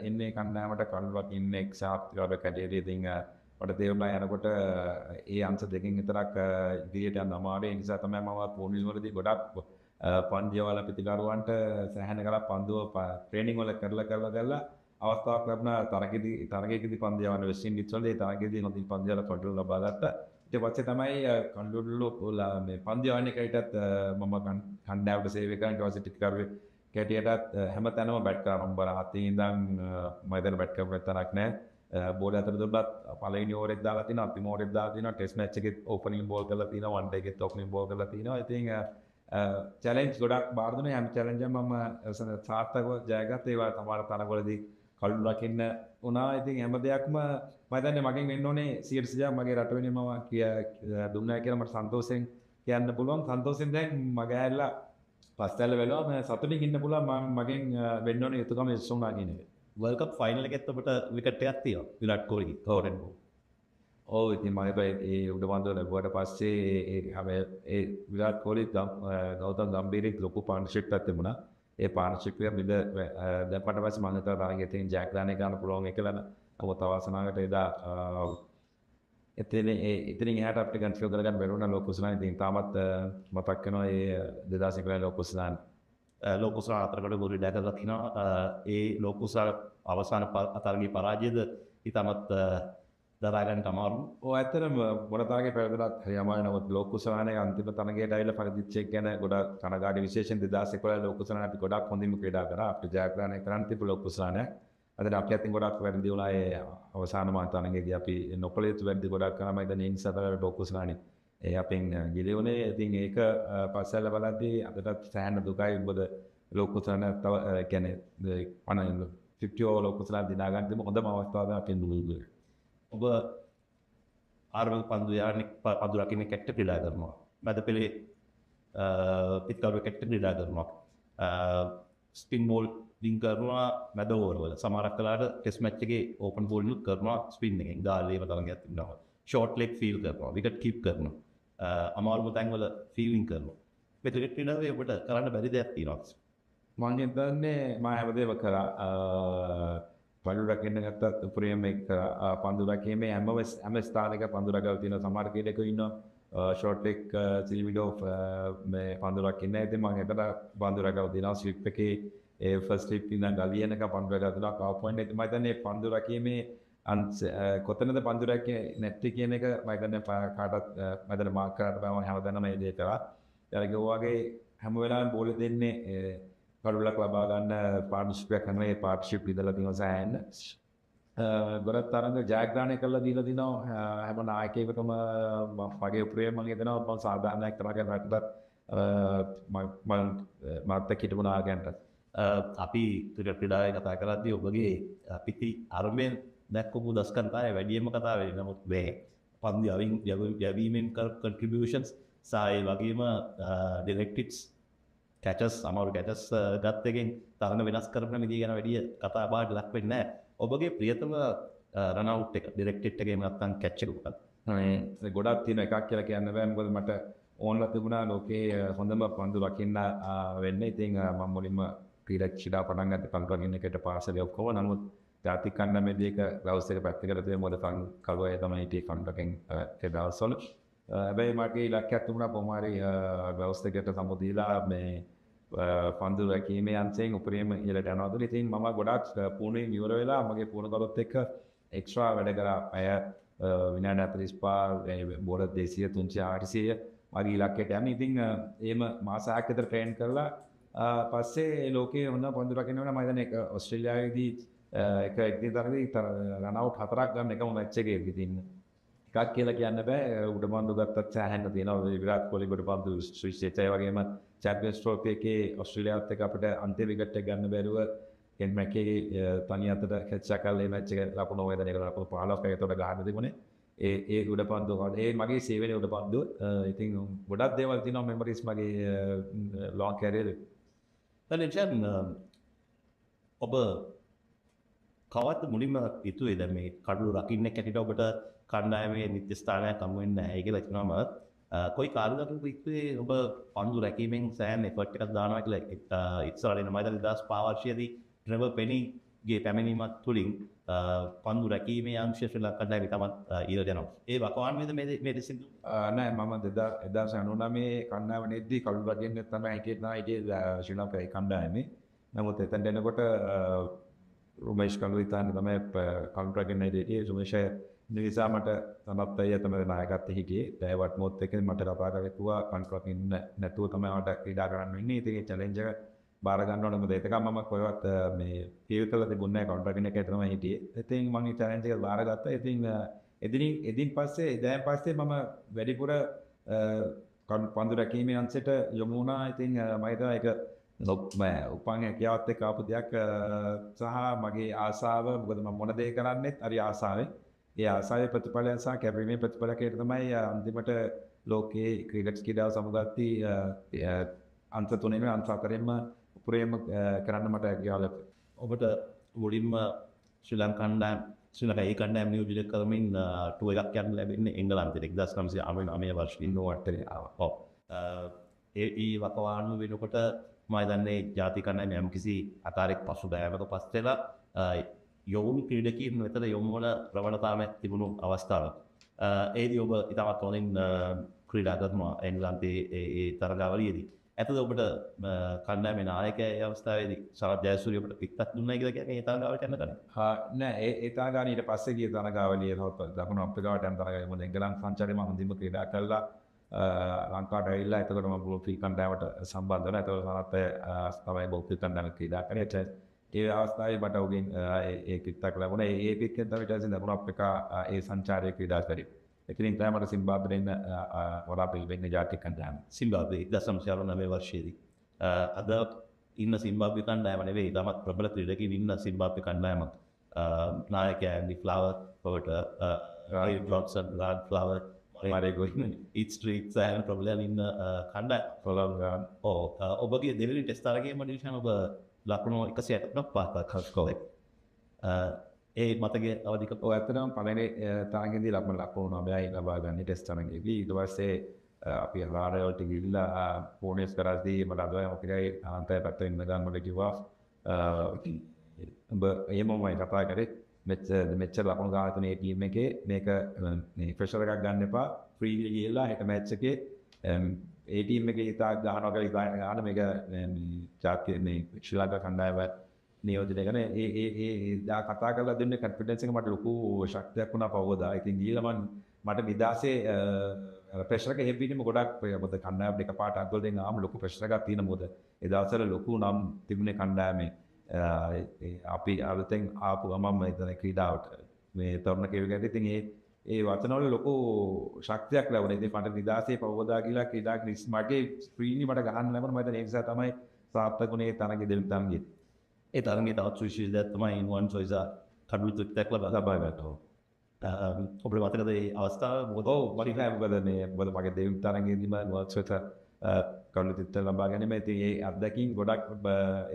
එන්නේ කණ්ඩායමට කල්වත් ඉන්නේ එක්සාප්තිවල කැඩේදී ඉතින් මට තේරුණා යනකොට ඒ අංශ දෙකෙන් විතරක් ඉදිරියට යන්න අමාරුයි. ඒ නිසා තමයි මම පොලිස් වලදී ගොඩක් පන්දියවල පිටිකරුවන්ට සෑහෙන කරලා පන්දුව ට්‍රේනින් වල කරලා අවස්ථාවක් ලැබුණා. තරගයකදී පන්දියවන්න වෙස්ට් ඉන්ඩීස් වල ඒ තරගයේදී නොදී පන්දියවල පොඩ්ඩක් ලබා ගත්තා. ඊට පස්සේ තමයි කණ්ඩුල්ලු මේ පන්දියවන්නේ කයිටත් මම කණ්ඩායමට සේවය කරන ඊට පස්සේ පිටිකරුවේ කැටියටත් හැමතැනම බැට් කරා. මම බර හතේ ඉඳන් මම දැන් බැට් කරපු තරක් නැහැ. බෝල අතර දුන්නත් පළවෙනි ඕවරෙත් දාලා තිනවා, අන්තිම ඕවරෙත් දාලා තිනවා, ටෙස්ට් මැච් එකෙත් ඕපනින් බෝල් කරලා තිනවා, වන් ඩේ එකෙත් ඕපනින් බෝල් කරලා තිනවා. ඉතින් චැලෙන්ජ් ගොඩක් බාර දුන්නා. හැම චැලෙන්ජ් එකම මම සාර්ථකව ජයගත්තා. ඒවා සමහර තරගවලදී කළු රකින්න වුණා. ඉතින් හැම දෙයක්ම මම දන්නේ මගෙන් වෙන්න ඕනේ 100% මගේ රට වෙනුවෙන් මම දුන්නා කියලා මට සන්තෝෂෙන් කියන්න පුළුවන්. සන්තෝෂෙන් දැන් මග ඇල්ලා පස්තැල්ල වෙනවා. මම සතුටින් ඉන්න පුළුවන්. මගෙන් වෙන්න ඕනේ යුතුයකම ඉස්සුණා කියන එක. වර්ල්ඩ් කප් ෆයිනල් එකෙත් ඔබට විකට් එකක් තියෙනවා. විරාට් කොහ්ලිගේ කවරෙන් බෝ. ඔව් ඉතින් මම ඒ උඩවන්දෝ ලැබුවට පස්සේ ඒ විරාට් කොහ්ලි ගෞතම් ගම්බීරේ ලොකු පාර්ට්නර්ෂිප් එකක් තිබුණා. ඒ පාර්ට්නර්ෂිප් එක මිල දැන් පට පස්සේ මම හිතුවා තරගෙ තියෙන ජයග්‍රහණය ගන්න පුළුවන් එකලන අවත වාසනාවකට එදා එතනින් එහාට අපිට කන්ෆියුස් කරගන්න බැරි වුණා ලෝකුසලාන. ඉතින් තාමත් මතක් වෙනවා ඒ 2011 ලෝකුසලාන ලෝකුසලා අතරකට ගොඩ දැකලා තිනවා. ඒ ලෝකුසලා අවසාන තරගයේ පරාජයද ඉතමත් දරා ගන්න අමාරු. ඔව් ඇත්තටම මොන තරගේ පෙරදලත් හරි අමාරු. නමුත් ලෝකුසලානේ අන්තිම තරගයට ඇවිල්ලා පරිදිච්ච එක ගැන ගොඩක් කනගාටු. විශේෂයෙන් 2011 ලෝකුසලාන අපි ගොඩක් හොඳින්ම ක්‍රීඩා කරා. අපිට ජයග්‍රහණය කරන්න තිබු ලෝකුසලානේ. අද අපි අතින් ගොඩක් වැරදි වුණා. ඒ අවසාන මාතනගේදී අපි නොකළ යුතු වැරදි ගොඩක් කරා. මම දැන් ඒ නිසා තමයි ලෝකුසලානේ ඒ අපෙන් ගිලෙවුනේ. ඉතින් ඒක පස්සෙල්ල බලද්දී අදටත් සෑහෙන දුකයි. මොකද ලෝකුසලාන තව කියන්නේ 50 ලෝකුසලාන දිනා ගන්න තිබු හොඳම අවස්ථාවක් අපෙන් දුන්නේ. ඔබ ආරම්භ පන්දු යන්නේ පන්දු රකින්න කැට්ට ක්‍රීඩා කරනවා. මැද පෙළේ පිටකරු කැට්ට ක්‍රීඩා කරනවා. ස්පින් බෝල් වින් කරනවා මැද ඕවර්වල. සමහරක් වෙලාවට ටෙස්ට් මැච් එකේ ඕපන් බෝල් නුත් කරනවා ස්පින් එකෙන්. ගාල්ලේම තරගයක් තිබුණා. ෂෝට් ලෙග් ෆීල් කරනවා. විකට් කීප් කරනවා. අමාරුම තැන්වල ෆීල්ඩින් කරනවා. මේ ක්‍රිකට් ක්‍රීඩාවේ ඔබට කරන්න බැරි දෙයක් තියෙනවා. මම හිතන්නේ මම හැමදේම කරා. පන්දු රකින්න ගත්තත් උපරිම එක පන්දු රැකීමේ හැම ස්ථානයක පන්දු රැකලා තියෙන සමහර ක්‍රීඩකයෝ ඉන්නවා ෂෝට් ලෙග් සිල්විඩෝ මේ පන්දු රකින්න. ඉතින් මම හිතලා පන්දු රැකලා තියෙනවා. ස්ලිප් එකේ ඒ ෆස්ට් ස්ලිප් ඉඳන් ගලියනක පන්දු රැකලා තියෙනවා. කවර් පොයින්ට් එක මම හිතන්නේ පන්දු රැකීමේ කොතනද පන්දු රැකේ නැති කියන එක මම හිතන්නේ කාටවත් මම මාක් කරන්න බෑ. මම හැමදාම මේ දේ කරා. ඊළඟ වගේ හැම වෙලාවෙම බෝල දෙන්නේ කඩුලක් ලබා ගන්න පාර්ට්නර්ෂිප් එකක් කරනවා. ඒ පාර්ට්නර්ෂිප් ඉදලා තියෙනවා සෑහෙන. ගොඩක් තරඟ ජයග්‍රහණය කරලා දීලා තිනවා හැම නායකයෙකුටම. මගේ උපරිම මම හිතනවා මම සාධාරණයක් කරා කියලා රටට මම මාත් හිටපු නායකයන්ට. අපි ක්‍රිකට් ක්‍රීඩාවේ කතා කරද්දී ඔබගේ පිටි අරමෙන් දැක්කපු දස්කම් තමයි වැඩියෙන්ම කතා වෙන්නේ. නමුත් මේ පන්දු යැවීමෙන් කන්ට්‍රිබියුෂන්ස් සහ ඒ වගේම ඩිරෙක්ටඩ්ස් කැචස් අමාරු කැචස් ගත් එකෙන් තරඟ වෙනස් කරන විදිය ගැන වැඩි කතා බහට ලක් වෙන්නේ නැහැ. ඔබගේ ප්‍රියතම රන් අවුට් එක ඩිරෙක්ටඩ් එකේම නැත්නම් කැච් එක මොකක්ද? ගොඩක් තියෙන එකක් කියලා කියන්න බෑ. මොකද මට ඕන්ලා තිබුණා ලෝකේ හොඳම පන්දු රකින්න වෙන්න. ඉතින් මම මුලින්ම ක්‍රීඩා පටන් ගත්ත පන්දු රකින්න එකට පාසලේ ඔක්කොම. නමුත් ජාතික කණ්ඩායමේදී ඒක ග්ලව්ස් එක පැත්තකට තියලා මොකද කළුවේ තමයි හිටියේ කන්ටකෙන් ඒ දවස්වල. හැබැයි මගේ ඉලක්කයක් තිබුණා කොහොම හරි ග්ලව්ස් දෙකට සමුදීලා මේ පන්දු රැකීමේ අංශයෙන් උපරිම ඉහළට යනවා. ඉතින් මම ගොඩාක් පුහුණුවෙන් ඉවර වෙලා මගේ පුහුණුකරුවොත් එක්ක එක්ස්ට්‍රා වැඩ කරා. අය විනාඩි 45 බෝල 200 300 800 මගේ ඉලක්කයට යන්නේ. ඉතින් එහෙම මාස 6ක් විතර ට්‍රේන් කරලා පස්සේ ලෝකයේ හොඳ පන්දු රකින්න ඕන. මම හිතන්නේ ඒක ඕස්ට්‍රේලියාවේදී එක තරගදී රන් අවුට් 4ක් ගන්න එකම මැච් එකේ ඉතින් එකක් කියලා කියන්න බෑ. උඩපන්දු ගත්තත් සෑහෙන්න තියෙනවා. විරාට් කොහ්ලි උඩපන්දු ස්විච් එකේ වගේම චැම්පියන්ස් ට්‍රෝෆි එකේ ඕස්ට්‍රේලියාවත් එක්ක අපිට අන්තිම විකට් එක ගන්න බැරුව කෙන් මැකේ තනි අතට කැච් එකක් කරලා මේ මැච් එක ලකුණු වේදනය කරලා ලකුණු 15ක් ඒකට ගන්න තිබුණේ. ඒ උඩපන්දු ඒ මගේ 7 වෙනි උඩපන්දුව. ඉතින් ගොඩක් දේවල් තියෙනවා මෙමරිස් මගේ ලොන් කැරියර් එකේ. දැන් ඔබ කවද්ද මුලින්ම හිතුවේ දැන් මේ කඩළු රකින්න කැටිට ඔබට කණ්ඩායමේ නිත්‍ය ස්ථානයක් හමු වෙන්නේ නැහැ කියලා හිතනවාම කොයි කාලයකට හිතුවේ ඔබ පන්දු රැකීමෙන් සෑහෙන එෆර්ට් එකක් දානවා කියලා ඉස්සරහින් මම හිතන්නේ 2005 වර්ෂයේදී ට්‍රෙවර් පෙනිගේ පැමිණීමක් තුලින් පන්දු රැකීමේ අංශය ශ්‍රී ලංකාවේ තමත් ඊළඟ යනවා. ඒ වකවානුවේද මේ දෙසින් නෑ මම 2099 කණ්ඩායමේදී කඩළු රකින්න තමයි හිටියේ ශ්‍රී ලංකාවේ කණ්ඩායමේ. නමුත් එතෙන් එනකොට රොමේෂ් කලුරිතාන් තමයි කන්ට්‍රැක්ට් එකේ රොමේෂ් නිසා මට තමත් අය තමයි නායකත්වයේ හිටියේ. ඩයවර්ට් මොත් එකේ මට ලබා ගත්තා කන්ට්‍රැක්ට් ඉන්න නැතුව තමයි මට ක්‍රීඩා කරන්න වෙන්නේ. ඉතින් ඒ චැලෙන්ජ් එක බාර ගන්න ඕනේ. මොකද ඒකම මම කොහෙවත් මේ ෆීල් කරලා තිබුණේ නැහැ. කන්ට්‍රැක්ට් එකේ තමයි හිටියේ. ඉතින් මම ඒ චැලෙන්ජ් එක බාර ගත්තා. ඉතින් එදින් පස්සේ මම වැඩිපුර පන්දු රැකීමේ අංශයට යොමු වුණා. ඉතින් මම හිතුවා ඒක උපන් හැකියාවත් එක්ක ආපු දෙයක් සහ මගේ ආසාව මොකද මම මොන දේ කරන්නේත් හරි ආසාවෙන් ඒ ආසාවේ ප්‍රතිඵලය සහ කැපීමේ ප්‍රතිඵලකයට තමයි අන්තිමට ලෝකයේ ක්‍රිකට් ක්‍රීඩාව සමුගatti අන්ත 3ෙම අන්ත 4ෙම උපරිම කරන්න මට හැකියාව ලැබුණා. ඔබට මුලින්ම ශ්‍රී ලංකාවේ කණ්ඩායම නියෝජනය කරමින් ටුර් එකක් යන්න ලැබෙන්නේ එංගලන්තයට 1999 වර්ෂයේ නොවට්ටේ ආවා. ඔව්. ඒ වකවානුව වෙනකොට මම දන්නේ ජාතික කණ්ඩායම යම්කිසි ආකාරයක පසුබෑමක පස්සෙලා යොවුන් ක්‍රීඩකයන් වෙතට යොමු වන ප්‍රවණතාවක් තිබුණු අවස්ථාවක්. ඒදී ඔබ ඉතාමත් හොඳින් ක්‍රීඩා කරනවා එංගලන්තයේ ඒ තරගාවලියේදී. ඇත්තද ඔබට කණ්ඩායමේ නායකයා ඒ අවස්ථාවේදී සරත් ජයසූරිය ඔබට පිටත් දුන්නා කියලා කියන්නේ ඒ තරගාවට යන්න කලින්? නෑ ඒ තරගාවලිය ඊට පස්සේ ගිය තරගාවලිය දකුණු අප්‍රිකාවට යන තරගාවලිය මොකද එංගලන්ත සංචාරයේ මම හොඳින්ම ක්‍රීඩා කළා. ලංකාවට ඇවිල්ලා එතකොට මම බෝල් කණ්ඩායමට සම්බන්ධ වුණා. එතකොට සරත් තමයි බෝල් කණ්ඩායමට ක්‍රීඩා කරේ. ඒ අවස්ථාවේ මට උගෙන් ඒ කිත්තක් ලැබුණා. ඒ පිටකෙන් තමයි ඊට පස්සේ දකුණු අප්‍රිකා ඒ සංචාරයේ ක්‍රීඩා කරේ. එතනින් තමයි මට සිම්බාබ්වේ ඉන්න වරාපිල් වෙන්නේ ජාතික කණ්ඩායම. සිම්බාබ්වේ 1999 වර්ෂයේදී. අද ඉන්න සිම්බාබ්වේ කණ්ඩායම නෙවෙයි තමත් ප්‍රබල ක්‍රීඩකයින් ඉන්න සිම්බාබ්වේ කණ්ඩායමක්. නායකයා ඇන්ඩි ෆ්ලවර් පොවට රායි බ්‍රොක්සන් ගාඩ් ෆ්ලවර් මාරේගෝ ඉන්න ඊට් ස්ට්‍රීට් සෑහෙන ප්‍රබලයන් ඉන්න කණ්ඩායම. ඔබගේ දෙවෙනි ටෙස්ට් තරගයේ මඩිෂන් ඔබ ලකුණු 165ක් ස්කෝර් එක. ඒ මතකයේ අවධික ඔය ඇත්තටම පළවෙනි තරගෙදී ලකුණු 9යි ලබා ගන්න ටෙස්ට් තරගෙදී. ඊට පස්සේ අපි රාඩයෝල්ට ගිහිල්ලා බෝනස් කරද්දී මට අදවයි මොකදයි අන්තය පැත්තේ ඉන්න ගන්න මට කිව්වා ඔබ එහෙමමයි කතා කරේ මෙච්චර ලකුණු ගන්න තුනේ ටීම් එකේ මේක මේ ප්‍රෙෂර් එකක් ගන්න එපා ෆ්‍රී ගිහිල්ලා හෙට මැච් එකේ ඒ ටීම් එකේ ඉතා ගහනවා කියලා ගන්න මේක ජාතික මේ ශ්‍රී ලංකා කණ්ඩායම නියෝජනය කරන ඒ දා කතා කරලා දෙන්නේ කොන්ෆිඩන්ස් එක මට ලොකු ශක්තියක් වුණා පවවදා. ඉතින් ගිහිල්ලා මට නිදාසේ ප්‍රෙෂර් එක හෙව්වීම ගොඩක් මොකද කණ්ඩායම දෙක පාට අග්ගොල් දෙන්න ආම ලොකු ප්‍රෙෂර් එකක් තියෙන මොකද ඒ දවස්වල ලොකු නම් තිබුණේ කණ්ඩායමේ අපි අලුතෙන් ආපු ගමන් මේ ක්‍රීඩාවට මේ තරුණ කෙනෙකුට ඉතින් ඒ වචනවල ලොකු ශක්තියක් ලැබුණා. ඉතින් මට නිදාසේ පවවදා ගිහලා ක්‍රීඩා මගේ ස්ක්‍රීන් මට ගහන්න ලැබුණා. මම හිතන්නේ ඒ නිසා තමයි සාර්ථකුනේ තරගෙ දෙන්න ගියේ. ඒ තරගේ තවත් සුවිශේෂයක් තමයි ඉන්වන් සොයිස කඩුළු තුත්තක් ලබා ගන්නවා. ඔබට මතකද ඒ අවස්ථාව? ඔව් මට මොකද මේ මොකද මගේ දෙවි තරගෙදීම වර්ක්ස්වෙත කඩුළු තුත්ත ලබා ගැනීම. ඉතින් ඒ අත්දැකීම් ගොඩක්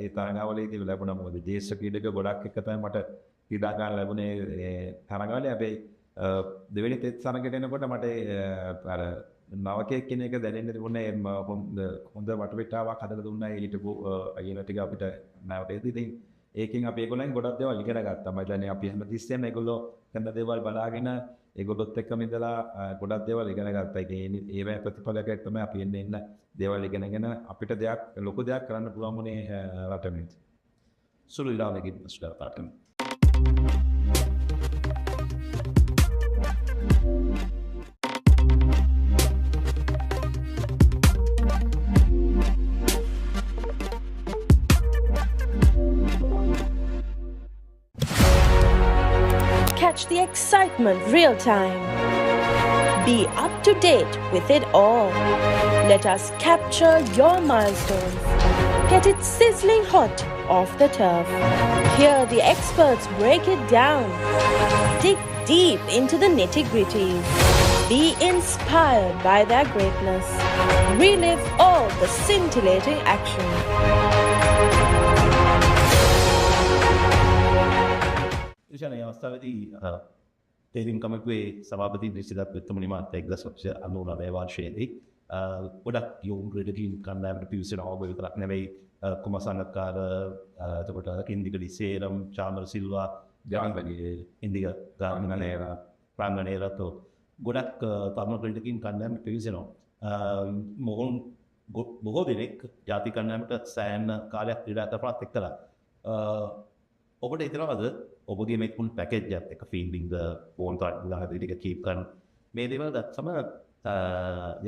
ඒ තරගාවලියේදී ලැබුණා. මොකද දේශ ක්‍රීඩක ගොඩක් එක තමයි මට ක්‍රීඩා ගන්න ලැබුණේ ඒ තරගාවලිය. හැබැයි දෙවෙනි තෙත් තරගයට එනකොට මට අර නවකයෙක් කියන එක දැනෙන්න තිබුණේ හොඳ වටපිටාවක් හදලා දුන්නා ඒ හිටපු අයියලා ටික අපිට නැවතෙද්දී. ඉතින් ඒකෙන් අපි ඒගොල්ලන් ගොඩක් දේවල් ඉගෙන ගත්තා. මම දැන් අපි හැමතිස්සෙම ඒගොල්ලෝ කරන දේවල් බලාගෙන ඒගොල්ලොත් එක්කම ඉඳලා ගොඩක් දේවල් ඉගෙන ගත්තා. ඒවැ ප්‍රතිඵලයක් තමයි අපි එන්න දේවල් ඉගෙනගෙන අපිට දෙයක් ලොකු දෙයක් කරන්න පුළුවන් වුණේ රටෙන්. සුළු ඉලාවකින් ස්ටාර්ට් කරමු. Catch the excitement real time. Be up to date with it all. Let us capture your milestones. Get it sizzling hot off the turf. Hear the experts break it down. Dig deep into the nitty-gritties. Be inspired by their greatness. Relive all the scintillating action. විශාල අවස්ථාවේදී තේරීම් කමිටුවේ සභාපති නිසිදත් වෙත්තමුනි මහත්තයා 1999 වර්ෂයේදී ගොඩක් යෝන් ක්‍රීඩකයන් කණ්ඩායමට පිවිසෙනවා ඔබ විතරක් නෙවෙයි කුමසන්නකාර එතකොට කින්දිකඩි සේරම් චාමර සිල්වා ගාන්වගේ ඉන්දික ගාමිනේරා ප්‍රාංගනේරතෝ ගොඩක් තරුණ ක්‍රීඩකයන් කණ්ඩායමට පිවිසෙනවා මොහොන් බොහෝ දෙනෙක් ජාතික කණ්ඩායමට සෑහෙන කාලයක් ක්‍රීඩා කරපුවත් එක්කලා ඔබට හිතනවද ඔබගේ මේ ෆුල් පැකේජ් එකත් එක ෆීල්ඩින්ග් ෆෝන් තාක් ටික කීප් කරන මේ දේවල් දැක්සම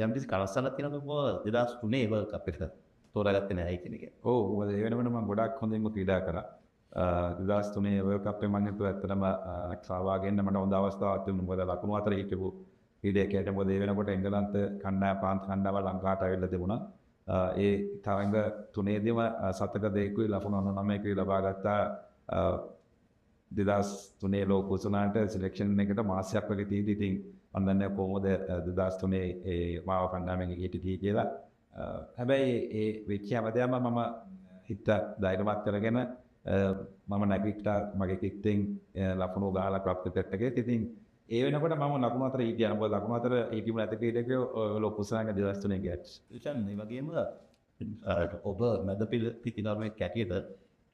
යම් කිසි කලස්සනක් තියෙනවා 2003 වර්ල්ඩ් කප් එක තෝරාගත්තේ නැහැ කියන එක. ඔව් මොකද ඒ වෙනකොට මම ගොඩක් හොඳින්ම ක්‍රීඩා කරා. 2003 වර්ල්ඩ් කප් එකේ මම හිතුවා ඇත්තටම සාවාගෙන්න මට හොඳ අවස්ථාවක් තිබුණා. මොකද ලකුණු අතර හිටපු ක්‍රීඩකයෙක්ට මොකද ඒ වෙනකොට එංගලන්ත කණ්ඩායම පාන්ත කණ්ඩායම ලංකාවට ඇවිල්ලා තිබුණා. ඒ තරඟ තුනේදීම සතක දෙකකුයි ලකුණු 99කුයි ලබා ගත්තා. 2003 ලෝක කුසලාන්ට සිලෙක්ෂන් එකට මාසයක් වගේ තීදි ඉතින් මම දන්නේ කොහොමද 2003 ඒ මාව කණ්ඩායමෙන් හිටියේ කියලා. හැබැයි ඒ වෙච්ච හැමදේම මම හිත ධෛර්යවත් කරගෙන මම නැගිට්ටා මගේ කික්ටෙන් ලකුණු ගහලා ප්‍රප්තිපෙට් එකේ. ඉතින් ඒ වෙනකොට මම ලකුණු අතර හිටියා. මොකද ලකුණු අතර හිටියු නැති ක්‍රීඩකයෝ ලෝක කුසලාන්ගේ 2003 ගෑට්ස්. ඉතින් මේ වගේම ඔබ මැද පිටිනර්මේ කැටියට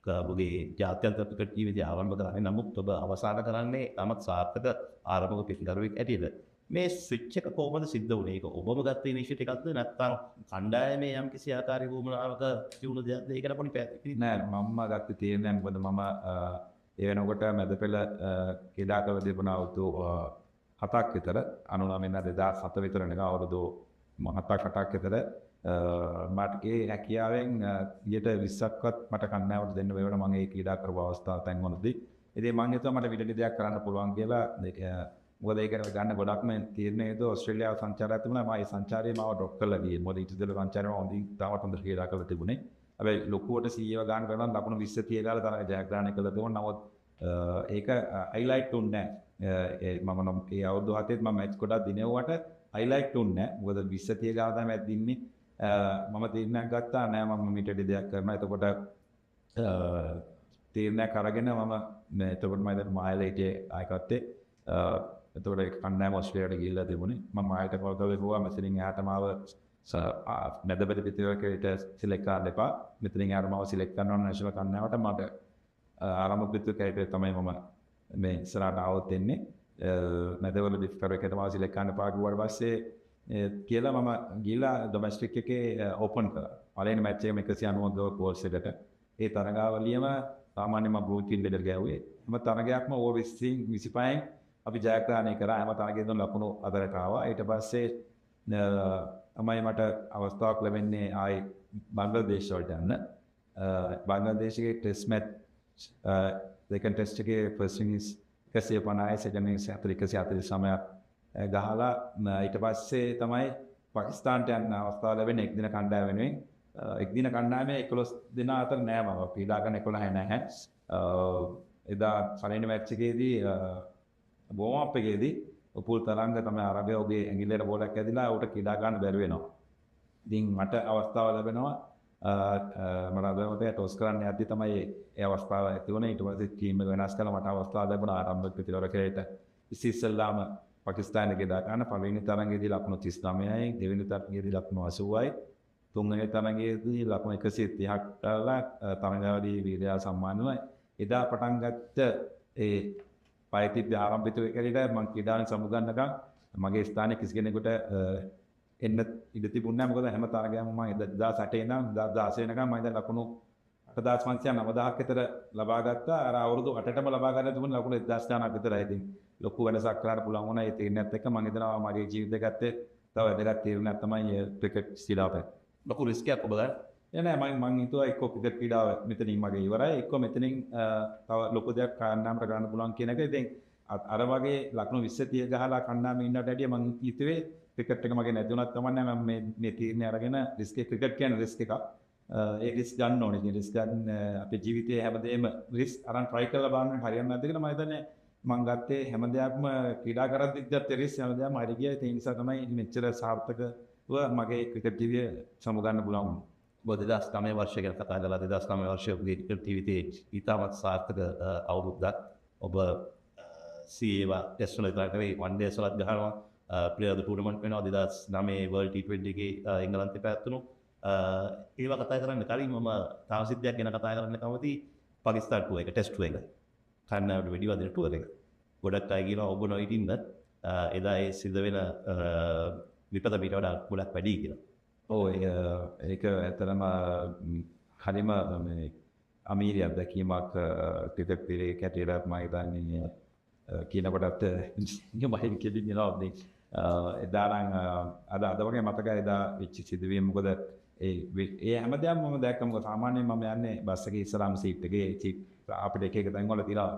ඔබගේ ජාත්‍යන්තර ක්‍රිකට් ජීවිතය ආරම්භ කරන්නේ නමුත් ඔබ අවසන් කරන්නේ තමත් සාර්ථක ආරම්භක පිටිකරුවෙක් ඇටියෙද මේ ස්විච් එක කොහොමද සිද්ධ වුනේ? ඒක ඔබම ගත්ත ඉනිෂියේටිව් එකක්ද නැත්නම් කණ්ඩායමේ යම් කිසි ආකාරයක වුණාවක තියුණු දෙයක්ද? ඒකට පොඩි පැහැදිලි නෑ මම ගත්ත තීරණයක් මොකද මම ඒ වෙනකොට මැද පෙළ ක්‍රීඩා කර තිබුණා අවුරුදු 7ක් විතර 99 ඉඳන් 2007 විතර නේද අවුරුදු 7ක් විතර මට ඒ හැකියාවෙන් 20%ක්වත් මට කණ්ඩායමට දෙන්න බැහැ මම ඒ ක්‍රීඩා කරපු අවස්ථාව තැන්වලදී. ඉතින් මම හිතුවා මට විලඩි දෙයක් කරන්න පුළුවන් කියලා. මොකද ඒකට ගන්න ගොඩක්ම තීරණයේද ඕස්ට්‍රේලියාව සංචාරයක් තිබුණා. මම ඒ සංචාරයේ මාව ඩ්‍රොප් කරලා ගියේ. මොකද ඊට ඉස්සෙල්ලා සංචාරේ මම හොඳින් තාමත් හොඳ ක්‍රීඩා කරලා තිබුණේ. හැබැයි ලොකුවට CEO ගන්න කරනවා ලකුණු 20 30 ගාලා තරඟ ජයග්‍රහණය කළා තිබුණා. නමුත් ඒක හයිලයිට් උන්නේ නැහැ. මම නම් ඒ අවුරුදු 7 මම මැච් ගොඩක් දිනෙව්වට හයිලයිට් උන්නේ නැහැ. මොකද 20 30 ගාලා තමයි මැච් දින්නේ. මම තීරණයක් ගත්තා නෑ මම මීට දෙයක් කරනවා. එතකොට තීරණයක් අරගෙන මම එතකොට මම දැන් මායලේටේ ආයකත්තේ එතකොට කණ්ඩායම ඔස්ට්‍රේලියාවට ගිහිල්ලා තිබුණේ. මම මායලට කවුද වෙවුවා මෙතනින් එහාට මාව නැදබෙද පිටිවරකට සිලෙක්ට් කරන්න එපා. මෙතනින් එහාට මාව සිලෙක්ට් කරනවා නැෂනල් කණ්ඩායමට. මට ආරම්භ පිටිවරකට තමයි මම මේ ඉස්සරහට ආවොත් එන්නේ. නැදබෙද පිටිවරකට මාව සිලෙක්ට් කරන්න එපා කිව්වට පස්සේ කියලා මම ගිහලා ඩොමෙස්ටික් එකේ ඕපන් කරා. පළවෙනි මැච් එකේම 190 ගෝල්ස් එකට. ඒ තරගාවලියම සාමාන්‍යයෙන් මම බ්ලූ ටින් ලෙඩර් ගෑවුවේ. හැම තරගයක්ම ඕවර් 20 25න් අපි ජයග්‍රහණය කරා. හැම තරගයකම ලකුණු අතරට ආවා. ඊට පස්සේ තමයි මට අවස්ථාවක් ලැබෙන්නේ ආයේ බංග්ලාදේශ වලට යන්න. බංග්ලාදේශයේ ටෙස්ට් මැච් දෙකෙන් ටෙස්ට් එකේ ෆස්ට් ඉනිස් 150 සෙකන්ඩ් ඉනිස් 149ක් ගහලා ඊට පස්සේ තමයි පාකිස්තානට යන්න අවස්ථාව ලැබෙන්නේ එක් දින කණ්ඩායම වෙනුවෙන්. එක් දින කණ්ඩායමේ 11 දෙනා අතර නෑ මම ක්‍රීඩා කරන 11 නැහැ. එදා පළවෙනි මැච් එකේදී වෝම් අප් එකේදී උපුල් තරංග තමයි අරබේ ඔබේ ඇඟිල්ලේට බෝලයක් ඇදිලා උට ක්‍රීඩා ගන්න බැරි වෙනවා. ඉතින් මට අවස්ථාව ලැබෙනවා මම අදවතේ ටොස් කරන්න යද්දි තමයි ඒ අවස්ථාව ඇති වුණේ. ඊට පස්සේ ටීම් එක වෙනස් කළා මට අවස්ථාව ලැබුණා ආරම්භක පිටිවරකේට. ඉස්සෙල්ලාම පාකිස්තානයේ ගෙදා ගන්න පළවෙනි තරඟයේදී ලකුණු 39යි, දෙවෙනි තරඟයේදී ලකුණු 80යි, තුන්වෙනි තරඟයේදී ලකුණු 130ක් කරලා තරඟාවදී වීරයා සම්මානනයි. එදා පටන් ගත්ත ඒ පයිතිත් ආරම්භිත වෙකරිට මම ක්‍රීඩාවෙන් සමුගන්නකම් මගේ ස්ථානයේ කිසි කෙනෙකුට එන්න ඉඩ තිබුණේ නැහැ. මොකද හැම තරගයක්ම මම 2008 ඉඳන් 2016 වෙනකම් මම දැන් ලකුණු 8500 9000ක් විතර ලබා ගත්තා. අර අවුරුදු 8ටම ලබා ගන්න තිබුණ ලකුණු 1000 ගානක් විතරයි. ඉතින් ලොකු වෙනසක් කරන්න පුළුවන් වුණා. ඒ තීරණයත් එක්ක මම හිතනවා මගේ ජීවිතේ ගත්තේ තව වැදගත් තීරණයක් තමයි ක්‍රිකට් ශිලාපය. ලොකු රිස්ක් එකක් ඔබ ගන්න. නෑ මම හිතුවා එක්ක ක්‍රිකට් ක්‍රීඩාව මෙතනින් මගේ ඉවරයි. එක්ක මෙතනින් තව ලොකු දෙයක් කණ්ඩායමට ගන්න පුළුවන් කියන එක. ඉතින් අර වගේ ලකුණු 20 30 ගහලා කණ්ඩායමේ ඉන්නට වැඩිය මම හිතුවේ ක්‍රිකට් එක මගේ නැති වුණත් කමක් නැහැ. මම මේ තීරණය අරගෙන රිස්ක් එක ක්‍රිකට් කියන්නේ රිස්ක් එකක්. ඒ රිස්ක් ගන්න ඕනේ. ඉතින් රිස්ක් ගන්න අපේ ජීවිතයේ හැමදේම රිස්ක් අරන් try කරලා බලන්න හරියන්නේ නැද්ද කියලා මම හිතන්නේ මම ගත්තේ හැම දෙයක්ම ක්‍රීඩා කරද්දිත් ගත්තේ රිස්ක් හැම දෙයක්ම හරි ගියා. ඒ නිසා තමයි මෙච්චර සාර්ථකව මගේ ක්‍රිකට් ජීවිතය සමුගන්න පුළුවන් වුණේ. ඔබ 2009 වර්ෂය ගැන කතා කළා. 2009 වර්ෂයේ ඔබගේ ක්‍රිකට් ජීවිතයේ ඉතාමත් සාර්ථක අවුරුද්දක්. ඔබ සීවා ටෙස්ට් වල විතරක් නෙවෙයි වන් ඩේස් වලත් ගහනවා. ප්ලේයර් ඔෆ් ද ටූර්නමන්ට් වෙනවා 2009 වර්ල්ඩ් T20 එකේ එංගලන්තේ පැවැත්වුණු. ඒවා කතා කරන්න කලින් මම තව සිද්ධියක් ගැන කතා කරන්න කැමතියි. පාකිස්තාන් ටුවර් එක ටෙස්ට් ටුවර් එක. කන්නාඩු වෙඩි වදින ටුවර් එක. ගොඩක් අය කියනවා ඔබ නොහිටින්ද එදා ඒ සිද්ධ වෙන විපත මීට වඩා ගොඩක් වැඩි කියලා. ඔව් ඒක ඇත්තටම හරිම මේ අමීරිය අත්දැකීමක් ක්‍රිකට් ක්‍රීඩකයෙක් හැටියට මම හිතන්නේ කියනකොටත් මම කෙලින් යනවා මේ එදා නම් අද වගේ මතකයි එදා වෙච්ච සිදුවීම. මොකද ඒ හැමදේම මම දැක්කම මොකද සාමාන්‍යයෙන් මම යන්නේ බස් එකේ ඉස්සරහම සීට් එකේ අපිට එක තැන් වල තියලා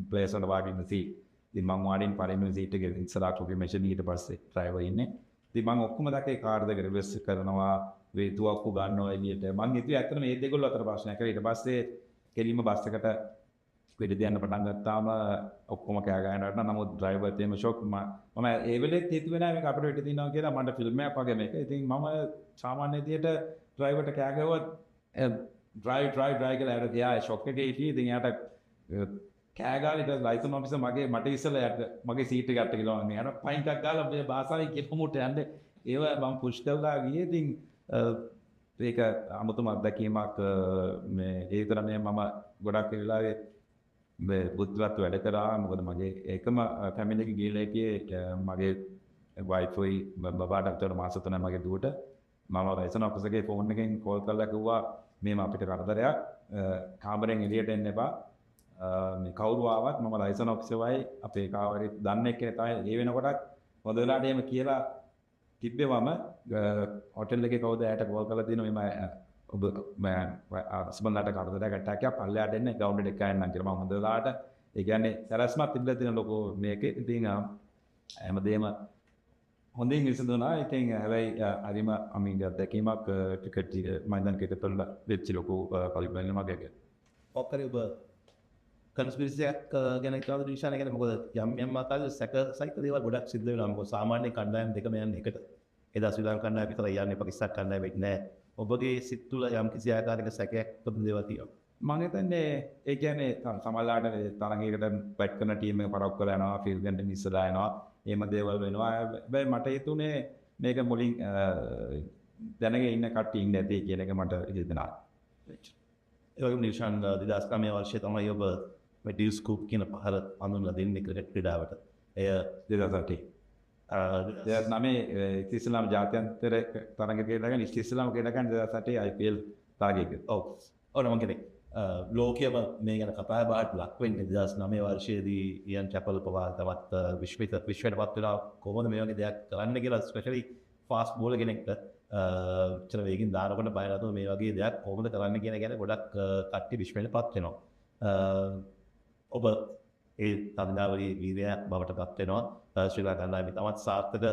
ප්ලේස් වල වාඩි ඉන්න සීට්. ඉතින් මම වාඩින් පළවෙනි සීට් එකේ ඉස්සරහ කොපි මැෂින් ඊට පස්සේ ඩ්‍රයිවර් ඉන්නේ. ඉතින් මම ඔක්කොම දැක්කේ කාර් දෙක රිවර්ස් කරනවා වේතුවක්කු ගන්නවා එළියට. මම හිතුවේ ඇත්තටම මේ දෙකොල්ල අතර ප්‍රශ්නයක් කියලා. ඊට පස්සේ කෙලින්ම බස් එකට වෙඩි තියන්න පටන් ගත්තාම ඔක්කොම කෑ ගහනවා. නමුත් ඩ්‍රයිවර් තේම ෂොක්. මම ඒ වෙලෙත් හිතුවේ නෑ මේක අපිට වෙඩි තියනවා කියලා. මට ෆිල්ම් එකක් වගේ මේක. ඉතින් මම සාමාන්‍ය විදියට ඩ්‍රයිවර්ට කෑ ගැහුවා drive කියලා යාට තියා ෂොක් එකේ හිටියේ. ඉතින් යාට කෑ ගාලා ඊට ලයිසන් ඔෆිසර් මට ඉස්සෙල්ලා යාට මගේ සීට් එක ගත්ත කියලා මම යාට පයින් එකක් ගාලා මේ බාසාවේ කෙපමුට යන්නේ ඒව මම පුෂ් කරලා ගියේ. ඉතින් ඒක අමුතුම අත්දැකීමක්. මේ ඒ විතර නෙමෙයි මම ගොඩක් වෙලාවේ මේ බුද්ධිවත් වැඩ කරා. මොකද මගේ එකම ෆැමිලි එක ගිහලා හිටියේ මගේ වයිෆ්යි බබාට අතර මාස 3 මගේ දුවට මම ලයිසන් ඔෆිසර්ගේ ෆෝන් එකෙන් කෝල් කරලා කිව්වා මේ අපිට කරදරයක් කාමරෙන් එළියට එන්න එපා. මේ කවුරු ආවත් මම ලයිසන් ඔෆිසර් වයි අපේ කාමරේ දන්නේ කෙනෙක් තමයි. ඒ වෙනකොටත් හොඳ වෙලාවට එහෙම කියලා තිබ්බෙවම හොටෙල් එකේ කවුද ඇයට කෝල් කරලා තියෙනවා මේ ඔබ සම්බන්ධට කරදරයක් ඇටැක් එකක් පල්ලෙහාට එන්න ග්‍රවුන්ඩ් එකට යන්න කියලා. මම හොඳ වෙලාවට ඒ කියන්නේ සරස්මත් තිබිලා තියෙන ලොකෝ මේකේ. ඉතින් හැමදේම හොඳින් විසඳුණා. ඉතින් හැබැයි හරිම අමිංගත් දැකීමක් ක්‍රිකට් මයිදාන ක්‍රිකට් වල වෙච්ච ලොකු පරිපූර්ණ මගයක්. ඔක්කොම ඔබ කන්ස්පිරසි එකක් ගැන කියලාද විශ්වාස නැහැ. මොකද යම් ආකාරයක සැක සහිත දේවල් ගොඩක් සිද්ධ වෙනවා. මොකද සාමාන්‍ය කණ්ඩායම් දෙකම යන්නේ එකට. එදා ශ්‍රී ලංකා කණ්ඩායම විතරයි යන්නේ, පාකිස්තාන කණ්ඩායම වෙන්නේ නැහැ. ඔබගේ සිත් තුළ යම් කිසි ආකාරයක සැකයක් තිබුණ දේවල් තියෙනවා. මම හිතන්නේ ඒ කියන්නේ සමහරවිට තරගයකට බැට් කරන ටීම් එක පරක්කු කරලා යනවා, ෆීල්ඩ් ගන්න ඉස්සලා යනවා. එහෙම දේවල් වෙනවා. හැබැයි මට හිතුනේ මේක මුලින් දැනගෙන ඉන්න කට්ටිය ඉන්නේ නැති කියන එක මට හිතෙනවා. ඒ වගේම නිෂාන් 2009 වර්ෂයේ තමයි ඔබ මේ ඩිල් ස්කූප් කියන පහර අඳුනලා දෙන්නේ ක්‍රිකට් ක්‍රීඩාවට. එය 2008 ඉස්ලාම් ජාත්‍යන්තර තරග ක්‍රීඩාවෙන් ඉස්ලාම් ක්‍රීඩාවෙන් 2008 IPL තරගයක. ඔව්. ඕනම කෙනෙක් ලෝකයේම මේ ගැන කතා බහට ලක් වෙන්නේ 2009 වර්ෂයේදී ඉයන් චැපල් පවා තවත් විශ්වයටපත් වෙලා කොහොමද මේ වගේ දෙයක් කරන්න කියලා ස්පෙෂලි ෆාස්ට් බෝලර් කෙනෙක්ට චර වේගින් දානකොට බය නැතුව මේ වගේ දෙයක් කොහොමද කරන්න කියන ගැන ගොඩක් කට්ටිය විශ්වයටපත් වෙනවා. ඔබ ඒ තරගාවලියේ වීරයක් බවට පත් වෙනවා. ශ්‍රී ලංකා කණ්ඩායමේ තමත් සාර්ථක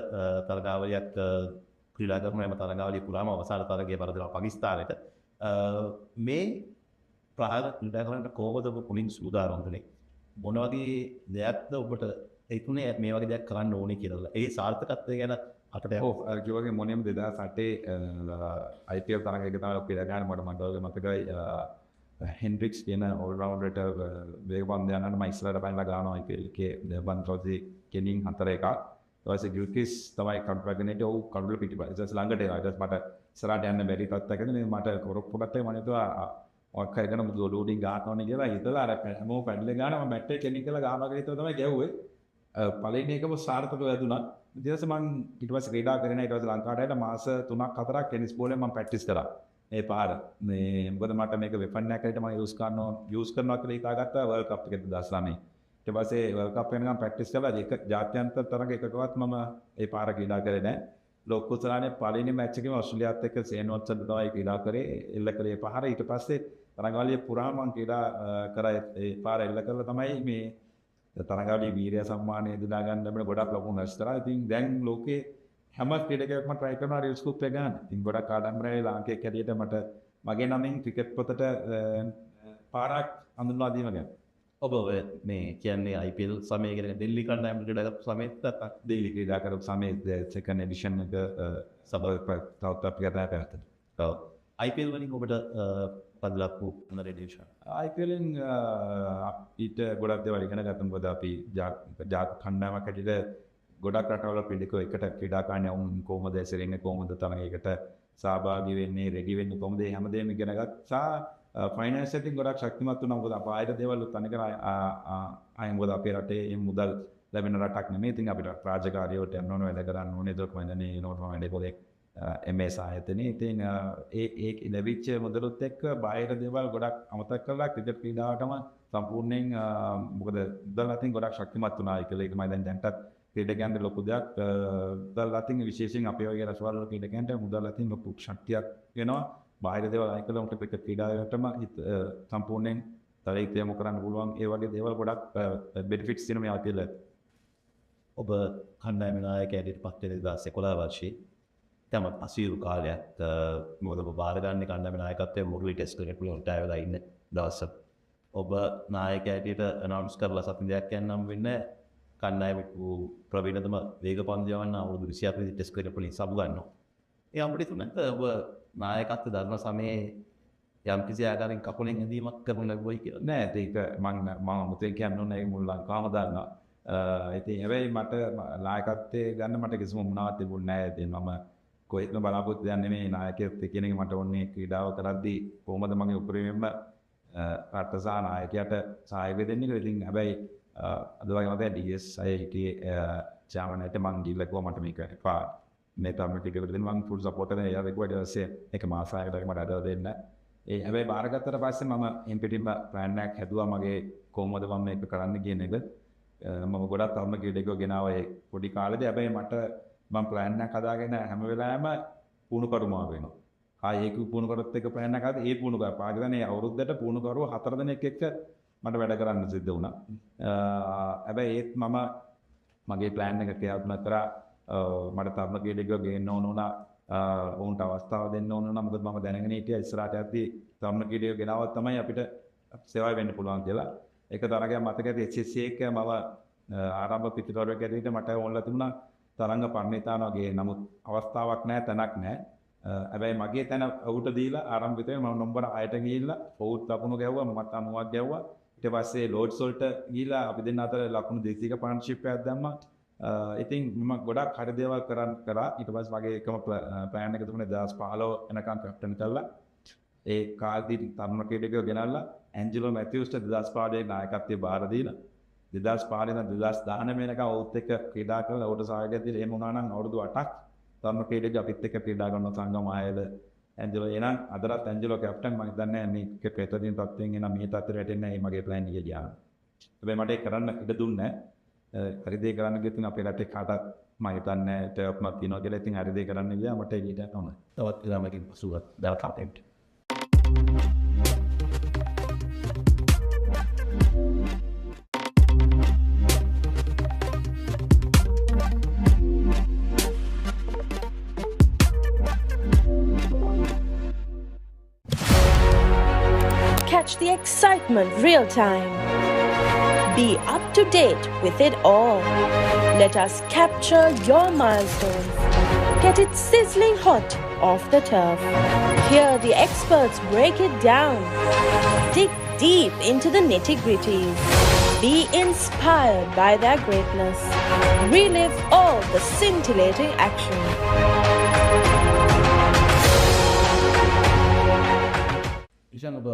තරගාවලියක් ක්‍රීඩා කරන හැම තරගාවලිය පුරාම අවසාන තරගයේ පරදිනවා පාකිස්තානයට. මේ ප්‍රහාර ක්‍රීඩා කරන්න කොහොමද ඔබ මුලින් සූදානම් වුනේ? මොන වගේ දෙයක්ද ඔබට හිතුනේ මේ වගේ දෙයක් කරන්න ඕනේ කියලා? ඒ සාර්ථකත්වය ගැන අපිට ඔව් අර කිව්වාගේ මොනියම් 2008 IPL තරගයක තමයි ක්‍රීඩා කරන්න මට මතකයි. හෙන්ඩ්‍රික්ස් කියන ඕල්රවුන්ඩරට වේගපන්දු යනකොට මම ඉස්සරහට පැනලා ගන්නවා IPL එකේ බන්තෝසි කෙනින් 4-1. ඊට පස්සේ ගිල්කිස් තමයි කන්ට්‍රැක්ට් ඔව් කඩුල පිටිපස්ස ඊට ළඟට එනවා. ඊට මට ඉස්සරහට යන්න බැරි තත්ත්වයකදී මට කොරොප්පුඩත් මම හිතුවා මොකක් හරි කරන මුදු ඔලුවලින් ගහනවනේ කියලා හිතලා අර හැමෝම පැඩලේ ගාන මම බැට් එක කෙලින් කරලා ගහනවා කියලා හිතුවා තමයි ගැහුවේ. පළවෙනි එකම සාර්ථකව වැදුණා. ඊට පස්සේ මම ඊට පස්සේ ක්‍රීඩා කරගෙන ඊට පස්සේ ලංකාවට ඇවිල්ලා මාස 3ක් 4ක් ටෙනිස් බෝලෙන් මම ප්‍රැක්ටිස් කරා. මේ පාර මේ මොකද මට මේක වෙපන් එකක් ඇරෙට මම යූස් කරනවා කියලා හිතාගත්තා වර්ල්ඩ් කප් එකේ 2009. ඊට පස්සේ වර්ල්ඩ් කප් වෙනකම් ප්‍රැක්ටිස් කරලා ඒක ජාත්‍යන්තර තරඟ එකකවත් මම ඒ පාර ක්‍රීඩා කරේ නැහැ. ලෝකුසලානේ පළවෙනි මැච් එකේම ඕස්ට්‍රේලියාවත් එක්ක සේනොත්සන් තමයි ක්‍රීඩා කරේ. එල්ල කරේ පාර ඊට පස්සේ තරඟාවලිය පුරාම මම ක්‍රීඩා කරා ඒ පාර එල්ල කරලා තමයි මේ තරඟාවලිය වීරය සම්මානය දිනා ගන්න ලැබෙන ගොඩක් ලොකු මැච් තරයි. ඉතින් දැන් ලෝකේ හැම ක්‍රීඩකයෙක්ම try කරනවා රීල් ස්කූප් එක ගන්න. ඉතින් ගොඩක් ආඩම්බරයි ලාංකිකයෙක් හැටියට මට මගේ නමින් ක්‍රිකට් පොතට පාරක් හඳුන්වා දීම ගැන. ඔබ මේ කියන්නේ IPL සමය ගැන දිල්ලි කණ්ඩායම ක්‍රීඩා කරපු සමයේත් දිල්ලි ක්‍රීඩා කරපු සමයේ සෙකන්ඩ් එඩිෂන් එක සවුත් අප්‍රිකාවට පැත්තට. ඔව්. IPL වලින් ඔබට පදලප්පු මොන රෙඩිෂන්? IPL න් ඊට ගොඩක් දේවල් ඉගෙන ගත්තා. මොකද අපි ජාත් කණ්ඩායමක් හැටියට ගොඩක් රටවල ක්‍රීඩකයෝ එකට ක්‍රීඩා කරන්න යවුන් කොහොමද ඇසෙරෙන්නේ කොහොමද තරඟයකට සහභාගී වෙන්නේ රෙඩි වෙන්නේ කොහොමද මේ හැමදේම ඉගෙන ගත්තා. ෆයිනෑන්ස් එකෙන් ගොඩක් ශක්තිමත් වුණා. මොකද අප ආයෙත් දේවල් තනිකර මොකද අපේ රටේ මුදල් ලැබෙන රටක් නෙමෙයි. ඉතින් අපිට රාජකාරිය වලට යන්න ඕන වැඩ කරන්න ඕනේ. ඒක කොහෙන්දනේ යනකොට මම වැඩේ පොලේ MS ආයතනේ. ඉතින් ඒ ලැබිච්ච මුදලුත් එක්ක බාහිර දේවල් ගොඩක් අමතක කරලා ක්‍රිකට් ක්‍රීඩාවටම සම්පූර්ණයෙන් මොකද මුදල් අතින් ගොඩක් ශක්තිමත් වුණා. ඒක මම දැන්ටත් ක්‍රීඩකයන්ට ලොකු දෙයක්. මුදල් අතින් විශේෂයෙන් අපේ වගේ රටවල් වල ක්‍රීඩකයන්ට මුදල් අතින් ලොකු ශක්තියක් වෙනවා. බාහිර දේවල් අයින් කළා උන්ට ක්‍රිකට් ක්‍රීඩාවටම සම්පූර්ණයෙන් තරයික් යොමු කරන්න පුළුවන්. ඒ වගේ දේවල් ගොඩක් බෙනිෆිට්ස් තියෙනවා මේ IPL එකේ. ඔබ කණ්ඩායම නායකයෙක් ඇදිට පත් වෙන 2011 වර්ෂයේ තම අසීරු කාලයක් මොකද ඔබ බාරගන්නේ කණ්ඩායම නායකත්වයේ මුරුලි ටෙස්ට් ක්‍රිකට් වලට ආවලා ඉන්න දවස. ඔබ නායකයෙක් ඇදිට අනවුන්ස් කරලා සතින් දෙකක් යන්නම් වෙන්නේ කණ්ඩායම ප්‍රවීණතම වේග පන්දු යවන්න අවුරුදු 24 ටෙස්ට් ක්‍රිකට් වලින් සබු ගන්නවා. ඒ අපිට තුනත් ඔබ නායකත්ව ධර්ම සමයේ යම් කිසි ආකාරයෙන් කකුලෙන් ඇදීමක් කරන ලැබුවයි කියලා. නෑ ඒක මම මුතෙන් කියන්න ඕනේ ඒක මුල් ලංකාවම දන්නවා. ඉතින් හැබැයි මට නායකත්වයේ ගන්න මට කිසිම මොනවත් තිබුණේ නෑ. ඉතින් මම කොහෙත්ම බලාපොරොත්තු වෙන්නේ නෙමෙයි නායකයෙක් කියන එක මට ඕනේ ක්‍රීඩාව කරද්දී කොහොමද මගේ උපරිමයෙන්ම රට සහ නායකයාට සහාය දෙන්නේ කියලා. ඉතින් හැබැයි අද වගේ මතය DS අය හිටියේ චාමනට මං ගිහිල්ලා කිව්වා මට මේක එපා. මේ තමයි ටිකකට දෙන්න මං ෆුල් සපෝට් එක එයා ඊට පස්සේ එක මාසයකට මට අදලා දෙන්න. ඒ හැබැයි බාරගත්තට පස්සේ මම එම් පිටින්ම ප්ලෑන් එකක් හැදුවා මගේ කොහොමද මම මේක කරන්න කියන එක. මම ගොඩක් තරුණ ක්‍රීඩකයෝ ගෙනාවා ඒ පොඩි කාලේදී. හැබැයි මම ප්ලෑන් එකක් හදාගෙන හැම වෙලාවෙම පුහුණු කරුමා වෙනවා. ඒක පුහුණු කරත් එක ප්ලෑන් එකක් හදලා ඒ පුහුණු කර පාකිස්තානයේ අවුරුද්දට පුහුණු කරුවෝ 4 දෙනෙක් එක්ක මට වැඩ කරන්න සිද්ධ වුණා. හැබැයි ඒත් මම මගේ ප්ලෑන් එක ක්‍රියාත්මක කරා. මට තරුණ ක්‍රීඩකයෝ ගේන්න ඕන වුණා. ඔවුන්ට අවස්ථාව දෙන්න ඕන වුණා. මොකද මම දැනගෙන හිටියා ඉස්සරහට යද්දී තරුණ ක්‍රීඩකයෝ ගෙනාවත් තමයි අපිට සේවය වෙන්න පුළුවන් කියලා. ඒක තරගයක් මතක ඇති HSC එක මම ආරම්භ පිටිතොරයක් ඇතුළත මට ඕනලා තිබුණා තරංග පරිණිතාන වගේ. නමුත් අවස්ථාවක් නැහැ, තැනක් නැහැ. හැබැයි මගේ තැන ඔහුට දීලා ආරම්භිතේ මම නම්බර 6ට ගිහිල්ලා ඔහුත් ලකුණු ගැව්වා, මමත් 90ක් ගැව්වා. ඊට පස්සේ ලෝඩ්ස් වලට ගිහිල්ලා අපි දෙන්න අතර ලකුණු 200ක පාර්ට්නර්ෂිප් එකක් දැම්මා. ඉතින් මම ගොඩක් හරි දේවල් කරා. ඊට පස්සේ මගේ එකම ප්ලෑන් එක තිබුණේ 2015 එනකම් කැප්ටන් කරලා ඒ කාලෙදි තරුණ ක්‍රීඩකයෝ ගෙනල්ලා ඇන්ජලෝ මැතිව්ස්ට 2015 නායකත්වයේ බාර දීලා 2015 ඉඳන් 2019 වෙනකම් ඔහුත් එක්ක ක්‍රීඩා කරලා ඔහුට සහායයක් දීලා එහෙම වුණා නම් අවුරුදු 8ක් තරුණ ක්‍රීඩකයෝ අපිත් එක්ක ක්‍රීඩා කරන සංගම ආයල ඇන්ජලෝ එනං අදටත් ඇන්ජලෝ කැප්ටන් මම හිතන්නේ මේ පෙතරින් තත්ත්වයෙන් එන මේ තත්ත්වයට වැටෙන්නේ නැහැ මගේ ප්ලෑන් එක ගියා. හැබැයි මට ඒක කරන්න ඉඩ දුන්නේ නැහැ. හරි දේ කරන්න ගියොත් අපේ රටේ කාටත් මම හිතන්නේ ටර්ප්මක් තියනවා කියලා. ඉතින් හරි දේ කරන්න ගියා මට ඒක ඊට ඕන. තවත් ළමකින් පසුවත් දාලා කාටෙන්ට. Catch the excitement real time. Be up to date with it all. Let us capture your milestones. Get it sizzling hot off the turf. Hear the experts break it down. Dig deep into the nitty-gritties. Be inspired by their greatness. Relive all the scintillating action. Ishan ඔබ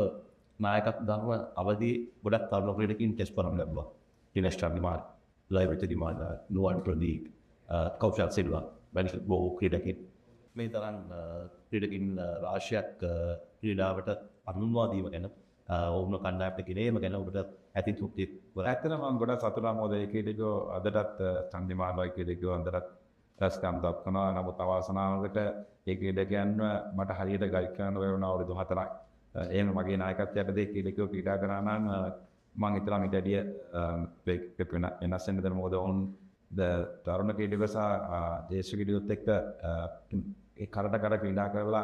නායකත්ව ධර්ම අවදී ගොඩක් තරුණ ක්‍රීඩකයින් test පරම් ලැබුවා. දිනේෂ් චන්දිමාල්, ලයිවර්ට් දිමාල්, නුවන් ප්‍රදීප්, කෞෂල් සිල්වා වැනි බොහෝ ක්‍රීඩකයින් මේ තරම් ක්‍රීඩකින් රාශියක් ක්‍රීඩාවට අනුන්වා දීම ගැන ඔවුන් කණ්ඩායමට ගෙනීම ගැන ඔබට ඇති තෘප්තියක්. ඇත්තටම මම ගොඩක් සතුටුයි මොකද ඒ ක්‍රීඩකයෝ අදටත් චන්දිමාල් වගේ ක්‍රීඩකයෝ අදටත් රැස්කම් දක්වනවා. නමුත් අවාසනාවකට ඒ ක්‍රීඩකයන්ව මට හරියට ගයිඩ් කරන්න වෙන අවුරුදු 4යි. එහෙම මගේ නායකත්වයට දෙක ක්‍රීඩකයෝ ක්‍රීඩා කරා නම් මම හිතලා මිට ඇඩිය වෙනස් වෙන්න දෙන්න. මොකද ඔවුන් තරුණ ක්‍රීඩකයෝ සහ දේශීය ක්‍රීඩකයොත් එක්ක ඒ කරට කර ක්‍රීඩා කරලා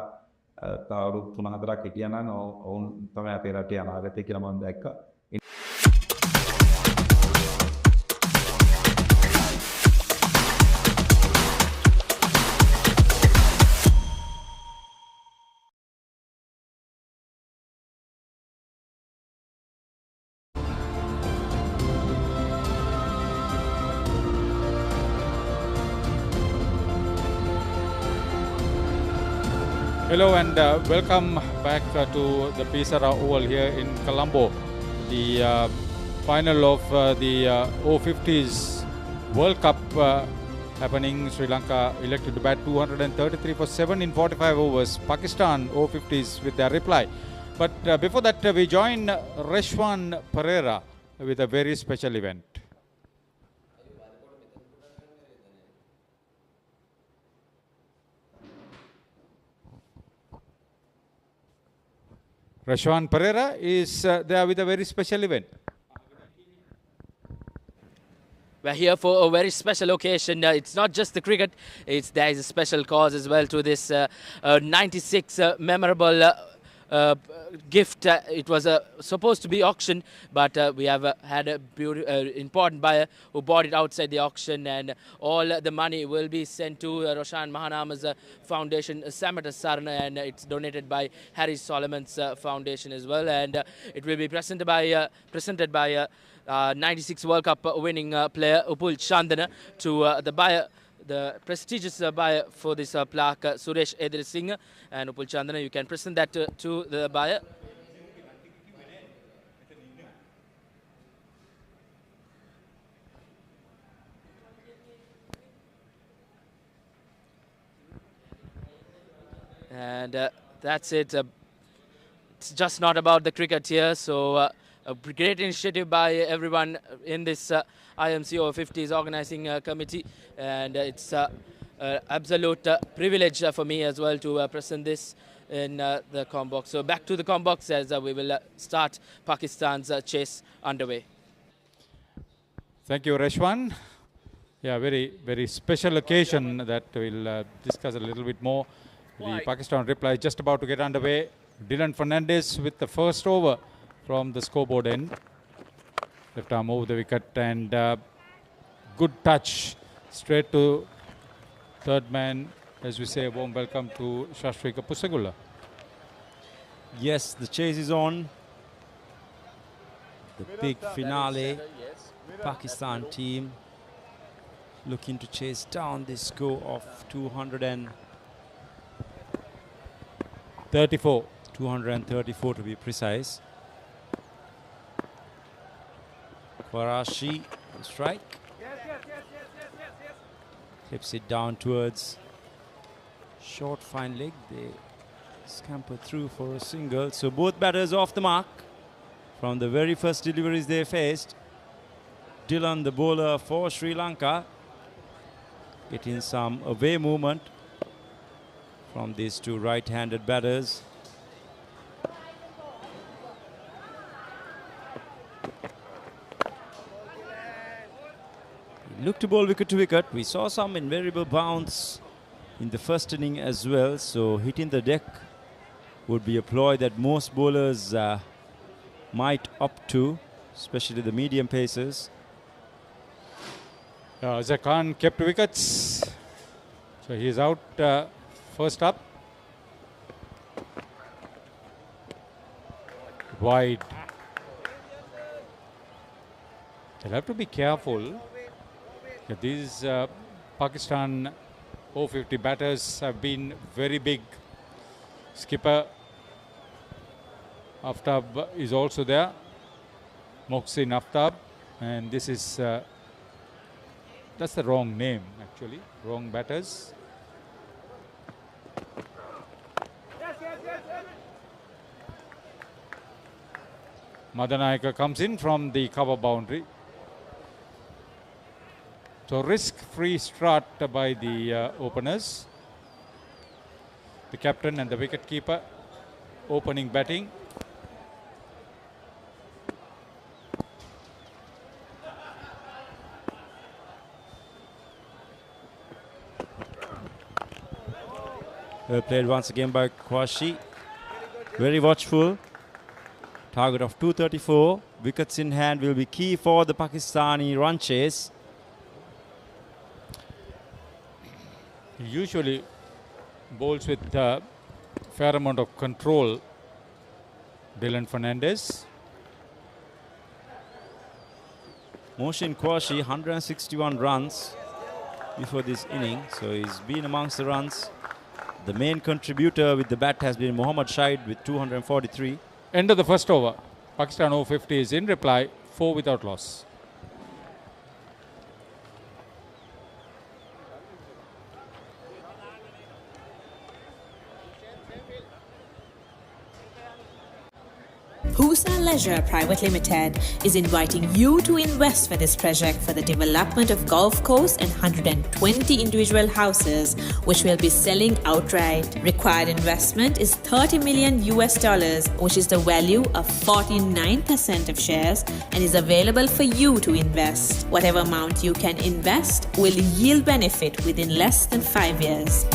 තවරුදු 3-4ක් හිටියා නම් ඔවුන් තමයි අපේ රටේ අනාගතය කියලා මම දැක්කා. Hello and welcome back to the Sara Oval here in Colombo. The final of the Over-50s World Cup happening. Sri Lanka elected to bat 233 for 7 in 45 overs. Pakistan Over-50s with their reply. But before that we join Reshwan Pereira with a very special event. Reshwan Pereira is there with a very special event. We're here for a very special occasion. It's not just the cricket, there is a special cause as well to this 96 memorable gift. It was supposed to be auction, but we have had a important buyer who bought it outside the auction, and all the money will be sent to Roshan Mahanama's foundation, Samata Sarana, and it's donated by Harry Solomon's foundation as well, and it will be presented by 96 World Cup winning player Upul Chandana to the buyer, the prestigious buyer for this plaque, Suresh Edri Singh. And Upul Chandana, you can present that to the buyer. And that's it. It's just not about the cricket here, so a great initiative by everyone in this IMC Over-50s organizing committee, and it's absolute privilege for me as well to present this in the combox. So back to the combox as we will start Pakistan's chase underway. Thank you, Reshwan. Yeah, very special occasion that we'll discuss a little bit more. The Pakistan reply is just about to get underway. Dylan Fernandez with the first over from the scoreboard end. Left arm over the wicket, and good touch straight to third man. As we say, a warm welcome to Shashrika Pusagulla. Yes, the chase is on. The big finale. Pakistan team looking to chase down this score of 234. 234 to be precise. Quarashi on strike. Clips it down towards short fine leg. They scamper through for a single. So both batters off the mark from the very first deliveries they faced. Dylan, the bowler for Sri Lanka, getting some away movement from these two right-handed batters. Look to bowl wicket to wicket. We saw some invariable bounce in the first inning as well, so hitting the deck would be a ploy that most bowlers might opt to, especially the medium pacers. Azhar Khan kept wickets, so he is out first up. Wide. They'll have to be careful. These Pakistan Over-50 batters have been very big. Skipper Aftab is also there. Mohsin Aftab. And this is, that's the wrong name actually, wrong batters. Madanayaka comes in from the cover boundary. So risk-free start by the openers. The captain and the wicket-keeper opening batting. Well played once again by Kwashi. Very watchful. Target of 234. Wickets in hand will be key for the Pakistani run chase. Usually bowls with a fair amount of control. Dylan Fernandez. Mohsin Kwashi, 161 runs before this inning. So he's been amongst the runs. The main contributor with the bat has been Mohammad Shahid with 243. End of the first over. Pakistan Over-50s in reply, 4 without loss. Husa Leisure Private Limited is inviting you to invest for this project for the development of golf course and 120 individual houses, which will be selling outright. Required investment is $30 million, which is the value of 49% of shares, and is available for you to invest. Whatever amount you can invest will yield benefit within less than 5 years.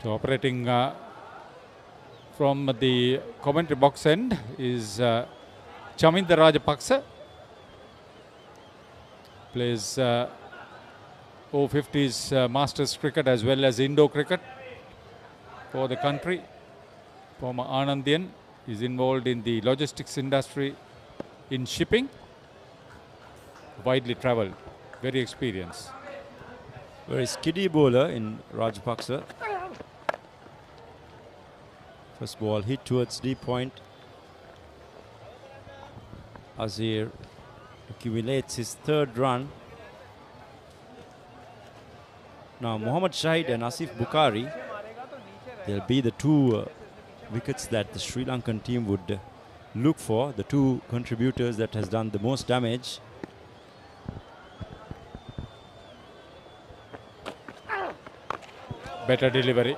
So operating from the commentary box end is Chaminda Rajapaksa. Plays Over-50s Masters cricket as well as Indo cricket for the country. Former Anandian is involved in the logistics industry in shipping. Widely travelled, very experienced. Very skiddy bowler in Rajapaksa. First ball hit towards deep point. Azir accumulates his third run. Now Mohammad Shahid and Asif Bukhari, they'll be the two wickets that the Sri Lankan team would look for, the two contributors that has done the most damage. Better delivery.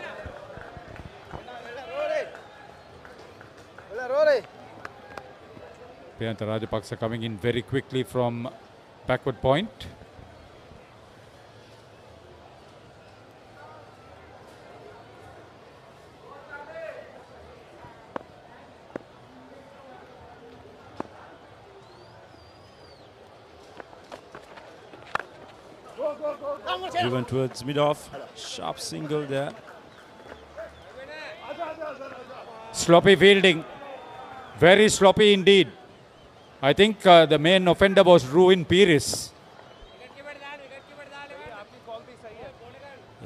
Priyantha Rajapaksa coming in very quickly from backward point. Driven towards mid-off. Sharp single there. Sloppy fielding. Very sloppy indeed. I think the main offender was Ruin Pires.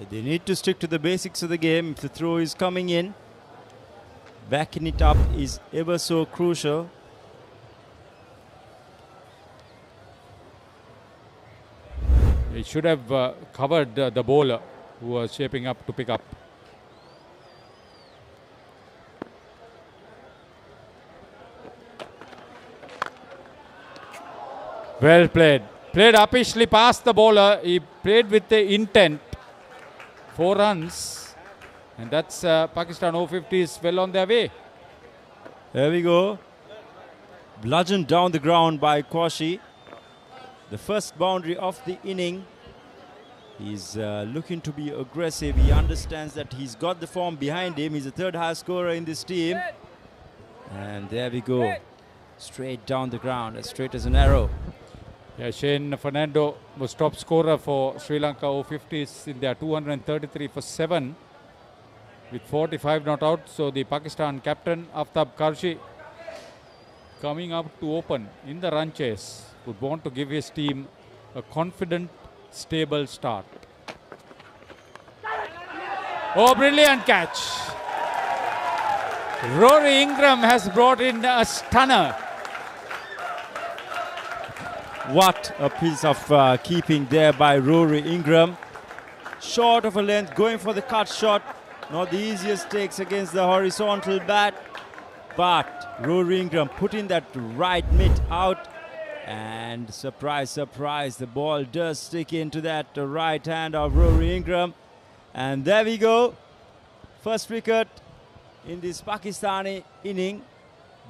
They need to stick to the basics of the game. If the throw is coming in, backing it up is ever so crucial. He should have covered the bowler who was shaping up to pick up. Well played. Played uppishly past the bowler. He played with the intent. 4 runs. And that's Pakistan Over-50s well on their way. There we go. Bludgeoned down the ground by Kwashi. The first boundary of the inning. He's looking to be aggressive. He understands that he's got the form behind him. He's the third highest scorer in this team. And there we go. Straight down the ground, as straight as an arrow. Yeah, Shane Fernando was top scorer for Sri Lanka Over-50s in their 233 for 7 with 45 not out. So the Pakistan captain Aftab Karshi coming up to open in the run chase would want to give his team a confident, stable start. Oh, brilliant catch. Rory Ingram has brought in a stunner. What a piece of keeping there by Rory Ingram. Short of a length, going for the cut shot. Not the easiest takes against the horizontal bat. But Rory Ingram putting that right mitt out. And surprise, surprise, the ball does stick into that right hand of Rory Ingram. And there we go. First wicket in this Pakistani inning.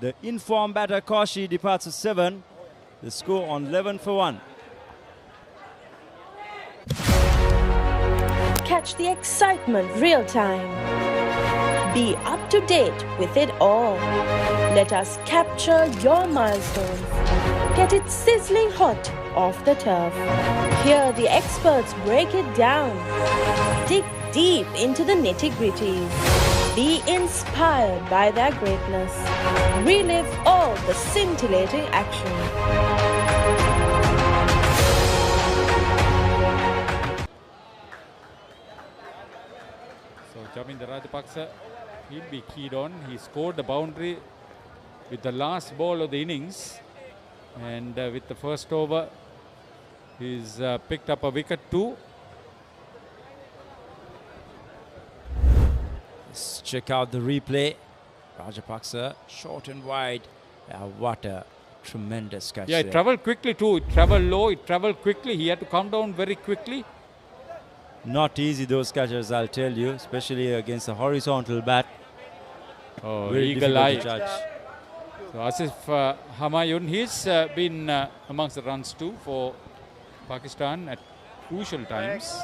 The informed batter Kaushi departs with 7. The score on 11 for 1. Catch the excitement real time. Be up to date with it all. Let us capture your milestones. Get it sizzling hot off the turf. Hear the experts break it down. Dig deep into the nitty-gritties. Be inspired by their greatness. Relive all the scintillating action. So Jaminda Rajapaksa, he'll be keyed on. He scored the boundary with the last ball of the innings. And with the first over, he's picked up a wicket too. Let's check out the replay. Rajapaksa, short and wide. What a tremendous catch. Yeah, it there. travelled quickly too. It travelled low, it travelled quickly. He had to come down very quickly. Not easy, those catches, I'll tell you, especially against a horizontal bat. Oh, Very eagle difficult eye. to judge. So Asif Humayun, he's been amongst the runs too for Pakistan at crucial times.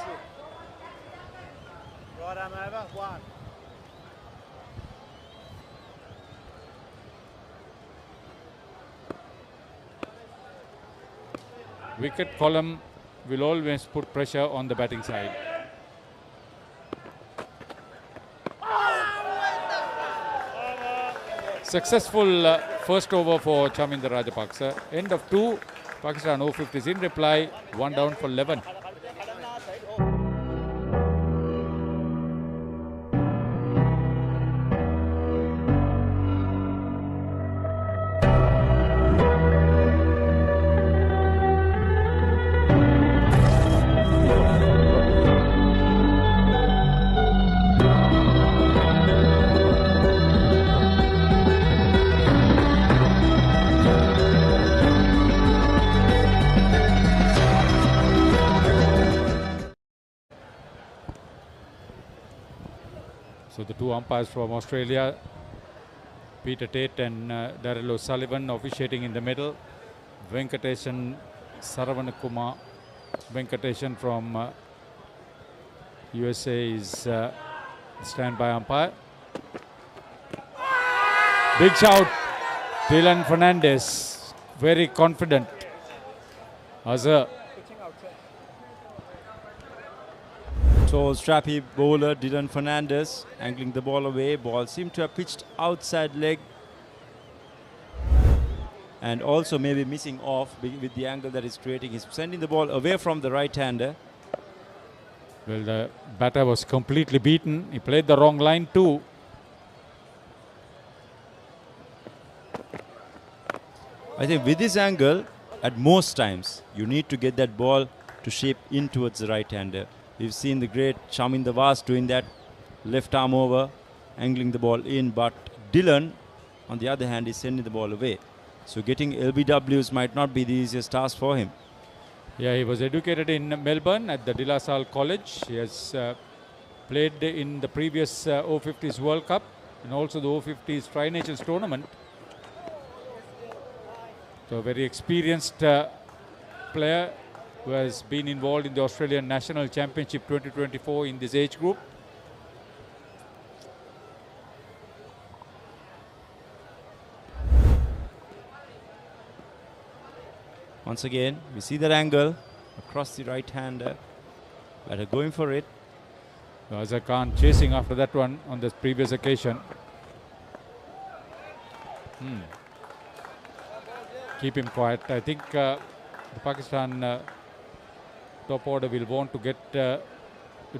Wicket column will always put pressure on the batting side. Successful first over for Chaminda Rajapaksa. End of 2, Pakistan Over-50s in reply, 1 down for 11. So the two umpires from Australia, Peter Tate and Daryl O'Sullivan, officiating in the middle. Venkatesan Saravakumar Venkatesan from USA is standby umpire. Big shout, Dylan Fernandez, very confident. Azhar. Tall, strappy bowler Dylan Fernandez angling the ball away. Ball seemed to have pitched outside leg and also maybe missing off with the angle that is creating. He's sending the ball away from the right-hander. Well, the batter was completely beaten. He played the wrong line too. I think with this angle, at most times, you need to get that ball to shape in towards the right-hander. We've seen the great Chaminda Vas doing that, left arm over, angling the ball in, but Dylan, on the other hand, is sending the ball away. So getting LBWs might not be the easiest task for him. Yeah, he was educated in Melbourne at the De La Salle College. He has played in the previous Over-50s World Cup and also the Over-50s Tri-Nations tournament. So a very experienced player who has been involved in the Australian National Championship 2024 in this age group. Once again, we see that angle across the right-hander. Batter going for it. Azhar Khan chasing after that one on the previous occasion. Keep him quiet. I think The Pakistan top order will want to get a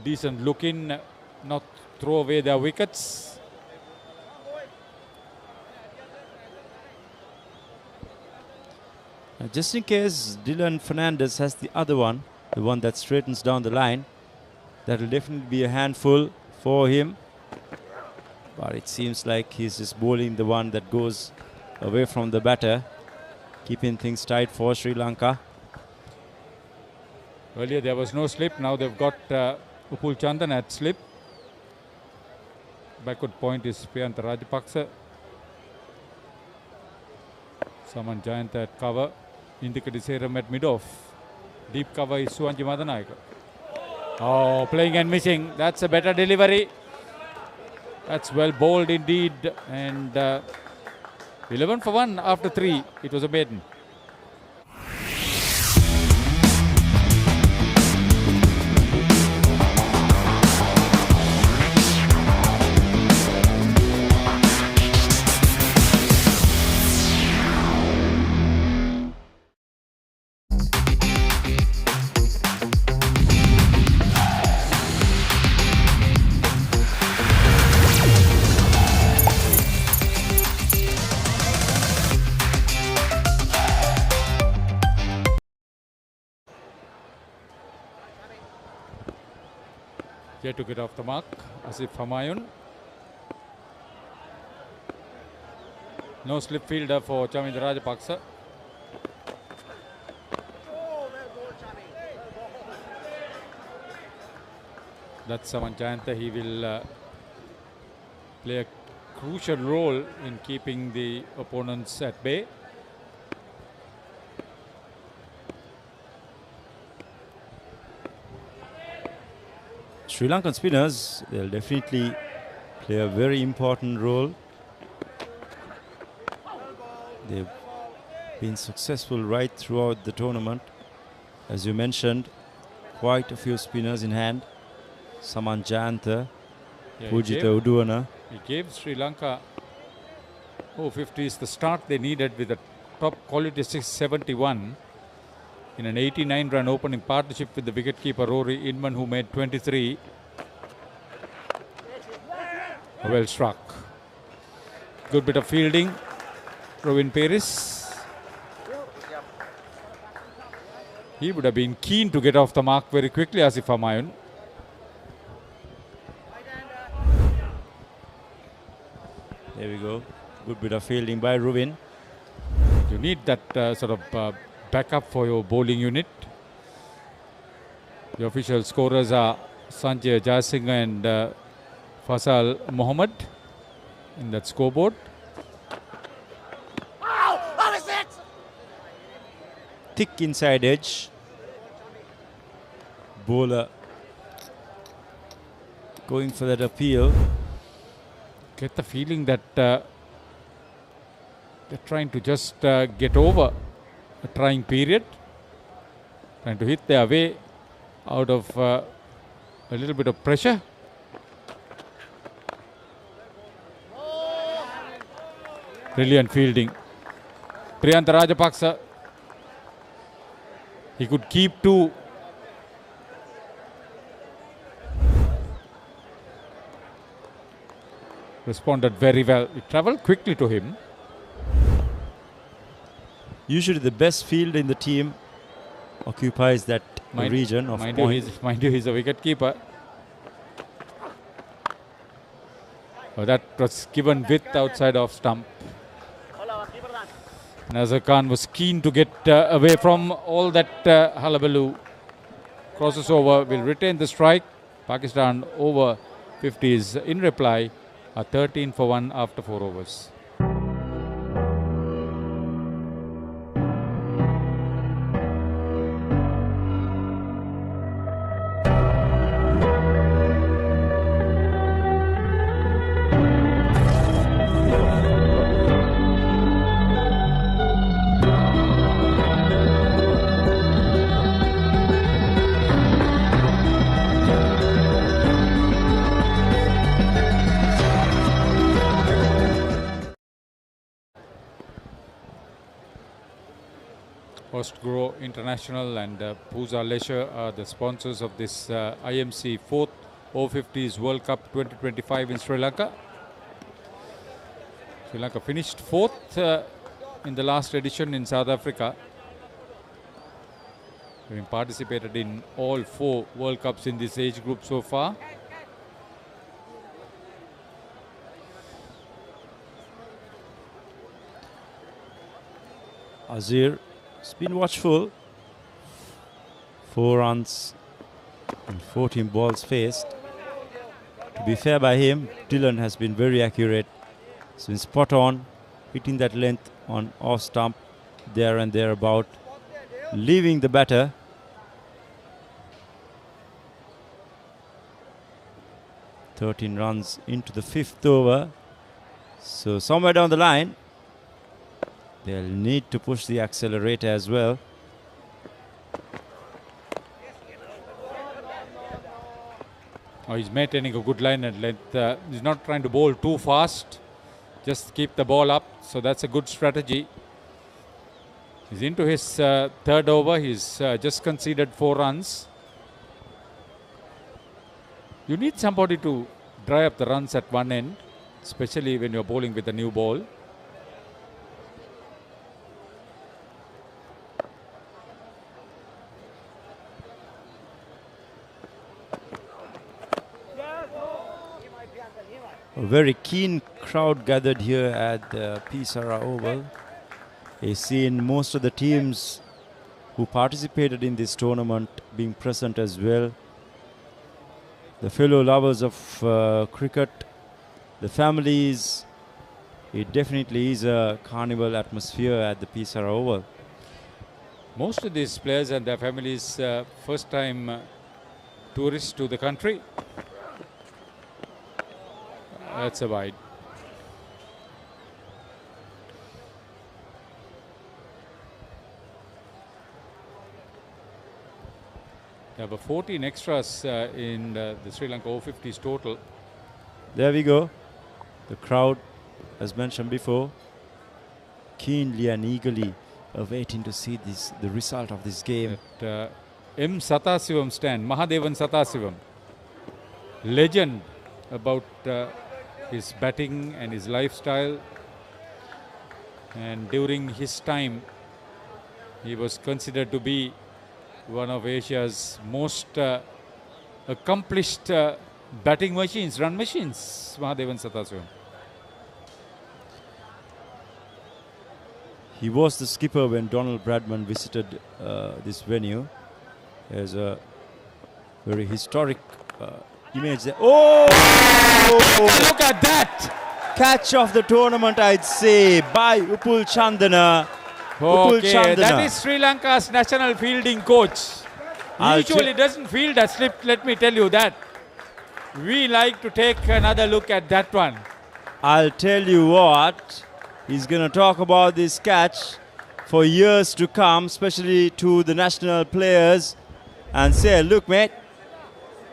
decent look in, not throw away their wickets. Just in case Dylan Fernandez has the other one, the one that straightens down the line, that will definitely be a handful for him. But it seems like he's just bowling the one that goes away from the batter, keeping things tight for Sri Lanka. Earlier there was no slip, now they've got Upul Chandan at slip. Backward point is Priyantha Rajapaksa. Saman Jayanta at cover. Indika Diseram at mid-off. Deep cover is Suwanji Madanayaka. Oh, playing and missing. That's a better delivery. That's well bowled indeed. And 11 for 1 after 3. It was a maiden. Yet to get off the mark, Asif Humayun. No slip fielder for Chaminda Rajapaksa. That's Saman Jayanta. He will play a crucial role in keeping the opponents at bay. Sri Lankan spinners, they'll definitely play a very important role. They've been successful right throughout the tournament. As you mentioned, quite a few spinners in hand. Saman Jayanta, Pujita Uduana. He gave Sri Lanka Over-50s the start they needed with a top quality 671 in an 89-run opening partnership with the wicketkeeper Rory Inman, who made 23. Well struck. Good bit of fielding. Rovin Paris. He would have been keen to get off the mark very quickly, Asif Humayun. There we go. Good bit of fielding by Rovin. You need that sort of backup for your bowling unit. The official scorers are Sanjay Jayasinghe and Fasal Mohammed in that scoreboard. Thick inside edge. Bowler going for that appeal. Get the feeling that they're trying to just get over a trying period, trying to hit their way out of a little bit of pressure. Brilliant fielding. Priyantha Rajapaksa, he could keep two. Responded very well. It travelled quickly to him. Usually the best field in the team occupies that region of point. Mind you, he's a wicket keeper. Oh, that was given width outside of stump. Nazar Khan was keen to get away from all that hullabaloo. Crosses over, will retain the strike. Pakistan Over-50s in reply are 13 for 1 after 4 overs. Ostgrow International and Pooza Leisure are the sponsors of this IMC 4th Over-50s World Cup 2025 in Sri Lanka. Sri Lanka finished 4th in the last edition in South Africa, having participated in all 4 World Cups in this age group so far. Azir has been watchful. 4 runs and 14 balls faced. To be fair by him, Dylan has been very accurate. He's been spot on, hitting that length on off stump there and thereabout, leaving the batter. "13 runs into the 5th over. So somewhere down the line, they'll need to push the accelerator as well. Oh, he's maintaining a good line and length. He's not trying to bowl too fast. Just keep the ball up. So that's a good strategy. He's into his 3rd over. He's just conceded 4 runs. You need somebody to dry up the runs at one end, especially when you're bowling with a new ball. A very keen crowd gathered here at the Sara Oval. I've seen most of the teams who participated in this tournament being present as well. The fellow lovers of cricket, the families. It definitely is a carnival atmosphere at the Sara Oval. Most of these players and their families first time tourists to the country. That's a wide. There were 14 extras in the Sri Lanka Over-50s total. There we go. The crowd, as mentioned before, keenly and eagerly awaiting to see the result of this game. At M. Sathasivam stand, Mahadevan Sathasivam, legend about his batting and his lifestyle, and during his time he was considered to be one of Asia's most accomplished batting machines, run machines, Mahadevan Sathasivam. He was the skipper when Donald Bradman visited this venue. There's a very historic image there. Oh! Look at that! Catch of the tournament, I'd say, by Upul Chandana. Okay, that is Sri Lanka's national fielding coach. He usually doesn't field a slip, let me tell you that. We like to take another look at that one. I'll tell you what, he's going to talk about this catch for years to come, especially to the national players, and say, look mate,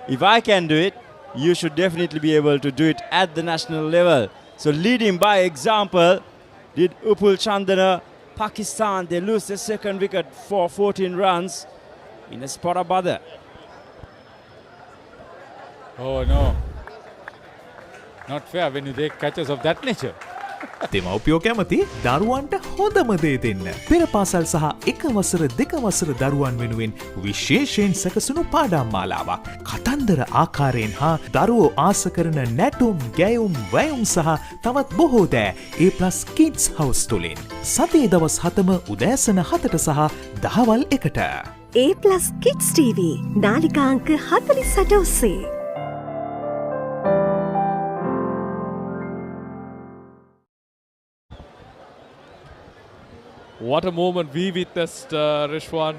if I can do it, you should definitely be able to do it at the national level. So leading by example, did Upul Chandana. Pakistan, they lose their 2nd wicket for 14 runs in a spot of bother. Oh no, not fair when you take catches of that nature. දෙමව්පියෝ කැමති දරුවන්ට හොඳම දේ දෙන්න. පෙර පාසල් සහ 1 වසර 2 වසර දරුවන් වෙනුවෙන් විශේෂයෙන් සැකසුණු පාඩම් මාලාවක්. කතන්දර ආකාරයෙන් හා දරුවෝ ආස කරන නැටුම්, ගැයුම්, වැයුම් සහ තවත් බොහෝ දෑ A+ Kids House තුලින්. සතියේ දවස් 7ම උදෑසන 7ට සහ දහවල් 1ට. A+ Kids TV නාලිකා අංක 48 ඔස්සේ. What a moment we witnessed, Rishwan,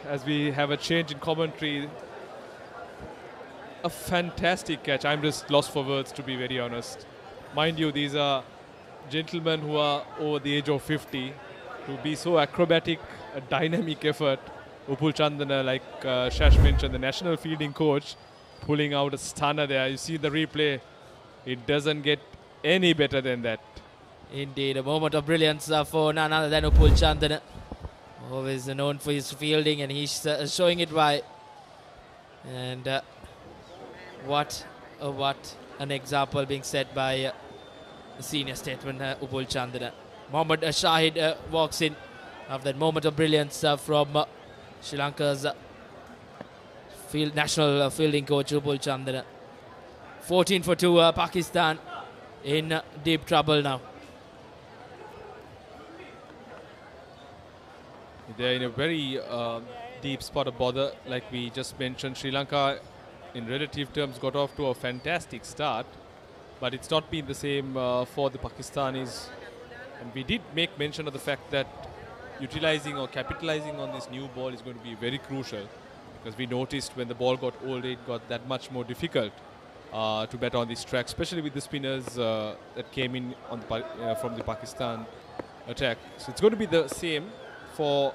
as we have a change in commentary. A fantastic catch. I'm just lost for words, to be very honest. Mind you, these are gentlemen who are over the age of 50. To be so acrobatic, a dynamic effort. Upul Chandana, like Shash mentioned, the national fielding coach, pulling out a stunner there. You see the replay. It doesn't get any better than that. Indeed, a moment of brilliance for none other than Upul Chandana. always known for his fielding, and he's showing it by. And what an example being set by the senior statesman Upul Chandana. Mohammad Shahid walks in after that moment of brilliance from Sri Lanka's national fielding coach Upul Chandana. 14 for 2, Pakistan in deep trouble now. They're in a very deep spot of bother. Like we just mentioned, Sri Lanka in relative terms got off to a fantastic start, but it's not been the same for the Pakistanis. And we did make mention of the fact that utilizing or capitalizing on this new ball is going to be very crucial, because we noticed when the ball got old, it got that much more difficult to bat on this track, especially with the spinners that came in on the, from the Pakistan attack. So it's going to be the same for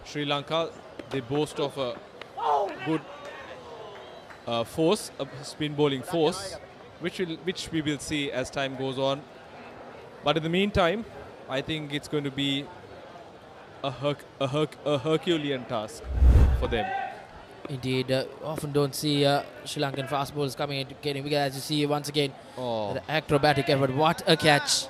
Sri Lanka. They boast of a good force, a spin bowling force, which we will see as time goes on. But in the meantime, I think it's going to be a Herculean task for them. Indeed, often don't see Sri Lankan fast bowlers coming into getting wicket, as you see once again. The acrobatic effort. What a catch!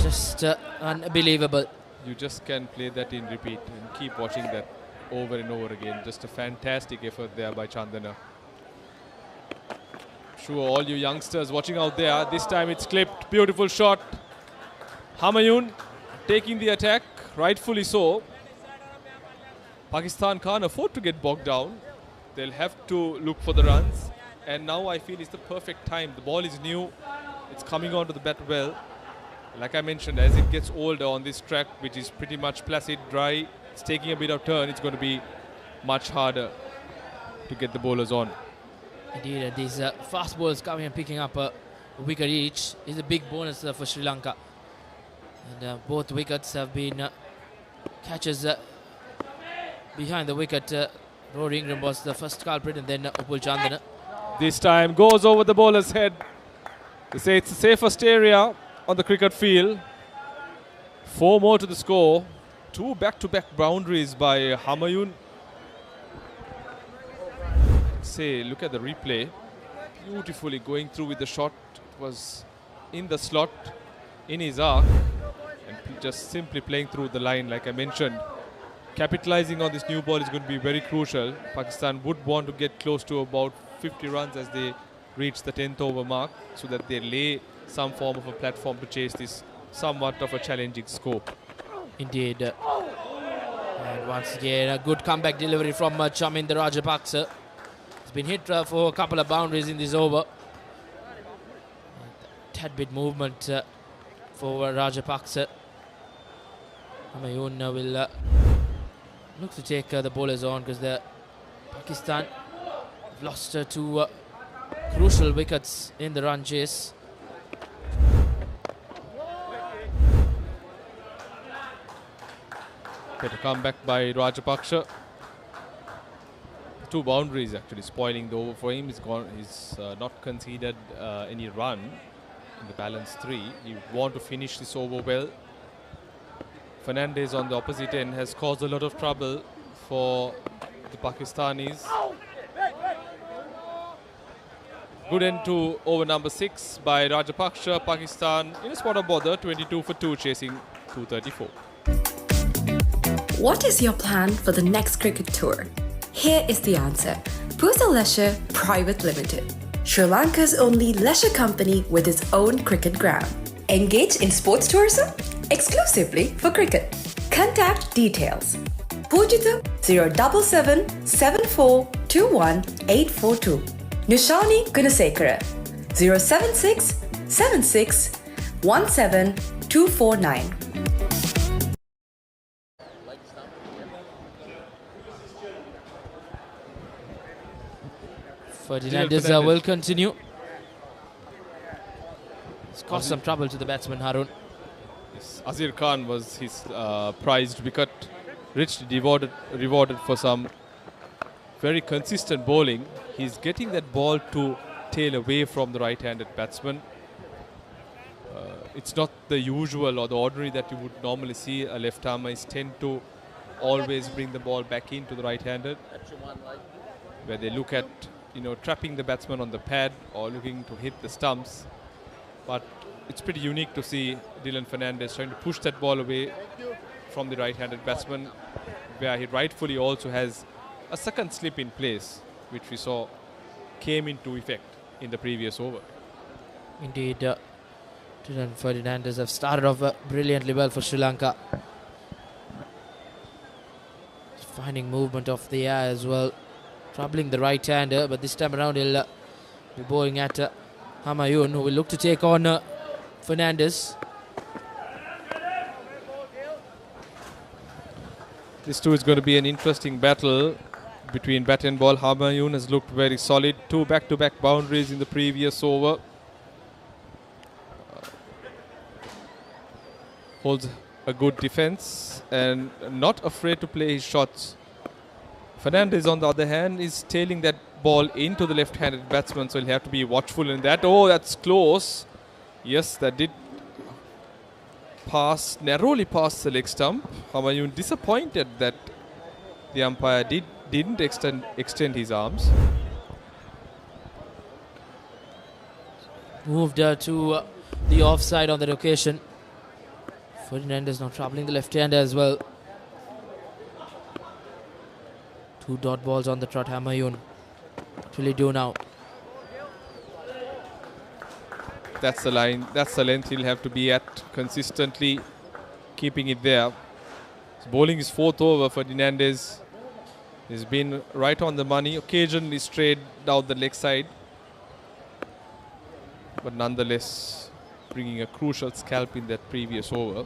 Just unbelievable. You just can play that in repeat and keep watching that over and over again. Just a fantastic effort there by Chandana. Sure, all you youngsters watching out there, this time it's clipped. Beautiful shot. Humayun taking the attack, rightfully so. Pakistan can't afford to get bogged down. They'll have to look for the runs. And now I feel it's the perfect time. The ball is new. It's coming onto the bat well. Like I mentioned, as it gets older on this track, which is pretty much placid, dry, it's taking a bit of turn, it's going to be much harder to get the bowlers on. Indeed, these fast bowlers coming and picking up a wicket each is a big bonus for Sri Lanka. And both wickets have been catches behind the wicket. Rory Ingram was the first culprit, and then Upul Chandana. This time goes over the bowler's head. They say it's the safest area on the cricket field. 4 more to the score. 2 back-to-back boundaries by Humayun. Say, look at the replay. Beautifully going through with the shot. It was in the slot, in his arc, and just simply playing through the line, like I mentioned. Capitalizing on this new ball is going to be very crucial. Pakistan would want to get close to about 50 runs as they reach the 10th over mark, so that they lay some form of a platform to chase this somewhat of a challenging score. Indeed. And once again, a good comeback delivery from Chaminda Rajapaksa. He's been hit for a couple of boundaries in this over. Tad bit movement for Rajapaksa. Humayun will look to take the bowlers on, because the Pakistan have lost 2 crucial wickets in the run chase. Better comeback by Rajapaksa. 2 boundaries actually spoiling the over for him. He's not conceded any run in the balance 3. You want to finish this over well. Fernandez on the opposite end has caused a lot of trouble for the Pakistanis. Good end to over number 6 by Rajapaksa. Pakistan in a spot of bother, 22 for 2, chasing 234. What is your plan for the next cricket tour? Here is the answer. Pusa Leisure Private Limited, Sri Lanka's only leisure company with its own cricket ground. Engage in sports tourism exclusively for cricket. Contact details. Pujita 077 74 21 842. Nishani Gunasekara 076 76 17 249. Ferdinandez will continue. It's caused some trouble to the batsman, Harun. Yes, Azir Khan was his prized wicket, richly rewarded for some very consistent bowling. He's getting that ball to tail away from the right-handed batsman. It's not the usual or the ordinary that you would normally see. A left-armer is tend to always bring the ball back into the right-handed, where they look at, trapping the batsman on the pad or looking to hit the stumps. But it's pretty unique to see Dylan Fernandez trying to push that ball away from the right-handed batsman, where he rightfully also has a second slip in place, which we saw came into effect in the previous over. Indeed, Dylan Fernandez have started off brilliantly well for Sri Lanka. Finding movement off the air as well, troubling the right-hander, but this time around he'll be bowling at Humayun, who will look to take on Fernandez. This too is going to be an interesting battle between bat and ball. Humayun has looked very solid. 2 back-to-back boundaries in the previous over. Holds a good defense and not afraid to play his shots. Fernandez, on the other hand, is tailing that ball into the left-handed batsman, so he'll have to be watchful in that. Oh, that's close. Yes, that did pass, narrowly past the leg stump. Humayun disappointed that the umpire didn't extend his arms. Moved to the offside on that occasion. Fernandez now troubling the left-hander as well. 2 dot balls on the trot. Humayun. What will he do now? That's the line. That's the length he'll have to be at, consistently keeping it there. His bowling is 4th over for Fernandez. He's been right on the money, occasionally strayed down the leg side, but nonetheless bringing a crucial scalp in that previous over.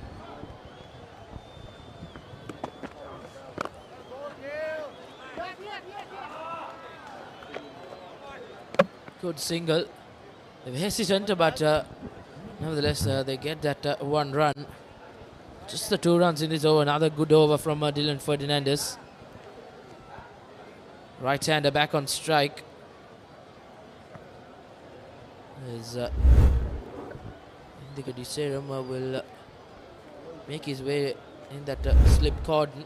Good single. They're hesitant, but nevertheless they get that 1 run. Just the 2 runs in this over. Another good over from Dylan Fernandez. Right-hander back on strike. As Dignitaries will make his way in that slip cordon.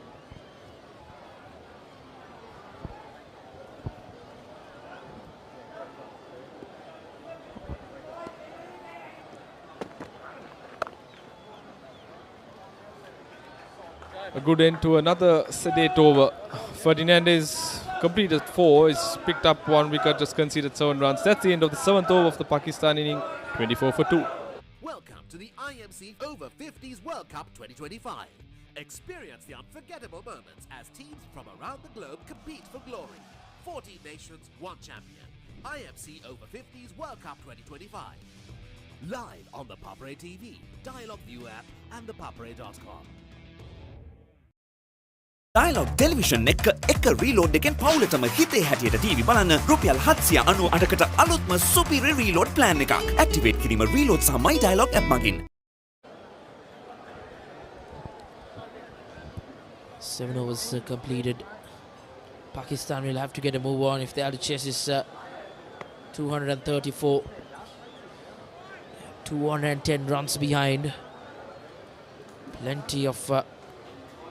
A good end to another sedate over. Fernandez completed 4, he's picked up 1 wicket, just conceded 7 runs. That's the end of the 7th over of the Pakistan inning, 24 for 2. Welcome to the IMC Over-50s World Cup 2025. Experience the unforgettable moments as teams from around the globe compete for glory. 14 nations, 1 champion. IMC Over-50s World Cup 2025. Live on the Papare TV, Dialog ViU App and ThePapare.com. Dialog Television එක reload එකෙන් පවුලටම හිතේ හැටියට TV බලන්න රුපියල් 798කට අලුත්ම superior reload plan එකක්. Activate කිරීම reload සහ My Dialog app මගින්. 7 overs completed. Pakistan will have to get a move on if they are to chase this 234. 210 runs behind. Plenty of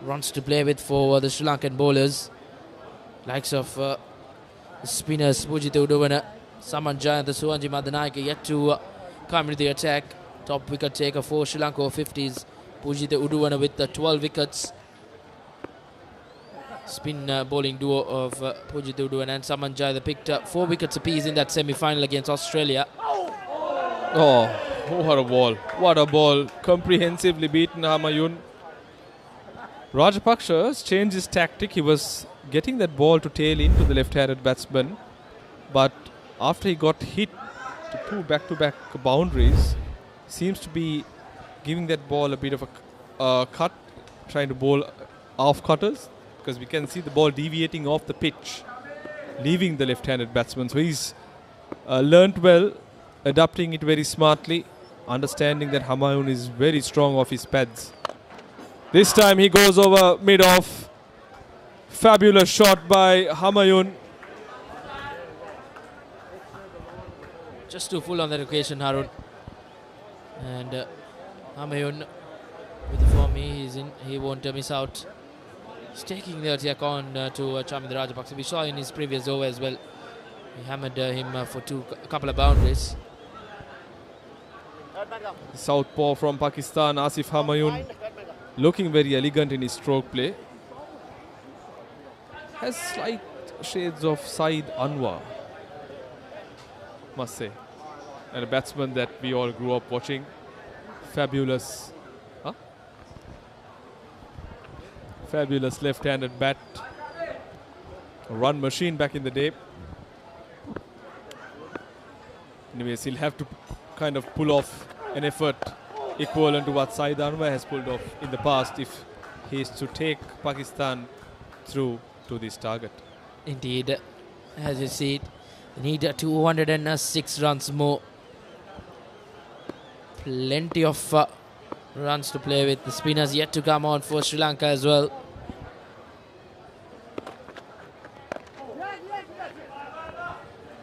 runs to play with for the Sri Lankan bowlers. Likes of the spinners Pujitha Uduvana, Saman Jayant, the Suwanji Madanayaka yet to come into the attack. Top wicket taker for Sri Lanka Over-50s, Pujitha Uduvana with the 12 wickets. Spin bowling duo of Pujitha Uduvana and Saman Jayant picked up 4 wickets apiece in that semi-final against Australia. Oh, what a ball. What a ball. Comprehensively beaten Humayun. Rajapaksa's changed his tactic. He was getting that ball to tail into the left-handed batsman, but after he got hit to 2 back-to-back boundaries, seems to be giving that ball a bit of a cut, trying to bowl off-cutters, because we can see the ball deviating off the pitch, leaving the left-handed batsman. So he's learnt well, adapting it very smartly, understanding that Humayun is very strong off his pads. This time he goes over mid-off. Fabulous shot by Humayun. Just too full on that occasion, Harun. And Humayun with the form he is in, he won't miss out. He's taking the attack on to Chamindra Rajapaksa. We saw in his previous over as well. He hammered him for a couple of boundaries. Southpaw from Pakistan, Asif Humayun, looking very elegant in his stroke play. Has slight shades of Saeed Anwar, must say. And a batsman that we all grew up watching. Fabulous. Fabulous left-handed bat. A run machine back in the day. Anyways, he'll have to kind of pull off an effort equivalent to what Saeed Anwar has pulled off in the past if he is to take Pakistan through to this target. Indeed, as you see, they need 206 runs more. Plenty of runs to play with. The spinners yet to come on for Sri Lanka as well.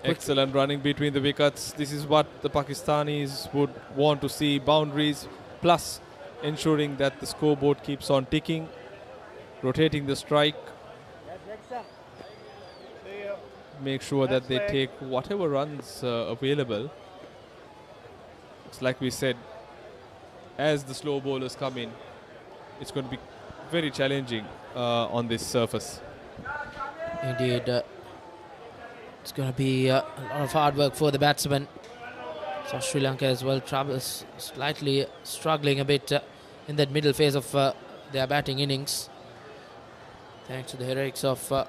Excellent running between the wickets. This is what the Pakistanis would want to see. Boundaries plus ensuring that the scoreboard keeps on ticking. Rotating the strike. Make sure that they take whatever runs available. It's like we said, as the slow bowlers come in, it's going to be very challenging on this surface. Indeed. It's going to be a lot of hard work for the batsmen. So Sri Lanka as well, slightly struggling a bit in that middle phase of their batting innings. Thanks to the heroics of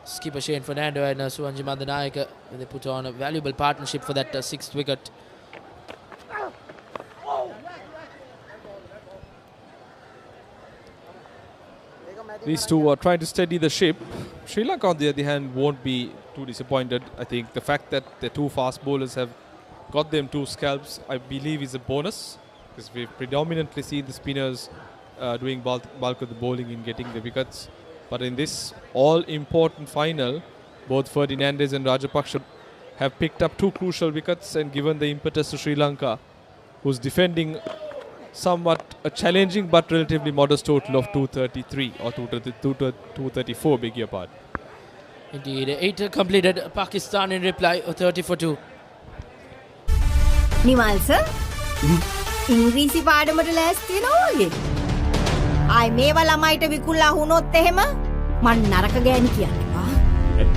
skipper Shane Fernando and Suwanji Mandanayaka. They put on a valuable partnership for that 6th wicket. These two are trying to steady the ship. Sri Lanka, on the other hand, won't be too disappointed. I think the fact that the two fast bowlers have got them 2 scalps, I believe, is a bonus, because we've predominantly seen the spinners doing bulk of the bowling in getting the wickets. But in this all-important final, both Ferdinandez and Rajapaksa have picked up 2 crucial wickets and given the impetus to Sri Lanka, who's defending somewhat a challenging but relatively modest total of 233 or 234, beg your pardon. Indeed, 8 completed. Pakistan in reply, 30 for 2. Nimal sir ඉංග්‍රීසි පාඩමට ලෑස්ති වෙනවා වගේ. ආයි මේවා ළමයිට විකුල්ලා වුණොත් එහෙම මං නරක ගෑණි කියන්නවා.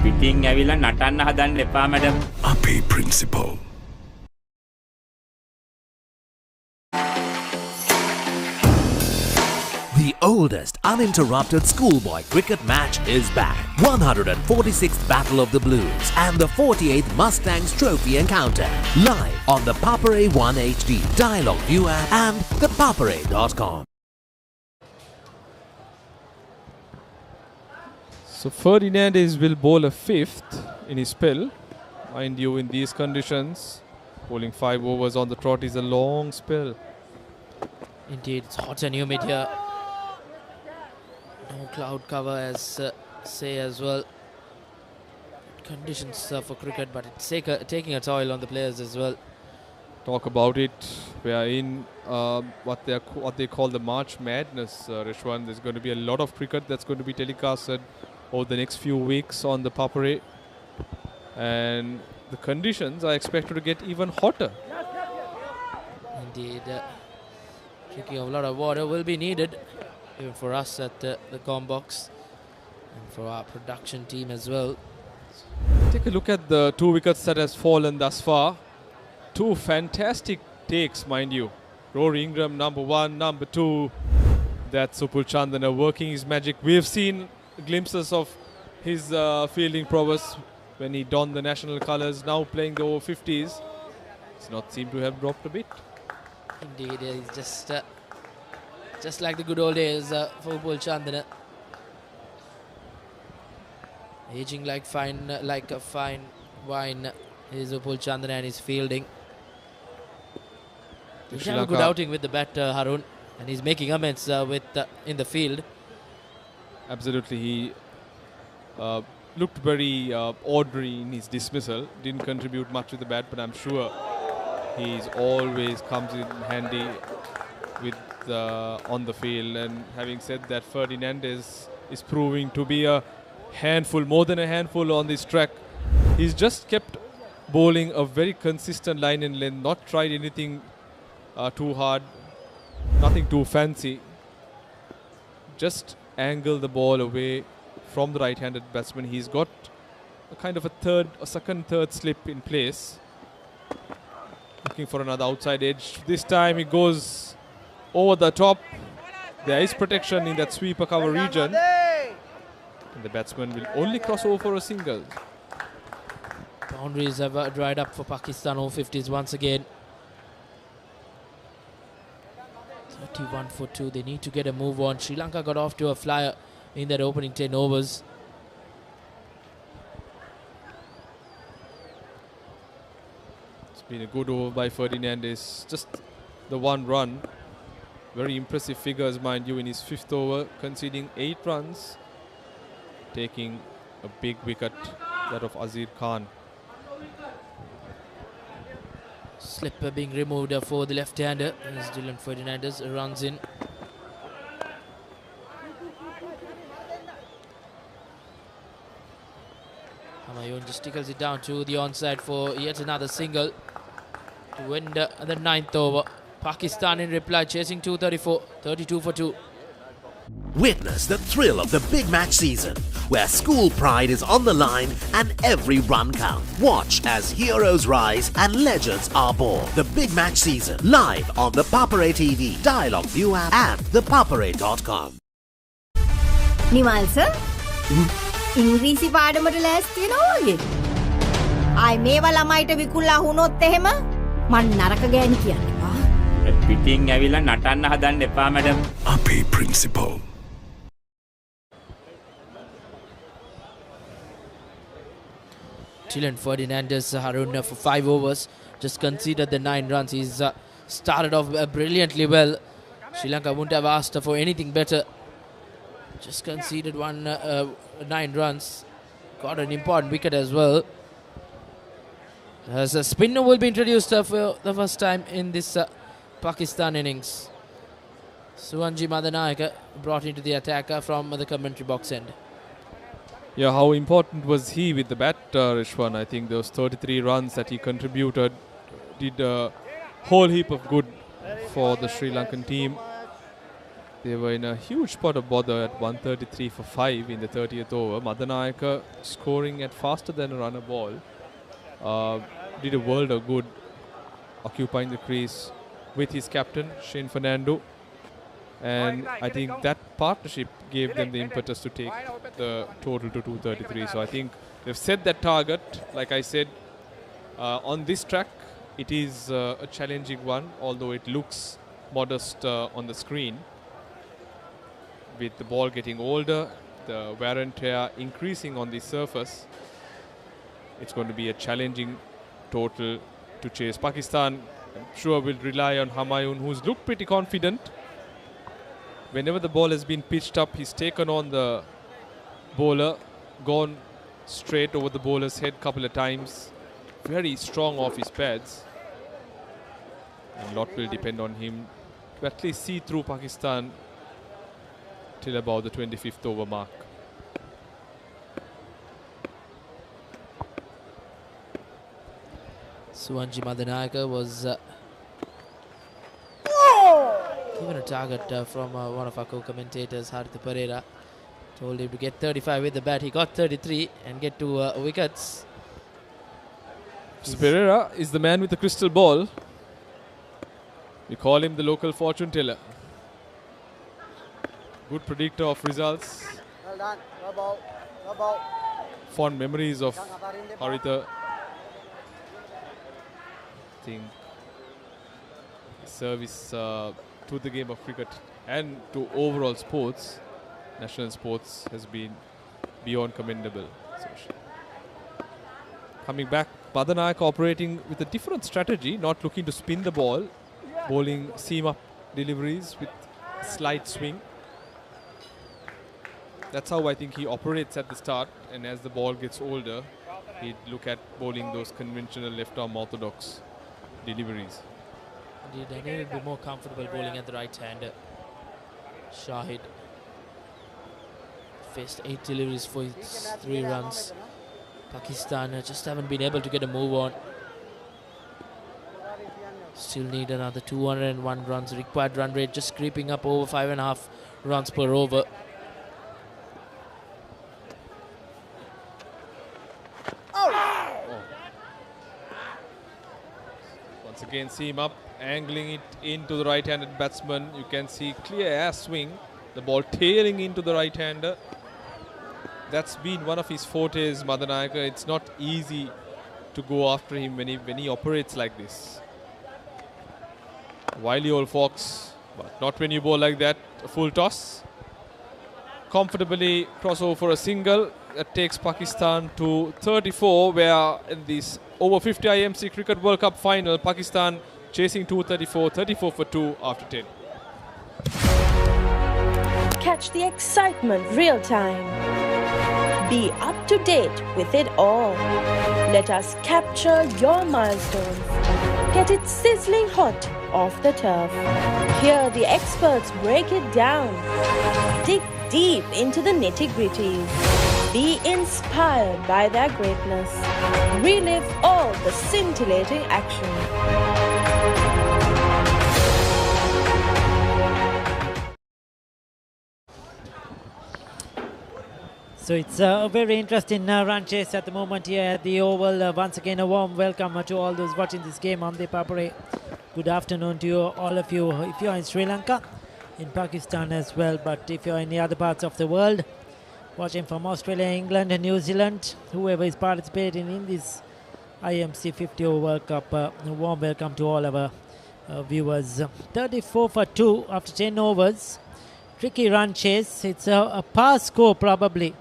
පිටින් ඇවිල්ලා නටන්න හදන්න එපා මැඩම්. අපේ principal. The oldest uninterrupted schoolboy cricket match is back. 146th Battle of the Blues and the 48th Mustangs Trophy encounter. Live on the Papare 1 HD, Dialog ViU App and ThePapare.com. So Ferdinandez will bowl a 5th in his spell. Mind you, in these conditions, bowling 5 overs on the trot is a long spell. Indeed, it's hot and humid here. No cloud cover as say as well. Conditions for cricket, but it's taking a toll on the players as well. Talk about it. We are in what they call the March Madness, Rishwan. There's going to be a lot of cricket that's going to be telecasted over the next few weeks on the Papare, and the conditions are expected to get even hotter. Indeed, drinking a lot of water will be needed, even for us at the comm box and for our production team as well. Take a look at the 2 wickets that has fallen thus far. 2 fantastic takes, mind you. Rory Ingram, number 1, number 2. That's Upul Chandana working his magic. We have seen glimpses of his fielding prowess when he donned the national colours. Now playing the over-50s, it's not seemed to have dropped a bit. Indeed, he's just like the good old days for Upul Chandana. Aging like a fine wine is Upul Chandana and his fielding. He's had a good outing with the bat, Harun, and he's making amends in the field. Absolutely, he looked very ordinary in his dismissal. Didn't contribute much with the bat, but I'm sure he's always comes in handy with on the field. And having said that, Ferdinandez is proving to be a handful, more than a handful on this track. He's just kept bowling a very consistent line and length, not tried anything too hard, nothing too fancy. Just angle the ball away from the right-handed batsman. He's got a kind of a second, third slip in place. Looking for another outside edge. This time he goes over the top. There is protection in that sweeper cover region. And the batsman will only cross over for a single. Boundaries have dried up for Pakistan Over-50s once again. 31 for 2. They need to get a move on. Sri Lanka got off to a flyer in that opening 10 overs. It's been a good over by Ferdinandez. Just the one run. Very impressive figures, mind you, in his 5th over, conceding 8 runs, taking a big wicket, that of Azir Khan. Slipper being removed for the left-hander as Dylan Ferdinandez runs in. Humayun just tickles it down to the onside for yet another single to end the 9th over. Pakistan in reply chasing 234, 32 for 2. Witness the thrill of the big match season, where school pride is on the line and every run counts. Watch as heroes rise and legends are born. The big match season, live on the Papare TV, Dialog ViU App and ThePapare.com. Nimal sir ඉංග්‍රීසි පාඩමට ලෑස්ති වෙනවා වගේ. ආයි මේවා ළමයිට විකුල්ලා වුණොත් එහෙම මං නරක ගෑණි කියන්නේ. පිටින් ඇවිල්ලා නටන්න හදන්න එපා මැඩම්. අපේ principal. Dylan Ferdinandez, Harun, for 5 overs, just conceded the 9 runs. He's started off brilliantly well. Sri Lanka wouldn't have asked for anything better. Just conceded 9 runs. Got an important wicket as well. As a spinner will be introduced for the first time in this Pakistan innings. Suwanji Madanayaka brought into the attacker from the commentary box end. Yeah, how important was he with the bat, Rishwan? I think those 33 runs that he contributed did a whole heap of good for the Sri Lankan team. They were in a huge spot of bother at 133 for 5 in the 30th over. Madanayaka scoring at faster than a runner ball. Did a world of good, occupying the crease with his captain, Shane Fernando. And I think that partnership gave them the impetus to take the total to 233. So I think they've set that target. Like I said, on this track, it is a challenging one, although it looks modest on the screen. With the ball getting older, the wear and tear increasing on the surface, it's going to be a challenging total to chase. Pakistan, I'm sure, will rely on Humayun, who's looked pretty confident. Whenever the ball has been pitched up, he's taken on the bowler, gone straight over the bowler's head a couple of times. Very strong off his pads. And a lot will depend on him to at least see through Pakistan till about the 25th over mark. Suwanji Madanayaka was given a target from one of our co-commentators, Harith Pereira. Told him to get 35 with the bat. He got 33 and get 2 wickets. Pereira is the man with the crystal ball. We call him the local fortune teller. Good predictor of results. Well done. No ball. Fond memories of Haritha. I think service to the game of cricket and to overall sports, national sports, has been beyond commendable. So coming back, Madanayaka operating with a different strategy, not looking to spin the ball, bowling seam-up deliveries with slight swing. That's how I think he operates at the start, and as the ball gets older, he'd look at bowling those conventional left-arm orthodox deliveries. Indeed, and he will be more comfortable bowling at the right-hander. Shahid faced 8 deliveries for 3 runs. Pakistan just haven't been able to get a move on. Still need another 201 runs. Required run rate just creeping up over 5.5 runs per over. Once again, see him up, angling it into the right-handed batsman. You can see clear air swing. The ball tailing into the right-hander. That's been one of his fortes, Madanayaka. It's not easy to go after him when he operates like this. Wily old fox, but not when you bowl like that. A full toss. Comfortably crossover for a single. That takes Pakistan to 34, where in this over 50 IMC Cricket World Cup final, Pakistan chasing 234, 34 for 2 after 10. Catch the excitement real time. Be up to date with it all. Let us capture your milestones. Get it sizzling hot off the turf. Hear the experts break it down. Dig deep into the nitty-gritties. Be inspired by their greatness. Relive all the scintillating action. So it's a very interesting run chase at the moment here at the Oval. Once again, a warm welcome to all those watching this game on ThePapare. Good afternoon to you, all of you. If you're in Sri Lanka, in Pakistan as well, but if you're in the other parts of the world, watching from Australia, England, and New Zealand, whoever is participating in this IMC 50 World Cup, a warm welcome to all our viewers. 34 for 2 after 10 overs. Tricky run chase. It's a pass score probably,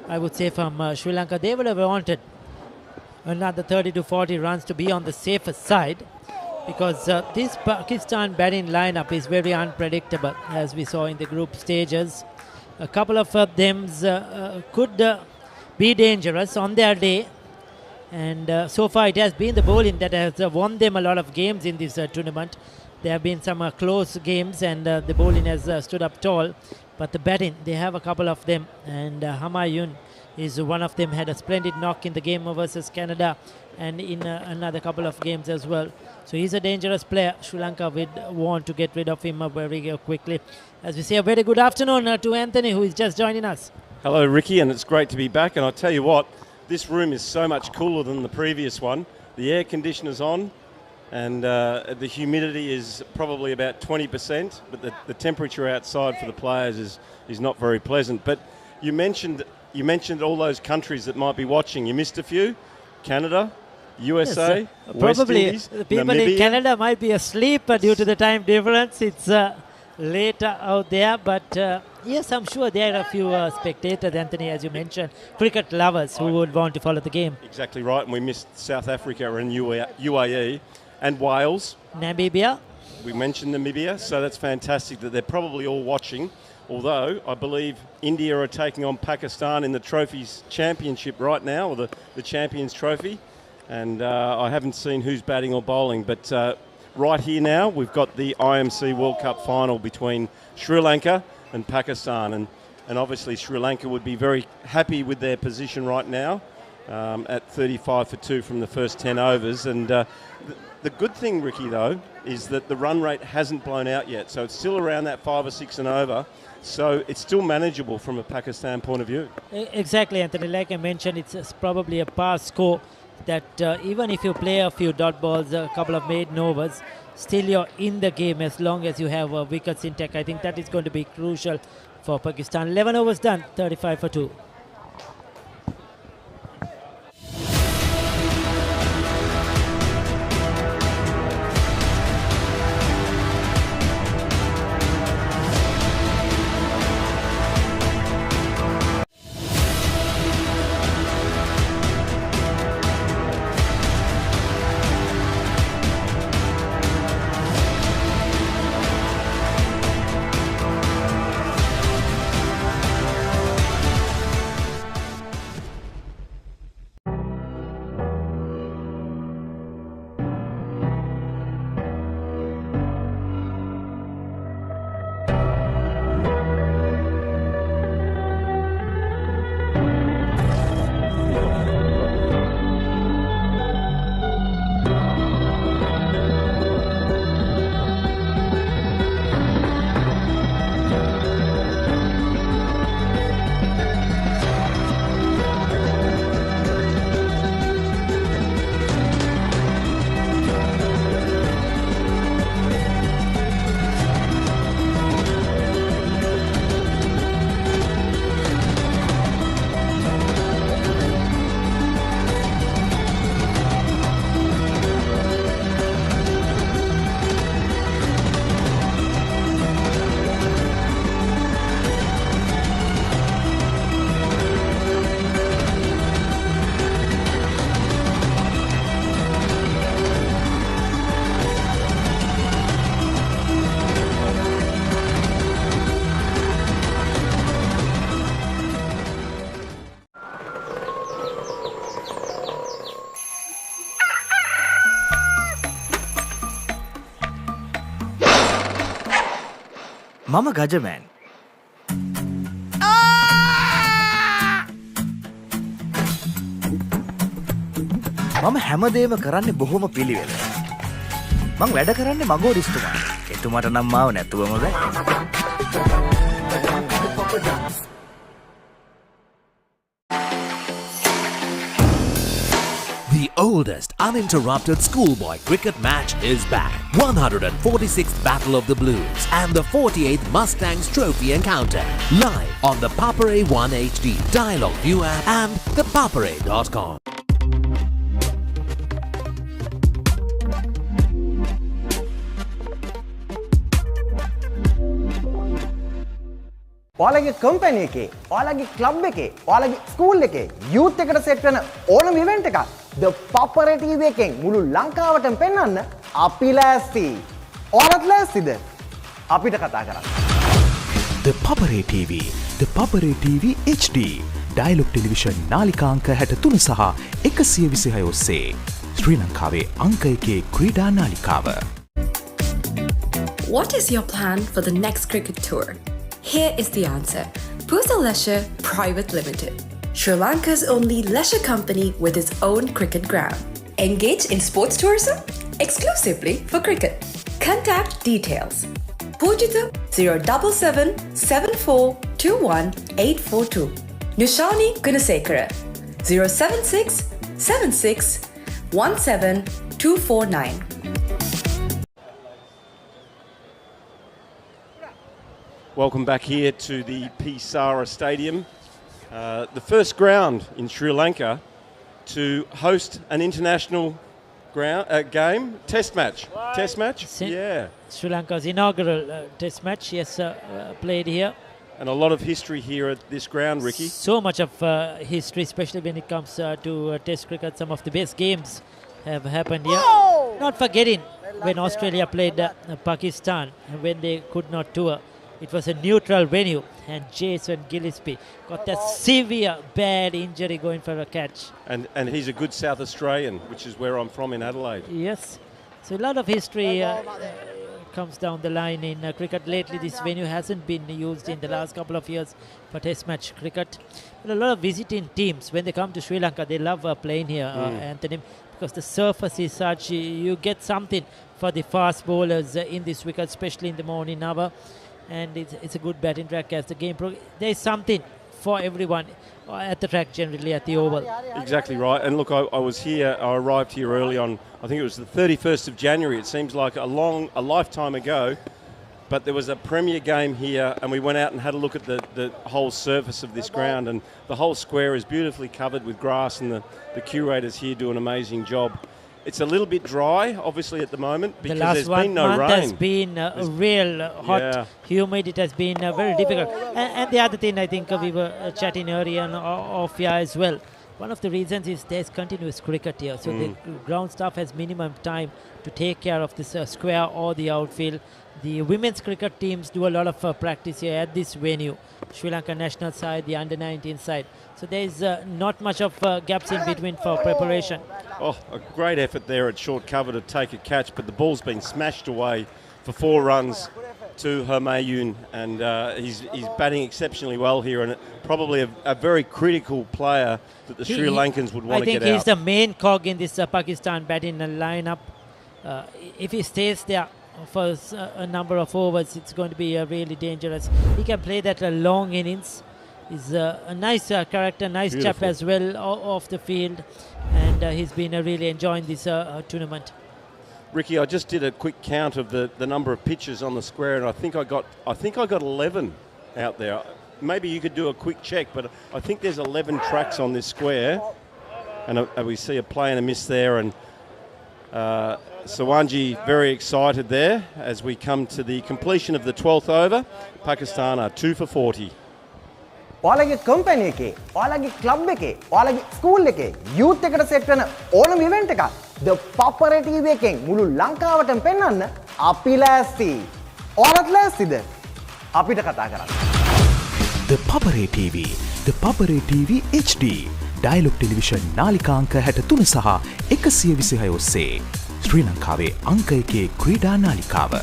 I would say, from Sri Lanka. They would have wanted another 30 to 40 runs to be on the safer side, because this Pakistan batting lineup is very unpredictable, as we saw in the group stages. A couple of them could be dangerous on their day, and so far it has been the bowling that has won them a lot of games in this tournament. There have been some close games, and the bowling has stood up tall, but the batting, they have a couple of them, and Humayun is one of them. Had a splendid knock in the game versus Canada, and in another couple of games as well. So he's a dangerous player. Sri Lanka would want to get rid of him very quickly. As we say, a very good afternoon to Anthony, who is just joining us. Hello, Ricky, and it's great to be back. And I tell you what, this room is so much cooler than the previous one. The air conditioner's on, and the humidity is probably about 20%, but the temperature outside for the players is not very pleasant. But you mentioned all those countries that might be watching. You missed a few. Canada, USA, yes, West probably Indies, the people Namibia. in Canada might be asleep due to the time difference. It's later out there, but yes, I'm sure there are a few spectators, Anthony, as you mentioned, cricket lovers who would want to follow the game. Exactly right, and we missed South Africa and UAE and Wales. Namibia. We mentioned Namibia, so that's fantastic that they're probably all watching. Although I believe India are taking on Pakistan in the Trophies Championship right now, or the Champions Trophy. And I haven't seen who's batting or bowling, but right here now we've got the IMC World Cup final between Sri Lanka and Pakistan. And obviously Sri Lanka would be very happy with their position right now at 35 for 2 from the first 10 overs. And the good thing, Ricky, though, is that the run rate hasn't blown out yet. So it's still around that 5 or 6 and over. So it's still manageable from a Pakistan point of view. Exactly, Anthony. Like I mentioned, it's probably a pass score that even if you play a few dot balls, a couple of maiden overs, still you're in the game as long as you have wickets intact. I think that is going to be crucial for Pakistan. 11 overs done, 35 for 2. මම ගජමෑන්. මම හැමදේම කරන්නේ බොහොම පිළිවෙල. මං වැඩ කරන්නේ මගෝරිස්තුමා. එතුමාට නම් මාව නැතුවම බෑ. The oldest uninterrupted schoolboy cricket match is back. 146th Battle of the Blues and the 48th Mustangs Trophy encounter. Live on the Papare 1 HD, Dialog ViU App and ThePapare.com. ඔයාලගේ කම්පැනි එකේ, ඔයාලගේ ක්ලබ් එකේ, ඔයාලගේ school එකේ youth එකට set වෙන ඕනම event එකක් The Papare TV එකෙන් මුළු ලංකාවටම පෙන්වන්න අපි ලෑස්ති. ඔයාලත් ලෑස්තිද? අපිට කතා කරන්න. The Papare TV, The Papare TV HD, Dialog Television නාලිකාංක 63 සහ 126 ඔස්සේ ශ්‍රී ලංකාවේ අංක 1 ක්‍රීඩා නාලිකාව. What is your plan for the next cricket tour? Here is the answer. Pusa Leisure Private Limited, Sri Lanka's only leisure company with its own cricket ground. Engage in sports tourism exclusively for cricket. Contact details. Pujita 077 7421 842. Nushani Gunasekara 076 76 17 249. Welcome back here to the Sara Stadium, the first ground in Sri Lanka to host an international game, test match. What? Test match? Yeah. Sri Lanka's inaugural test match, yes, played here. And a lot of history here at this ground, Ricky. So much of history, especially when it comes to test cricket. Some of the best games have happened here. Whoa! Not forgetting when Australia played Pakistan, when they could not tour. It was a neutral venue and Jason Gillespie got a severe bad injury going for a catch. And he's a good South Australian, which is where I'm from in Adelaide. Yes. So a lot of history comes down the line in cricket. Lately this venue hasn't been used in the last couple of years for test match cricket. But a lot of visiting teams, when they come to Sri Lanka, they love playing here, Anthony, because the surface is such, you get something for the fast bowlers in this wicket, especially in the morning hour. And it's a good batting track as the game there's something for everyone at the track, generally at the Oval. Exactly right. And look, I was here, I arrived here early on, I think it was the 31st of January. It seems like a lifetime ago, but there was a premier game here and we went out and had a look at the whole surface of this ground, and the whole square is beautifully covered with grass, and the curators here do an amazing job. It's a little bit dry, obviously, at the moment, because there's been no rain. The last 1 month has been real hot, humid. It has been very difficult. And the other thing, I think we were chatting earlier off here as well. One of the reasons is there's continuous cricket here. So the ground staff has minimum time to take care of this square or the outfield. The women's cricket teams do a lot of practice here at this venue. Sri Lanka national side, the under-19 side. So there is not much of gaps in between for preparation. Oh, a great effort there at short cover to take a catch, but the ball's been smashed away for 4 runs to Hermayun, and he's batting exceptionally well here, and probably a very critical player that the Sri Lankans would want to get out. I think he's the main cog in this Pakistan batting lineup. If he stays there for a number of overs, it's going to be really dangerous. He can play that long innings. He's a nice character, nice chap as well off the field, and he's been really enjoying this tournament. Ricky, I just did a quick count of the number of pitches on the square, and I think I got 11 out there. Maybe you could do a quick check, but I think there's 11 tracks on this square, and we see a play and a miss there, and Sawanji very excited there as we come to the completion of the 12th over. Pakistan are 2 for 40. ඔයාලගේ company එකේ, ඔයාලගේ club එකේ, ඔයාලගේ school එකේ youth එකට set වෙන ඕනම event එකක් The Papare TV එකෙන් මුළු ලංකාවටම පෙන්වන්න අපි ලෑස්ති. ඔයාලත් ලෑස්තිද? අපිට කතා කරන්න. The Papare TV, The Papare TV HD, Dialog Television නාලිකාංක 63 සහ 126 ඔස්සේ ශ්‍රී ලංකාවේ අංක 1 ක්‍රීඩා නාලිකාව.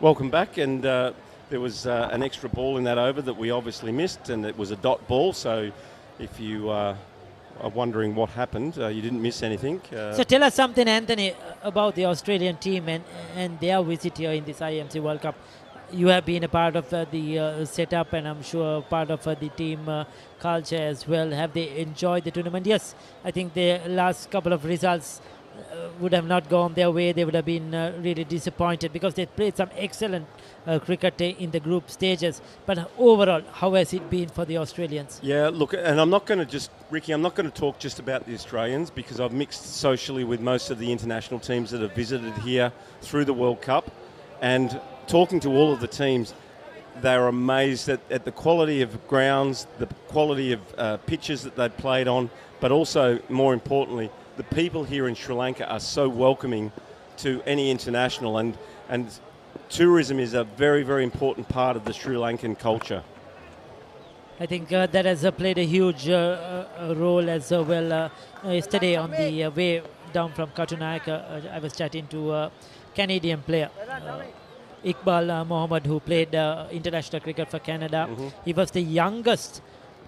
Welcome back, and there was an extra ball in that over that we obviously missed, and it was a dot ball, so if you are wondering what happened, you didn't miss anything. So tell us something, Anthony, about the Australian team and their visit here in this IMC World Cup. You have been a part of the setup, and I'm sure part of the team culture as well. Have they enjoyed the tournament? Yes, I think the last couple of results would have not gone their way. They would have been really disappointed because they played some excellent cricket in the group stages. But overall, how has it been for the Australians? Yeah, look, and I'm not going to Ricky, I'm not going to talk just about the Australians because I've mixed socially with most of the international teams that have visited here through the World Cup. And talking to all of the teams, they're amazed at the quality of grounds, the quality of pitches that they've played on, but also, more importantly, the people here in Sri Lanka are so welcoming to any international, and tourism is a very, very important part of the Sri Lankan culture. I think that has played a huge role as well. Yesterday on the way down from Katunayaka, I was chatting to a Canadian player, Iqbal Mohammed, who played international cricket for Canada. He was the youngest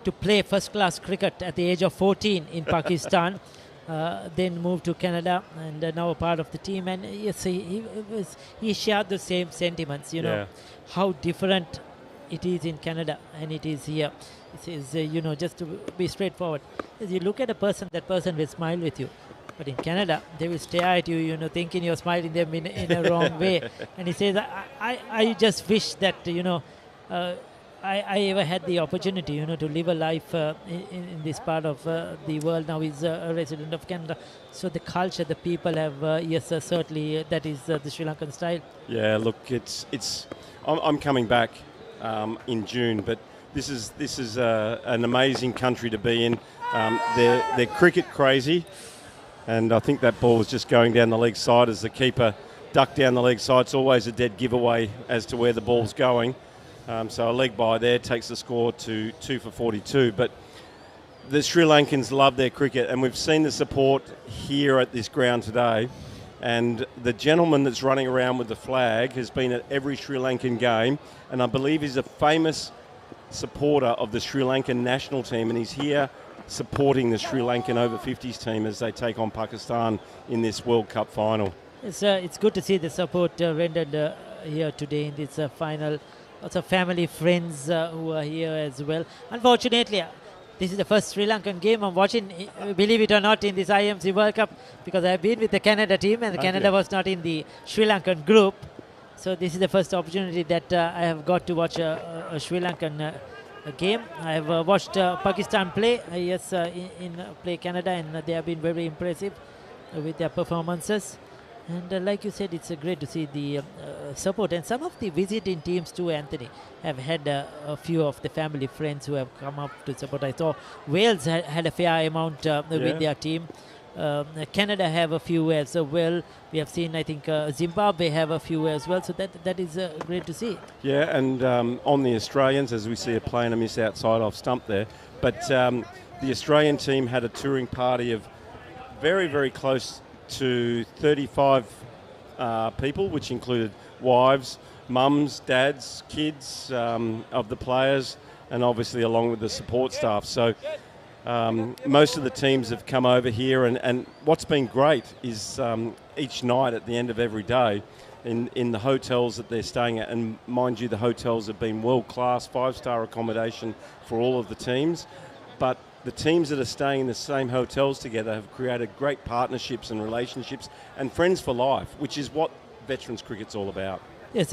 to play first-class cricket at the age of 14 in Pakistan. Then moved to Canada and now a part of the team. And yes, he shared the same sentiments. You know how different it is in Canada and it is here. It is just to be straightforward. As you look at a person, that person will smile with you. But in Canada, they will stare at you, thinking you're smiling them in a wrong way. And he says, I just wish that, I ever had the opportunity, to live a life in this part of the world. Now he's a resident of Canada. So the culture, the people have, yes, certainly that is the Sri Lankan style. Yeah, look, I'm coming back in June, but this is an amazing country to be in. They're cricket crazy. And I think that ball was just going down the leg side as the keeper ducked down the leg side. It's always a dead giveaway as to where the ball's going. So a leg by there takes the score to 2 for 42. But the Sri Lankans love their cricket, and we've seen the support here at this ground today. And the gentleman that's running around with the flag has been at every Sri Lankan game, and I believe he's a famous supporter of the Sri Lankan national team, and he's here supporting the Sri Lankan Over-50s team as they take on Pakistan in this World Cup final. It's good to see the support rendered here today in this final. Lots of family, friends who are here as well. Unfortunately, this is the first Sri Lankan game I'm watching, believe it or not, in this IMC World Cup, because I've been with the Canada team and Canada was not in the Sri Lankan group. So this is the first opportunity that I have got to watch a Sri Lankan game. I have watched Pakistan play, in play Canada, and they have been very impressive with their performances. And like you said, it's great to see the support. And some of the visiting teams too, Anthony, have had a few of the family friends who have come up to support. I saw Wales had a fair amount with their team. Canada have a few as well. We have seen, I think, Zimbabwe have a few as well. So that is great to see. Yeah, and on the Australians, as we see a play and a miss outside off stump there. But the Australian team had a touring party of very, very close to 35 people, which included wives, mums, dads, kids of the players, and obviously along with the support staff. So most of the teams have come over here, and what's been great is each night at the end of every day in the hotels that they're staying at, and mind you, the hotels have been world-class, 5-star accommodation for all of the teams, but the teams that are staying in the same hotels together have created great partnerships and relationships and friends for life, which is what veterans cricket's all about. Yes,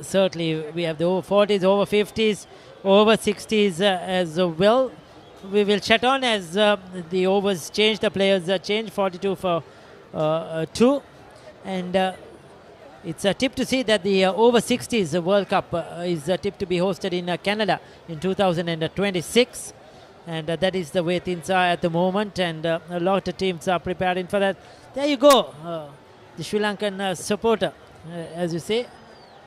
certainly we have the over-40s, over-50s, over-60s as well. We will chat on as the overs change, the players change, 42 for 2. And it's a tip to see that the over-60s World Cup is a tip to be hosted in Canada in 2026. And that is the way things are at the moment, and a lot of teams are preparing for that. There you go, the Sri Lankan supporter, as you say.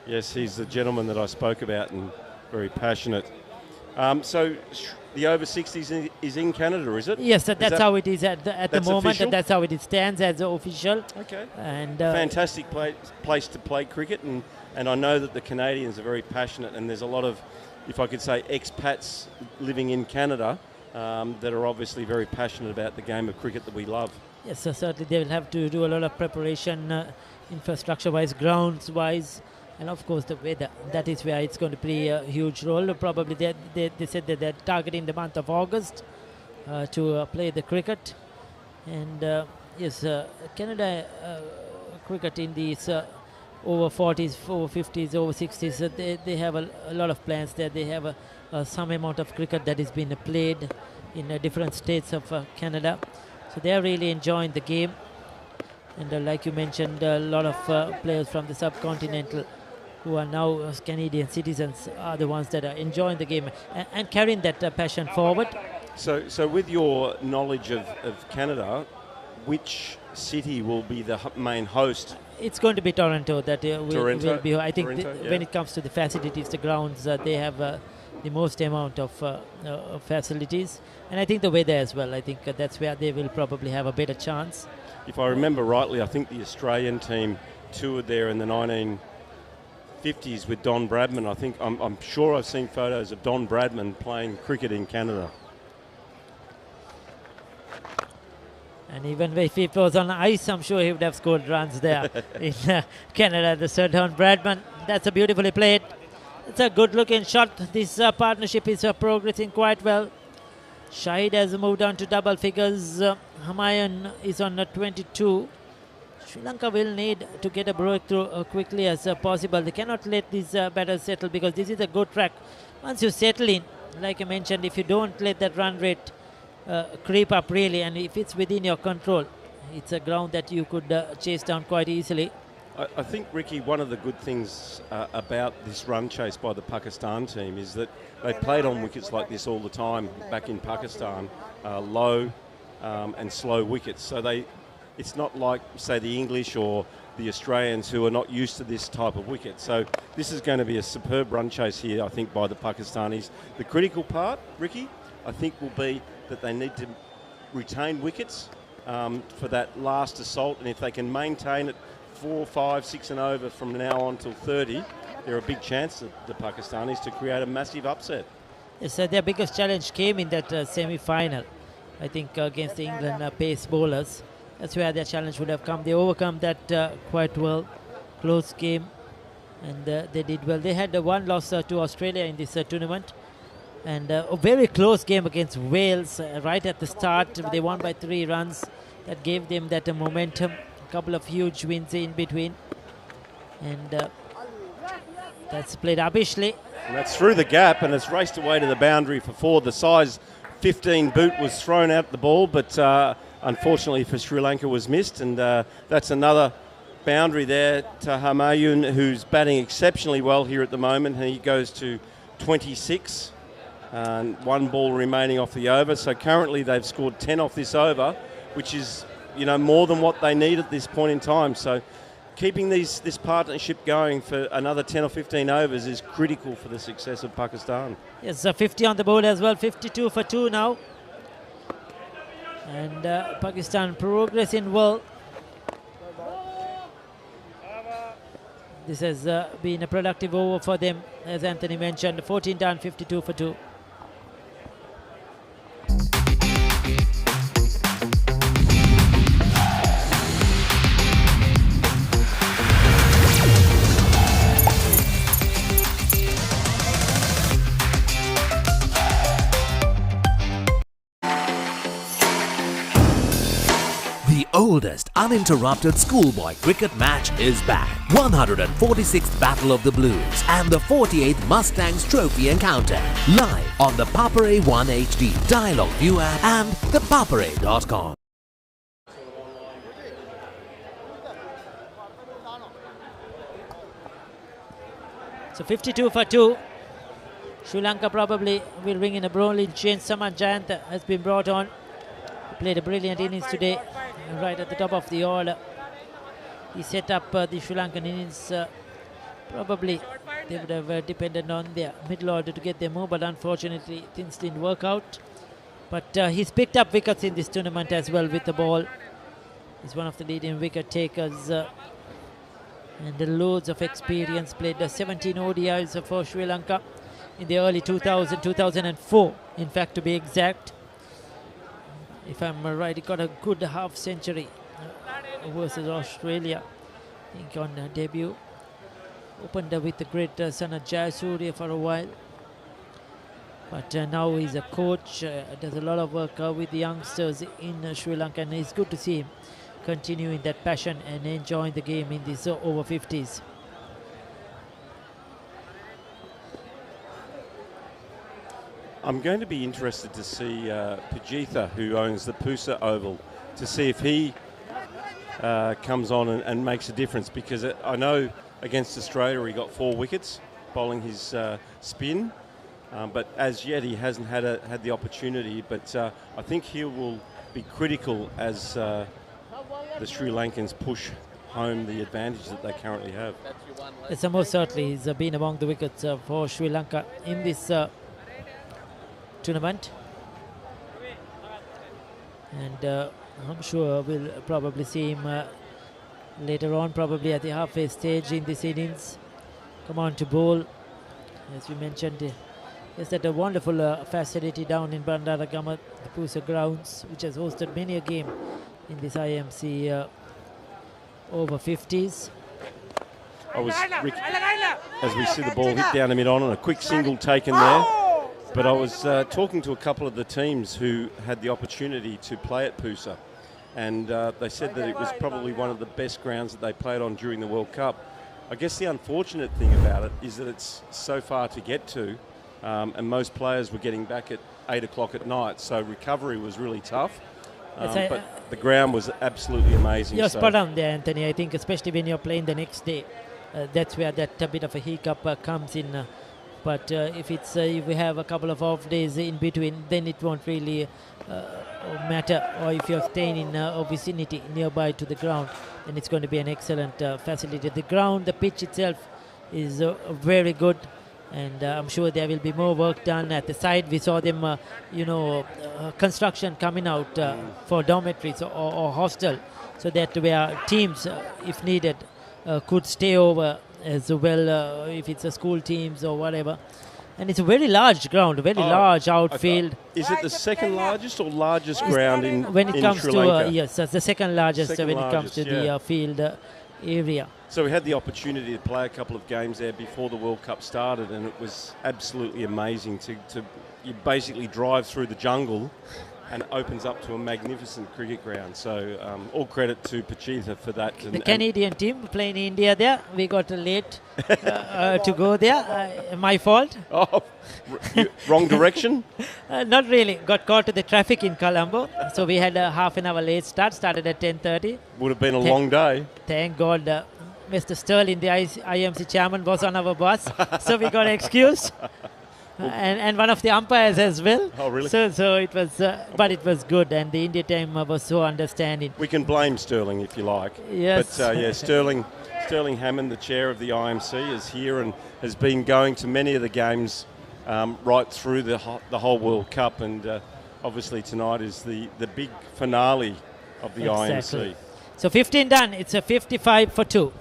Yes, he's the gentleman that I spoke about, and very passionate So the over-60s is in Canada, is it? Yes, that's how it is at the moment. Official? And that's how it stands as official. Okay. And fantastic place to play cricket, and I know that the Canadians are very passionate, and there's a lot of, if I could say, expats living in Canada that are obviously very passionate about the game of cricket that we love. Yes, so certainly they will have to do a lot of preparation, infrastructure-wise, grounds-wise, and of course the weather. That is where it's going to play a huge role. Probably they said that they're targeting the month of August to play the cricket. And yes, Canada cricket in these over-40s, over-50s, over-60s, they have a lot of plans there. They have some amount of cricket that is being played in different states of Canada. So they are really enjoying the game. And like you mentioned, a lot of players from the subcontinental who are now Canadian citizens are the ones that are enjoying the game and carrying that passion forward. So with your knowledge of Canada, which city will be the main host? It's going to be Toronto that will be. I think Toronto, when it comes to the facilities, the grounds, they have the most amount of facilities. And I think the weather as well. I think that's where they will probably have a better chance. If I remember rightly, I think the Australian team toured there in the 1950s with Don Bradman. I think I'm sure I've seen photos of Don Bradman playing cricket in Canada. And even if it was on ice, I'm sure he would have scored runs there in Canada. The Sir Don Bradman, that's a beautifully played. It's a good-looking shot. This partnership is progressing quite well. Shahid has moved on to double figures. Humayun is on 22. Sri Lanka will need to get a breakthrough quickly as possible. They cannot let these batters settle because this is a good track. Once you settle in, like I mentioned, if you don't let that run rate creep up really, and if it's within your control, it's a ground that you could chase down quite easily. I think, Ricky, one of the good things about this run chase by the Pakistan team is that they played on wickets like this all the time back in Pakistan, low and slow wickets. So it's not like, say, the English or the Australians who are not used to this type of wicket. So this is going to be a superb run chase here, I think, by the Pakistanis. The critical part, Ricky, I think will be that they need to retain wickets for that last assault, and if they can maintain it 4, 5, 6 and over from now on till 30, they're a big chance, the Pakistanis, to create a massive upset. Yes, their biggest challenge came in that semi-final, I think, against the England pace bowlers. That's where their challenge would have come. They overcome that quite well. Close game, and they did well. They had one loss to Australia in this tournament, and a very close game against Wales right at the start. They won by 3 runs. That gave them that momentum. A couple of huge wins in between, and that's played Abishley. And that's through the gap, and it's raced away to the boundary for 4. The size 15 boot was thrown out the ball, but unfortunately for Sri Lanka was missed, and that's another boundary there to Humayun, who's batting exceptionally well here at the moment. He goes to 26 and 1 ball remaining off the over. So currently they've scored 10 off this over, which is, you know, more than what they need at this point in time. So keeping this partnership going for another 10 or 15 overs is critical for the success of Pakistan. Yes, 50 on the board as well, 52 for 2 now. And Pakistan progressing well. This has been a productive over for them, as Anthony mentioned. 14 down, 52 for 2. The oldest uninterrupted schoolboy cricket match is back. 146th Battle of the Blues and the 48th Mustangs Trophy Encounter. Live on the Papare 1 HD, Dialog ViU App and ThePapare.com. So 52 for 2. Sri Lanka probably will ring in a bowling change. Saman Jayant has been brought on. He played a brilliant innings today, right at the top of the order. He set up the Sri Lankan innings Probably they would have depended on their middle order to get them more, but unfortunately things didn't work out. But he's picked up wickets in this tournament as well with the ball. He's one of the leading wicket takers and loads of experience. Played 17 ODIs for Sri Lanka in the early 2004, in fact, to be exact. If I'm right, he got a good half century versus Australia, I think, on debut. Opened with the great Sana Jayasuriya for a while. But now he's a coach, does a lot of work with the youngsters in Sri Lanka, and it's good to see him continuing that passion and enjoying the game in this over-50s. I'm going to be interested to see Pujitha, who owns the Pusa Oval, to see if he comes on and makes a difference, because I know against Australia he got 4 wickets bowling his spin, but as yet he hasn't had the opportunity. But I think he will be critical as the Sri Lankans push home the advantage that they currently have. Yes, most certainly he's been among the wickets for Sri Lanka in this tournament, and I'm sure we'll probably see him later on, probably at the halfway stage in this innings. Come on to bowl. As we mentioned, he's at a wonderful facility down in Bandaragama, the Pusa Grounds, which has hosted many a game in this IMC Over-50s. As we see the ball hit down the mid-on and a quick single taken there. But I was talking to a couple of the teams who had the opportunity to play at Pusa, and they said that it was probably one of the best grounds that they played on during the World Cup. I guess the unfortunate thing about it is that it's so far to get to, and most players were getting back at 8 o'clock at night, so recovery was really tough. But the ground was absolutely amazing. You're spot on there, Anthony. I think especially when you're playing the next day, that's where that bit of a hiccup comes in. But if we have a couple of off days in between, then it won't really matter. Or if you're staying in a vicinity nearby to the ground, then it's going to be an excellent facility. The ground, the pitch itself is very good, and I'm sure there will be more work done at the side. We saw them, construction coming out for dormitories or hostel, so that where teams, if needed, could stay over as well, if it's a school teams or whatever. And it's a very large ground, very large outfield. Is it the second largest or largest ground in when it comes Sri to Lanka? yes, that's the second largest when it comes to the field area. So we had the opportunity to play a couple of games there before the World Cup started, and it was absolutely amazing to you basically drive through the jungle and it opens up to a magnificent cricket ground. So all credit to Pujitha for that. The Canadian team playing India there, we got late to go there. My fault. Oh, wrong direction? Not really. Got caught to the traffic in Colombo. So we had a half an hour late start. Started at 10:30. Would have been a long day. Thank God Mr. Sterling, the IMC chairman, was on our bus. So we got excused. And one of the umpires as well. Oh, really? So it was, but it was good, and the India team was so understanding. We can blame Sterling if you like. Yes. But Sterling Hammond, the chair of the IMC, is here and has been going to many of the games right through the whole World Cup, and obviously tonight is the big finale of the IMC. So 15 done. It's a 55 for 2.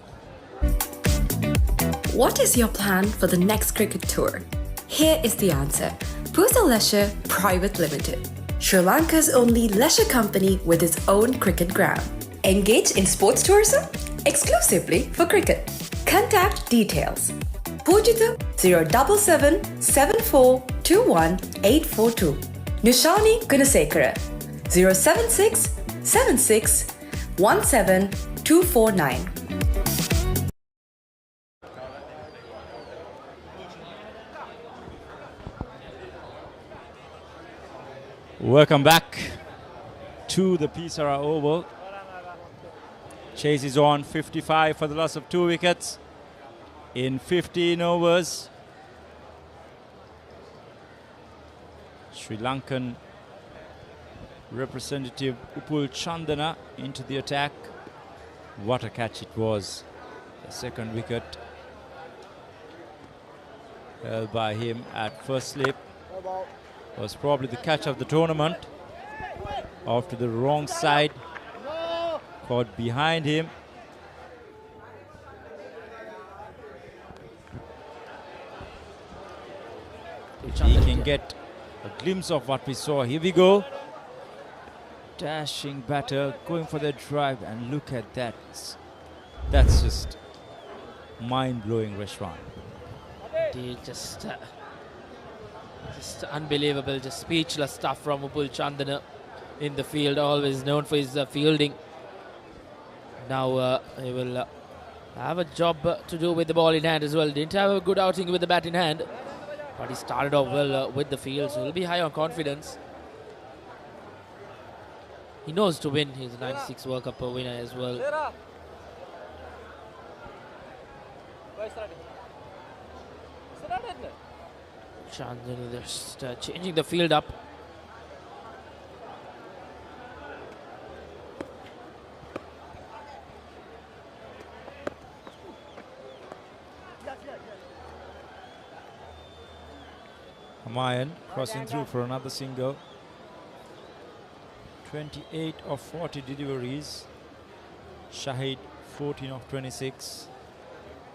What is your plan for the next cricket tour? Here is the answer. Pusa Leisure Private Limited, Sri Lanka's only leisure company with its own cricket ground. Engage in sports tourism exclusively for cricket. Contact details. Pujitha 077 7421 842. Nishani Gunasekara 076 76 17 249. Welcome back to the Sara Oval. Chase is on, 55 for the loss of 2 wickets in 15 overs. Sri Lankan representative Upul Chandana into the attack. What a catch it was. The second wicket held by him at first slip. Was probably the catch of the tournament. Off to the wrong side. Caught behind him. He can get a glimpse of what we saw. Here we go. Dashing batter, going for the drive, and look at that. That's just mind-blowing, Reshwan. Just unbelievable, just speechless stuff from Upul Chandana in the field, always known for his fielding. Now he will have a job to do with the ball in hand as well. Didn't have a good outing with the bat in hand, but he started off well with the field, so he'll be high on confidence. He knows to win. He's a 96 World Cup winner as well. Chandana just changing the field up. Hamayan crossing through for another single. 28 of 40 deliveries. Shahid 14 of 26.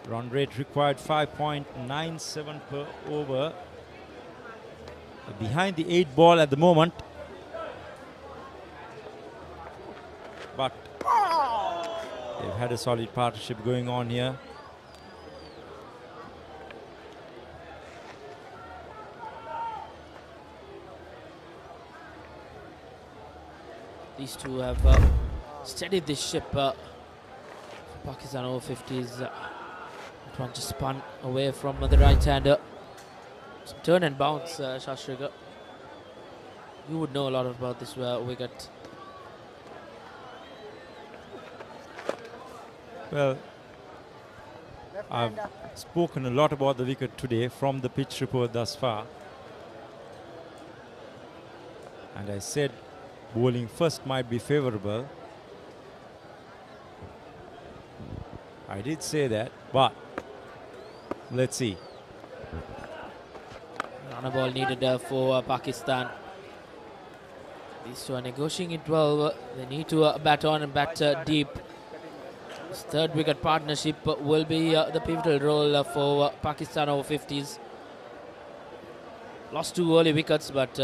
Run rate required 5.97 per over. Behind the 8 ball at the moment. But they've had a solid partnership going on here. These two have steadied this ship. Pakistan Over-50s. That one just spun away from the right-hander. Turn and bounce, Shastrika. You would know a lot about this wicket. Well, I've spoken a lot about the wicket today from the pitch report thus far. And I said bowling first might be favourable. I did say that, but let's see. On a ball needed for Pakistan. These two are negotiating it well. They need to bat on and bat deep. This third wicket partnership will be the pivotal role for Pakistan Over-50s. Lost 2 early wickets, but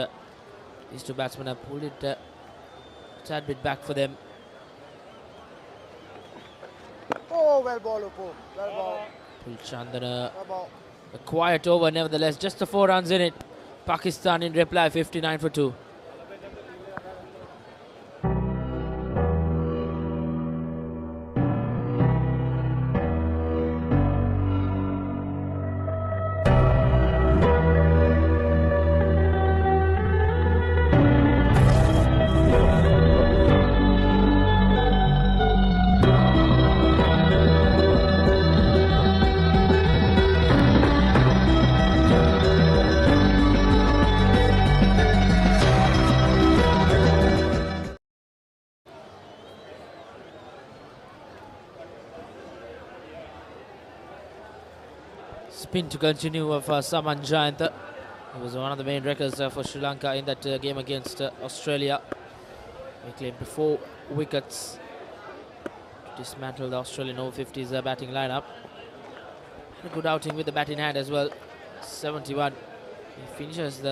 these two batsmen have pulled it a tad bit back for them. Oh, well ball, Upu. Well ball. Chandana, a quiet over nevertheless, just the 4 runs in it. Pakistan in reply, 59 for 2. Spin to continue for Saman Jayant. He was one of the main records for Sri Lanka in that game against Australia. He claimed 4 wickets to dismantle the Australian Over-50s batting lineup. A good outing with the bat in hand as well. 71. He finishes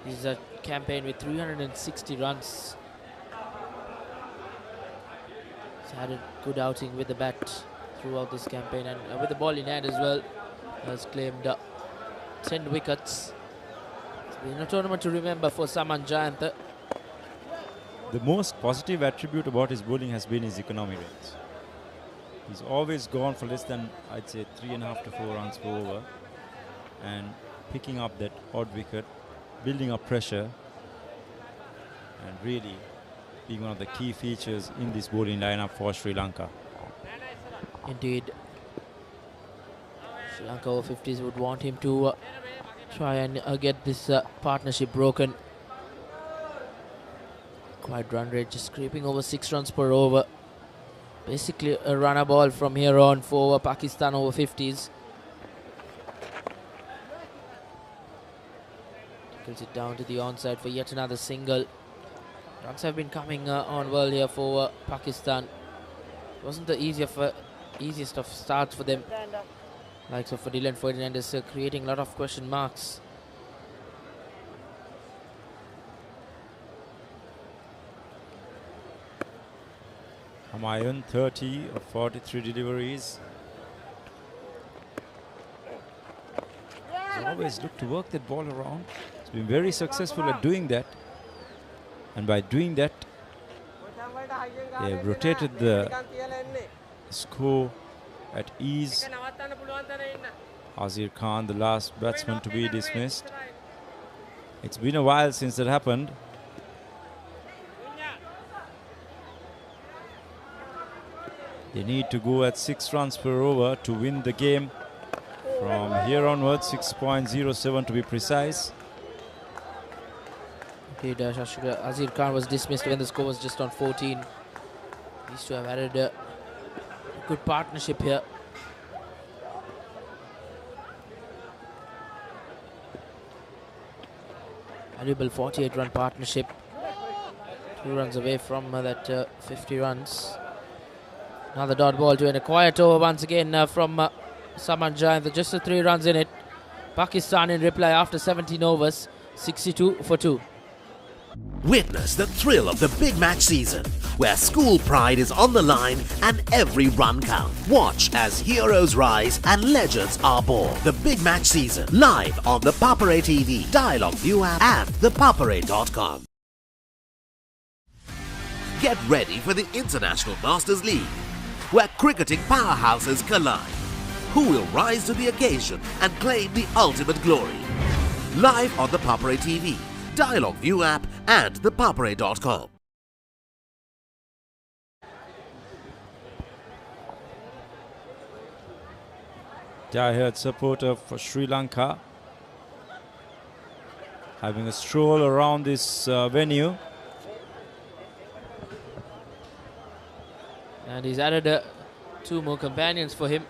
his campaign with 360 runs. He's had a good outing with the bat throughout this campaign, and with the ball in hand as well. Has claimed 10 wickets. It's been a tournament to remember for Saman Jayant. The most positive attribute about his bowling has been his economy rates. He's always gone for less than, I'd say, 3.5 to 4 runs per over, and picking up that odd wicket, building up pressure, and really being one of the key features in this bowling lineup for Sri Lanka. Indeed. Sri Lanka Over-50s would want him to try and get this partnership broken. Quite run rate, just creeping over 6 runs per over. Basically a runner ball from here on for Pakistan Over-50s. Kills it down to the onside for yet another single. Runs have been coming on well here for Pakistan. It wasn't the easiest of starts for them. Likes of Dylan Ferdinand is creating a lot of question marks. Humayun 30 of 43 deliveries. He's always looked to work that ball around. He's been very successful at doing that. And by doing that, they have rotated the score at ease. Azir Khan, the last batsman to be dismissed. It's been a while since that happened. They need to go at 6 runs per over to win the game. From here onwards, 6.07 to be precise. Indeed, Azir Khan was dismissed when the score was just on 14. These two have added a good partnership here. Valuable 48-run partnership. 2 runs away from that 50 runs. Another dot ball to end a quiet over once again from Saman Jain. Just the 3 runs in it. Pakistan in reply after 17 overs, 62 for 2. Witness the thrill of the big match season, where school pride is on the line and every run counts. Watch as heroes rise and legends are born. The big match season, live on the Papare TV, Dialog ViU App and ThePapare.com. Get ready for the International Masters League, where cricketing powerhouses collide. Who will rise to the occasion and claim the ultimate glory? Live on the Papare TV, Dialog ViU App and ThePapare.com. Diehard supporter for Sri Lanka having a stroll around this venue. And he's added 2 more companions for him.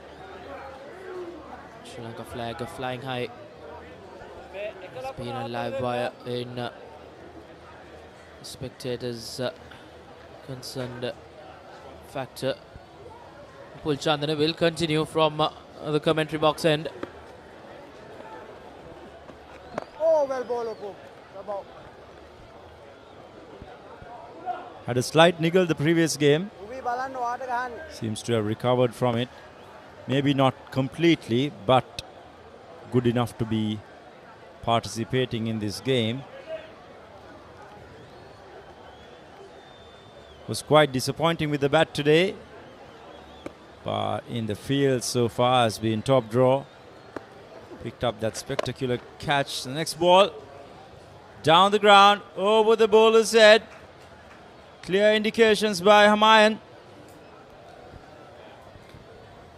Sri Lanka flag flying high. It's been on live wire in spectators concerned factor. Upul Chandana will continue from the commentary box end. Oh, well ball, Upul. Had a slight niggle the previous game. Seems to have recovered from it. Maybe not completely, but good enough to be participating in this game. Was quite disappointing with the bat today, but in the field so far has been top draw. Picked up that spectacular catch. The next ball down the ground over the bowler's head. Clear indications by Humayun.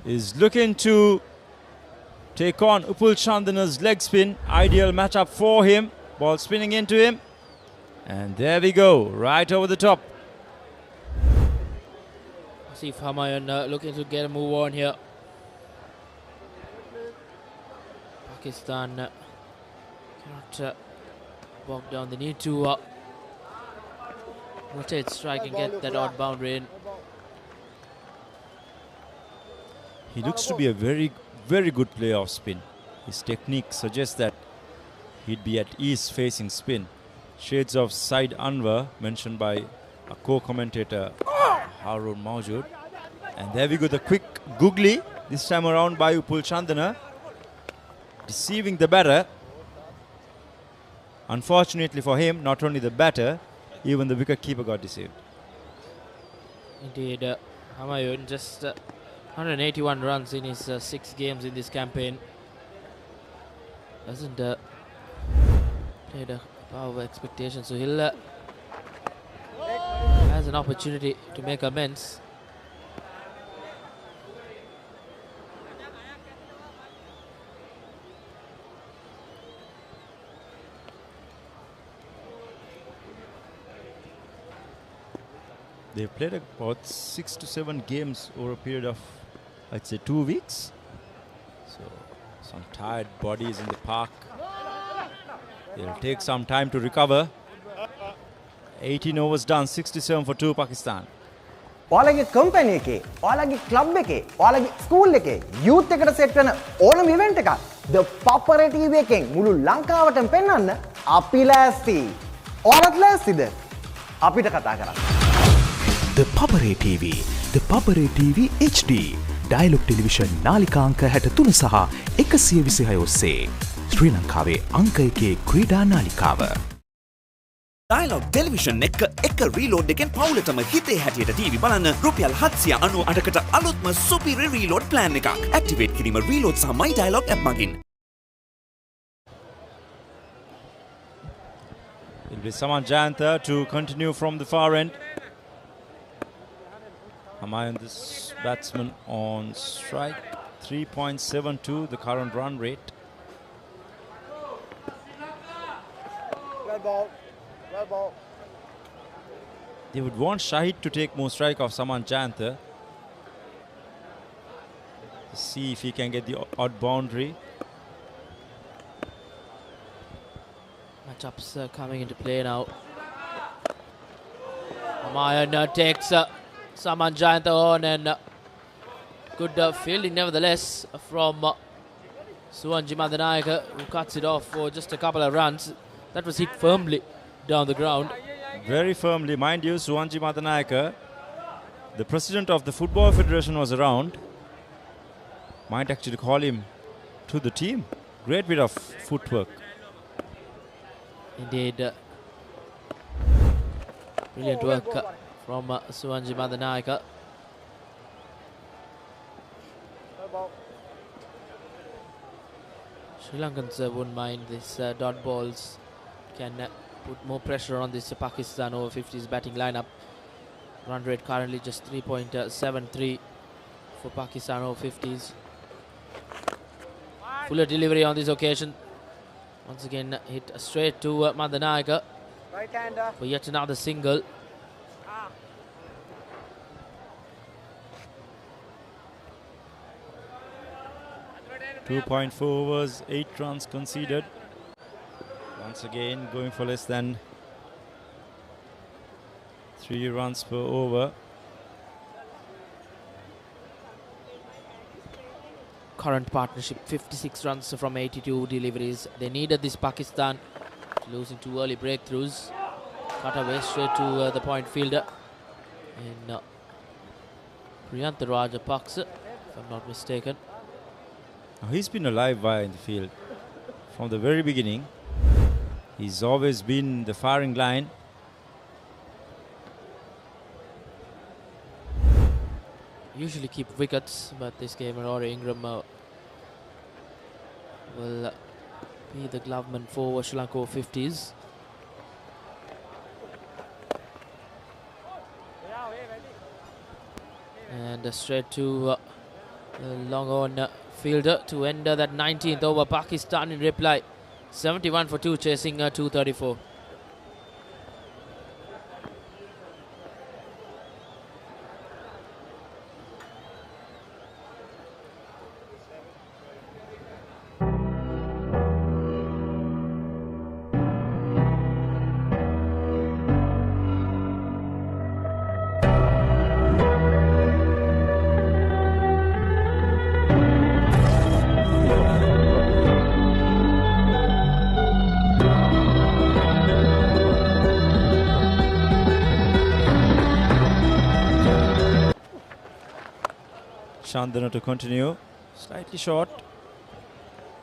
Is looking to take on Upul Chandana's leg spin. Ideal matchup for him. Ball spinning into him. And there we go, right over the top. See if Humayun looking to get a move on here. Pakistan cannot walk down. They need to rotate strike and get that odd boundary in. He looks to be a very, very good player of spin. His technique suggests that he'd be at ease facing spin. Shades of Said Anwar, mentioned by a co-commentator, Harun Mawjood. And there we go, the quick googly, this time around by Upul Chandana. Deceiving the batter. Unfortunately for him, not only the batter, even the wicket keeper got deceived. Indeed, Humayun just 181 runs in his 6 games in this campaign. Doesn't play the above expectations, so he'll has an opportunity to make amends. They've played about 6 to 7 games over a period of, I'd say, 2 weeks. So some tired bodies in the park. It'll take some time to recover. 18 overs done, 67 for 2 Pakistan. ඔයාලගේ company එකේ, ඔයාලගේ club එකේ, ඔයාලගේ school එකේ youth එකට set වෙන ඕනම event එකක් The Papare TV එකෙන් මුළු ලංකාවටම පෙන්වන්න අපි ලෑස්ති. ඔයාලත් ලෑස්තිද? අපිට කතා කරන්න. The Papare TV, The Papare TV HD, Dialog Television නාලිකාංක 63 සහ 126 ඔස්සේ ශ්‍රී ලංකාවේ අංක 1 ක්‍රීඩා නාලිකාව. Dialog Television එක reload එකෙන් පවුලටම හිතේ හැටියට TV බලන්න රුපියල් 798කට අලුත්ම superior reload plan එකක්. Activate කිරීම reload සහ My Dialog app මගින්. It'll be Saman Jayantha to continue from the far end. Am I on this batsman on strike? 3.72 the current run rate. Well ball. Well ball. They would want Shahid to take more strike of Saman Jayantha. See if he can get the odd boundary. Matchups coming into play now. Amayan takes Saman Jayantha on, and good fielding nevertheless from Suwanji Madanayaka, who cuts it off for just a couple of runs. That was hit firmly down the ground. Very firmly, mind you. Suwanji Madanayaka, the president of the Football Federation, was around. Might actually call him to the team. Great bit of footwork. Indeed. Brilliant work from Suwanji Madanayaka. Sri Lankans wouldn't mind this dot balls. Can put more pressure on this Pakistan Over-50s batting lineup. Run rate currently just 3.73 for Pakistan Over-50s. Fuller delivery on this occasion. Once again hit straight to Madanayaka for yet another single. Ah. 2.4 overs, 8 runs conceded. Once again going for less than 3 runs per over. Current partnership 56 runs from 82 deliveries. They needed this Pakistan, losing 2 early breakthroughs. Cut away straight to the point fielder in Priyantha Rajapaksa, if I'm not mistaken. He's been a live wire in the field from the very beginning. He's always been the firing line. Usually keep wickets, but this game Rory Ingram will be the gloveman for Sri Lanka Over-50s. And straight to the long on fielder to end that 19th over. Pakistan in reply. 71 for 2, chasing 234. Chandana to continue, slightly short,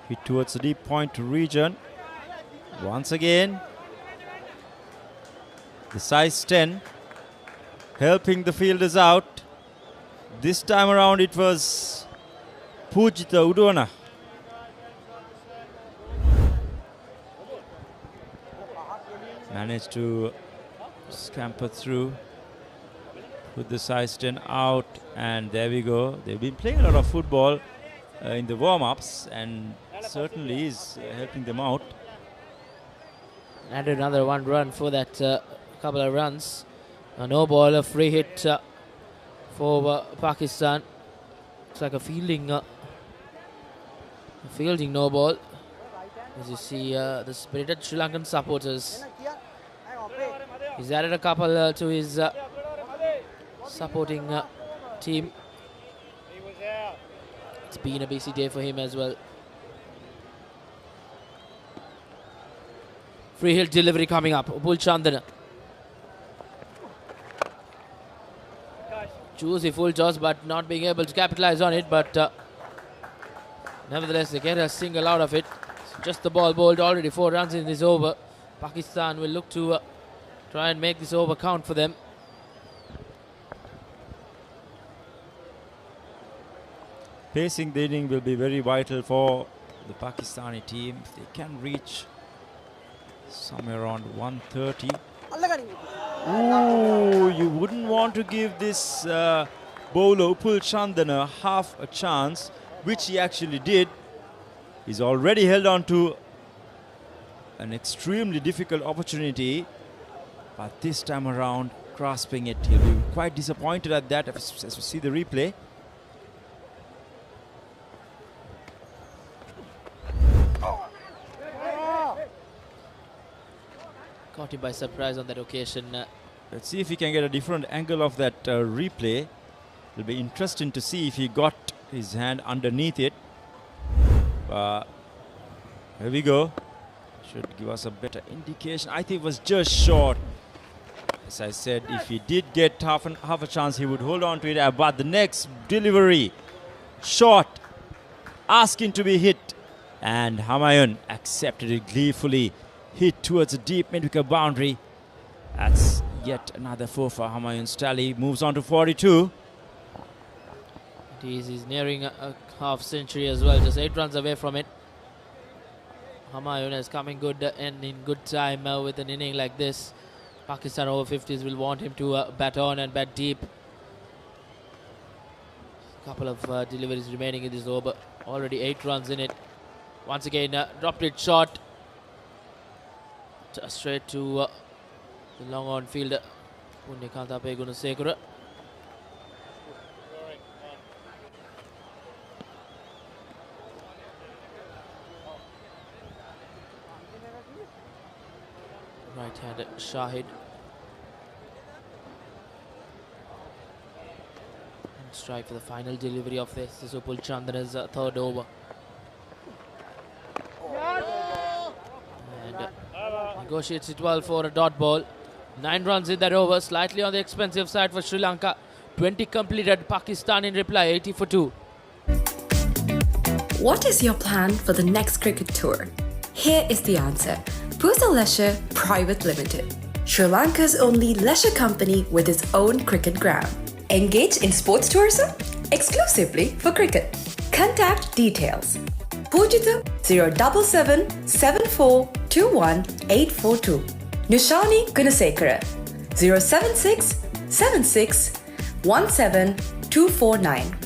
hit towards the deep point region. Once again, the size 10 helping the fielders out. This time around it was Pujita Udona. Managed to scamper through. Put the size 10 out, and there we go. They've been playing a lot of football in the warm-ups, and certainly is helping them out. And another 1 run for that couple of runs. A no ball, a free hit for Pakistan. It's like a fielding no ball. As you see the spirited Sri Lankan supporters. He's added a couple to his supporting team. It's been a busy day for him as well. Free hit delivery coming up. Upul Chandana. Choosy full toss, but not being able to capitalize on it. But nevertheless, they get a single out of it. It's just the ball bowled, already 4 runs in this over. Pakistan will look to try and make this over count for them. Pacing the inning will be very vital for the Pakistani team. If they can reach somewhere around 130. Ooh, you wouldn't want to give this bowler Upul Chandana half a chance, which he actually did. He's already held on to an extremely difficult opportunity, but this time around grasping it. He'll be quite disappointed at that as we see the replay. Caught him by surprise on that occasion. Let's see if we can get a different angle of that replay. It'll be interesting to see if he got his hand underneath it. Here we go. Should give us a better indication. I think it was just short. As I said, if he did get half a chance, he would hold on to it. But the next delivery, short, asking to be hit. And Humayun accepted it gleefully. Hit towards a deep mid-wicket boundary. That's yet another 4 for Humayun's tally. Moves on to 42. He's nearing a half century as well, just 8 runs away from it. Humayun is coming good and in good time with an inning like this. Pakistan Over-50s will want him to bat on and bat deep. A couple of deliveries remaining in this over. Already 8 runs in it. Once again, dropped it short. Straight to the long on fielder. Punyakanta Pegunasekura. Right-hander Shahid. And strike for the final delivery of this. This is Upul Chandana's 3rd over. And negotiates it well for a dot ball. 9 runs in that over. Slightly on the expensive side for Sri Lanka. 20 completed. Pakistan in reply. 80 for 2. What is your plan for the next cricket tour? Here is the answer. Pusa Leisure Private Limited, Sri Lanka's only leisure company with its own cricket ground. Engage in sports tourism exclusively for cricket. Contact details. Pujita 077 7421 842. Nishani Gunasekara 076 76 17 249.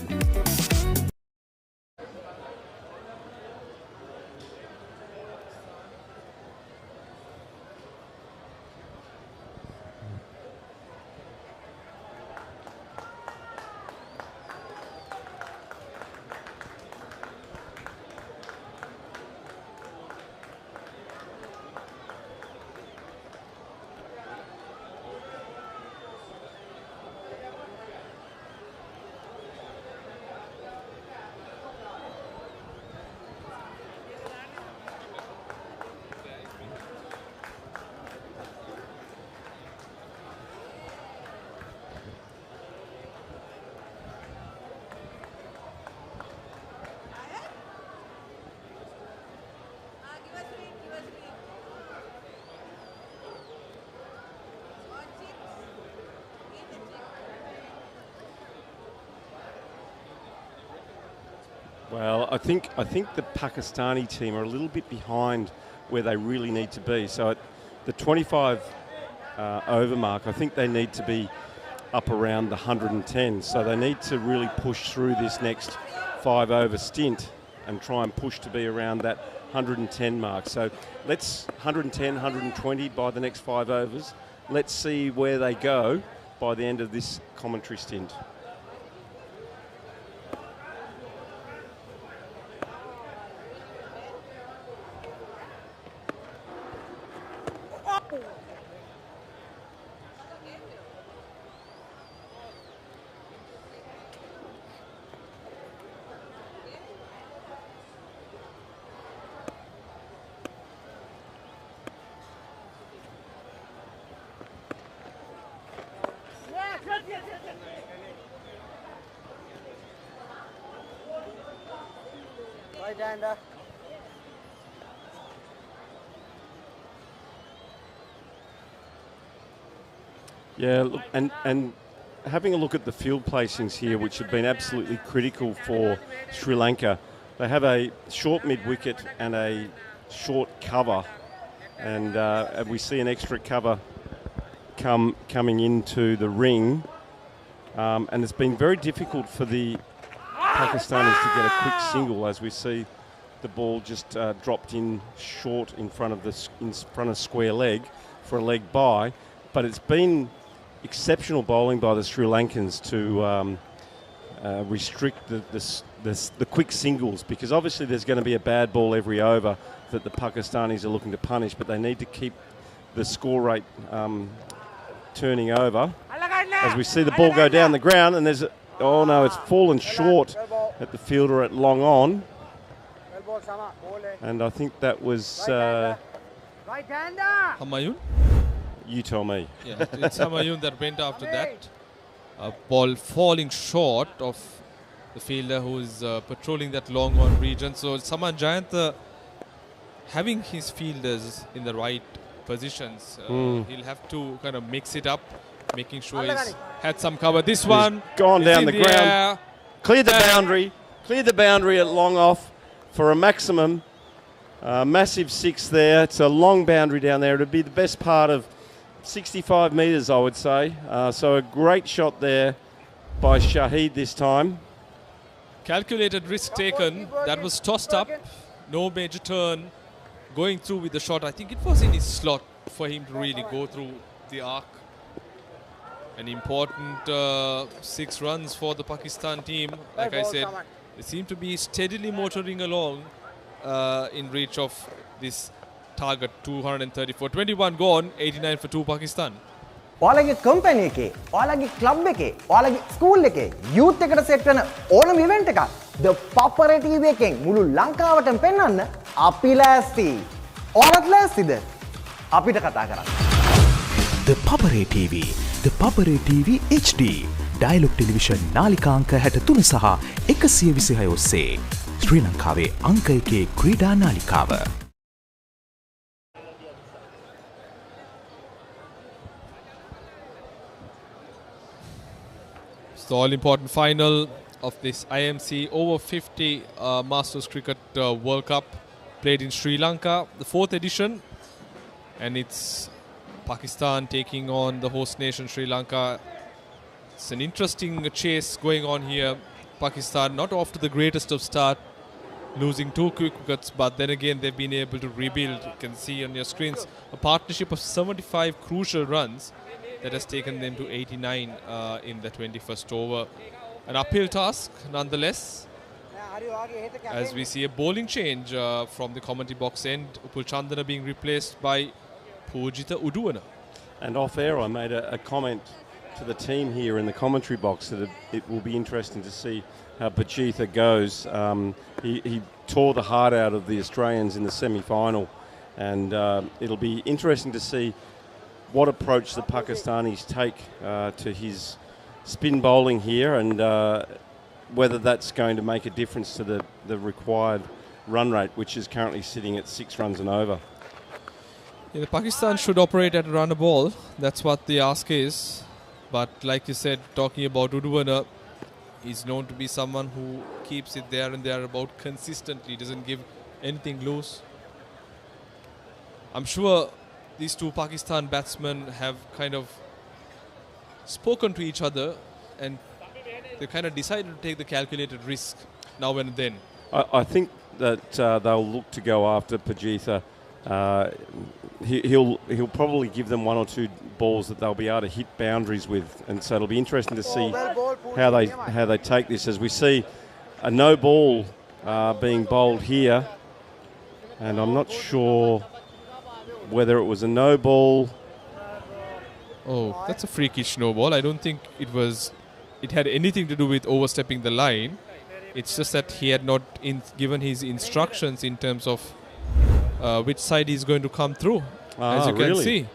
Well, I think the Pakistani team are a little bit behind where they really need to be. So at the 25 over mark, I think they need to be up around the 110. So they need to really push through this next 5 over stint and try and push to be around that 110 mark. So let's 110, 120 by the next 5 overs. Let's see where they go by the end of this commentary stint. Right-hander. Yeah, look, and having a look at the field placings here, which have been absolutely critical for Sri Lanka. They have a short mid-wicket and a short cover, and we see an extra cover coming into the ring, and it's been very difficult for the Pakistanis to get a quick single, as we see the ball just dropped in short in front of square leg for a leg bye, but it's been exceptional bowling by the Sri Lankans to restrict the quick singles, because obviously there's going to be a bad ball every over that the Pakistanis are looking to punish, but they need to keep the score rate turning over. As we see the ball go down the ground, and there's oh no, it's fallen short at the fielder at long on, and I think that was Hamayun? You tell me. Yeah, it's Hamayun that went after that. Ball falling short of the fielder who is patrolling that long on region. So Saman Jayant having his fielders in the right positions, he'll have to kind of mix it up, making sure he's had some cover. This one gone down the ground, cleared the boundary at long off for a maximum. Massive six there. It's a long boundary down there. It'd be the best part of 65 metres, I would say. So a great shot there by Shahid this time. Calculated risk taken. That was tossed up. No major turn. Going through with the shot. I think it was in his slot for him to really go through the arc. An important 6 runs for the Pakistan team. Like I said, they seem to be steadily motoring along in reach of this target 234. 21 gone, 89 for 2 Pakistan. ඔයාලගේ company එකේ, ඔයාලගේ club එකේ, ඔයාලගේ school එකේ youth එකට set වෙන ඕනම event එකක් The Papare TV එකෙන් මුළු ලංකාවටම පෙන්වන්න අපි ලෑස්ති. ඔයාලත් ලෑස්තිද? අපිට කතා කරන්න. The Papare TV, The Papare TV HD, Dialog Television නාලිකාංක 63 සහ 126 ඔස්සේ ශ්‍රී ලංකාවේ අංක 1 ක්‍රීඩා නාලිකාව. The all-important final of this IMC Over-50 Masters Cricket World Cup played in Sri Lanka, the 4th edition, and it's Pakistan taking on the host nation Sri Lanka. It's an interesting chase going on here. Pakistan not off to the greatest of start, losing 2 quick wickets, but then again they've been able to rebuild. You can see on your screens a partnership of 75 crucial runs that has taken them to 89 in the 21st over. An uphill task nonetheless, as we see a bowling change from the commentary box end. Upul Chandana being replaced by Pujita Uduana. And off air I made a comment to the team here in the commentary box that it will be interesting to see how Pujita goes. He tore the heart out of the Australians in the semi-final, and it'll be interesting to see what approach the Pakistanis take to his spin bowling here, and whether that's going to make a difference to the required run rate, which is currently sitting at 6 runs and over. Yeah, the Pakistan should operate at a run a ball. That's what the ask is. But like you said, talking about Uduana, he's known to be someone who keeps it there and thereabout consistently, doesn't give anything loose. I'm sure these 2 Pakistan batsmen have kind of spoken to each other, and they kind of decided to take the calculated risk now and then. I think that they'll look to go after Pujita. He'll probably give them 1 or 2 balls that they'll be able to hit boundaries with, and so it'll be interesting to see how they take this, as we see a no ball being bowled here, and I'm not sure whether it was a no ball. Oh, that's a freakish no ball. I don't think it had anything to do with overstepping the line. It's just that he had not given his instructions in terms of which side he's going to come through. As you can see.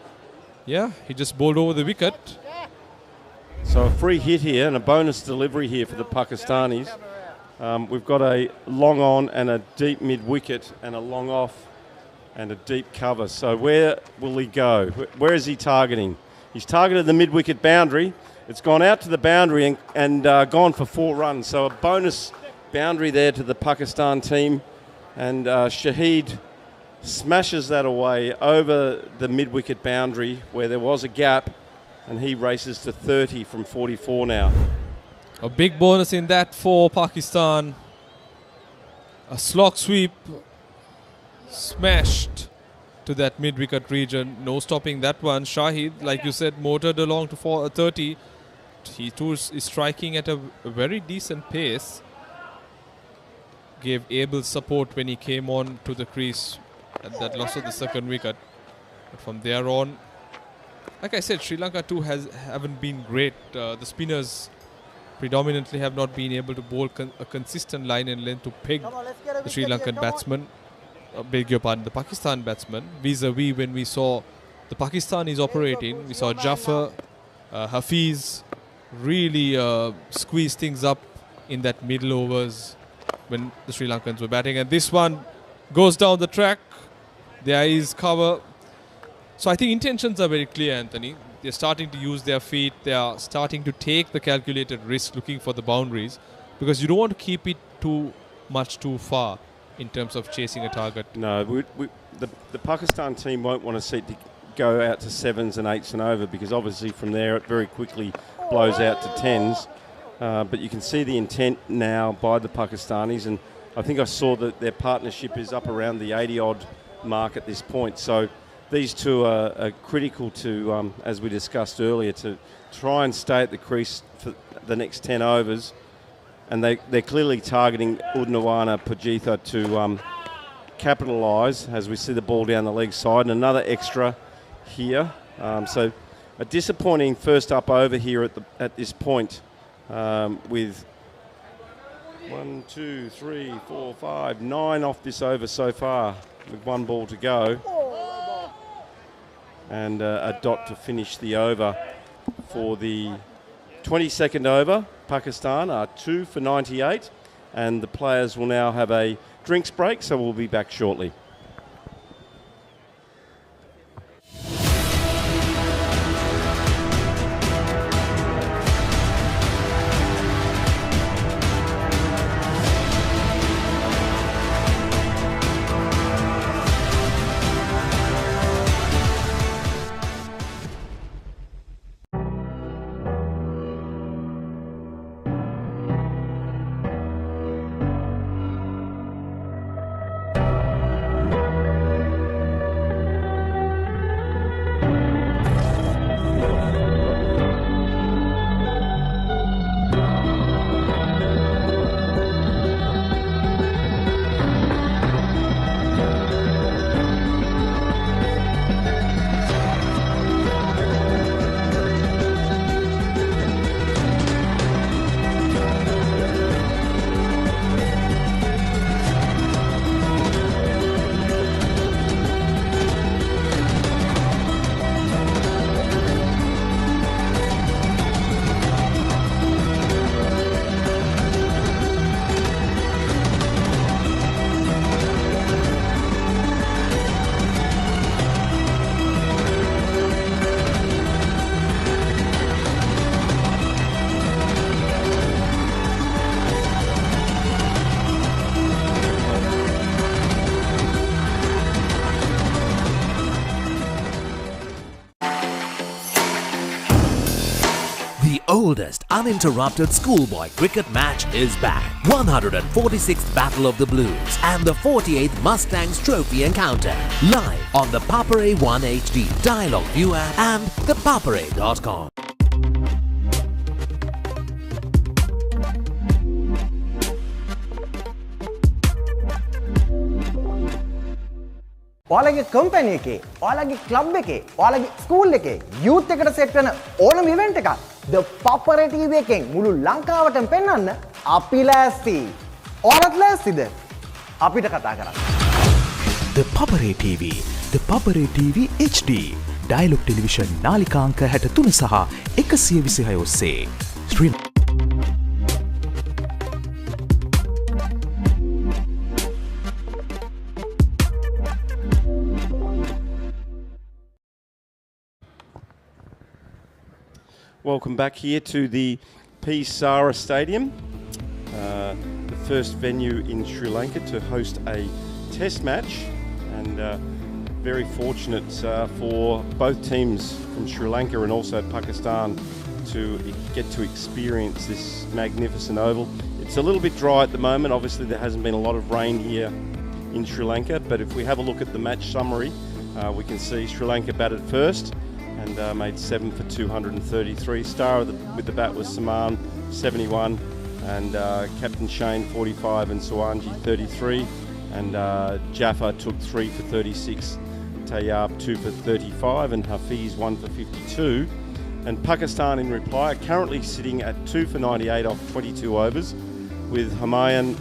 Yeah, he just bowled over the wicket. So a free hit here and a bonus delivery here for the Pakistanis. We've got a long on and a deep mid-wicket and a long off and a deep cover. So where will he go? Where is he targeting? He's targeted the mid-wicket boundary. It's gone out to the boundary and gone for 4 runs. So a bonus boundary there to the Pakistan team. And Shahid smashes that away over the mid-wicket boundary where there was a gap, and he races to 30 from 44 now. A big bonus in that for Pakistan. A slog sweep smashed to that mid-wicket region. No stopping that one. Shahid, like you said, motored along to 30. He too is striking at a very decent pace. Gave able support when he came on to the crease at that loss of the second wicket. But from there on, like I said, Sri Lanka too haven't been great. The spinners predominantly have not been able to bowl a consistent line and length to peg the Sri Lankan batsman. Beg your pardon, the Pakistan batsman. Vis-a-vis when we saw the Pakistanis operating, we saw Jaffer, Hafiz really squeeze things up in that middle overs when the Sri Lankans were batting. And this one goes down the track. There is cover. So I think intentions are very clear, Anthony. They're starting to use their feet. They are starting to take the calculated risk looking for the boundaries, because you don't want to keep it too far in terms of chasing a target. No, the Pakistan team won't want to see it to go out to 7s and 8s and over, because obviously from there it very quickly blows out to 10s. But you can see the intent now by the Pakistanis, and I think I saw that their partnership is up around the 80-odd mark at this point. So these two are critical to, as we discussed earlier, to try and stay at the crease for the next 10 overs. And they're clearly targeting Udnawana Pujitha to capitalise as we see the ball down the leg side. And another extra here. So a disappointing first up over here at this point with 1, 2, 3, 4, 5, 9 off this over so far with 1 ball to go. And a dot to finish the over for the 22nd over. Pakistan are 2 for 98, and the players will now have a drinks break, so we'll be back shortly. Oldest uninterrupted schoolboy cricket match is back. 146th Battle of the Blues and the 48th Mustangs Trophy encounter. Live on the Papare 1 HD, Dialog ViU App and ThePapare.com. ඔයාලගේ company එකේ, ඔයාලගේ club එකේ, ඔයාලගේ school එකේ youth එකට set වෙන ඕනම event එකක් The Papare TV එකෙන් මුළු ලංකාවටම පෙන්වන්න අපි ලෑස්ති. ඔයාලත් ලෑස්තිද? අපිට කතා කරන්න. The Papare TV, The Papare TV HD, Dialog Television නාලිකාංක 63 සහ 126 ඔස්සේ. Sri Welcome back here to the Sara Stadium, the first venue in Sri Lanka to host a test match, and very fortunate for both teams from Sri Lanka and also Pakistan to get to experience this magnificent oval. It's a little bit dry at the moment, obviously there hasn't been a lot of rain here in Sri Lanka, but if we have a look at the match summary, we can see Sri Lanka batted first and made 7 for 233. Star with the bat was Saman, 71, and Captain Shane, 45, and Sawanji, 33, and Jaffa took 3 for 36, Tayyab 2 for 35, and Hafiz 1 for 52. And Pakistan in reply are currently sitting at 2 for 98 off 22 overs, with Humayun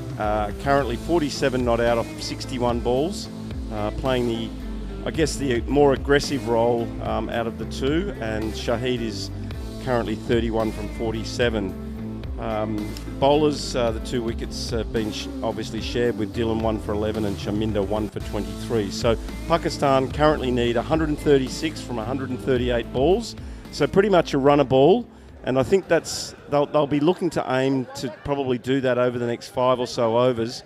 currently 47 not out of 61 balls, playing the more aggressive role out of the two, and Shahid is currently 31 from 47. Bowlers, the 2 wickets have been obviously shared with Dylan 1 for 11 and Chaminda 1 for 23. So Pakistan currently need 136 from 138 balls, so pretty much a runner ball, and I think they'll be looking to aim to probably do that over the next 5 or so overs,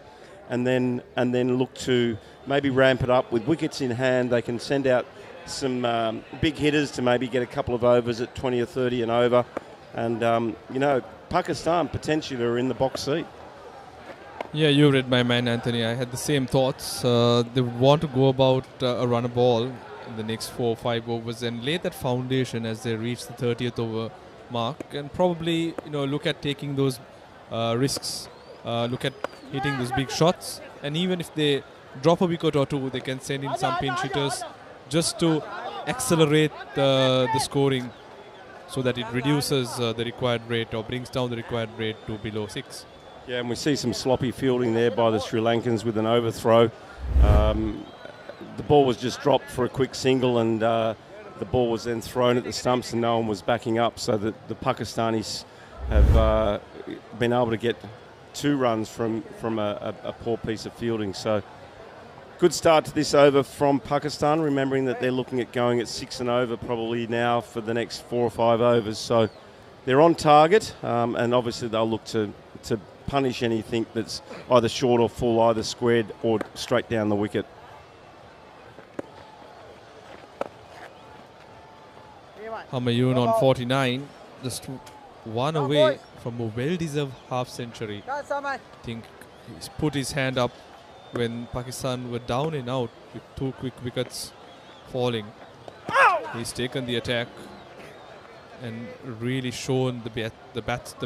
and then look to maybe ramp it up with wickets in hand. They can send out some big hitters to maybe get a couple of overs at 20 or 30 and over. And, Pakistan potentially are in the box seat. Yeah, you read my mind, Anthony. I had the same thoughts. They would want to go about a runner ball in the next 4 or 5 overs and lay that foundation as they reach the 30th over mark, and probably, look at taking those risks, look at hitting those big shots, and even if they drop a wicket or two, they can send in some pinch hitters just to accelerate the scoring so that it reduces the required rate or brings down the required rate to below 6. Yeah, and we see some sloppy fielding there by the Sri Lankans with an overthrow. The ball was just dropped for a quick single, and the ball was then thrown at the stumps and no one was backing up, so that the Pakistanis have been able to get 2 runs from a poor piece of fielding. So good start to this over from Pakistan, remembering that they're looking at going at 6 and over probably now for the next 4 or 5 overs. So they're on target, and obviously they'll look to punish anything that's either short or full, either squared or straight down the wicket. Humayun on 49, just 1 away from a well-deserved half-century. I think he's put his hand up when Pakistan were down and out with 2 quick wickets falling. He's taken the attack and really shown the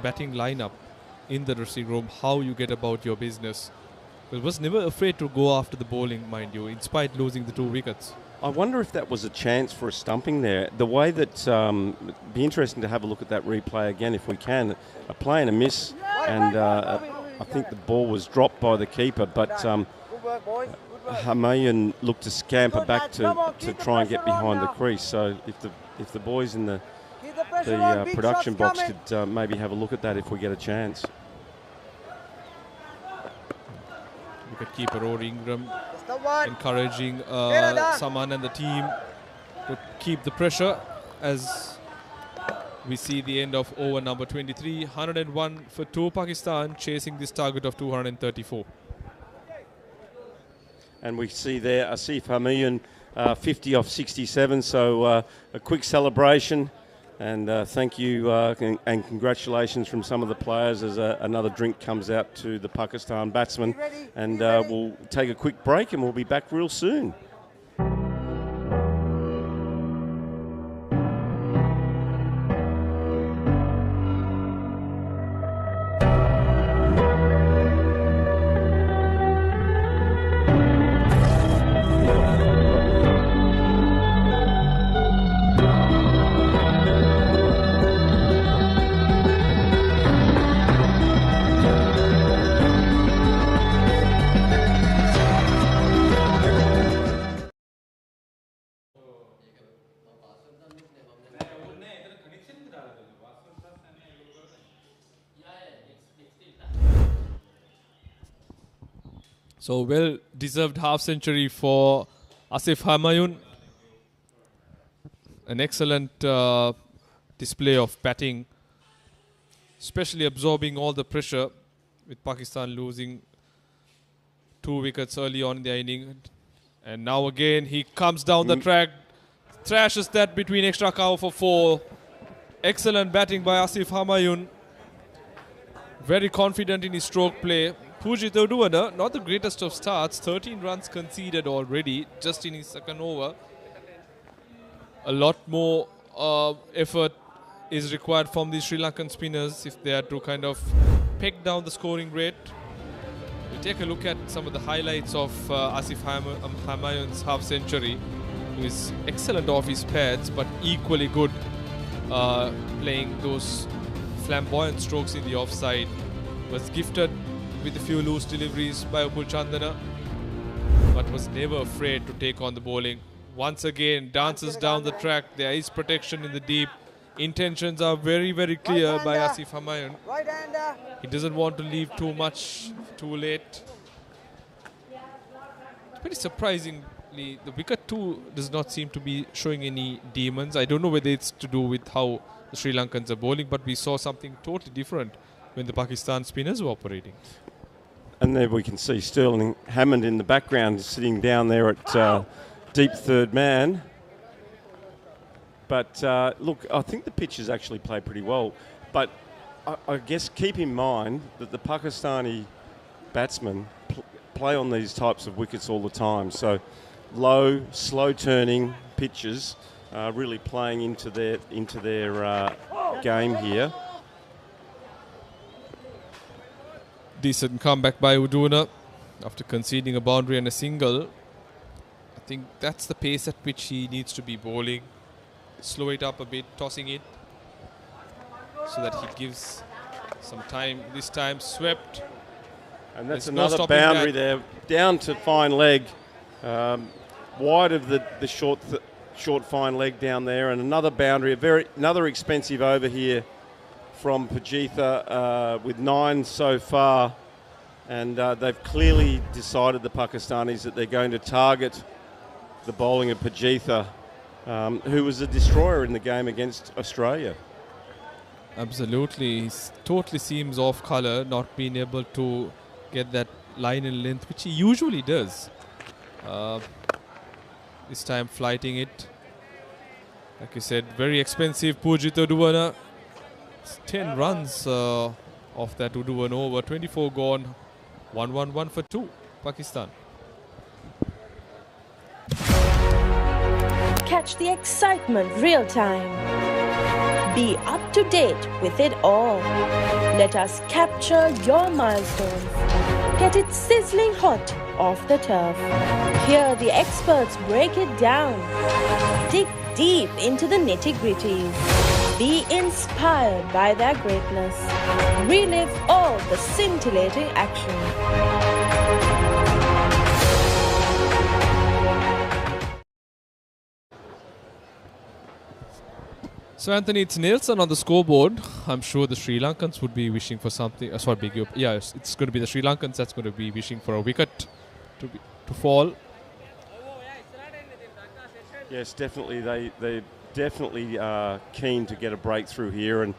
batting lineup in the dressing room how you get about your business. But was never afraid to go after the bowling, mind you, in spite losing the 2 wickets. I wonder if that was a chance for a stumping there. The way that it'd be interesting to have a look at that replay again if we can. A play and a miss, and I think the ball was dropped by the keeper, but Humayun looked to scamper back to try and get behind the crease. So if the boys in the production box could maybe have a look at that if we get a chance. Wicketkeeper Rory Ingram encouraging Saman and the team to keep the pressure as we see the end of over number 23. 101 for 2 Pakistan, chasing this target of 234. And we see there Asif Humayun 50 off 67, so a quick celebration. And thank you and congratulations from some of the players as another drink comes out to the Pakistan batsmen. And we'll take a quick break and we'll be back real soon. So well-deserved half-century for Asif Humayun. An excellent display of batting, especially absorbing all the pressure with Pakistan losing 2 wickets early on in the inning. And now again he comes down the track, thrashes that between extra cover for 4. Excellent batting by Asif Humayun. Very confident in his stroke play. Pujit Uduwana, not the greatest of starts, 13 runs conceded already just in his second over. A lot more effort is required from the Sri Lankan spinners if they are to kind of peg down the scoring rate. We'll take a look at some of the highlights of Asif Humayun's half-century. He was excellent off his pads, but equally good playing those flamboyant strokes in the offside. Was gifted with a few loose deliveries by Upul Chandana, but was never afraid to take on the bowling. Once again, dances down the track. There is protection in the deep. Intentions are very, very clear by Asif Humayun. He doesn't want to leave too much too late. Very surprisingly, the wicket too does not seem to be showing any demons. I don't know whether it's to do with how the Sri Lankans are bowling, but we saw something totally different when the Pakistan spinners were operating. And there we can see Sterling Hammond in the background sitting down there at deep third man. But look, I think the pitch has actually played pretty well. But I guess keep in mind that the Pakistani batsmen play on these types of wickets all the time. So low, slow turning pitches really playing into their game here. Decent comeback by Uduwana after conceding a boundary and a single. I think that's the pace at which he needs to be bowling. Slow it up a bit, tossing it so that he gives some time. This time swept. And that's another boundary there, down to fine leg, wide of the short fine leg down there, and another boundary, another expensive over here from Pajitha with 9 so far, and they've clearly decided, the Pakistanis, that they're going to target the bowling of Pajitha, who was a destroyer in the game against Australia. Absolutely. He totally seems off colour, not being able to get that line and length, which he usually does. This time flighting it. Like you said, very expensive Pujit Uduwana. 10 runs off that Uduwana over. 24 gone. 1-1-1 for 2. Pakistan. Catch the excitement real time. Be up to date with it all. Let us capture your milestones. Get it sizzling hot off the turf. Hear the experts break it down. Dig deep into the nitty-gritties. Be inspired by their greatness. Relive all the scintillating action. So Anthony, it's Nelson on the scoreboard. I'm sure the Sri Lankans would be wishing for something. Yes, it's going to be the Sri Lankans that's going to be wishing for a wicket to fall. Yes, definitely. They definitely are keen to get a breakthrough here, and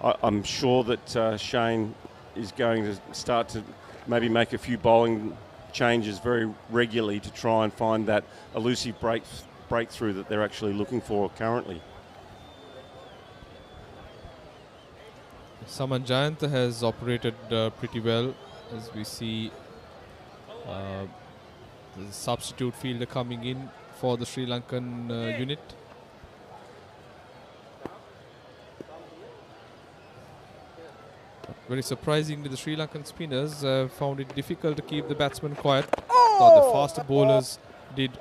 I'm sure that Shane is going to start to maybe make a few bowling changes very regularly to try and find that elusive breakthrough that they're actually looking for currently. Saman Jayanta has operated pretty well, as we see the substitute fielder coming in for the Sri Lankan unit. Very surprisingly, the Sri Lankan spinners found it difficult to keep the batsmen quiet. Thought the faster bowlers did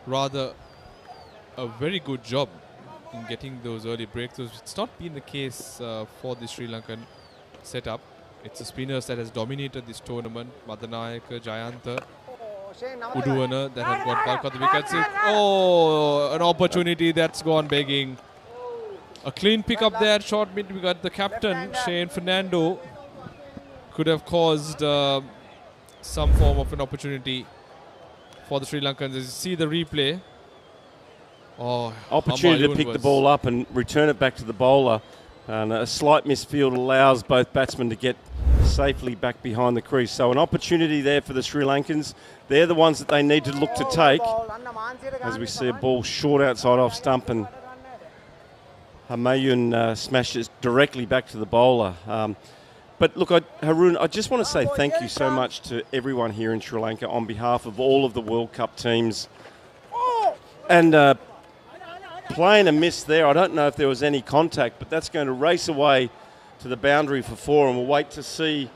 rather a very good job in getting those early breakthroughs. It's not been the case for the Sri Lankan setup. It's the spinners that has dominated this tournament. Madanayaka, Jayanta, Uduwana that have got bulk of the wickets. Oh, an opportunity that's gone begging. A clean pick up there, short mid. We got the captain, Shane Fernando, could have caused some form of an opportunity for the Sri Lankans. As you see the replay. Oh, opportunity to pick the ball up and return it back to the bowler. And a slight misfield allows both batsmen to get safely back behind the crease. So an opportunity there for the Sri Lankans. They're the ones that they need to look to take. As we see a ball short outside off stump, and Humayun smashes directly back to the bowler. But look, Haroon, I just want to say thank you so much to everyone here in Sri Lanka on behalf of all of the World Cup teams. And playing a miss there, I don't know if there was any contact, but that's going to race away to the boundary for 4, and we'll wait to see.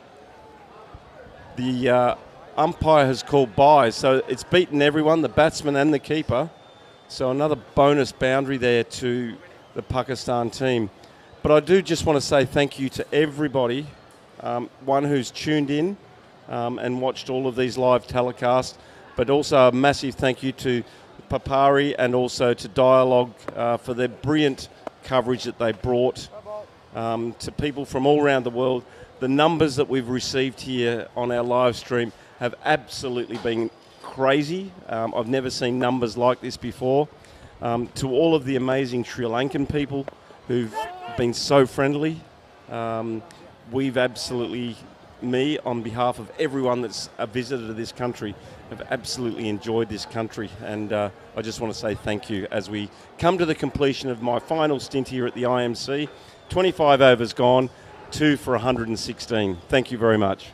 The umpire has called bye, so it's beaten everyone, the batsman and the keeper. So another bonus boundary there to the Pakistan team. But I do just want to say thank you to everybody, one who's tuned in and watched all of these live telecasts, but also a massive thank you to Papare and also to Dialog for their brilliant coverage that they brought to people from all around the world. The numbers that we've received here on our live stream have absolutely been crazy. I've never seen numbers like this before. To all of the amazing Sri Lankan people who've been so friendly, we've absolutely, me on behalf of everyone that's a visitor to this country, have absolutely enjoyed this country, and I just want to say thank you as we come to the completion of my final stint here at the IMC. 25 overs gone, 2 for 116. Thank you very much.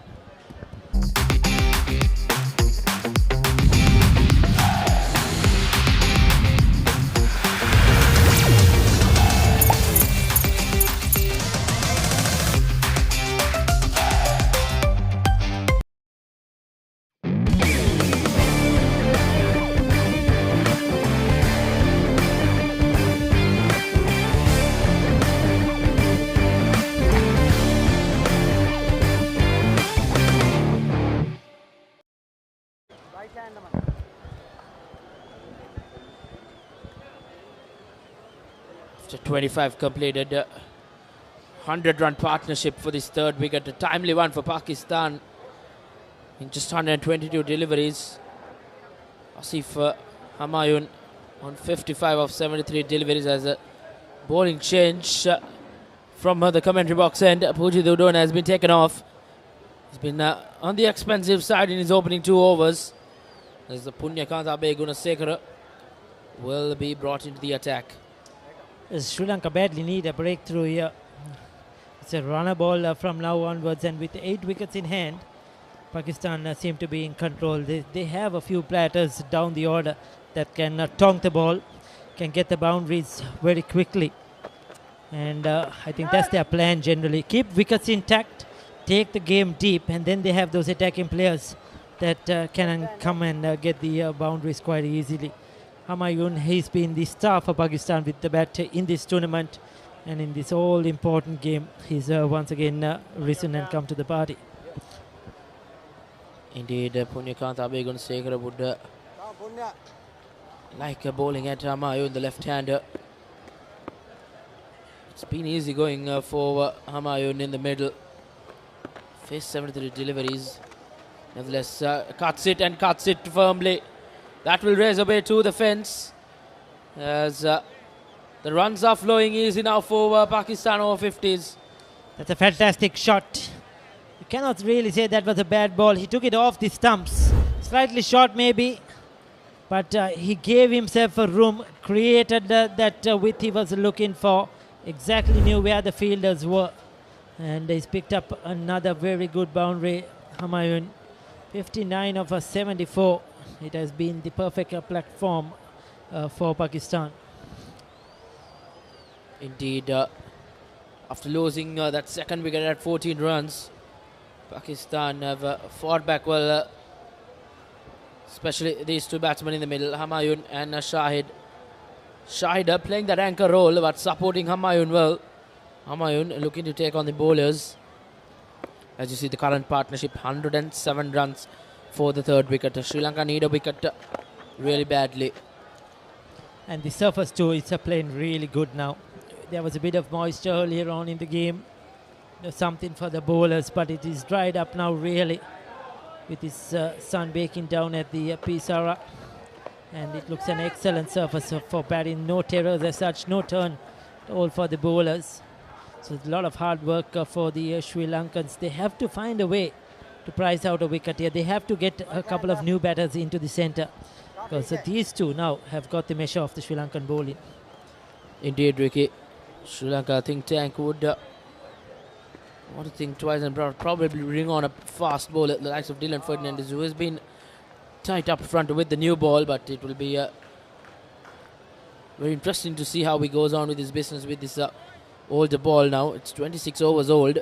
After 25 completed, 100-run partnership for this third wicket, a timely one for Pakistan in just 122 deliveries. Asif Humayun on 55 of 73 deliveries as a bowling change from the commentary box end. Pujit Udon has been taken off. He's been on the expensive side in his opening 2 overs. As the Punyakanta Gunasekara will be brought into the attack. Sri Lanka badly need a breakthrough here. It's a runner ball from now onwards, and with 8 wickets in hand, Pakistan seem to be in control. They have a few platters down the order that can tonk the ball, can get the boundaries very quickly. And I think that's their plan generally. Keep wickets intact, take the game deep, and then they have those attacking players that can come and get the boundaries quite easily. Humayun, he's been the star for Pakistan with the bat in this tournament, and in this all-important game, he's once again risen and come to the party. Indeed, Punyakanta Gunasekara would like bowling at Humayun, the left-hander. It's been easy going for Humayun in the middle. Faced 73 deliveries. Nevertheless, cuts it firmly. That will raise away to the fence as the runs are flowing easy now for Pakistan Over-50s. That's a fantastic shot. You cannot really say that was a bad ball. He took it off the stumps. Slightly short maybe, but he gave himself a room, created that width he was looking for, exactly knew where the fielders were. And he's picked up another very good boundary. Humayun, 59 of 74. It has been the perfect platform for Pakistan. Indeed, after losing that second wicket at 14 runs, Pakistan have fought back well, especially these 2 batsmen in the middle, Humayun and Shahid. Shahid playing that anchor role but supporting Humayun well. Humayun looking to take on the bowlers. As you see, the current partnership, 107 runs for the third wicket. Sri Lanka need a wicket really badly. And the surface too is playing really good now. There was a bit of moisture earlier on in the game. Something for the bowlers, but it is dried up now really. with his sun baking down at the Sara. And it looks an excellent surface for batting. No terrors as such, no turn at all for the bowlers. So a lot of hard work for the Sri Lankans. They have to find a way to prize out a wicket here. They have to get a couple of new batters into the centre, because these two now have got the measure of the Sri Lankan bowling. Indeed, Ricky. Sri Lanka think tank would want to think twice and probably bring on a fast bowler, the likes of Dylan Fernandez, who has been tight up front with the new ball, but it will be very interesting to see how he goes on with his business with this older ball now. It's 26 overs old.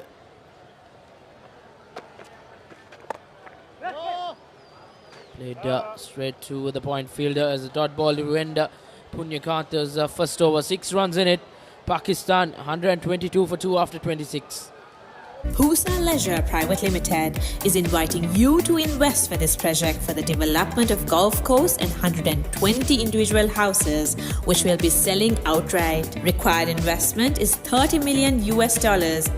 Played straight to the point fielder as a dot ball to end Punyakanta's first over. 6 runs in it. Pakistan 122 for 2 after 26. Husa Leisure Private Limited is inviting you to invest for this project for the development of golf course and 120 individual houses, which will be selling outright. Required investment is $30 million,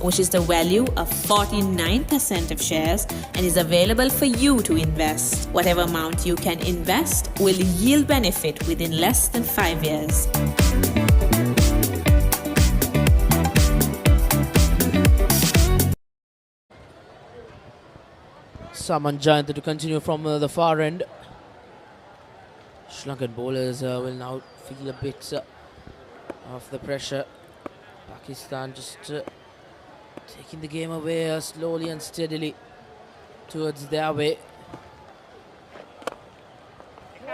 which is the value of 49% of shares, and is available for you to invest. Whatever amount you can invest will yield benefit within less than 5 years. Saman Jayanta to continue from the far end. Sri Lankan bowlers will now feel a bit of the pressure. Pakistan just taking the game away slowly and steadily towards their way.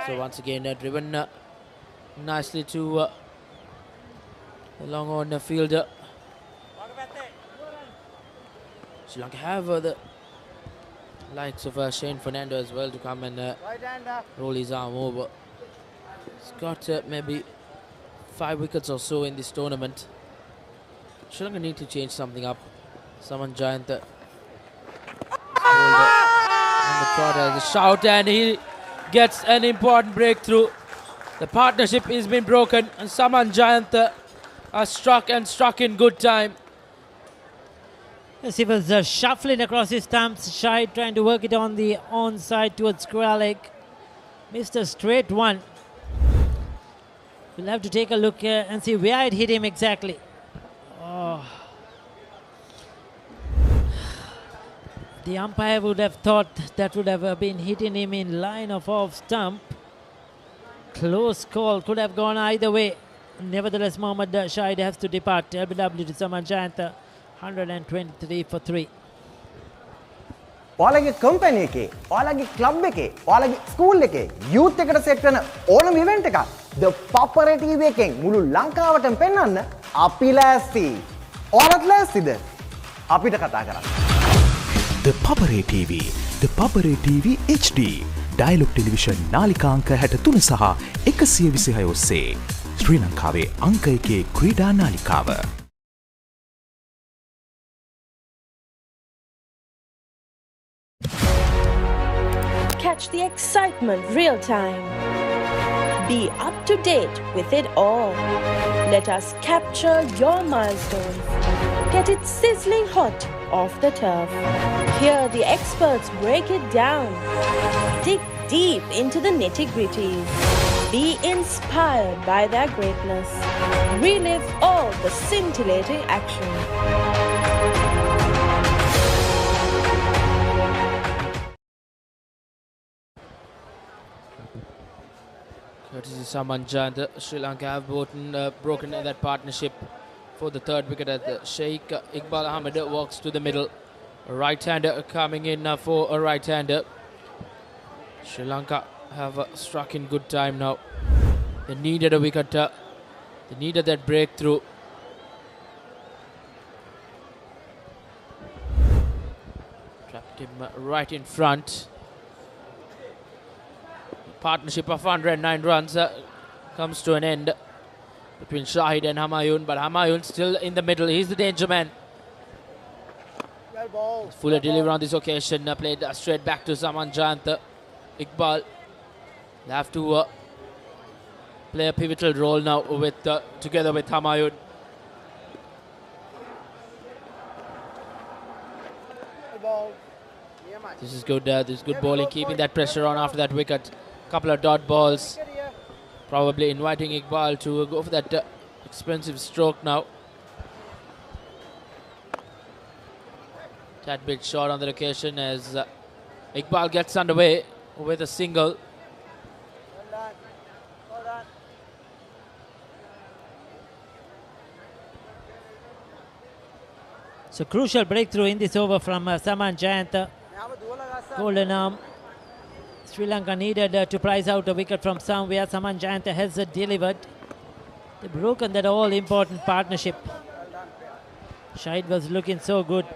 So once again driven nicely to the long on fielder. Sri Lanka have the likes of Shane Fernando as well to come and roll his arm over. He's got maybe 5 wickets or so in this tournament. Sri Lanka need to change something up. Saman Jayanta on the trot as a shout, and he gets an important breakthrough. The partnership has been broken, and Saman Jayanta has struck in good time. Yes, he was shuffling across his stumps, Shahid trying to work it on the onside towards square leg. Missed a straight one. We'll have to take a look and see where it hit him exactly. Oh. The umpire would have thought that would have been hitting him in line of off stump. Close call, could have gone either way. Nevertheless, Mohammad Shahid has to depart. LBW to Saman Jayanta. 123 for 3. ඔයාලගේ company එකේ, ඔයාලගේ club එකේ, ඔයාලගේ school එකේ youth එකට set වෙන ඕනම event එකක් The Papare TV එකෙන් මුළු ලංකාවටම පෙන්වන්න අපි ලෑස්ති. ඔයාලත් ලෑස්තිද? අපිට කතා කරන්න. The Papare TV, The Papare TV HD, Dialog Television නාලිකා අංක 63 සහ 126 ඔස්සේ ශ්‍රී ලංකාවේ අංක 1 ක්‍රීඩා නාලිකාව. Catch the excitement real time. Be up to date with it all. Let us capture your milestones. Get it sizzling hot off the turf. Hear the experts break it down. Dig deep into the nitty-gritties. Be inspired by their greatness. Relive all the scintillating action. Courtesy Saman Jayanta, Sri Lanka have broken that partnership for the third wicket at the Sheikh. Iqbal Ahmed walks to the middle. Right-hander coming in for a right-hander. Sri Lanka have struck in good time now. They needed a wicket. They needed that breakthrough. Trapped him right in front. Partnership of 109 runs comes to an end between Shahid and Humayun, but Humayun still in the middle. He's the danger man. Fuller delivery on this occasion, played straight back to Saman Jayanta. Iqbal will have to play a pivotal role now with together with Humayun. This is good. This is good bowling, keeping that pressure on after that wicket. Couple of dot balls, probably inviting Iqbal to go for that expensive stroke now. Tad bit short on the occasion as Iqbal gets underway with a single. So crucial breakthrough in this over from Saman Jayant. Golden arm. Sri Lanka needed to prize out a wicket from somewhere. Saman Jayant has delivered. They've broken that all important partnership. Shahid was looking so good.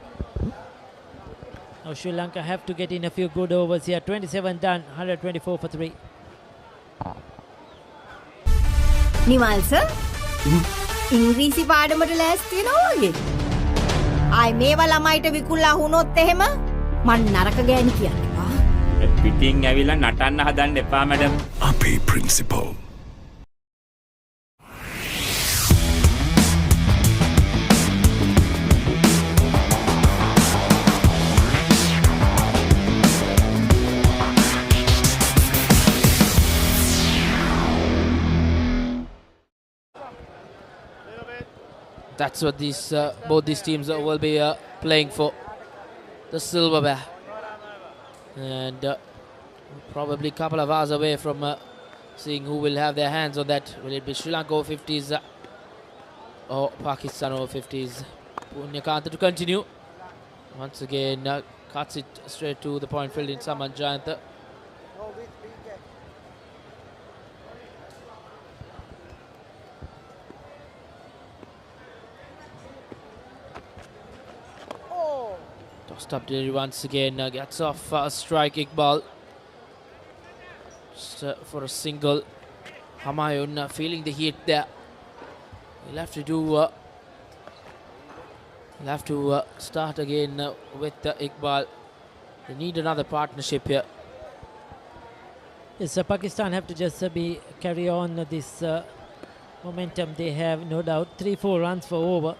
Now Sri Lanka have to get in a few good overs here. 27 done, 124 for 3. Nimal sir ඉංග්‍රීසි පාඩමට ලෑස්ති වෙනවා වගේ. ආයි මේවා ළමයිට විකුල්ලා වුණොත් එහෙම මන් නරක ගෑණි කියන්නවා. පිටින් ඇවිල්ලා නටන්න හදන්න එපා මැඩම්. අපේ principal. That's what these both these teams will be playing for, the silverware, and probably a couple of hours away from seeing who will have their hands on that. Will it be Sri Lanka Over-50s or Pakistan Over-50s? Punyakanta to continue. Once again cuts it straight to the point field in Saman Jayant. Tossed up delivery once again, gets off strike Iqbal. Just, for a single. Humayun feeling the heat there. He'll have to do. He'll have to start again with Iqbal. They need another partnership here. Yes, Pakistan have to just carry on this momentum they have, no doubt. 3-4 runs for over.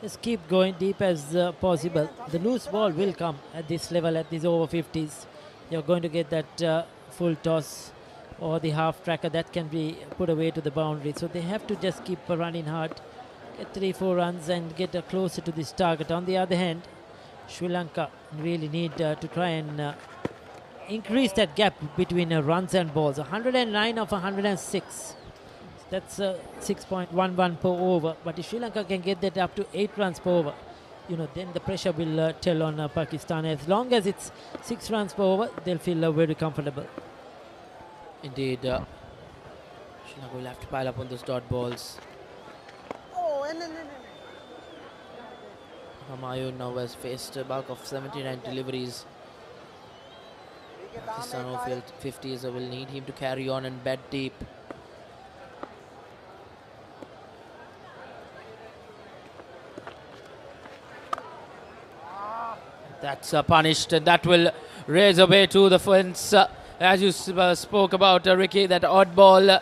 Just keep going deep as possible. The loose ball will come at this level, at these over-50s. You're going to get that full toss or the half tracker that can be put away to the boundary. So they have to just keep running hard, get 3-4 runs and get closer to this target. On the other hand, Sri Lanka really need to try and increase that gap between runs and balls. 109 of 106. That's 6.11 per over. But if Sri Lanka can get that up to 8 runs per over, then the pressure will tell on Pakistan. As long as it's 6 runs per over, they'll feel very comfortable. Indeed, Sri Lanka will have to pile up on those dot balls. Humayun now has faced a bulk of 79 deliveries. Pakistan Over-50s will need him to carry on and bat deep. That's punished, and that will raise away to the fence. As you spoke about, Ricky, that odd ball,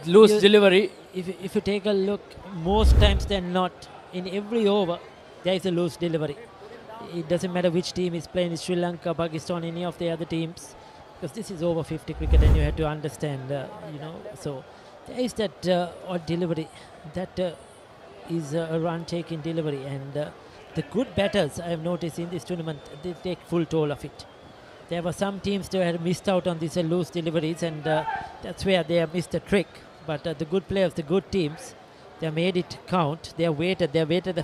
loose delivery. If you take a look, most times than not, in every over, there is a loose delivery. It doesn't matter which team is playing, Sri Lanka, Pakistan, any of the other teams, because this is over 50 cricket and you have to understand, so there is that odd delivery. That is a run-taking delivery, and the good batters I have noticed in this tournament, they take full toll of it. There were some teams that had missed out on these loose deliveries, and that's where they have missed a trick. But the good players, the good teams, they have made it count. They have waited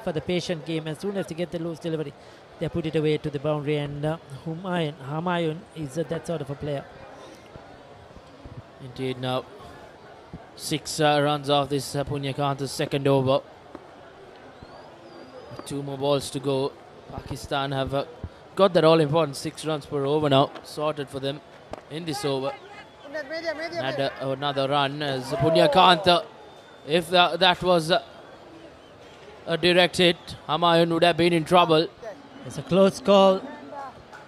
for the patient game. As soon as they get the loose delivery, they put it away to the boundary, and Humayun is that sort of a player. Indeed, now 6 runs off this Punyakanta's second over. 2 more balls to go. Pakistan have got that all-important 6 runs per over now sorted for them in this over. And another run as Punyakanta. If that was a direct hit, Humayun would have been in trouble. It's a close call.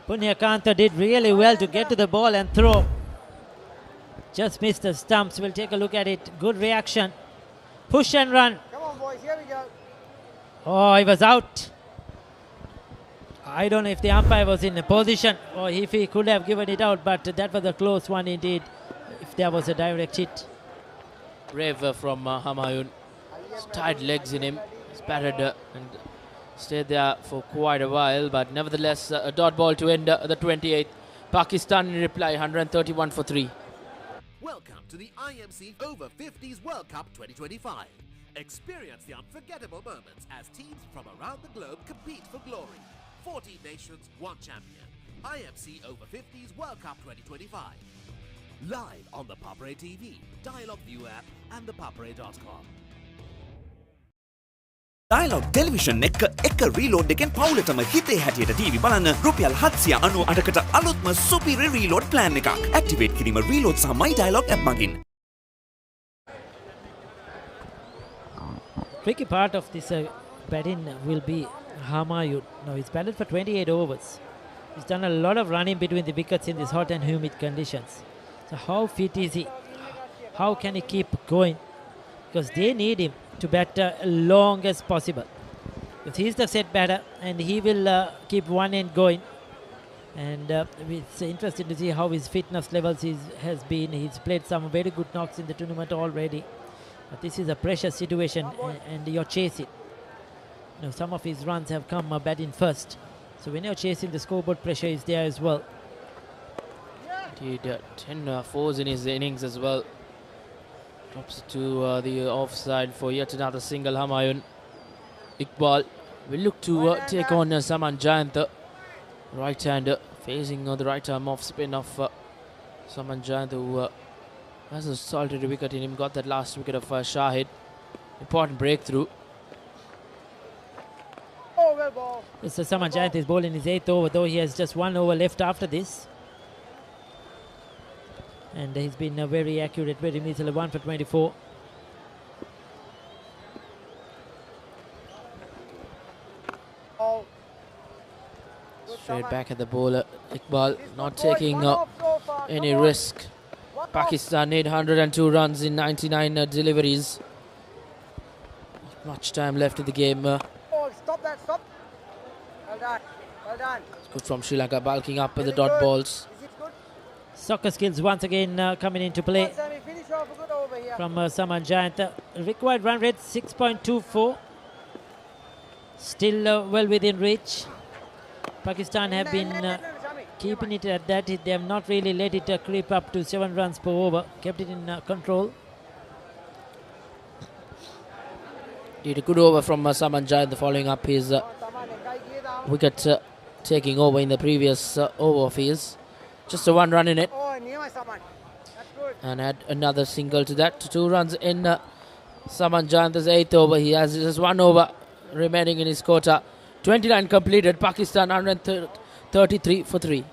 Punyakanta did really well to get to the ball and throw. Just missed the stumps. We'll take a look at it. Good reaction. Push and run. Come on, boys. Here we go. Oh, he was out. I don't know if the umpire was in a position or if he could have given it out, but that was a close one indeed, if there was a direct hit. Brave from Humayun. Tight legs in him. He's batted and stayed there for quite a while, but nevertheless a dot ball to end the 28th. Pakistan in reply, 131 for 3. Welcome to the IMC Over-50s World Cup 2025. Experience the unforgettable moments as teams from around the globe compete for glory. 14 nations, 1 champion. IMC Over-50s World Cup 2025. Live on the Papare TV, Dialog ViU App and ThePapare.com. Dialog Television එක reload එකෙන් පවුලටම හිතේ හැටියට TV බලන්න රුපියල් 798කට අලුත්ම සුපිරි reload plan එකක්. Activate කිරීම reload සහ My Dialog app මගින්. Tricky part of this batting will be Humayun. Now he's batted for 28 overs. He's done a lot of running between the wickets in these hot and humid conditions. So how fit is he? How can he keep going? Because they need him to bat long as possible. Because he's the set batter and he will keep one end going. And it's interesting to see how his fitness levels has been. He's played some very good knocks in the tournament already. But this is a pressure situation and you're chasing. You know, some of his runs have come batting first. So when you're chasing, the scoreboard pressure is there as well. Indeed, 10 fours in his innings as well. Drops to the offside for yet another single. Humayun. Iqbal will look to take on Saman Jayant. Right-hander facing the right arm off spin of Saman Jayant, who has assaulted a wicket in him. Got that last wicket of Shahid. Important breakthrough. Mr. Saman Jayant is bowling his 8th over, though he has just 1 over left after this. And he's been very accurate, very measly, 1 for 24. Straight back at the bowler. Iqbal not taking any risk. Pakistan need 102 runs in 99 deliveries. Not much time left in the game. Stop that, stop. Well done, well done. It's good from Sri Lanka, bulking up with the dot balls. Soccer skills once again coming into play from Saman Jayant. Required run rate 6.24. Still well within reach. Pakistan have been keeping it at that. They have not really let it creep up to 7 runs per over. Kept it in control. Did a good over from Saman Jayant, following up his wicket taking over in the previous over of his. Just a 1 run in it. And add another single to that. 2 runs in Saman Jayant's 8th over. He has just 1 over remaining in his quota. 29 completed. Pakistan 133 for 3.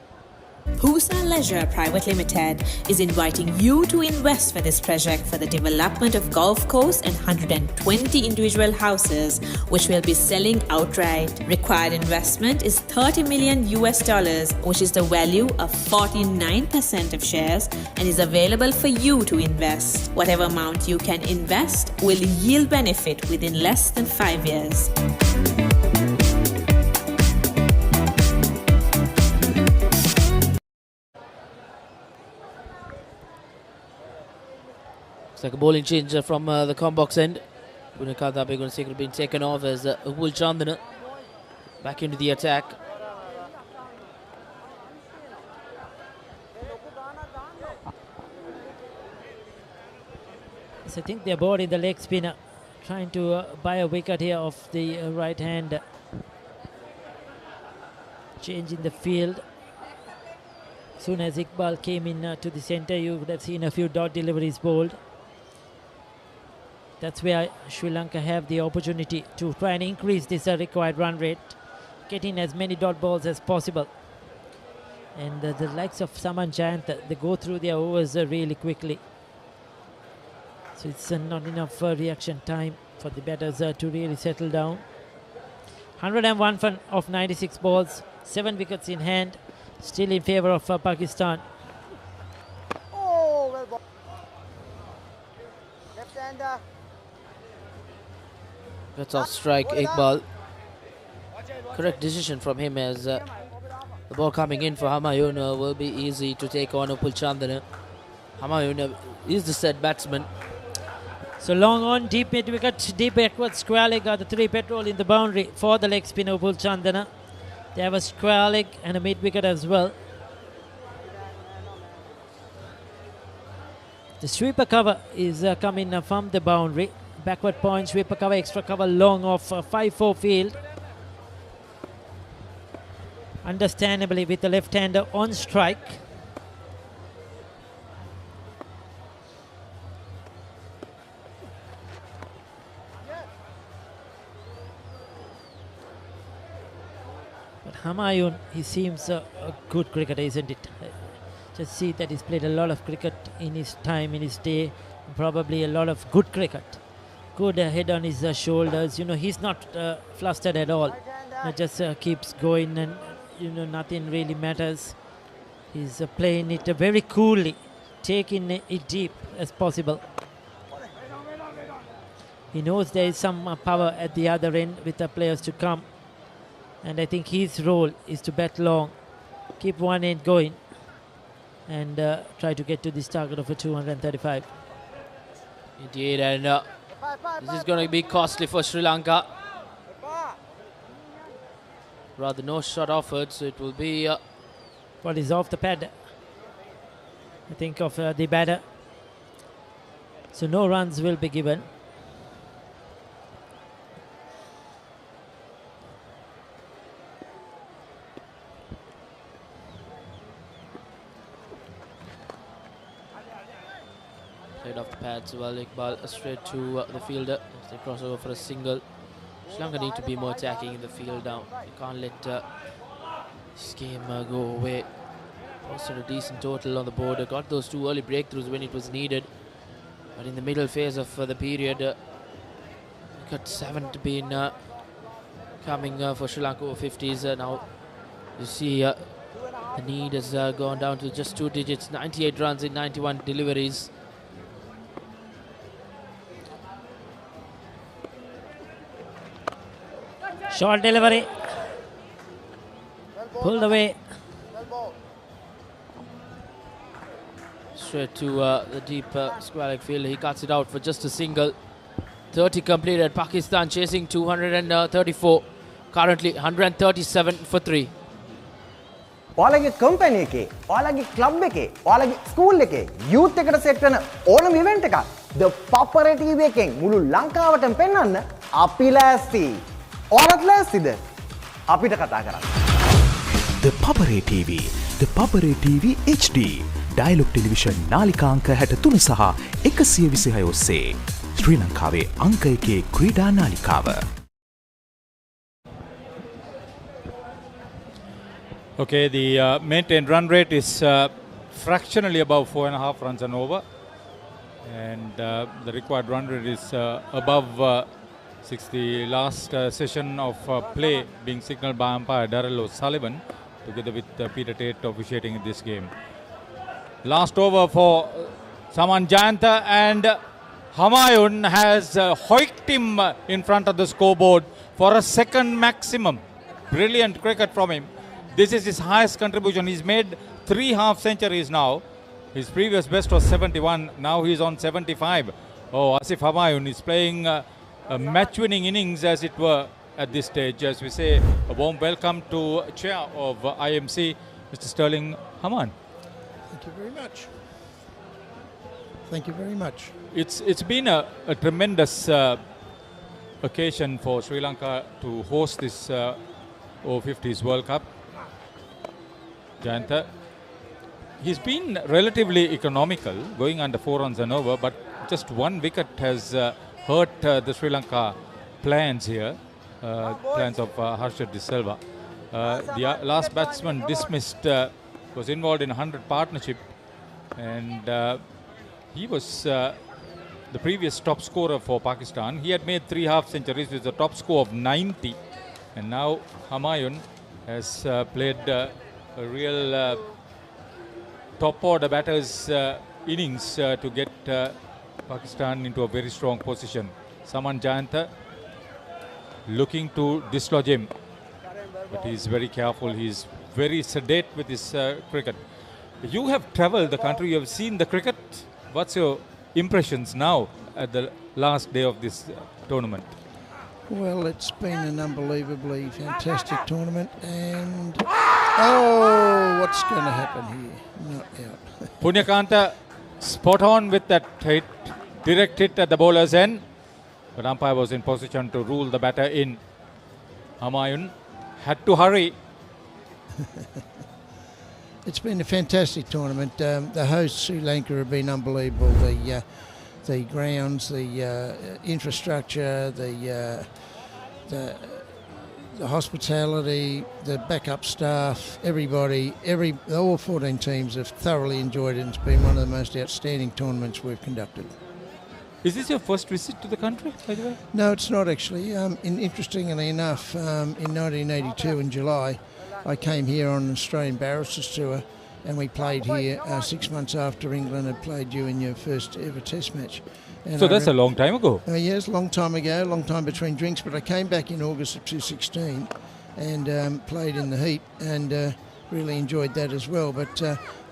Pusa Leisure Private Limited is inviting you to invest for this project for the development of golf course and 120 individual houses, which will be selling outright. Required investment is $30 million, which is the value of 49% of shares, and is available for you to invest. Whatever amount you can invest will yield benefit within less than 5 years. It's like a bowling change from the combox end. Punakada Begun being taken off as Ubul Chandana back into the attack. So I think they're bored in the leg spinner, trying to buy a wicket here off the right hand. Change in the field. Soon as Iqbal came in to the centre, you would have seen a few dot deliveries bowled. That's where Sri Lanka have the opportunity to try and increase this required run rate, getting as many dot balls as possible. And the likes of Saman Jayant, they go through their overs really quickly. So it's not enough reaction time for the batters to really settle down. 101 of 96 balls, 7 wickets in hand, still in favour of Pakistan. Oh, well ball. Left-hander. That's off strike, Iqbal. correct decision from him, as the ball coming in for Humayun will be easy to take on Upul Chandana. Humayun is the set batsman. So long on, deep mid wicket, deep backward, square leg are the three petrol in the boundary for the leg spinner Upul Chandana. They have a square leg and a mid wicket as well. The sweeper cover is coming from the boundary. Backward point, sweeper cover, extra cover long of 5-4 field. Understandably with the left-hander on strike. But Humayun, he seems a good cricketer, isn't it? Just see that he's played a lot of cricket in his time, in his day. Probably a lot of good cricket. Good head on his shoulders. You know, he's not flustered at all. He just keeps going, and you know, nothing really matters. He's playing it very coolly, taking it deep as possible. He knows there is some power at the other end with the players to come. And I think his role is to bat long, keep one end going, and try to get to this target of a 235. Indeed, and this is going to be costly for Sri Lanka. Rather no shot offered, so it will be... Ball is off the pad. I think of the batter. So no runs will be given. Played off the pads well, Iqbal straight to the fielder. They cross over for a single. Sri Lanka need to be more attacking in the field now. You can't let this game go away. Posted a decent total on the board. Got those two early breakthroughs when it was needed. But in the middle phase of the period, wickets haven't been coming for Sri Lanka Over-50s. Now you see the need has gone down to just 2 digits. 98 runs in 91 deliveries. Short delivery. Pulled away. Straight to the deep square leg field. He cuts it out for just a single. 30 completed. Pakistan chasing 234. Currently 137 for 3. ඔයාලගේ company එකේ, ඔයාලගේ club එකේ, ඔයාලගේ school එකේ youth එකට set වෙන ඕනම event එකක් The Papare TV එකෙන් මුළු ලංකාවටම පෙන්වන්න අපි ලෑස්ති. ඔයාලත් ලෑස්තිද? අපිට කතා කරන්න. The Papare TV, The Papare TV HD, Dialog Television නාලිකාංක 63 සහ 126 ඔස්සේ ශ්‍රී ලංකාවේ අංක 1 ක්‍රීඩා නාලිකාව. Okay, the maintained run rate is fractionally above 4.5 runs and over, and the required run rate is above 60. Last session of play being signalled by umpire Darrell O'Sullivan together with Peter Tate officiating in this game. Last over for Saman Jayanta, and Humayun has hoiked him in front of the scoreboard for a second maximum. Brilliant cricket from him. This is his highest contribution. He's made 3 half centuries now. His previous best was 71. Now he's on 75. Oh, Asif Humayun is playing a match-winning innings, as it were, at this stage. As we say, a warm welcome to Chair of IMC, Mr. Sterling Haman. Thank you very much. Thank you very much. It's been a tremendous occasion for Sri Lanka to host this Over-50s World Cup. Jayanta, he's been relatively economical, going under 4 runs and over, but just 1 wicket has hurt the Sri Lanka plans here, plans of Harshad De Silva. The last batsman dismissed was involved in a 100 partnership, and he was the previous top scorer for Pakistan. He had made 3 half centuries with a top score of 90, and now Humayun has played a real top order batter's innings to get Pakistan into a very strong position. Saman Jayanta looking to dislodge him. But he's very careful. He's very sedate with his cricket. You have travelled the country. You have seen the cricket. What's your impressions now at the last day of this tournament? Well, it's been an unbelievably fantastic tournament, and oh, what's going to happen here? Not out. Punyakanta spot on with that hit, direct hit at the bowler's end, but umpire was in position to rule the batter in. Humayun had to hurry. It's been a fantastic tournament. The hosts, Sri Lanka, have been unbelievable. The grounds, the infrastructure, the hospitality, the backup staff, everybody, all 14 teams have thoroughly enjoyed it. It's been one of the most outstanding tournaments we've conducted. Is this your first visit to the country, by the way? No, it's not actually. Interestingly enough, in 1982 in July, I came here on an Australian Barristers Tour, and we played here 6 months after England had played you in your first ever Test match. And so that's a long time ago. Yes, a long time ago, long time between drinks. But I came back in August of 2016 and played in the heat and really enjoyed that as well. But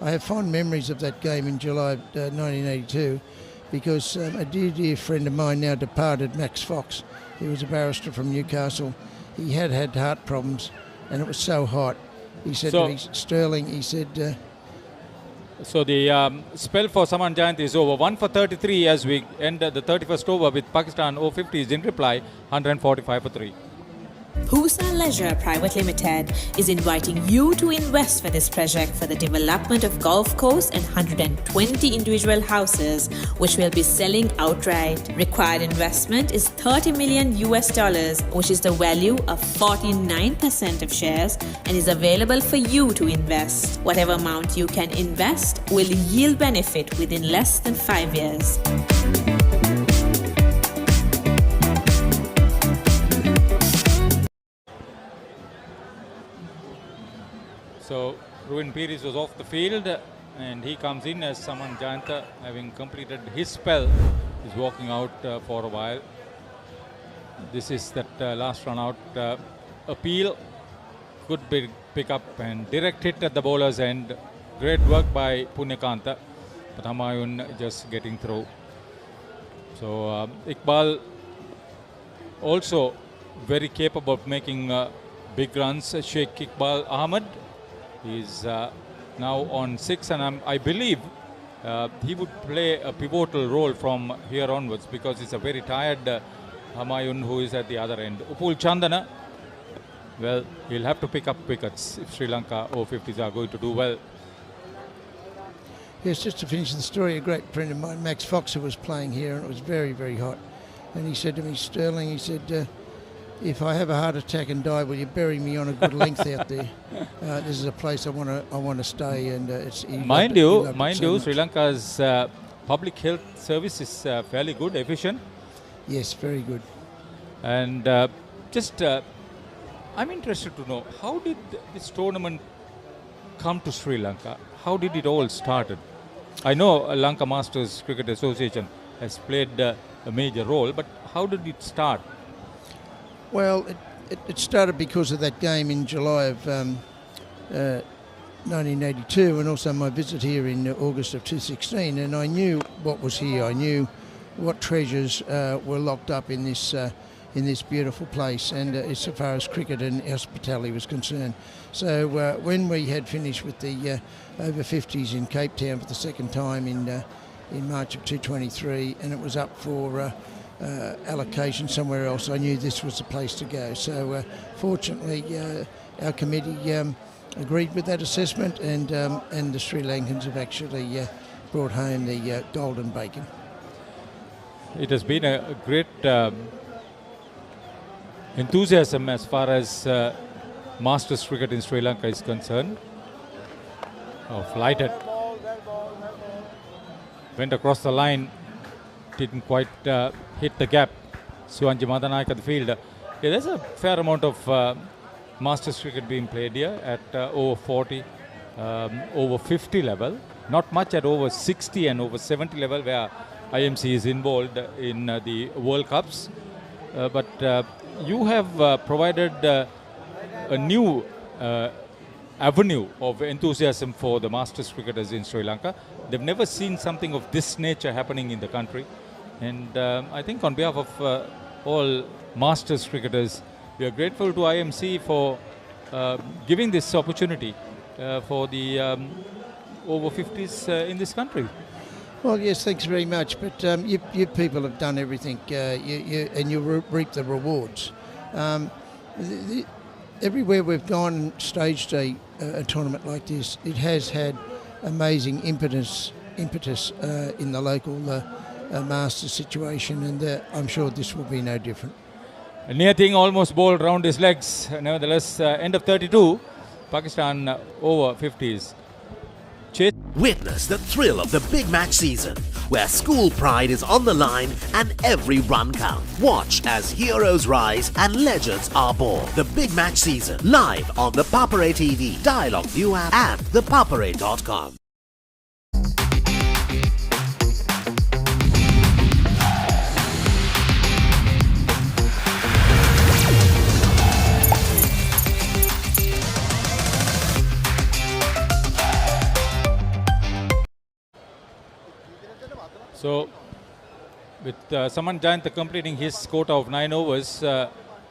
I have fond memories of that game in July of 1982 because a dear friend of mine, now departed, Max Fox, he was a barrister from Newcastle. He had heart problems and it was so hot. He said to me, Sterling, he said... So the spell for Saman Jayant is over. 1 for 33 as we end the 31st over with Pakistan Over-50s in reply, 145 for 3. Pusa Leisure Private Limited is inviting you to invest for this project for the development of golf course and 120 individual houses, which will be selling outright. Required investment is $30 million, which is the value of 49% of shares and is available for you to invest. Whatever amount you can invest will yield benefit within less than 5 years. So Ruin Pires was off the field and he comes in as Saman Jayanta, having completed his spell. He's walking out for a while. This is that last run out appeal. Good big pick up and direct hit at the bowler's end. Great work by Punyakanta, but Humayun just getting through. So Iqbal also very capable of making big runs. Sheikh Iqbal Ahmed is now on 6 and I believe he would play a pivotal role from here onwards because it's a very tired Humayun who is at the other end. Upul Chandana, well, he'll have to pick up wickets if Sri Lanka Over-50s are going to do well. Yes, just to finish the story, a great friend of mine, Max Fox, who was playing here, and it was very, very hot. And he said to me, Sterling, he said, if I have a heart attack and die, will you bury me on a good length out there? This is a place I want to stay, and it's. Mind you, Sri Lanka's public health service is fairly good, efficient. Yes, very good. And I'm interested to know, how did this tournament come to Sri Lanka? How did it all started? I know Lanka Masters Cricket Association has played a major role, but how did it start? Well, it started because of that game in July of 1982 and also my visit here in August of 2016, and I knew what was here. I knew what treasures were locked up in this beautiful place, and as far as cricket and hospitality was concerned. So when we had finished with the Over-50s in Cape Town for the second time in March of 2023, and it was up for allocation somewhere else, I knew this was the place to go. So fortunately our committee agreed with that assessment, and the Sri Lankans have actually brought home the golden bacon. It has been a great enthusiasm as far as Masters cricket in Sri Lanka is concerned. Flighted, went across the line, didn't quite hit the gap. Siwanji Madanayaka at the field. Yeah, there's a fair amount of Masters cricket being played here at over 40, over 50 level. Not much at over 60 and over 70 level where IMC is involved in the World Cups. But you have provided a new avenue of enthusiasm for the Masters cricketers in Sri Lanka. They've never seen something of this nature happening in the country. And I think on behalf of all Masters cricketers, we are grateful to IMC for giving this opportunity for the over-50s in this country. Well, yes, thanks very much. But you people have done everything, and you reap the rewards. Everywhere we've gone and staged a tournament like this, it has had amazing impetus in the local Masters situation, and I'm sure this will be no different. Niyating almost bowled round his legs. Nevertheless, end of 32, Pakistan over-50s. Witness the thrill of the big match season, where school pride is on the line and every run counts. Watch as heroes rise and legends are born. The big match season, live on the Papare TV, Dialog ViU App, and ThePapare.com. So, with Saman Jayantha completing his quota of 9 overs,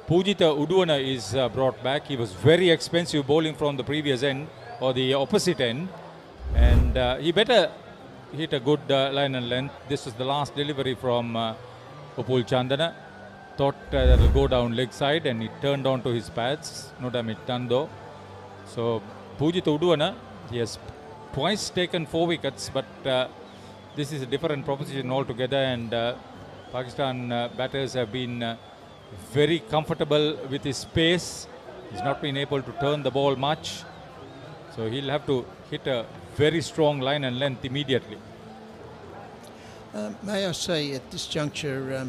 Pujitha Uduwana is brought back. He was very expensive bowling from the previous end, or the opposite end. And he better hit a good line and length. This was the last delivery from Upul Chandana. Thought that will go down leg side, and he turned on to his pads. No damage done though. So, Pujitha Uduwana, he has twice taken 4 wickets, but this is a different proposition altogether, and Pakistan batters have been very comfortable with his pace. He's not been able to turn the ball much, so he'll have to hit a very strong line and length immediately. May I say at this juncture,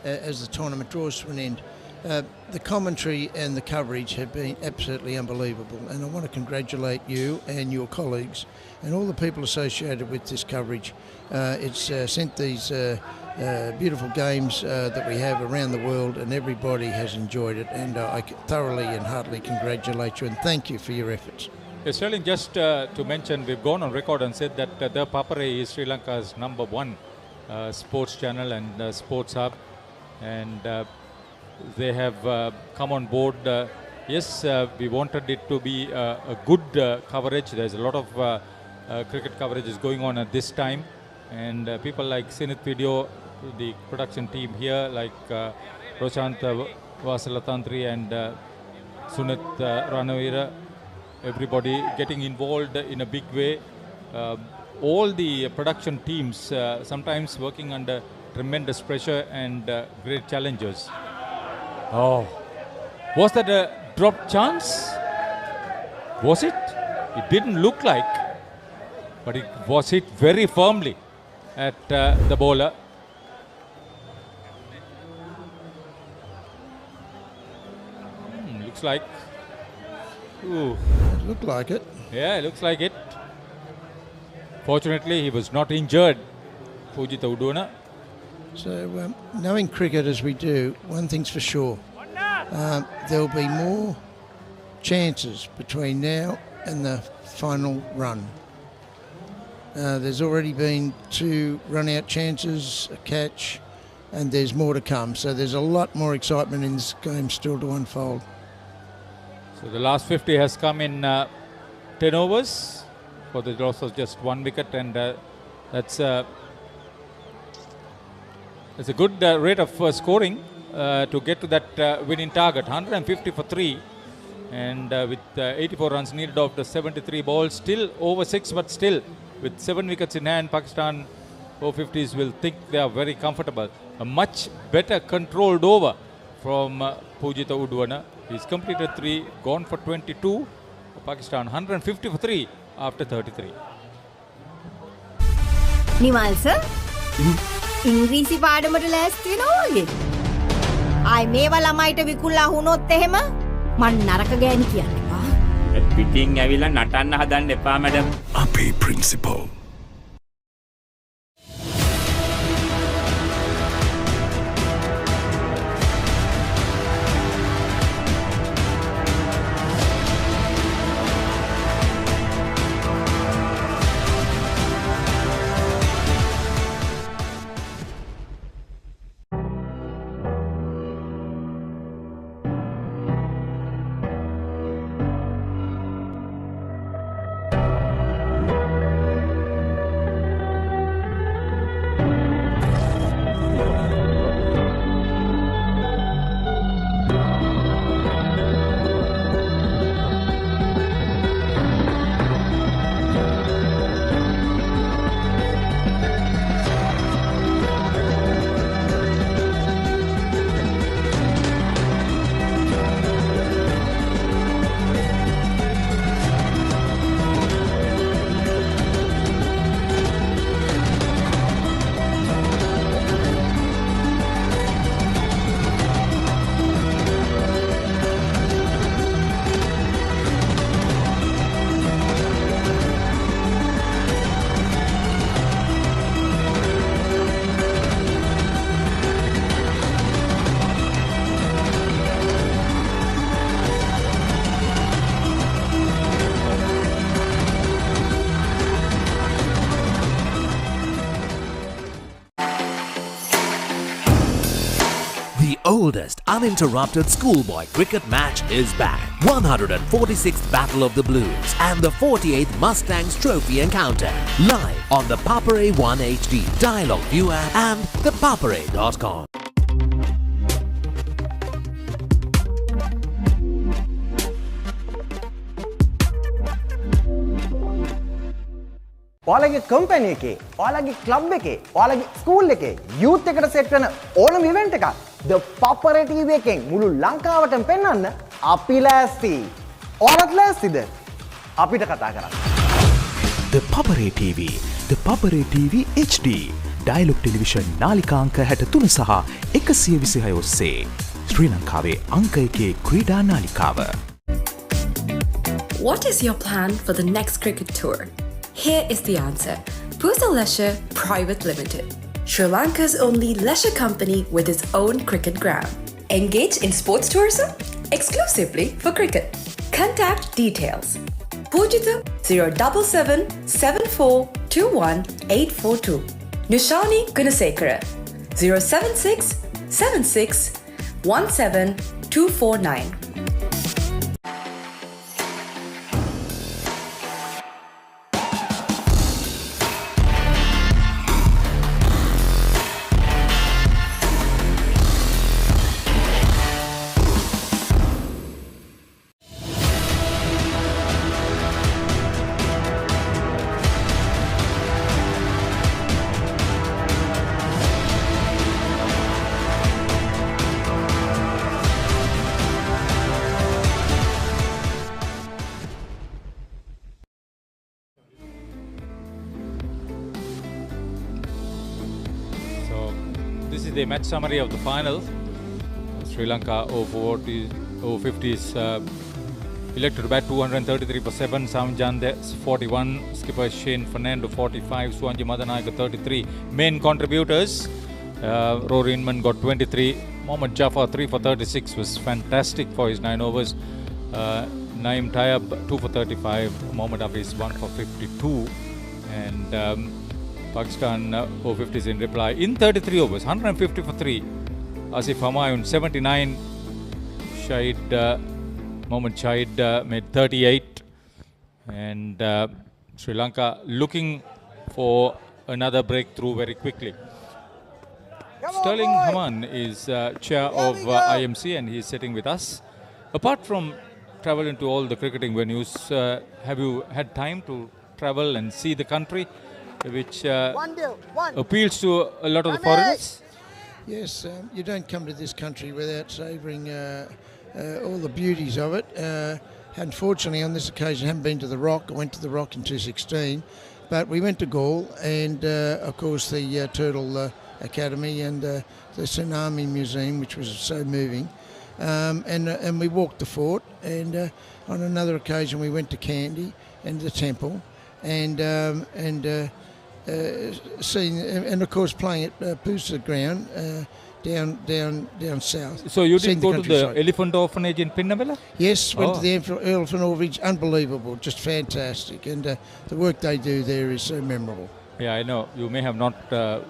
as the tournament draws to an end, the commentary and the coverage have been absolutely unbelievable, and I want to congratulate you and your colleagues and all the people associated with this coverage. It's sent these beautiful games that we have around the world, and everybody has enjoyed it, and I thoroughly and heartily congratulate you and thank you for your efforts. Yes, Sterling, just to mention, we've gone on record and said that ThePapare is Sri Lanka's #1 sports channel and sports hub, and they have come on board. Yes, we wanted it to be a good coverage. There's a lot of cricket coverage is going on at this time, and people like Sinith Video, the production team here, like Roshant Vasalatantri and Sunit Ranavira, everybody getting involved in a big way. All the production teams sometimes working under tremendous pressure and great challenges. Oh, was that a drop chance? Was it? It didn't look like, but it was hit very firmly at the bowler. Looks like. Ooh. It looked like it. Yeah, it looks like it. Fortunately, he was not injured, Pujitha Uduwana. So, knowing cricket as we do, one thing's for sure. There'll be more chances between now and the final run. There's already been 2 run-out chances, a catch, and there's more to come. So there's a lot more excitement in this game still to unfold. So the last 50 has come in 10 overs for the loss of just 1 wicket, and that's a good rate of scoring to get to that winning target. 150 for 3, and with 84 runs needed after 73 balls, still over 6, but still with 7 wickets in hand, Pakistan Over-50s will think they are very comfortable. A much better controlled over from Pujitha Uduwana. He's completed 3, gone for 22 for Pakistan. 150 for 3 after 33. Nimal sir ඉංග්‍රීසි පාඩමට ලෑස්ති වෙනවා වගේ. ආයි මේවා ළමයිට විකුල්ලා වුණොත් එහෙම මං නරක ගෑණි කියන්නේ. පිටින් ඇවිල්ලා නටන්න හදන්න එපා මැඩම්. අපේ principal. oldest uninterrupted schoolboy cricket match is back. 146th Battle of the Blues and the 48th Mustangs Trophy encounter. Live on the Papare 1 HD, Dialog ViU App and ThePapare.com. ඔයාලගේ කම්පැනි එකේ, ඔයාලගේ club එකේ, ඔයාලගේ school එකේ youth එකට set වෙන ඕනම event එකක් The Papare TV එකෙන් මුළු ලංකාවටම පෙන්වන්න අපි ලෑස්ති. ඔයාලත් ලෑස්තිද? අපිට කතා කරන්න. The Papare TV, The Papare TV HD, Dialog Television නාලිකාංක 63 සහ 126 ඔස්සේ ශ්‍රී ලංකාවේ අංක 1 ක්‍රීඩා නාලිකාව. What is your plan for the next cricket tour? Here is the answer. Pusa Leisure Private Limited, Sri Lanka's only leisure company with its own cricket ground. Engage in sports tourism exclusively for cricket. Contact details. Pujita 077 7421 842. Nishani Gunasekara 076 76 17 249. This is the match summary of the final. Sri Lanka Over-50s elected to bat 233 for 7. Samjande 41, skipper Shane Fernando 45, Suanji Madanayaka 33. Main contributors, Rory Inman got 23. Mohammad Jafar 3 for 36 was fantastic for his 9 overs. Naeem Tayyab 2 for 35. Mohammad Hafiz 1 for 52. And Pakistan Over-50s in reply in 33 overs, 150 for 3. Asif Humayun 79. Mohammad Shahid made 38. And Sri Lanka looking for another breakthrough very quickly. Sterling Haman is chair of IMC and he is sitting with us. Apart from travel into all the cricketing venues, have you had time to travel and see the country, which appeals to a lot of the foreigners? Yes, you don't come to this country without savouring all the beauties of it. Unfortunately, on this occasion, I haven't been to the Rock. I went to the Rock in 2016, but we went to Galle and, of course, the Turtle Academy and the Tsunami Museum, which was so moving. And we walked the fort, and on another occasion, we went to Kandy and the temple, and seeing, and of course playing at Pusa ground down south. So you did go to the Elephant Orphanage in Pinnavela? Yes, went to the Elephant Orphanage. Unbelievable, just fantastic, and the work they do there is so memorable. Yeah, I know. You may have not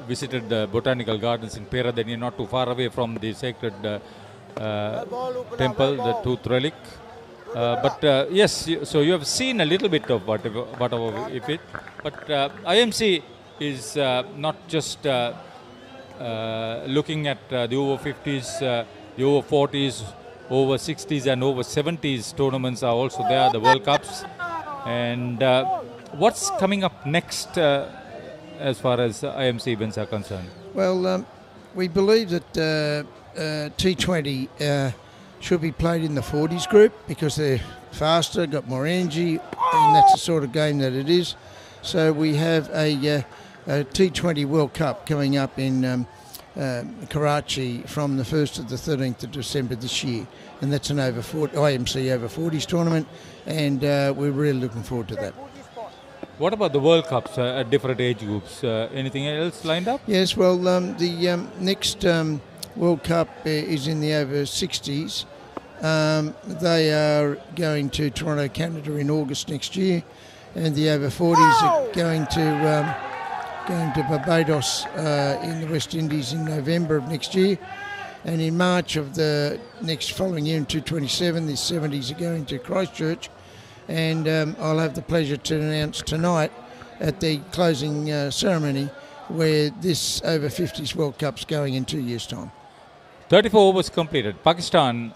visited the botanical gardens in Pera, then you're not too far away from the sacred temple, the Tooth Relic. But yes, so you have seen a little bit of whatever if it. But IMC is not just looking at the Over-50s, the Over-40s, Over-60s and Over-70s tournaments are also there, the World Cups. And what's coming up next as far as IMC events are concerned? Well, we believe that T20 should be played in the 40s group because they're faster, got more energy, and that's the sort of game that it is. So we have a T20 World Cup coming up in Karachi from the 1st to the 13th of December this year, and that's an IMC Over-40s tournament, and we're really looking forward to that. What about the World Cups at different age groups? Anything else lined up? Yes, well, the next World Cup is in the Over-60s. They are going to Toronto, Canada in August next year, and the Over-40s are going to Barbados in the West Indies in November of next year. And in March of the next following year, in 2027, the 70s are going to Christchurch. And I'll have the pleasure to announce tonight at the closing ceremony where this Over-50s World Cup's going in 2 years' time. 34 overs completed. Pakistan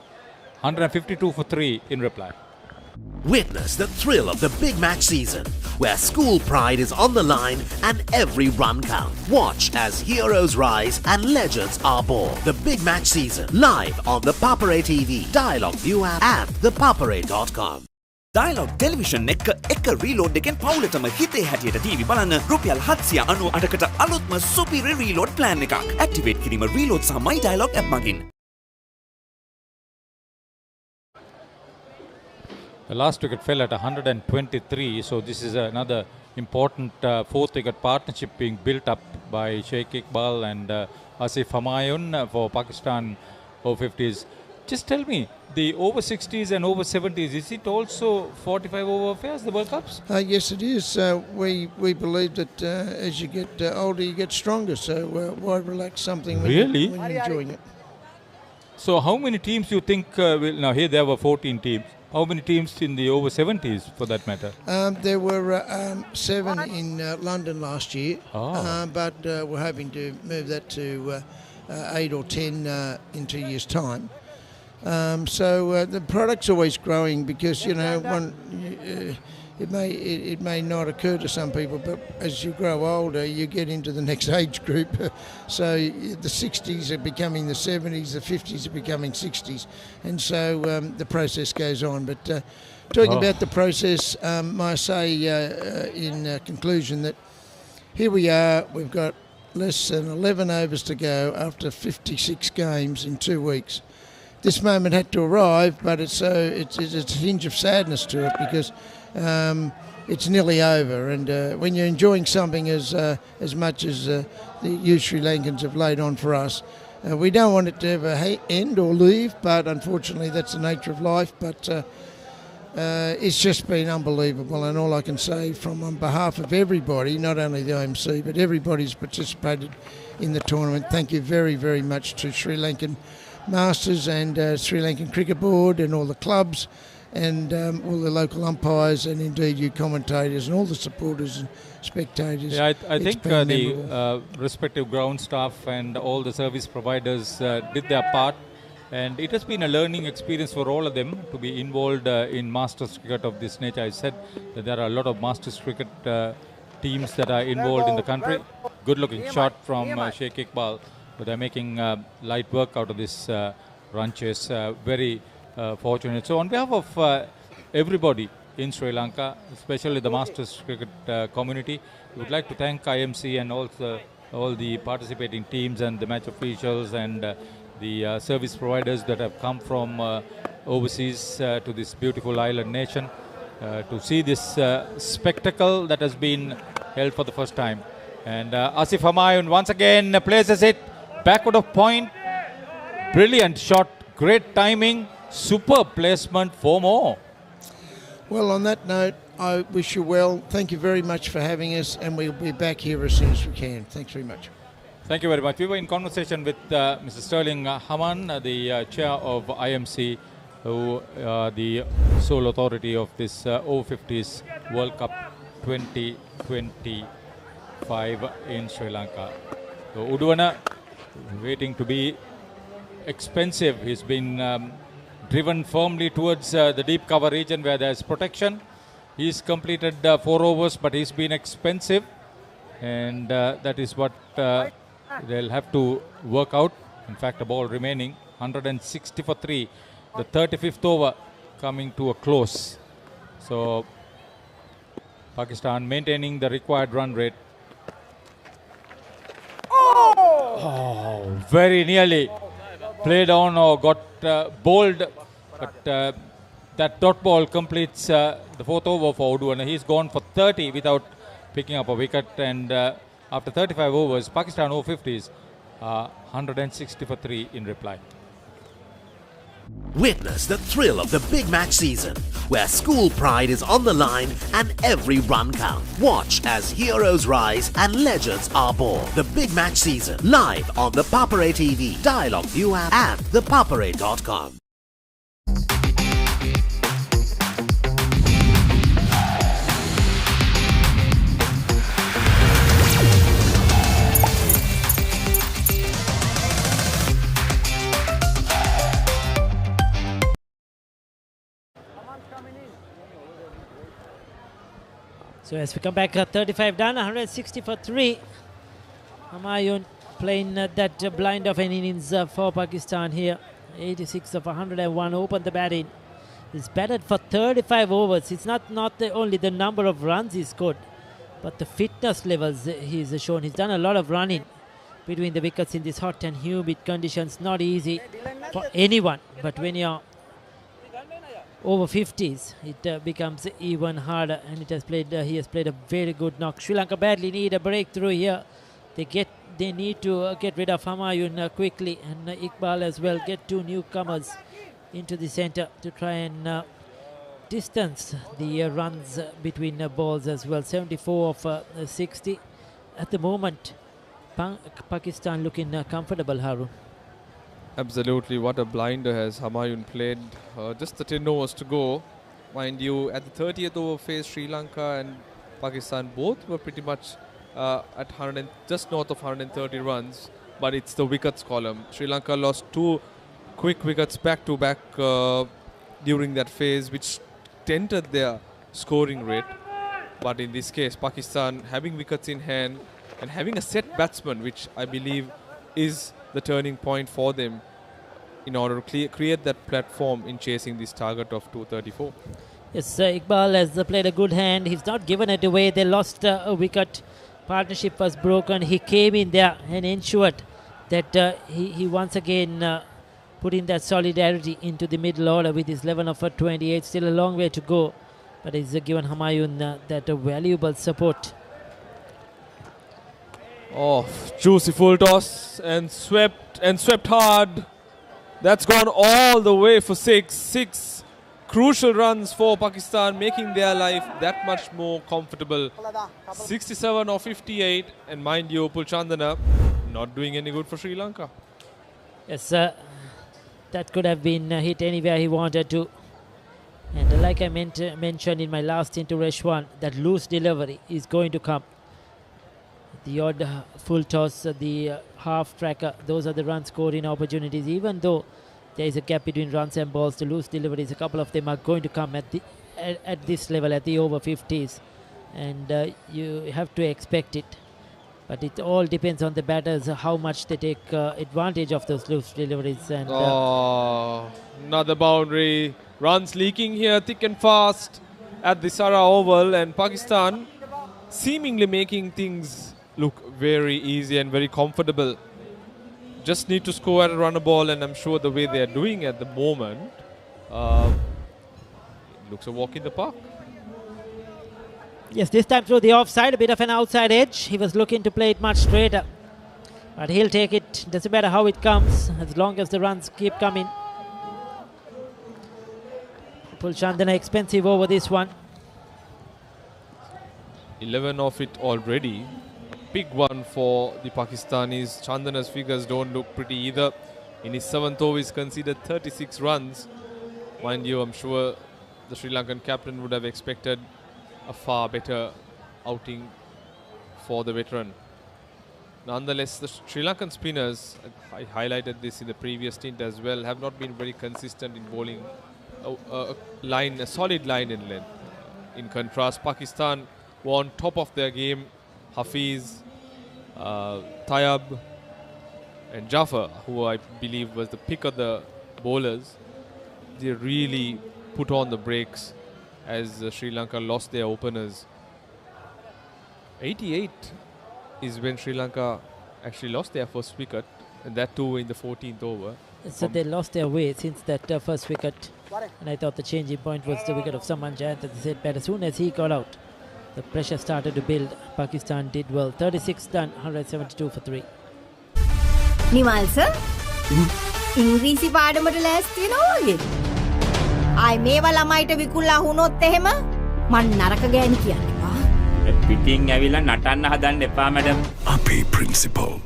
152 for 3 in reply. Witness the thrill of the big match season, where school pride is on the line and every run counts. Watch as heroes rise and legends are born. The big match season, live on the Papare TV, Dialog ViU App and ThePapare.com. Dialog Television එක reload එකෙන් පවුලටම හිතේ හැටියට TV බලන්න රුපියල් 798කට අලුත්ම සුපිරි reload plan එකක්. Activate කිරීම reload සහ My Dialog app මගින්. The last wicket fell at 123, so this is another important fourth wicket partnership being built up by Sheikh Iqbal and Asif Humayun for Pakistan Over-50s. Just tell me, the Over-60s and Over-70s, is it also 45 over affairs, the World Cups? Yes, it is. We believe that as you get older, you get stronger. So why relax something when Really? when you're enjoying it? So how many teams you think will... Now here there were 14 teams. How many teams in the Over-70s for that matter? There were 7 in London last year, but we're hoping to move that to 8 or 10 in 2 years' time. So the product's always growing because, you know, it may not occur to some people, but as you grow older, you get into the next age group. So the 60s are becoming the 70s, the 50s are becoming 60s, and so the process goes on. But talking about the process, I say in conclusion that here we are, we've got less than 11 overs to go after 56 games in 2 weeks. This moment had to arrive, but it's a hinge of sadness to it because it's nearly over. And when you're enjoying something as much as you Sri Lankans have laid on for us, we don't want it to ever end or leave, but unfortunately that's the nature of life. But it's just been unbelievable, and all I can say on behalf of everybody, not only the IMC, but everybody who's participated in the tournament, thank you very, very much to Sri Lankan Masters and Sri Lankan Cricket Board and all the clubs and all the local umpires and indeed you commentators and all the supporters and spectators. Yeah, I think the respective ground staff and all the service providers did their part, and it has been a learning experience for all of them to be involved in Masters cricket of this nature. I said that there are a lot of Masters cricket teams that are involved in the country. Good looking shot from Sheikh Iqbal. But they're making light work out of this run chase. Very fortunate. So on behalf of everybody in Sri Lanka, especially the Masters cricket community, we would like to thank IMC and also all the participating teams and the match officials and the service providers that have come from overseas to this beautiful island nation to see this spectacle that has been held for the first time. And Asif Humayun once again places it backward of point. Brilliant shot, great timing, superb placement, 4 more. Well, on that note, I wish you well. Thank you very much for having us, and we'll be back here as soon as we can. Thanks very much. Thank you very much. We were in conversation with Mr. Sterling Haman, the chair of IMC, who the sole authority of this Over-50s World Cup 2025 in Sri Lanka. So Uduvana waiting to be expensive. He's been driven firmly towards the deep cover region where there's protection. He's completed 4 overs, but he's been expensive, and that is what they'll have to work out. In fact, a ball remaining, 160 for 3. The 35th over coming to a close. So Pakistan maintaining the required run rate. Oh, very nearly played on or got bowled, but that dot ball completes the 4th over for Uduvana. He's gone for 30 without picking up a wicket, and after 35 overs, Pakistan Over-50s 160 for 3 in reply. Witness the thrill of the big match season, where school pride is on the line and every run counts. Watch as heroes rise and legends are born. The big match season, live on the Papare TV, Dialog ViU App and ThePapare.com. So as we come back, 35 done, 160 for 3. Humayun playing that blind of an innings for Pakistan here. 86 of 101, opened the batting. He's batted for 35 overs. It's not only the number of runs he scored, but the fitness levels he's shown. He's done a lot of running between the wickets in these hot and humid conditions. Not easy for anyone, but when you're over 50s, it becomes even harder, and he has played a very good knock. Sri Lanka badly need a breakthrough here. They need to get rid of Humayun quickly, and Iqbal as well. Get two newcomers into the centre to try and distance the runs between balls as well. 74 of 60 at the moment. Pakistan looking comfortable, Harun. Absolutely, what a blinder has Humayun played. Just the 10 overs to go. Mind you, at the 30th over phase, Sri Lanka and Pakistan both were pretty much at just north of 130 runs. But it's the wickets column. Sri Lanka lost 2 quick wickets back to back during that phase, which dented their scoring rate. But in this case, Pakistan having wickets in hand and having a set batsman, which I believe is the turning point for them in order to create that platform in chasing this target of 234. Yes, Iqbal has played a good hand. He's not given it away. They lost a wicket. Partnership was broken. He came in there and ensured that he once again put in that solidarity into the middle order with his 11 of 28. Still a long way to go, but he's given Humayun that valuable support. Oh, juicy full toss and swept hard. That's gone all the way for 6. 6 crucial runs for Pakistan, making their life that much more comfortable. 67 or 58, and mind you, Pulchandana not doing any good for Sri Lanka. Yes, that could have been hit anywhere he wanted to. And like I mentioned in my last into Reshwan, that loose delivery is going to come. The odd full toss, the half tracker, those are the run scoring opportunities. Even though there is a gap between runs and balls, the loose deliveries, a couple of them are going to come at this level, at the over 50s. And you have to expect it. But it all depends on the batters, how much they take advantage of those loose deliveries. And another boundary. Runs leaking here thick and fast at the Sara Oval, and Pakistan seemingly making things look very easy and very comfortable. Just need to score and run a ball, and I'm sure the way they are doing at the moment, it looks a walk in the park. Yes, this time through the offside, a bit of an outside edge. He was looking to play it much straighter, but he'll take it. Doesn't matter how it comes, as long as the runs keep coming. Pulchandana expensive over this one. 11 of it already. Big one for the Pakistanis. Chandana's figures don't look pretty either. In his 7th over, he's conceded 36 runs. Mind you, I'm sure the Sri Lankan captain would have expected a far better outing for the veteran. Nonetheless, the Sri Lankan spinners, I highlighted this in the previous stint as well, have not been very consistent in bowling a solid line in length. In contrast, Pakistan were on top of their game. Hafiz, Tayyab and Jaffer, who I believe was the pick of the bowlers, they really put on the brakes as Sri Lanka lost their openers. 88 is when Sri Lanka actually lost their first wicket, and that too in the 14th over. So they lost their way since that first wicket, and I thought the changing point was the wicket of Saman Jayant. They said, but as soon as he got out, the pressure started to build. Pakistan did well. 36 done, 172 for 3. Nimal sir, ඉංග්‍රීසි පාඩමට ලෑස්ති වෙනවා වගේ. ආයි මේවා ළමයිට විකුණලා වුණොත් එහෙම මං නරක ගෑණි කියන්නවා. පිටින් ඇවිල්ලා නටන්න හදන්න එපා madam. Papare Principle.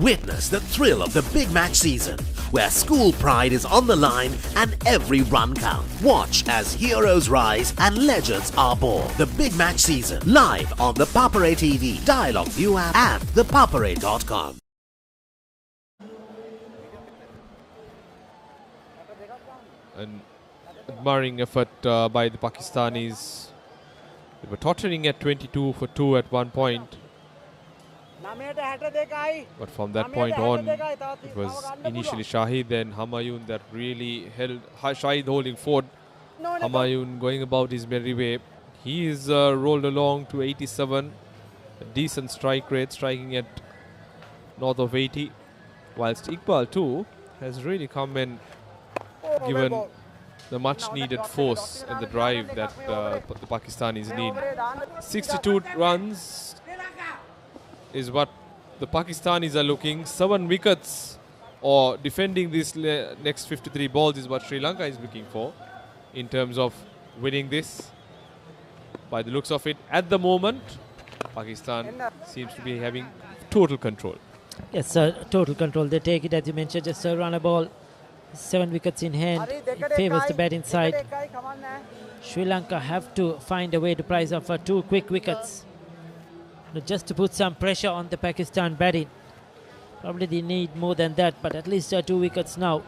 Witness the thrill of the big match season, where school pride is on the line and every run counts. Watch as heroes rise and legends are born. The big match season, live on the Papare TV, Dialog ViU App and ThePapare.com. An admiring effort by the Pakistanis. They were tottering at 22 for 2 at one point. But from that point on, it was initially Shahid, then Humayun that really held, Shahid holding forward, Humayun going about his merry way. He is rolled along to 87, a decent strike rate, striking at north of 80, whilst Iqbal too has really come and given the much needed force and the drive that the Pakistanis need. 62 runs is what the Pakistanis are looking. 7 wickets or defending these next 53 balls is what Sri Lanka is looking for in terms of winning this. By the looks of it, at the moment, Pakistan seems to be having total control. Yes, sir, total control. They take it, as you mentioned, just a run a ball. 7 wickets in hand. It favours the batting side. Sri Lanka have to find a way to price off for 2 quick wickets, just to put some pressure on the Pakistan batting. Probably they need more than that, but at least 2 wickets now,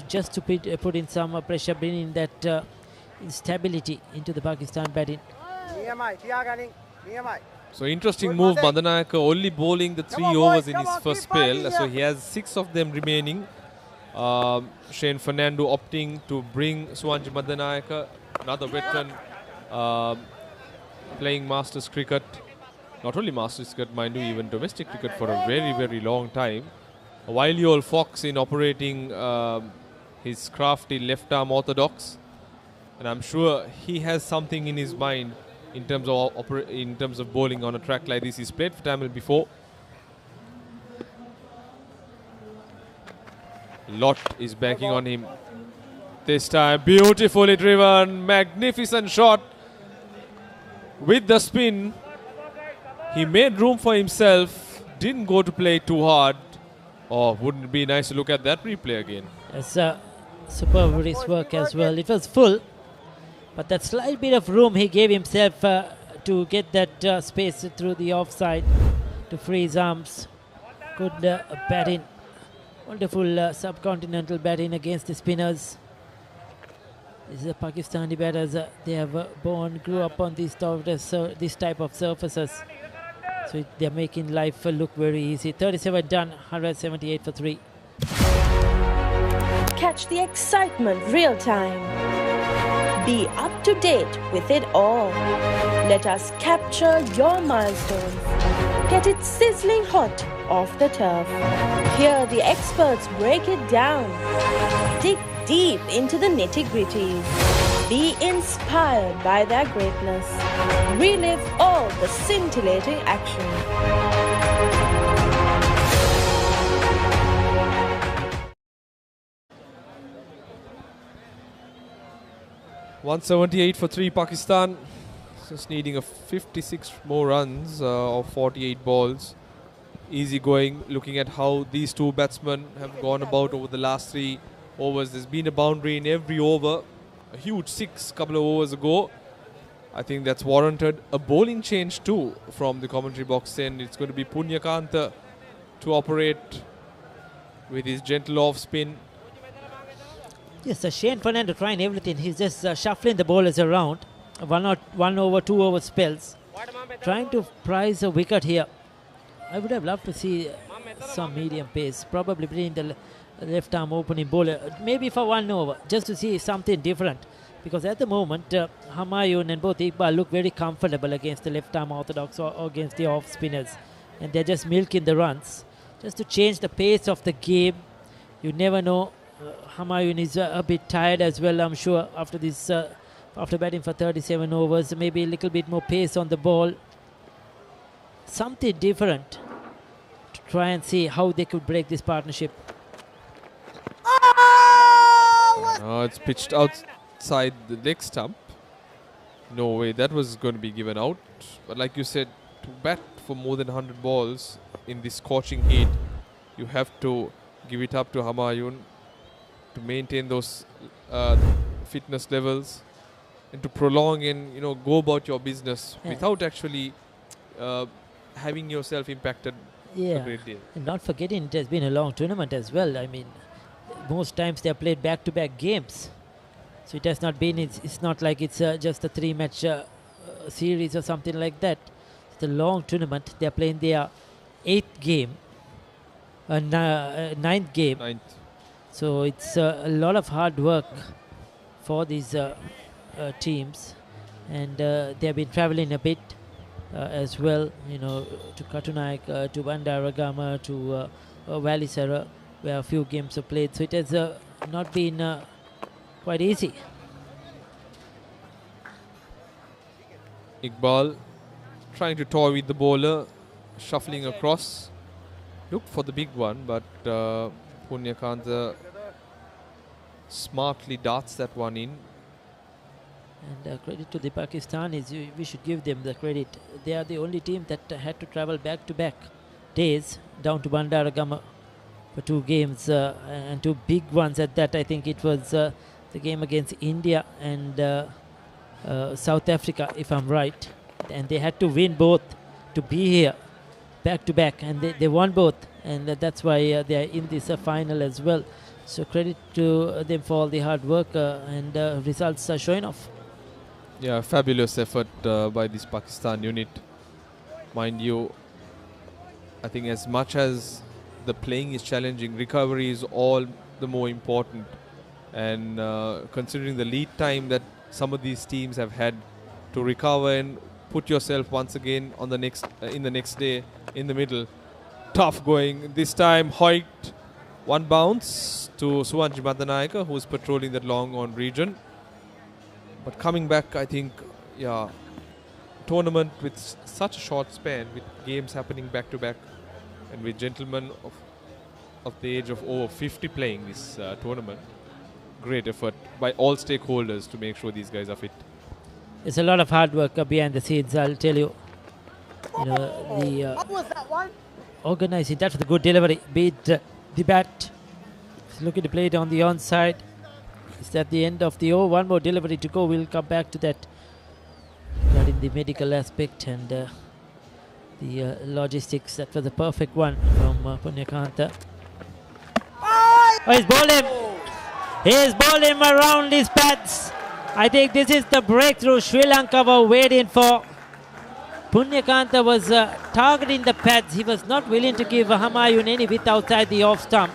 just to put in some pressure, bringing that stability into the Pakistan batting. So interesting move, Bandanayaka only bowling the 3 overs in his first spell, so he has 6 of them remaining. Shane Fernando opting to bring Suwanji Bandanayaka, another veteran playing Masters cricket. Not only Masters cricket, mind you, even domestic cricket for a very, very long time. A wily old fox in operating his crafty left-arm orthodox. And I'm sure he has something in his mind in terms of bowling on a track like this. He's played for Tamil before. Lot is banking on him. This time, beautifully driven, magnificent shot with the spin. He made room for himself, didn't go to play too hard. Oh, wouldn't it be nice to look at that replay again? It's superb wrist work as well. It was full, but that slight bit of room he gave himself to get that space through the offside to free his arms. Good batting. Wonderful subcontinental batting against the spinners. These are Pakistani batters. They have grew up on this type of surfaces. So they're making life look very easy. 37 done, 178 for 3. Catch the excitement real time. Be up to date with it all. Let us capture your milestones. Get it sizzling hot off the turf. Hear the experts break it down. Dig deep into the nitty-gritties. Be inspired by their greatness. Relive all the scintillating action. 178 for 3 Pakistan. Just needing a 56 more runs of 48 balls. Easy going, looking at how these two batsmen have gone about over the last 3 overs. There's been a boundary in every over. A huge 6 couple of overs ago. I think that's warranted. A bowling change too from the commentary box, and it's going to be Punyakanta to operate with his gentle off spin. Yes, Shane Fernando trying everything. He's just shuffling the bowlers around. 1 over, 2 over spells. Trying to prize a wicket here. I would have loved to see some medium pace. Probably bring the left arm opening bowler. Maybe for 1 over. Just to see something different. Because at the moment, Humayun and both Iqbal look very comfortable against the left arm orthodox or against the off spinners. And they're just milking the runs. Just to change the pace of the game. You never know. Humayun is a bit tired as well, I'm sure, after this, after batting for 37 overs. Maybe a little bit more pace on the ball. Something different to try and see how they could break this partnership. It's pitched outside the leg stump. No way, that was going to be given out. But like you said, to bat for more than 100 balls in this scorching heat, you have to give it up to Humayun to maintain those fitness levels and to prolong and go about your business without actually having yourself impacted a great deal. And not forgetting it has been a long tournament as well. I mean, most times they have played back-to-back games, so it has not been. It's not like it's just a 3-match series or something like that. It's a long tournament. They are playing their 8th game, 9th game. So it's a lot of hard work for these teams, and they have been traveling a bit as well, to Katunaik, to Bandaragama, to Valisara, where a few games are played. So it has not been quite easy. Iqbal trying to toy with the bowler, shuffling across. Looked for the big one, but Punyakanta smartly darts that one in. And credit to the Pakistanis, we should give them the credit. They are the only team that had to travel back-to-back days down to Bandaragama for 2 games, and 2 big ones at that. I think it was the game against India and South Africa, if I'm right. And they had to win both to be here back-to-back, and they won both. And that's why they are in this final as well. So credit to them for all the hard work, and results are showing off. Yeah, fabulous effort by this Pakistan unit. Mind you, I think as much as the playing is challenging, recovery is all the more important. And considering the lead time that some of these teams have had to recover and put yourself once again on the next in the next day in the middle. Tough going. This time Hoyt, 1 bounce to Suwanji Madanayaka, who is patrolling that long on region. But coming back, I think, tournament with such a short span, with games happening back to back, and with gentlemen of the age of over 50 playing this tournament, great effort by all stakeholders to make sure these guys are fit. It's a lot of hard work behind the scenes, I'll tell you. What was that one? Organizing, that was a good delivery. Beat the bat. He's looking to play it on the onside. It's at the end of the over. 1 more delivery to go. We'll come back to that. Regarding the medical aspect and the logistics. That was a perfect one from Punyakanta. Oh, he's bowled him. He's bowled him around his pads. I think this is the breakthrough Sri Lanka were waiting for. Punyakanta was targeting the pads. He was not willing to give Humayun any width outside the off stump.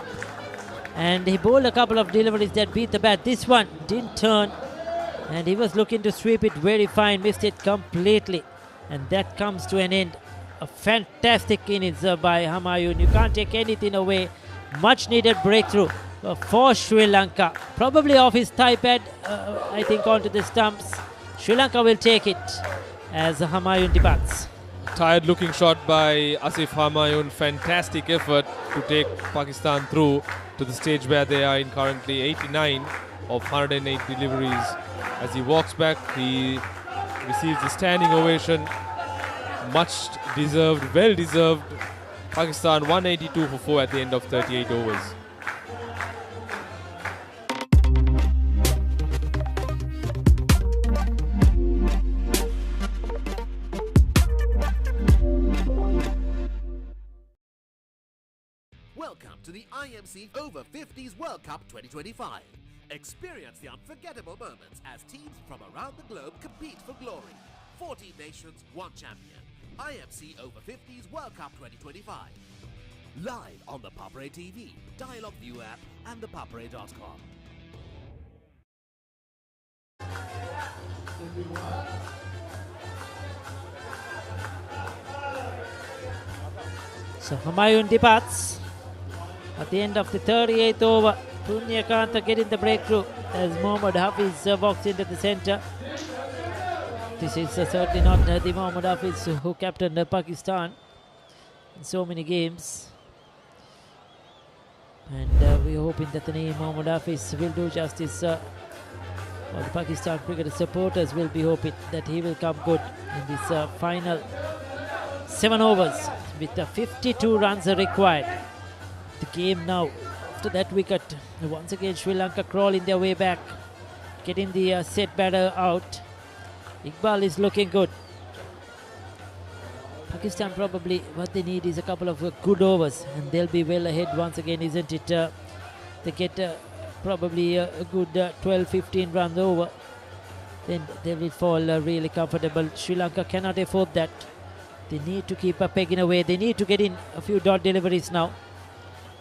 And he bowled a couple of deliveries that beat the bat. This one didn't turn. And he was looking to sweep it very fine. Missed it completely. And that comes to an end. A fantastic innings by Humayun. You can't take anything away. Much needed breakthrough for Sri Lanka. Probably off his thigh pad, I think, onto the stumps. Sri Lanka will take it as Humayun departs. Tired looking shot by Asif Humayun. Fantastic effort to take Pakistan through to the stage where they are in currently 89 of 108 deliveries. As he walks back, he receives a standing ovation. Much deserved, well deserved. Pakistan 182 for 4 at the end of 38 overs. Welcome to the IMC Over-50s World Cup 2025. Experience the unforgettable moments as teams from around the globe compete for glory. 14 nations, 1 champion. IMC Over-50s World Cup 2025. Live on the Papare TV, Dialog ViU App and ThePapare.com. So Humayun departs at the end of the 38th over. Punyakanta getting the breakthrough as Mohammad Hafiz walks into the centre. This is certainly not the Mohammad Hafiz who captained Pakistan in so many games. And we're hoping that the name Mohammad Hafiz will do justice. Or the Pakistan cricket supporters will be hoping that he will come good in this final 7 overs with 52 runs are required. The game now after that wicket. Once again Sri Lanka crawling their way back, getting the set batter out. Iqbal is looking good. Pakistan probably what they need is a couple of good overs and they'll be well ahead once again, isn't it? They get probably a good 12-15 runs over, then they will fall really comfortable. Sri Lanka cannot afford that. They need to keep pegging away. They need to get in a few dot deliveries now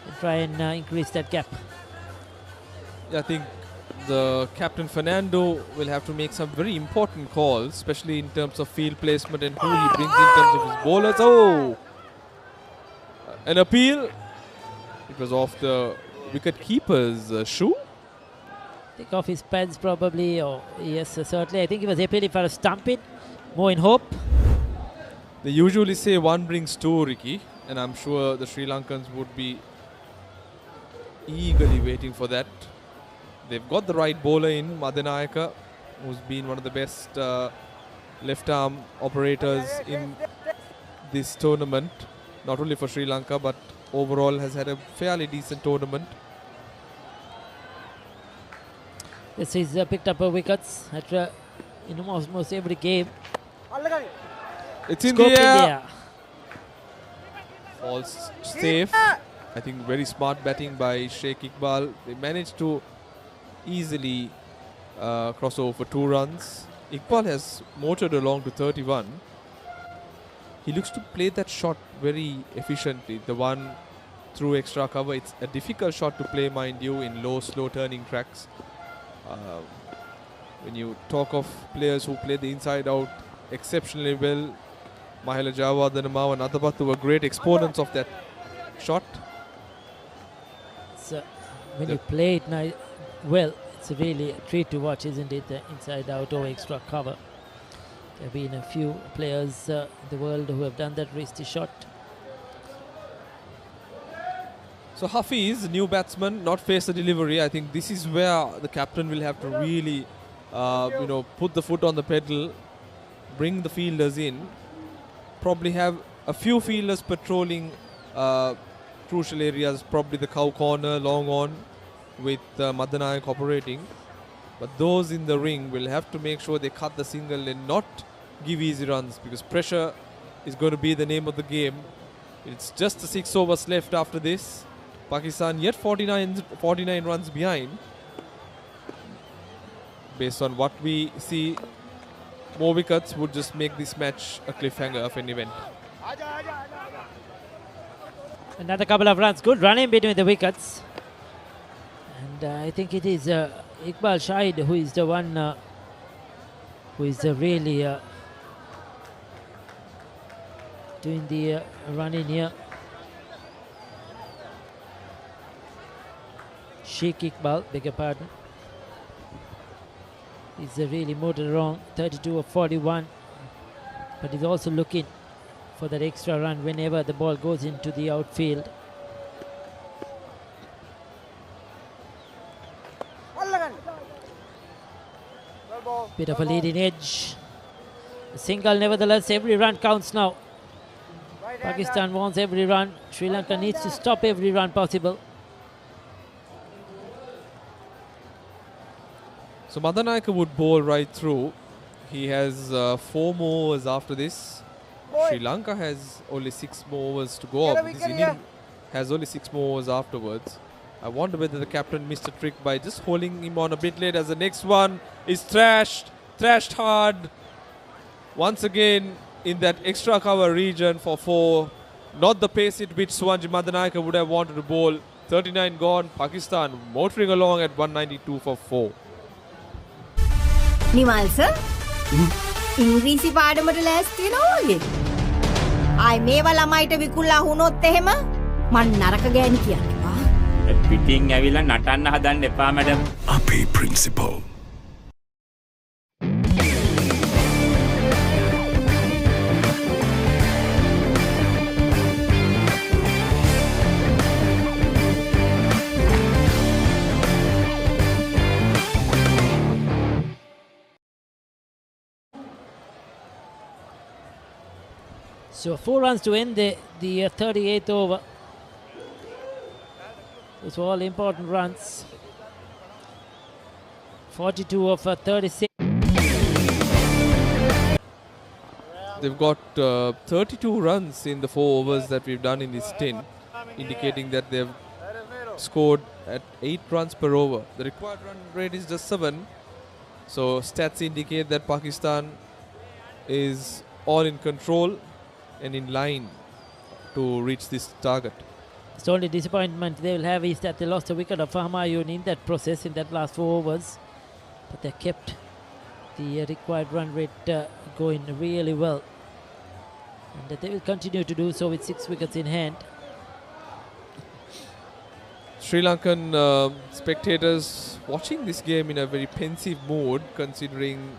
and try and increase that gap. I think the captain Fernando will have to make some very important calls, especially in terms of field placement and who he brings in terms of his bowlers. Oh! An appeal. It was off the wicket keeper's shoe. Take off his pads probably, or yes, certainly. I think he was appealing for a stumping. More in hope. They usually say one brings two, Ricky, and I'm sure the Sri Lankans would be eagerly waiting for that. They've got the right bowler in, Madanayaka, who's been one of the best left-arm operators in this tournament. Not only for Sri Lanka, but overall has had a fairly decent tournament. This is picked up wickets at in almost every game. It's in the air. Falls safe. I think very smart batting by Sheikh Iqbal. They managed to easily cross over for 2 runs. Iqbal has motored along to 31. He looks to play that shot very efficiently. The one through extra cover. It's a difficult shot to play, mind you, in low, slow turning tracks. When you talk of players who play the inside out exceptionally well, Mahela Jawad and Amav and Atabatu were great exponents of that shot. So when you play it well, it's really a treat to watch, isn't it? The inside out or extra cover. There have been a few players in the world who have done that risky shot. So Hafiz, new batsman, not face the delivery. I think this is where the captain will have to really, put the foot on the pedal, bring the fielders in, probably have a few fielders patrolling crucial areas, probably the cow corner, long on, with Madanayak operating. But those in the ring will have to make sure they cut the single and not give easy runs, because pressure is going to be the name of the game. It's just the 6 overs left after this. Pakistan yet 49 runs behind. Based on what we see, more wickets would just make this match a cliffhanger of an event. Another couple of runs, good running between the wickets. And I think it is Iqbal Shahid who is the one who is really doing the running here. Sheikh Iqbal, beg your pardon. He's really motored around 32 of 41, but he's also looking for that extra run whenever the ball goes into the outfield. Bit of a leading edge. A single, nevertheless, every run counts now. Pakistan wants every run. Sri Lanka needs to stop every run possible. So Madanayaka would bowl right through. He has 4 more overs after this. Sri Lanka has only 6 more overs to go. This inning has only 6 more overs afterwards. I wonder whether the captain missed a trick by just holding him on a bit late, as the next one is thrashed hard. Once again in that extra cover region for 4. Not the pace at which Suwanji Madanayaka would have wanted to bowl. 39 gone. Pakistan motoring along at 192 for 4. Nimal sir ඉංග්‍රීසි පාඩමට ලෑස්ති වෙනවා වගේ. ආයි මේවා ළමයිට විකුල්ලා වුණොත් එහෙම මං නරක ගෑණි කියන්නවා. පිටින් ඇවිල්ලා නටන්න හදන්න එපා මැඩම්. අපේ principal. So 4 runs to end the 38th over. Those were all important runs. 42 of 36. They've got 32 runs in the 4 overs that we've done in this stint, indicating that they've scored at 8 runs per over. The required run rate is just 7. So stats indicate that Pakistan is all in control and in line to reach this target. The only disappointment they will have is that they lost a wicket of Humayun in that process, in that last 4 overs. But they kept the required run rate going really well. And they will continue to do so with 6 wickets in hand. Sri Lankan spectators watching this game in a very pensive mood, considering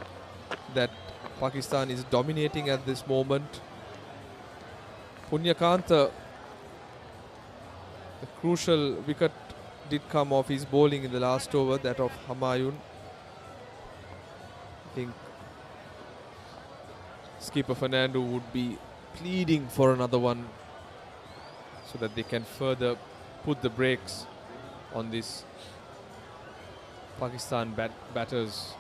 that Pakistan is dominating at this moment. Punyakanta, the crucial wicket did come off his bowling in the last over, that of Humayun. I think skipper Fernando would be pleading for another one so that they can further put the brakes on this Pakistan batters,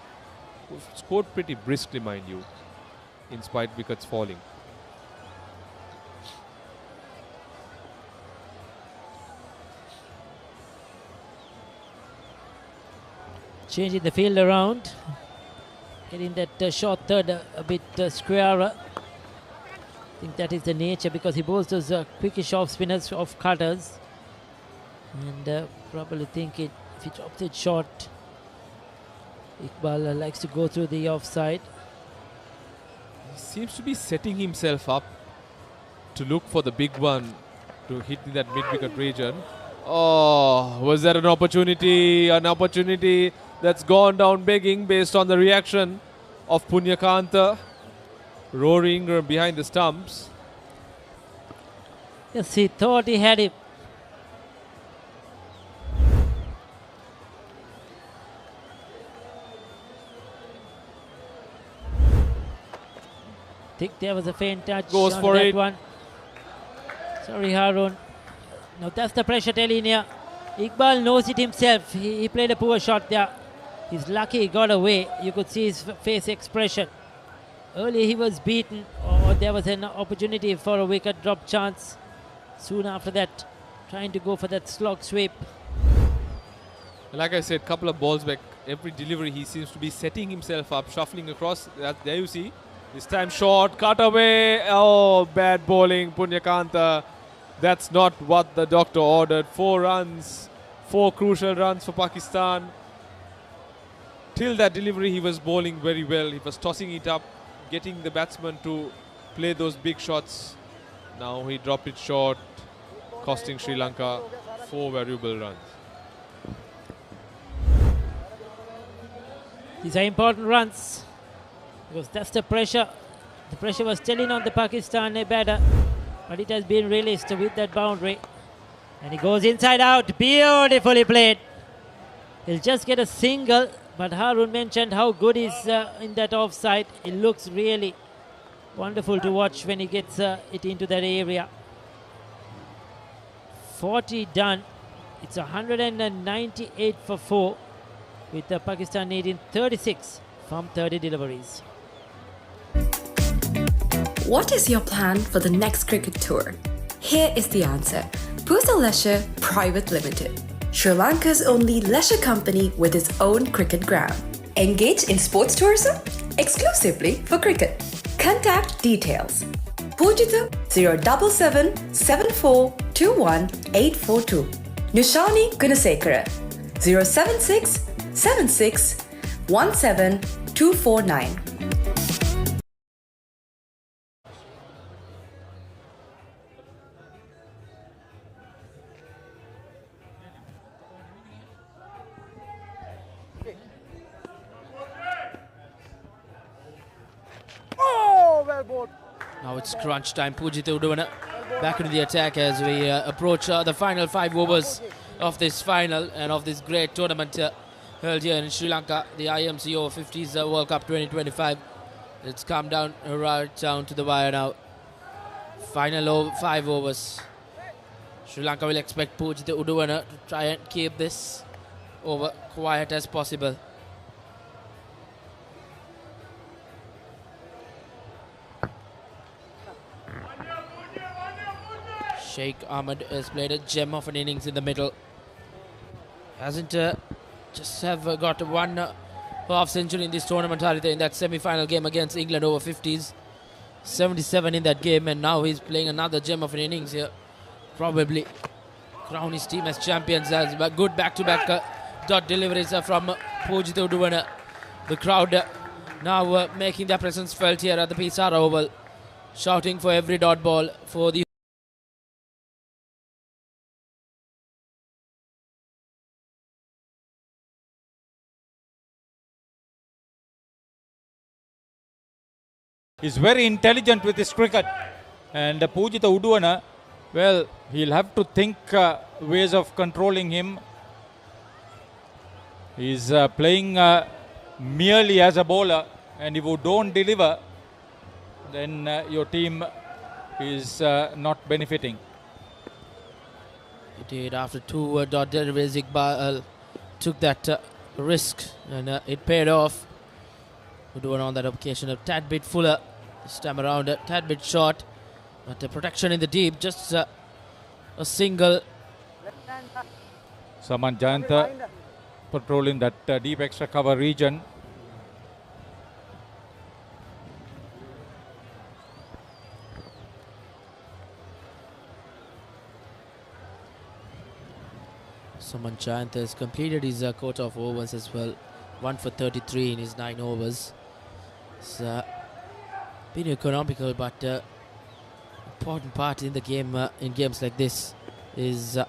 who scored pretty briskly, mind you, in spite wickets falling. Changing the field around, getting that short third a bit squarer. I think that is the nature, because he bowls those quickish off spinners, off cutters, and probably think if he drops it short, Iqbal likes to go through the offside. He seems to be setting himself up to look for the big one to hit in that mid-wicket region. Oh, was that an opportunity? An opportunity that's gone down begging based on the reaction of Punyakanta, roaring behind the stumps. Yes, he thought he had him. I think there was a faint touch Goes on for that it. one. Sorry, Harun. Now that's the pressure telling you. Iqbal knows it himself. He played a poor shot there. He's lucky he got away. You could see his face expression. Earlier he was beaten, or there was an opportunity for a wicket drop chance. Soon after that, trying to go for that slog sweep. Like I said, couple of balls back, every delivery he seems to be setting himself up, shuffling across. There you see. This time short, cut away. Oh, bad bowling, Punyakanta. That's not what the doctor ordered. 4 runs, 4 crucial runs for Pakistan. Till that delivery, he was bowling very well. He was tossing it up, getting the batsman to play those big shots. Now he dropped it short, costing Sri Lanka 4 valuable runs. These are important runs, because that's the pressure. The pressure was telling on the Pakistani batter, but it has been released with that boundary. And he goes inside out. Beautifully played. He'll just get a single, but Harun mentioned how good he's in that offside. It looks really wonderful to watch when he gets it into that area. 40 done. It's 198 for 4, with Pakistan needing 36 from 30 deliveries. What is your plan for the next cricket tour? Here is the answer. Pusa Leisure Private Limited, Sri Lanka's only leisure company with its own cricket ground. Engage in sports tourism exclusively for cricket. Contact details. Pujita 077 74 21 842. Nushani Gunasekara 076 76 17 249. Now it's crunch time. Pujita Udavana back into the attack as we approach the final 5 overs of this final and of this great tournament held here in Sri Lanka, the IMC Over-50s World Cup 2025. It's come down right down to the wire now. Final 5 overs. Sri Lanka will expect Pujitha Uduwana to try and keep this over quiet as possible. Sheikh Ahmed has played a gem of an innings in the middle. Hasn't just have got one half century in this tournament, Haritha, in that semi-final game against England Over-50s. 77 in that game, and now he's playing another gem of an innings here. Probably crown his team as champions. As good back-to-back dot deliveries from Pujitha Uduwana. The crowd now making their presence felt here at the Sara Oval, shouting for every dot ball for the He's very intelligent with his cricket, and Pujitha Uduwana, well, he'll have to think ways of controlling him. He's playing merely as a bowler, and if you don't deliver, then your team is not benefiting. Indeed, after two dot deliveries, Iqbal took that risk, and it paid off. Uduwana on that occasion a tad bit fuller this time around, a tad bit short, but the protection in the deep, just a single. Saman Jayanta patrolling that deep extra cover region. Saman Jayanta has completed his quota of overs as well. 1 for 33 in his 9 overs. It's been economical, but important part in the game, in games like this, is the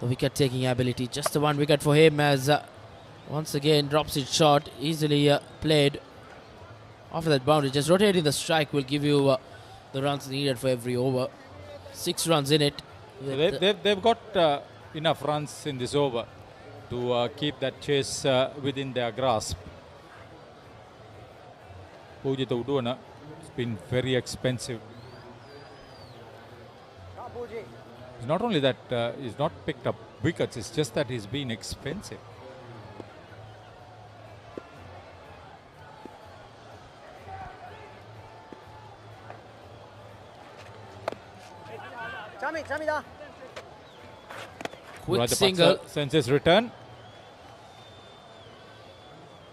wicket-taking ability. Just the one wicket for him, as once again drops it short, easily played. After that boundary, just rotating the strike will give you the runs needed for every over. 6 runs in it. They've got enough runs in this over to keep that chase within their grasp. Pujitha Uduwana has been very expensive. It's not only that he's not picked up wickets, it's just that he's been expensive. Quick single. Sends his return.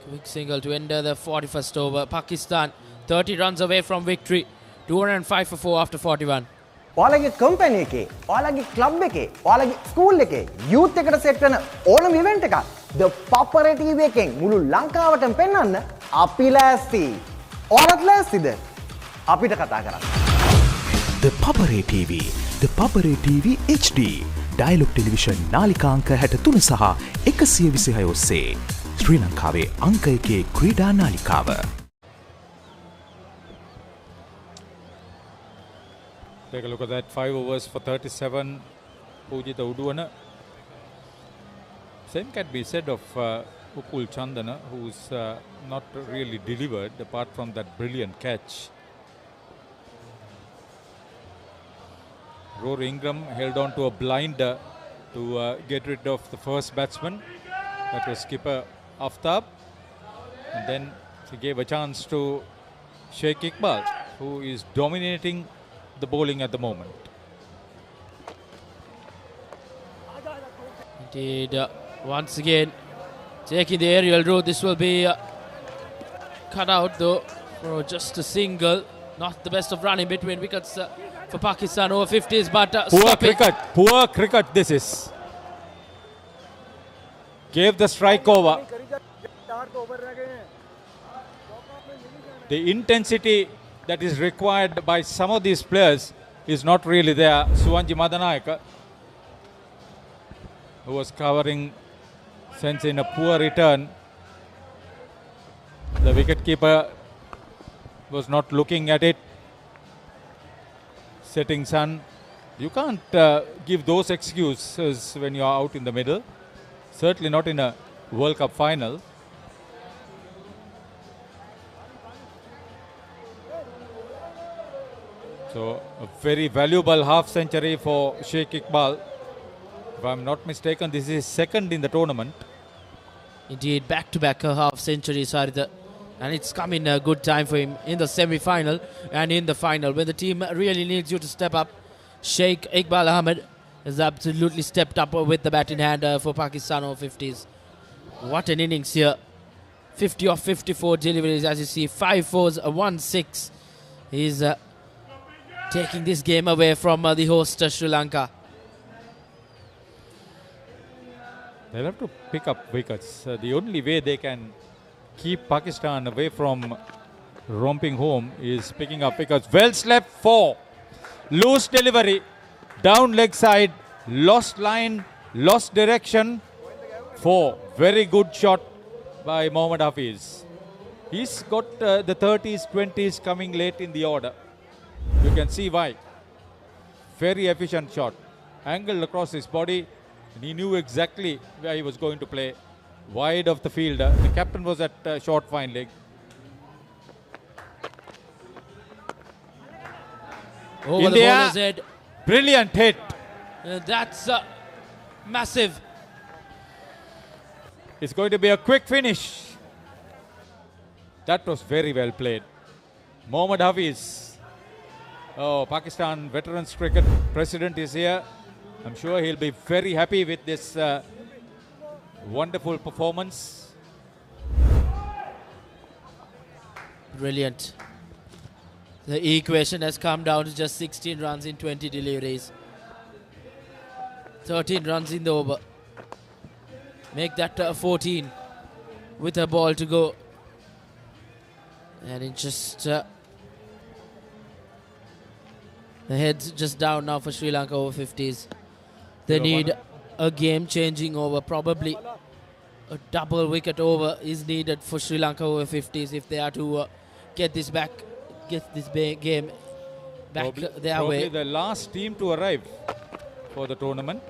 Quick single to end the 41st over. Pakistan 30 runs away from victory. 205 for 4 after 41. ඔයාලගේ company එකේ, ඔයාලගේ club එකේ, ඔයාලගේ school එකේ youth එකට set වෙන ඕනම event එකක් ThePapare TV එකෙන් මුළු ලංකාවටම පෙන්වන්න අපි ලෑස්ති. ඔයාලත් ලෑස්තිද? අපිට කතා කරන්න. ThePapare TV, ThePapare TV HD. Dialog Television නාලිකාංක 63 සහ 126 ඔස්සේ ශ්‍රී ලංකාවේ අංක 1 ක්‍රීඩා නාලිකාව. Take a look at that. 5 overs for 37. Pujitha Uduwana. Same can be said of Upul Chandana, who's not really delivered apart from that brilliant catch. Rory Ingram held on to a blinder to get rid of the first batsman. That was skipper Aftab. And then he gave a chance to Sheikh Iqbal, who is dominating the bowling at the moment. Indeed, once again taking the aerial route. This will be cut out though for just a single. Not the best of running between wickets for Pakistan Over-50s, but poor cricket this is. Gave the strike over. The intensity that is required by some of these players is not really there. Suwanji Madanayaka, who was covering, sends in a poor return. The wicketkeeper was not looking at it. Setting sun. You can't give those excuses when you are out in the middle. Certainly not in a World Cup final. So a very valuable half century for Sheikh Iqbal. If I'm not mistaken, this is second in the tournament. Indeed, back-to-back half centuries, and it's come in a good time for him in the semi-final and in the final. When the team really needs you to step up, Sheikh Iqbal Ahmed has absolutely stepped up with the bat in hand for Pakistan Over-50s. What an innings here. 50 of 54 deliveries, as you see, 5 fours, 1 6. He's taking this game away from the host Sri Lanka. They'll have to pick up wickets. The only way they can keep Pakistan away from romping home is picking up wickets. Well slept 4. Loose delivery. Down leg side. Lost line. Lost direction. 4. Very good shot by Mohammad Hafiz. He's got the 30s, 20s coming late in the order. You can see why. Very efficient shot. Angled across his body. And he knew exactly where he was going to play. Wide of the field. The captain was at short fine leg. Over the bowler's head. Brilliant hit. That's massive. It's going to be a quick finish. That was very well played. Mohammad Hafiz. Oh, Pakistan Veterans Cricket President is here. I'm sure he'll be very happy with this wonderful performance. Brilliant. The equation has come down to just 16 runs in 20 deliveries. 13 runs in the over. Make that 14 with a ball to go. And it just... the head's just down now for Sri Lanka Over-50s. They need a game-changing over. Probably a double wicket over is needed for Sri Lanka Over-50s if they are to get this back, game back their way. Probably the last team to arrive for the tournament.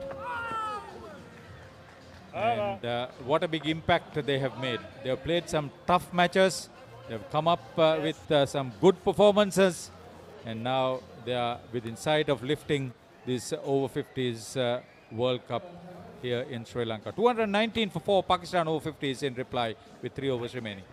And what a big impact they have made. They have played some tough matches. They have come up with some good performances. And now they are within sight of lifting this Over-50s World Cup here in Sri Lanka. 219 for 4 Pakistan Over-50s in reply with 3 overs remaining.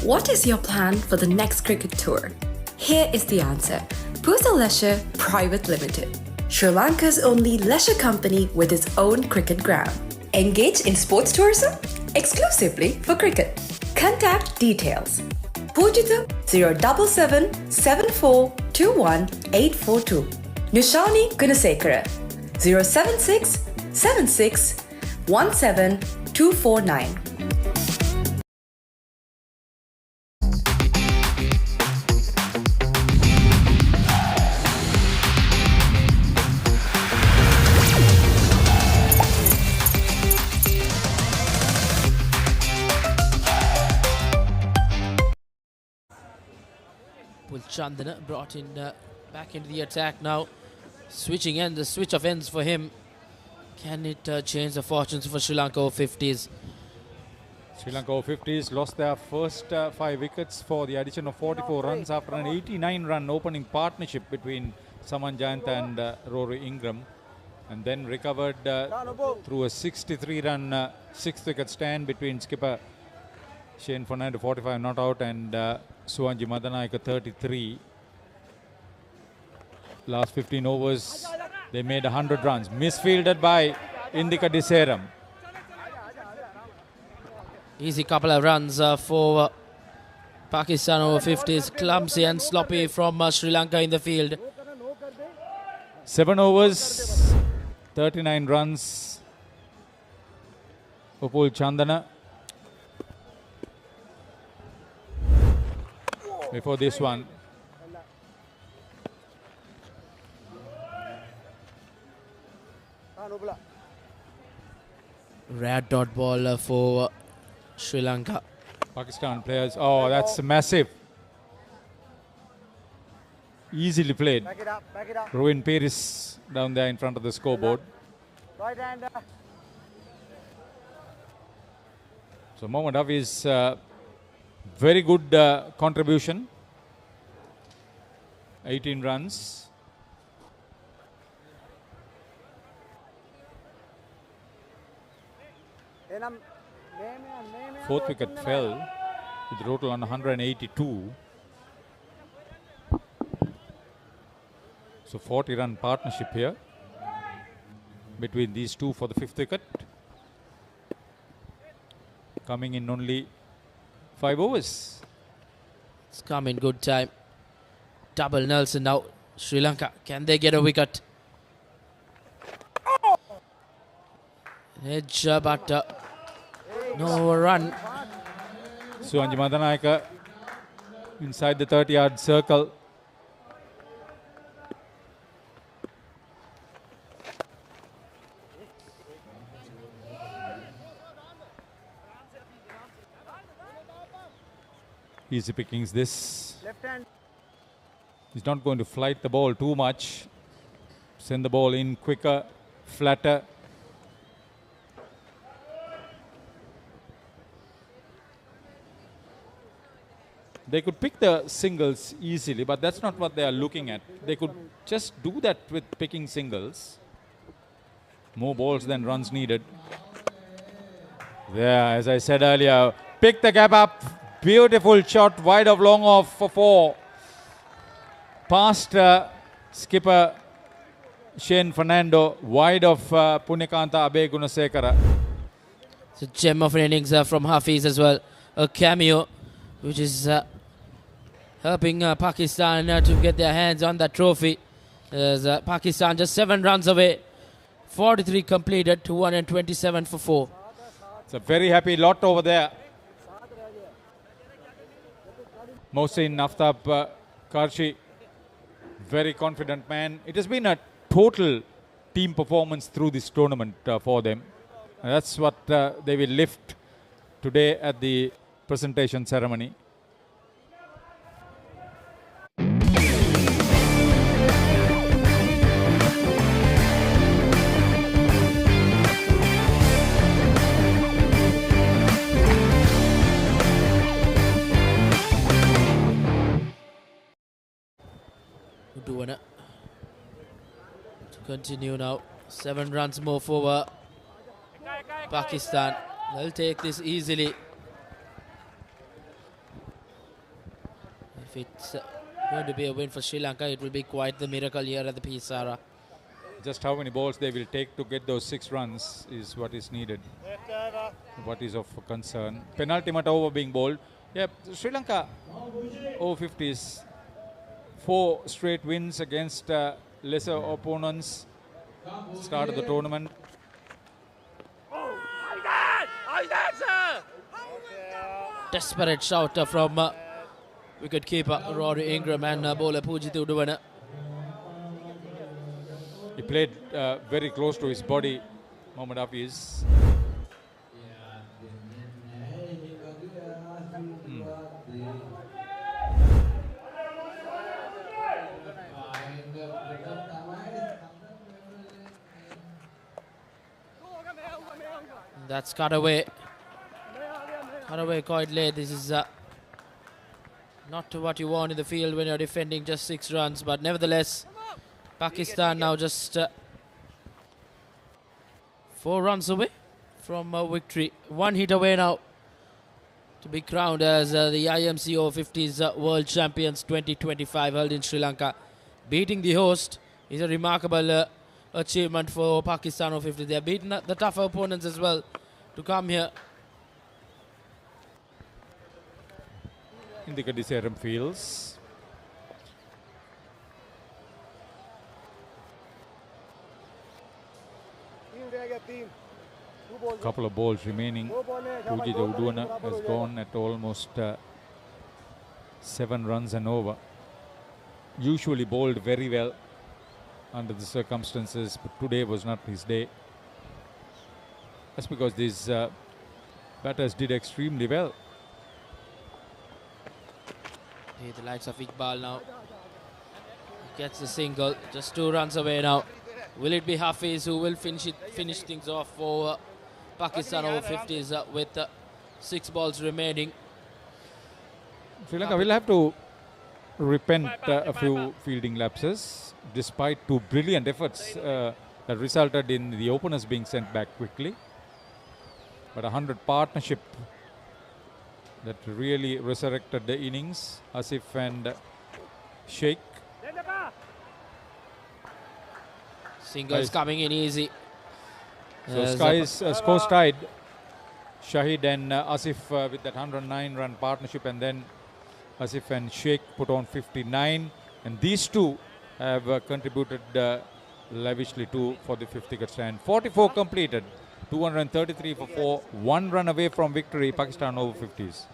What is your plan for the next cricket tour? Here is the answer. Pusa Leisure Private Limited, Sri Lanka's only leisure company with its own cricket ground. Engage in sports tourism exclusively for cricket. Contact details. Pujita 077 7421 842. Nushani Gunasekara 076 76 17 249. Chandana brought in back into the attack now. Switching ends, the switch of ends for him. Can it change the fortunes for Sri Lanka Over-50s? Sri Lanka Over-50s lost their first 5 wickets for the addition of 44 runs after an 89-run opening partnership between Saman Jayant and Rory Ingram, and then recovered through a 63-run 6th wicket stand between skipper Shane Fernando 45 not out and Suwanji Madanayaka 33. Last 15 overs they made 100 runs. Misfielded by Indika Diseram. Easy couple of runs for Pakistan Over-50s. Clumsy and sloppy from Sri Lanka in the field. 7 overs, 39 runs. Upul Chandana. before this one. Rare dot ball for Sri Lanka. Pakistan players. Oh, that's massive. Easily played. Back it up, back it up. Ruin Paris down there in front of the scoreboard. Right hander. So Mohammad Hafiz, very good contribution. 18 runs. Fourth wicket fell with a total on 182. So 40-run partnership here between these two for the fifth wicket. Coming in only 5 overs. It's come in good time. Double Nelson now. Sri Lanka, can they get a wicket? Edge, but no run. Suwanji Madanayaka inside the 30-yard circle. Easy pickings this. Left hand. He's not going to flight the ball too much. Send the ball in quicker, flatter. They could pick the singles easily, but that's not what they are looking at. They could just do that with picking singles. More balls than runs needed. There, as I said earlier, pick the gap up. Beautiful shot, wide of long off for 4. Past skipper Shane Fernando, wide of Punyakanta Abe Gunasekara. It's a gem of an innings from Hafiz as well. A cameo, which is helping Pakistan to get their hands on that trophy. Pakistan just 7 runs away. 43 completed, 227 for 4. It's a very happy lot over there. Mohsin Aftab Karshi, very confident man. It has been a total team performance through this tournament for them. And that's what they will lift today at the presentation ceremony. Doing it. To continue now. 7 runs more for Pakistan. They'll take this easily. If it's going to be a win for Sri Lanka, it will be quite the miracle here at the Sara. Just how many balls they will take to get those 6 runs is what is needed. What is of concern. Penultimate over being bowled. Yeah, Sri Lanka Over-50s. 4 straight wins against lesser opponents. Start of the tournament. Desperate shout from wicketkeeper Rory Ingram and bowler Pujitu Duvana. He played very close to his body, Mohammad Hafiz. That's cut away. Cut away quite late. This is not what you want in the field when you're defending just 6 runs. But nevertheless, Pakistan now just 4 runs away from victory. 1 hit away now to be crowned as the IMC Over-50s World Champions 2025 held in Sri Lanka. Beating the host is a remarkable achievement for Pakistan Over-50s. They have beaten the tougher opponents as well to come here. In the Kadisaram fields. Couple of balls remaining. Pujita Udwana has gone at almost 7 runs and over. Usually bowled very well under the circumstances, but today was not his day. That's because these batters did extremely well. Hey, the likes of Iqbal now. Gets a single, just 2 runs away now. Will it be Hafiz who will finish things off for Pakistan Over-50s with 6 balls remaining? Sri Lanka will have to repent a few fielding lapses, despite 2 brilliant efforts that resulted in the openers being sent back quickly. But a 100 partnership that really resurrected the innings. Asif and Sheikh. Singles coming in easy. So Sky's scores tied. Shahid and Asif with that 109-run partnership, and then Asif and Sheikh put on 59, and these two have contributed lavishly for the 5th wicket stand. 44 completed, 233 for 4, 1 run away from victory, Pakistan Over-50s.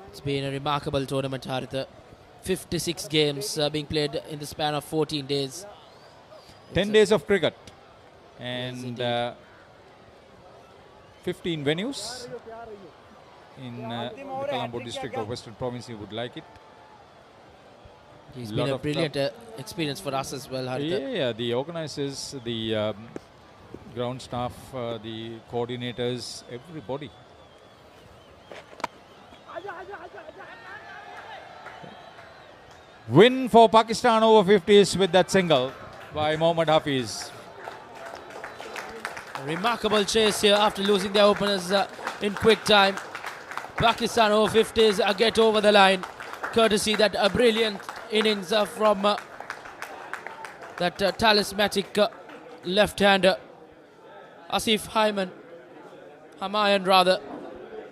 It's been a remarkable tournament, Haritha. 56 games being played in the span of 14 days. 10 days of cricket and 15 venues in the Colombo district of Western Province. You would like it. It's been a brilliant experience for us as well, Haritha. Yeah, the organizers, the ground staff, the coordinators, everybody. Win for Pakistan Over-50s with that single by Mohammad Hafiz. A remarkable chase here after losing their openers in quick time. Pakistan Over-50s get over the line, courtesy that a brilliant innings from that talismanic left-hander Asif Hamayan rather,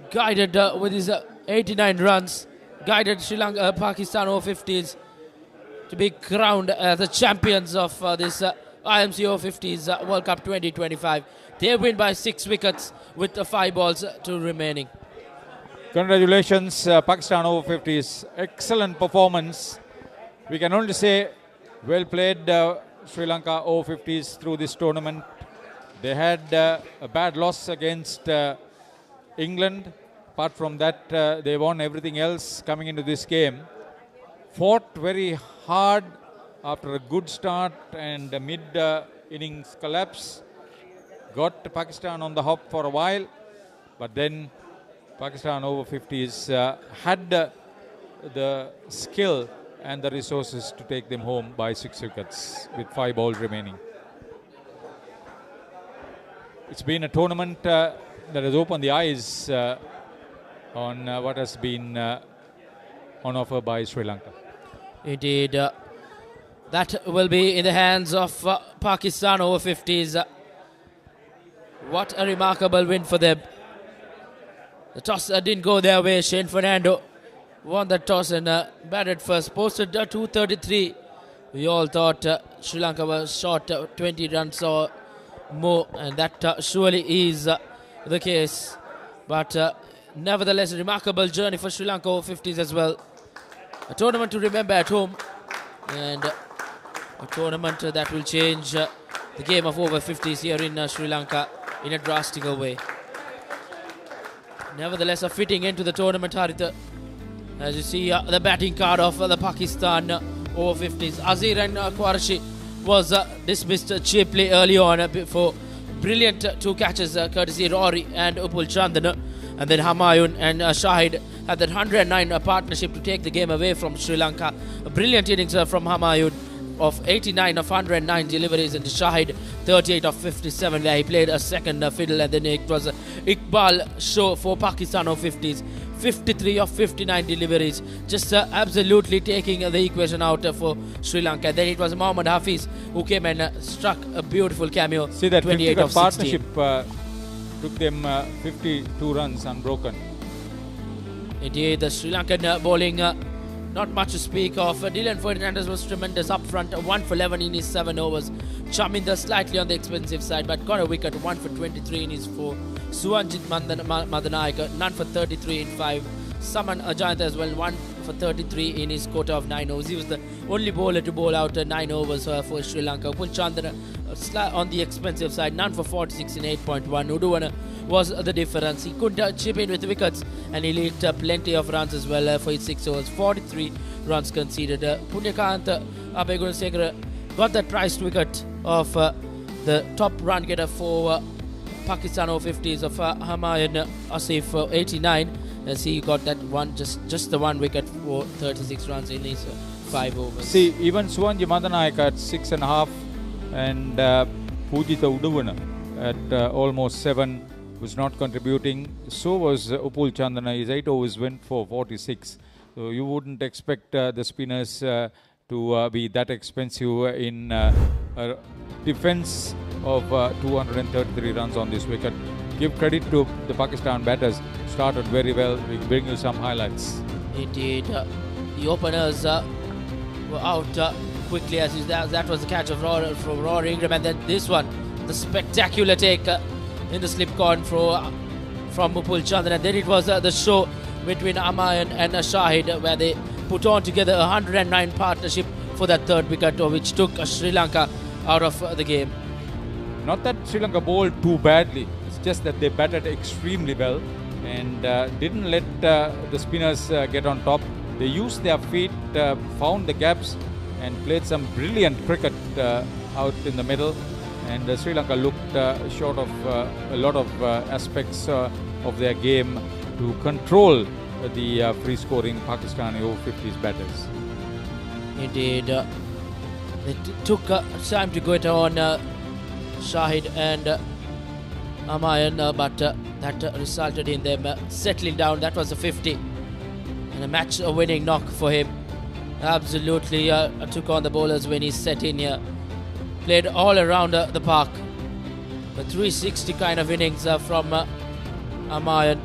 guided with his 89 runs, guided Sri Lanka Pakistan Over-50s to be crowned as the champions of this IMC Over-50s World Cup 2025. They win by 6 wickets with 5 balls to remaining. Congratulations, Pakistan Over-50s. Excellent performance. We can only say well played, Sri Lanka Over-50s through this tournament. They had a bad loss against England. Apart from that, they won everything else coming into this game. Fought very hard after a good start and a mid-innings collapse. Got Pakistan on the hop for a while, but then Pakistan Over-50s had the skill and the resources to take them home by 6 wickets with 5 balls remaining. It's been a tournament that has opened the eyes on what has been on offer by Sri Lanka. Indeed, that will be in the hands of Pakistan Over-50s. What a remarkable win for them. The toss didn't go their way. Shane Fernando won the toss and batted first, posted 233. We all thought Sri Lanka was short 20 runs or more, and that surely is the case. But nevertheless, a remarkable journey for Sri Lanka Over-50s as well. A tournament to remember at home, and a tournament that will change the game of Over-50s here in Sri Lanka in a drastic way. Nevertheless, a fitting end to the tournament, Haritha. As you see, the batting card of the Pakistan Over-50s. Azir and Qureshi was dismissed cheaply early on for brilliant 2 catches courtesy Rory and Upul Chandan. And then Humayun and Shahid had that 109 partnership to take the game away from Sri Lanka. A brilliant innings from Humayun of 89 of 109 deliveries, and Shahid 38 of 57, where he played a second fiddle. And then it was Iqbal show for Pakistan Over-50s, 53 of 59 deliveries, just absolutely taking the equation out for Sri Lanka. Then it was Mohammad Hafiz who came and struck a beautiful cameo. See that 28 of 16. partnership took them 52 runs unbroken. Indeed, the Sri Lankan bowling, not much to speak of. Dylan Fernandez was tremendous up front, 1 for 11 in his 7 overs. Chaminda slightly on the expensive side, but got a wicket, 1 for 23 in his 4. Suwanjit Madanayaka, none for 33 in 5. Saman Ajayanta as well, 1 for 33 in his quota of 9 overs. He was the only bowler to bowl out 9 overs for Sri Lanka. Upul Chandana on the expensive side, none for 46 in 8.1. Uduwana was the difference. He could chip in with wickets and he leaked plenty of runs as well for his 6 overs. 43 runs conceded. Punyakanta Abegunasekara got that priced wicket of the top run getter for Pakistan Over-50s of Humayun Asif 89. As he got that one, just the one wicket for 36 runs in his 5 overs. See, even Suwanji Madanayaka at 6.5 and Pujita Uduvana at almost 7 was not contributing. So was Upul Chandana. His 8 overs went for 46. So you wouldn't expect the spinners to be that expensive in a defense of 233 runs on this wicket. Give credit to the Pakistan batters. Started very well. We will bring you some highlights. Indeed, the openers were out quickly as that was the catch of from Rory Ingram, and then this one, the spectacular take in the slip corn from Upul Chandana. Then it was the show between Amayan and Shahid, where they put on together a 109 partnership for that third wicket, which took Sri Lanka out of the game. Not that Sri Lanka bowled too badly. It's just that they batted extremely well and didn't let the spinners get on top. They used their feet, found the gaps and played some brilliant cricket out in the middle. And Sri Lanka looked short of a lot of aspects of their game to control the free-scoring Pakistan Over-50s batters. Indeed, it took time to go it on Shahid and Amayan, but that resulted in them settling down. That was a 50 and a match-winning knock for him. Absolutely took on the bowlers when he set in here. Played all around the park. A 360 kind of innings from Amayan.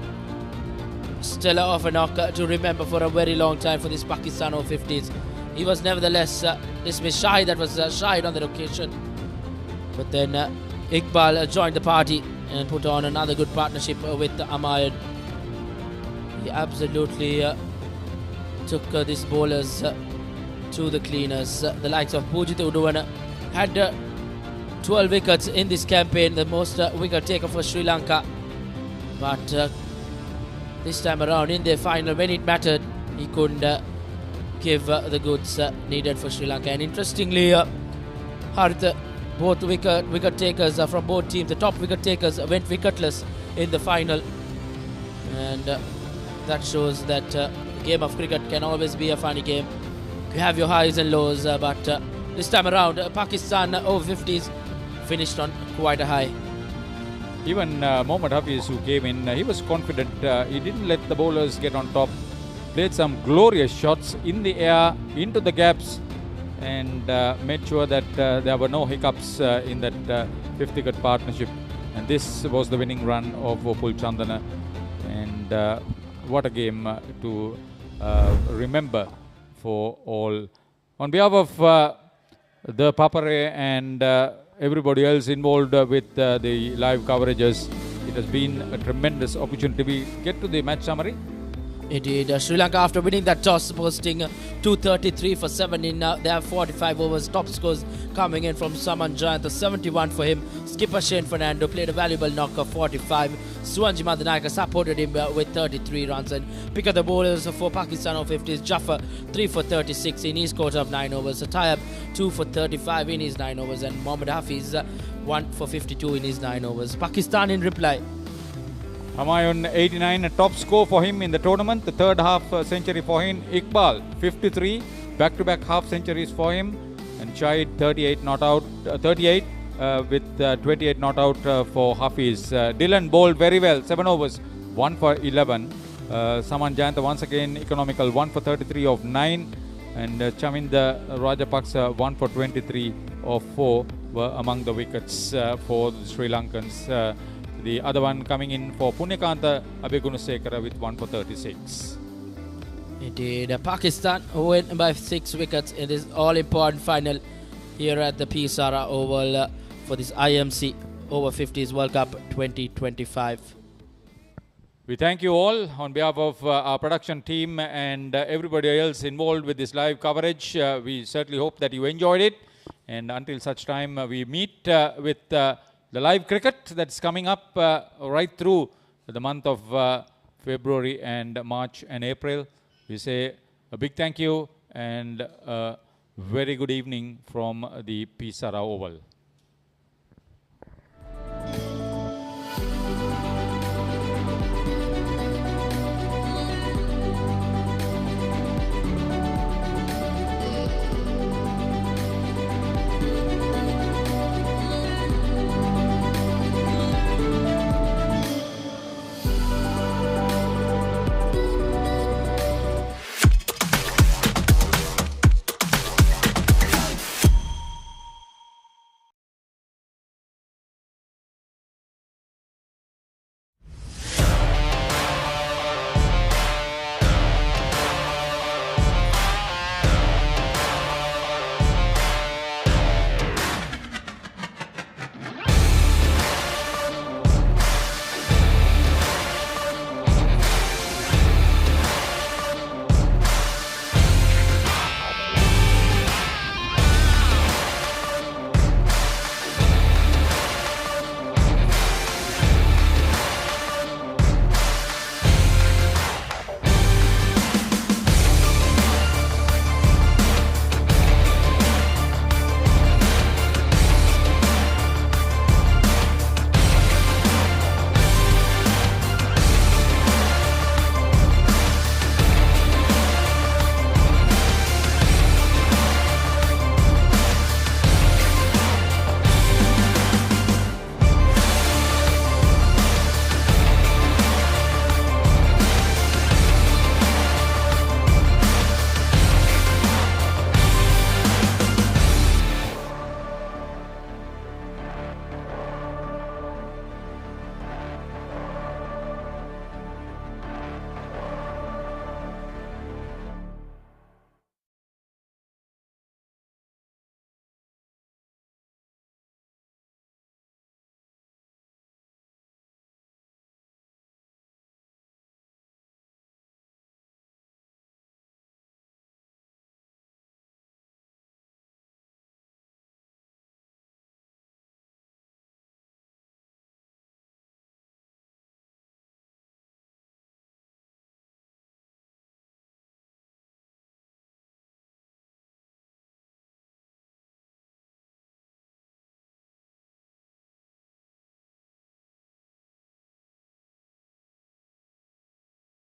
Stellar of a knock to remember for a very long time for this Pakistan Over-50s. He was nevertheless dismissed. Shahid, that was Shahid on the occasion. But then Iqbal joined the party and put on another good partnership with Amayan. He absolutely took these bowlers to the cleaners. The likes of Pujita Uduvana had 12 wickets in this campaign, the most wicket taker for Sri Lanka. But this time around in the final, when it mattered, he couldn't give the goods needed for Sri Lanka. And interestingly, Harith, both wicket takers from both teams, the top wicket takers went wicketless in the final. And that shows that game of cricket can always be a funny game. You have your highs and lows, but this time around, Pakistan Over-50s finished on quite a high. Even Mohammad Hafiz, who came in, he was confident. He didn't let the bowlers get on top. Played some glorious shots in the air, into the gaps, and made sure that there were no hiccups in that 5th wicket partnership. And this was the winning run of Upul Chandana. And what a game to remember for all. On behalf of the Papare and everybody else involved with the live coverages, it has been a tremendous opportunity. We get to the match summary. Indeed, Sri Lanka, after winning that toss, posting 233 for 7 in their 45 overs. Top scores coming in from Saman Jayant, 71 for him. Skipper Shane Fernando played a valuable knock of 45. Suwanji Madanayaka supported him with 33 runs. And pick of the bowlers for Pakistan Over-50s, Jaffer 3 for 36 in his quota of 9 overs. Tayyab 2 for 35 in his 9 overs. And Mohammad Hafiz 1 for 52 in his 9 overs. Pakistan in reply. Humayun 89, a top score for him in the tournament. The third half century for him. Iqbal 53, back-to-back half centuries for him. And Shahid 38 not out, 38 with 28 not out for Hafiz. Dylan bowled very well, 7 overs, 1 for 11. Saman Jayanta once again economical, 1 for 33 of 9. And Chaminda Rajapaksa 1 for 23 of 4 were among the wickets for the Sri Lankans. The other one coming in for Punyakanta Abegunasekara with 1 for 36. Indeed, Pakistan win by 6 wickets in this all-important final. here at the Sara Oval for this IMC Over-50s World Cup 2025. We thank you all on behalf of our production team and everybody else involved with this live coverage. We certainly hope that you enjoyed it. And until such time, we meet with the live cricket that's coming up right through the month of February and March and April. We say a big thank you and a very good evening from the Sara Oval.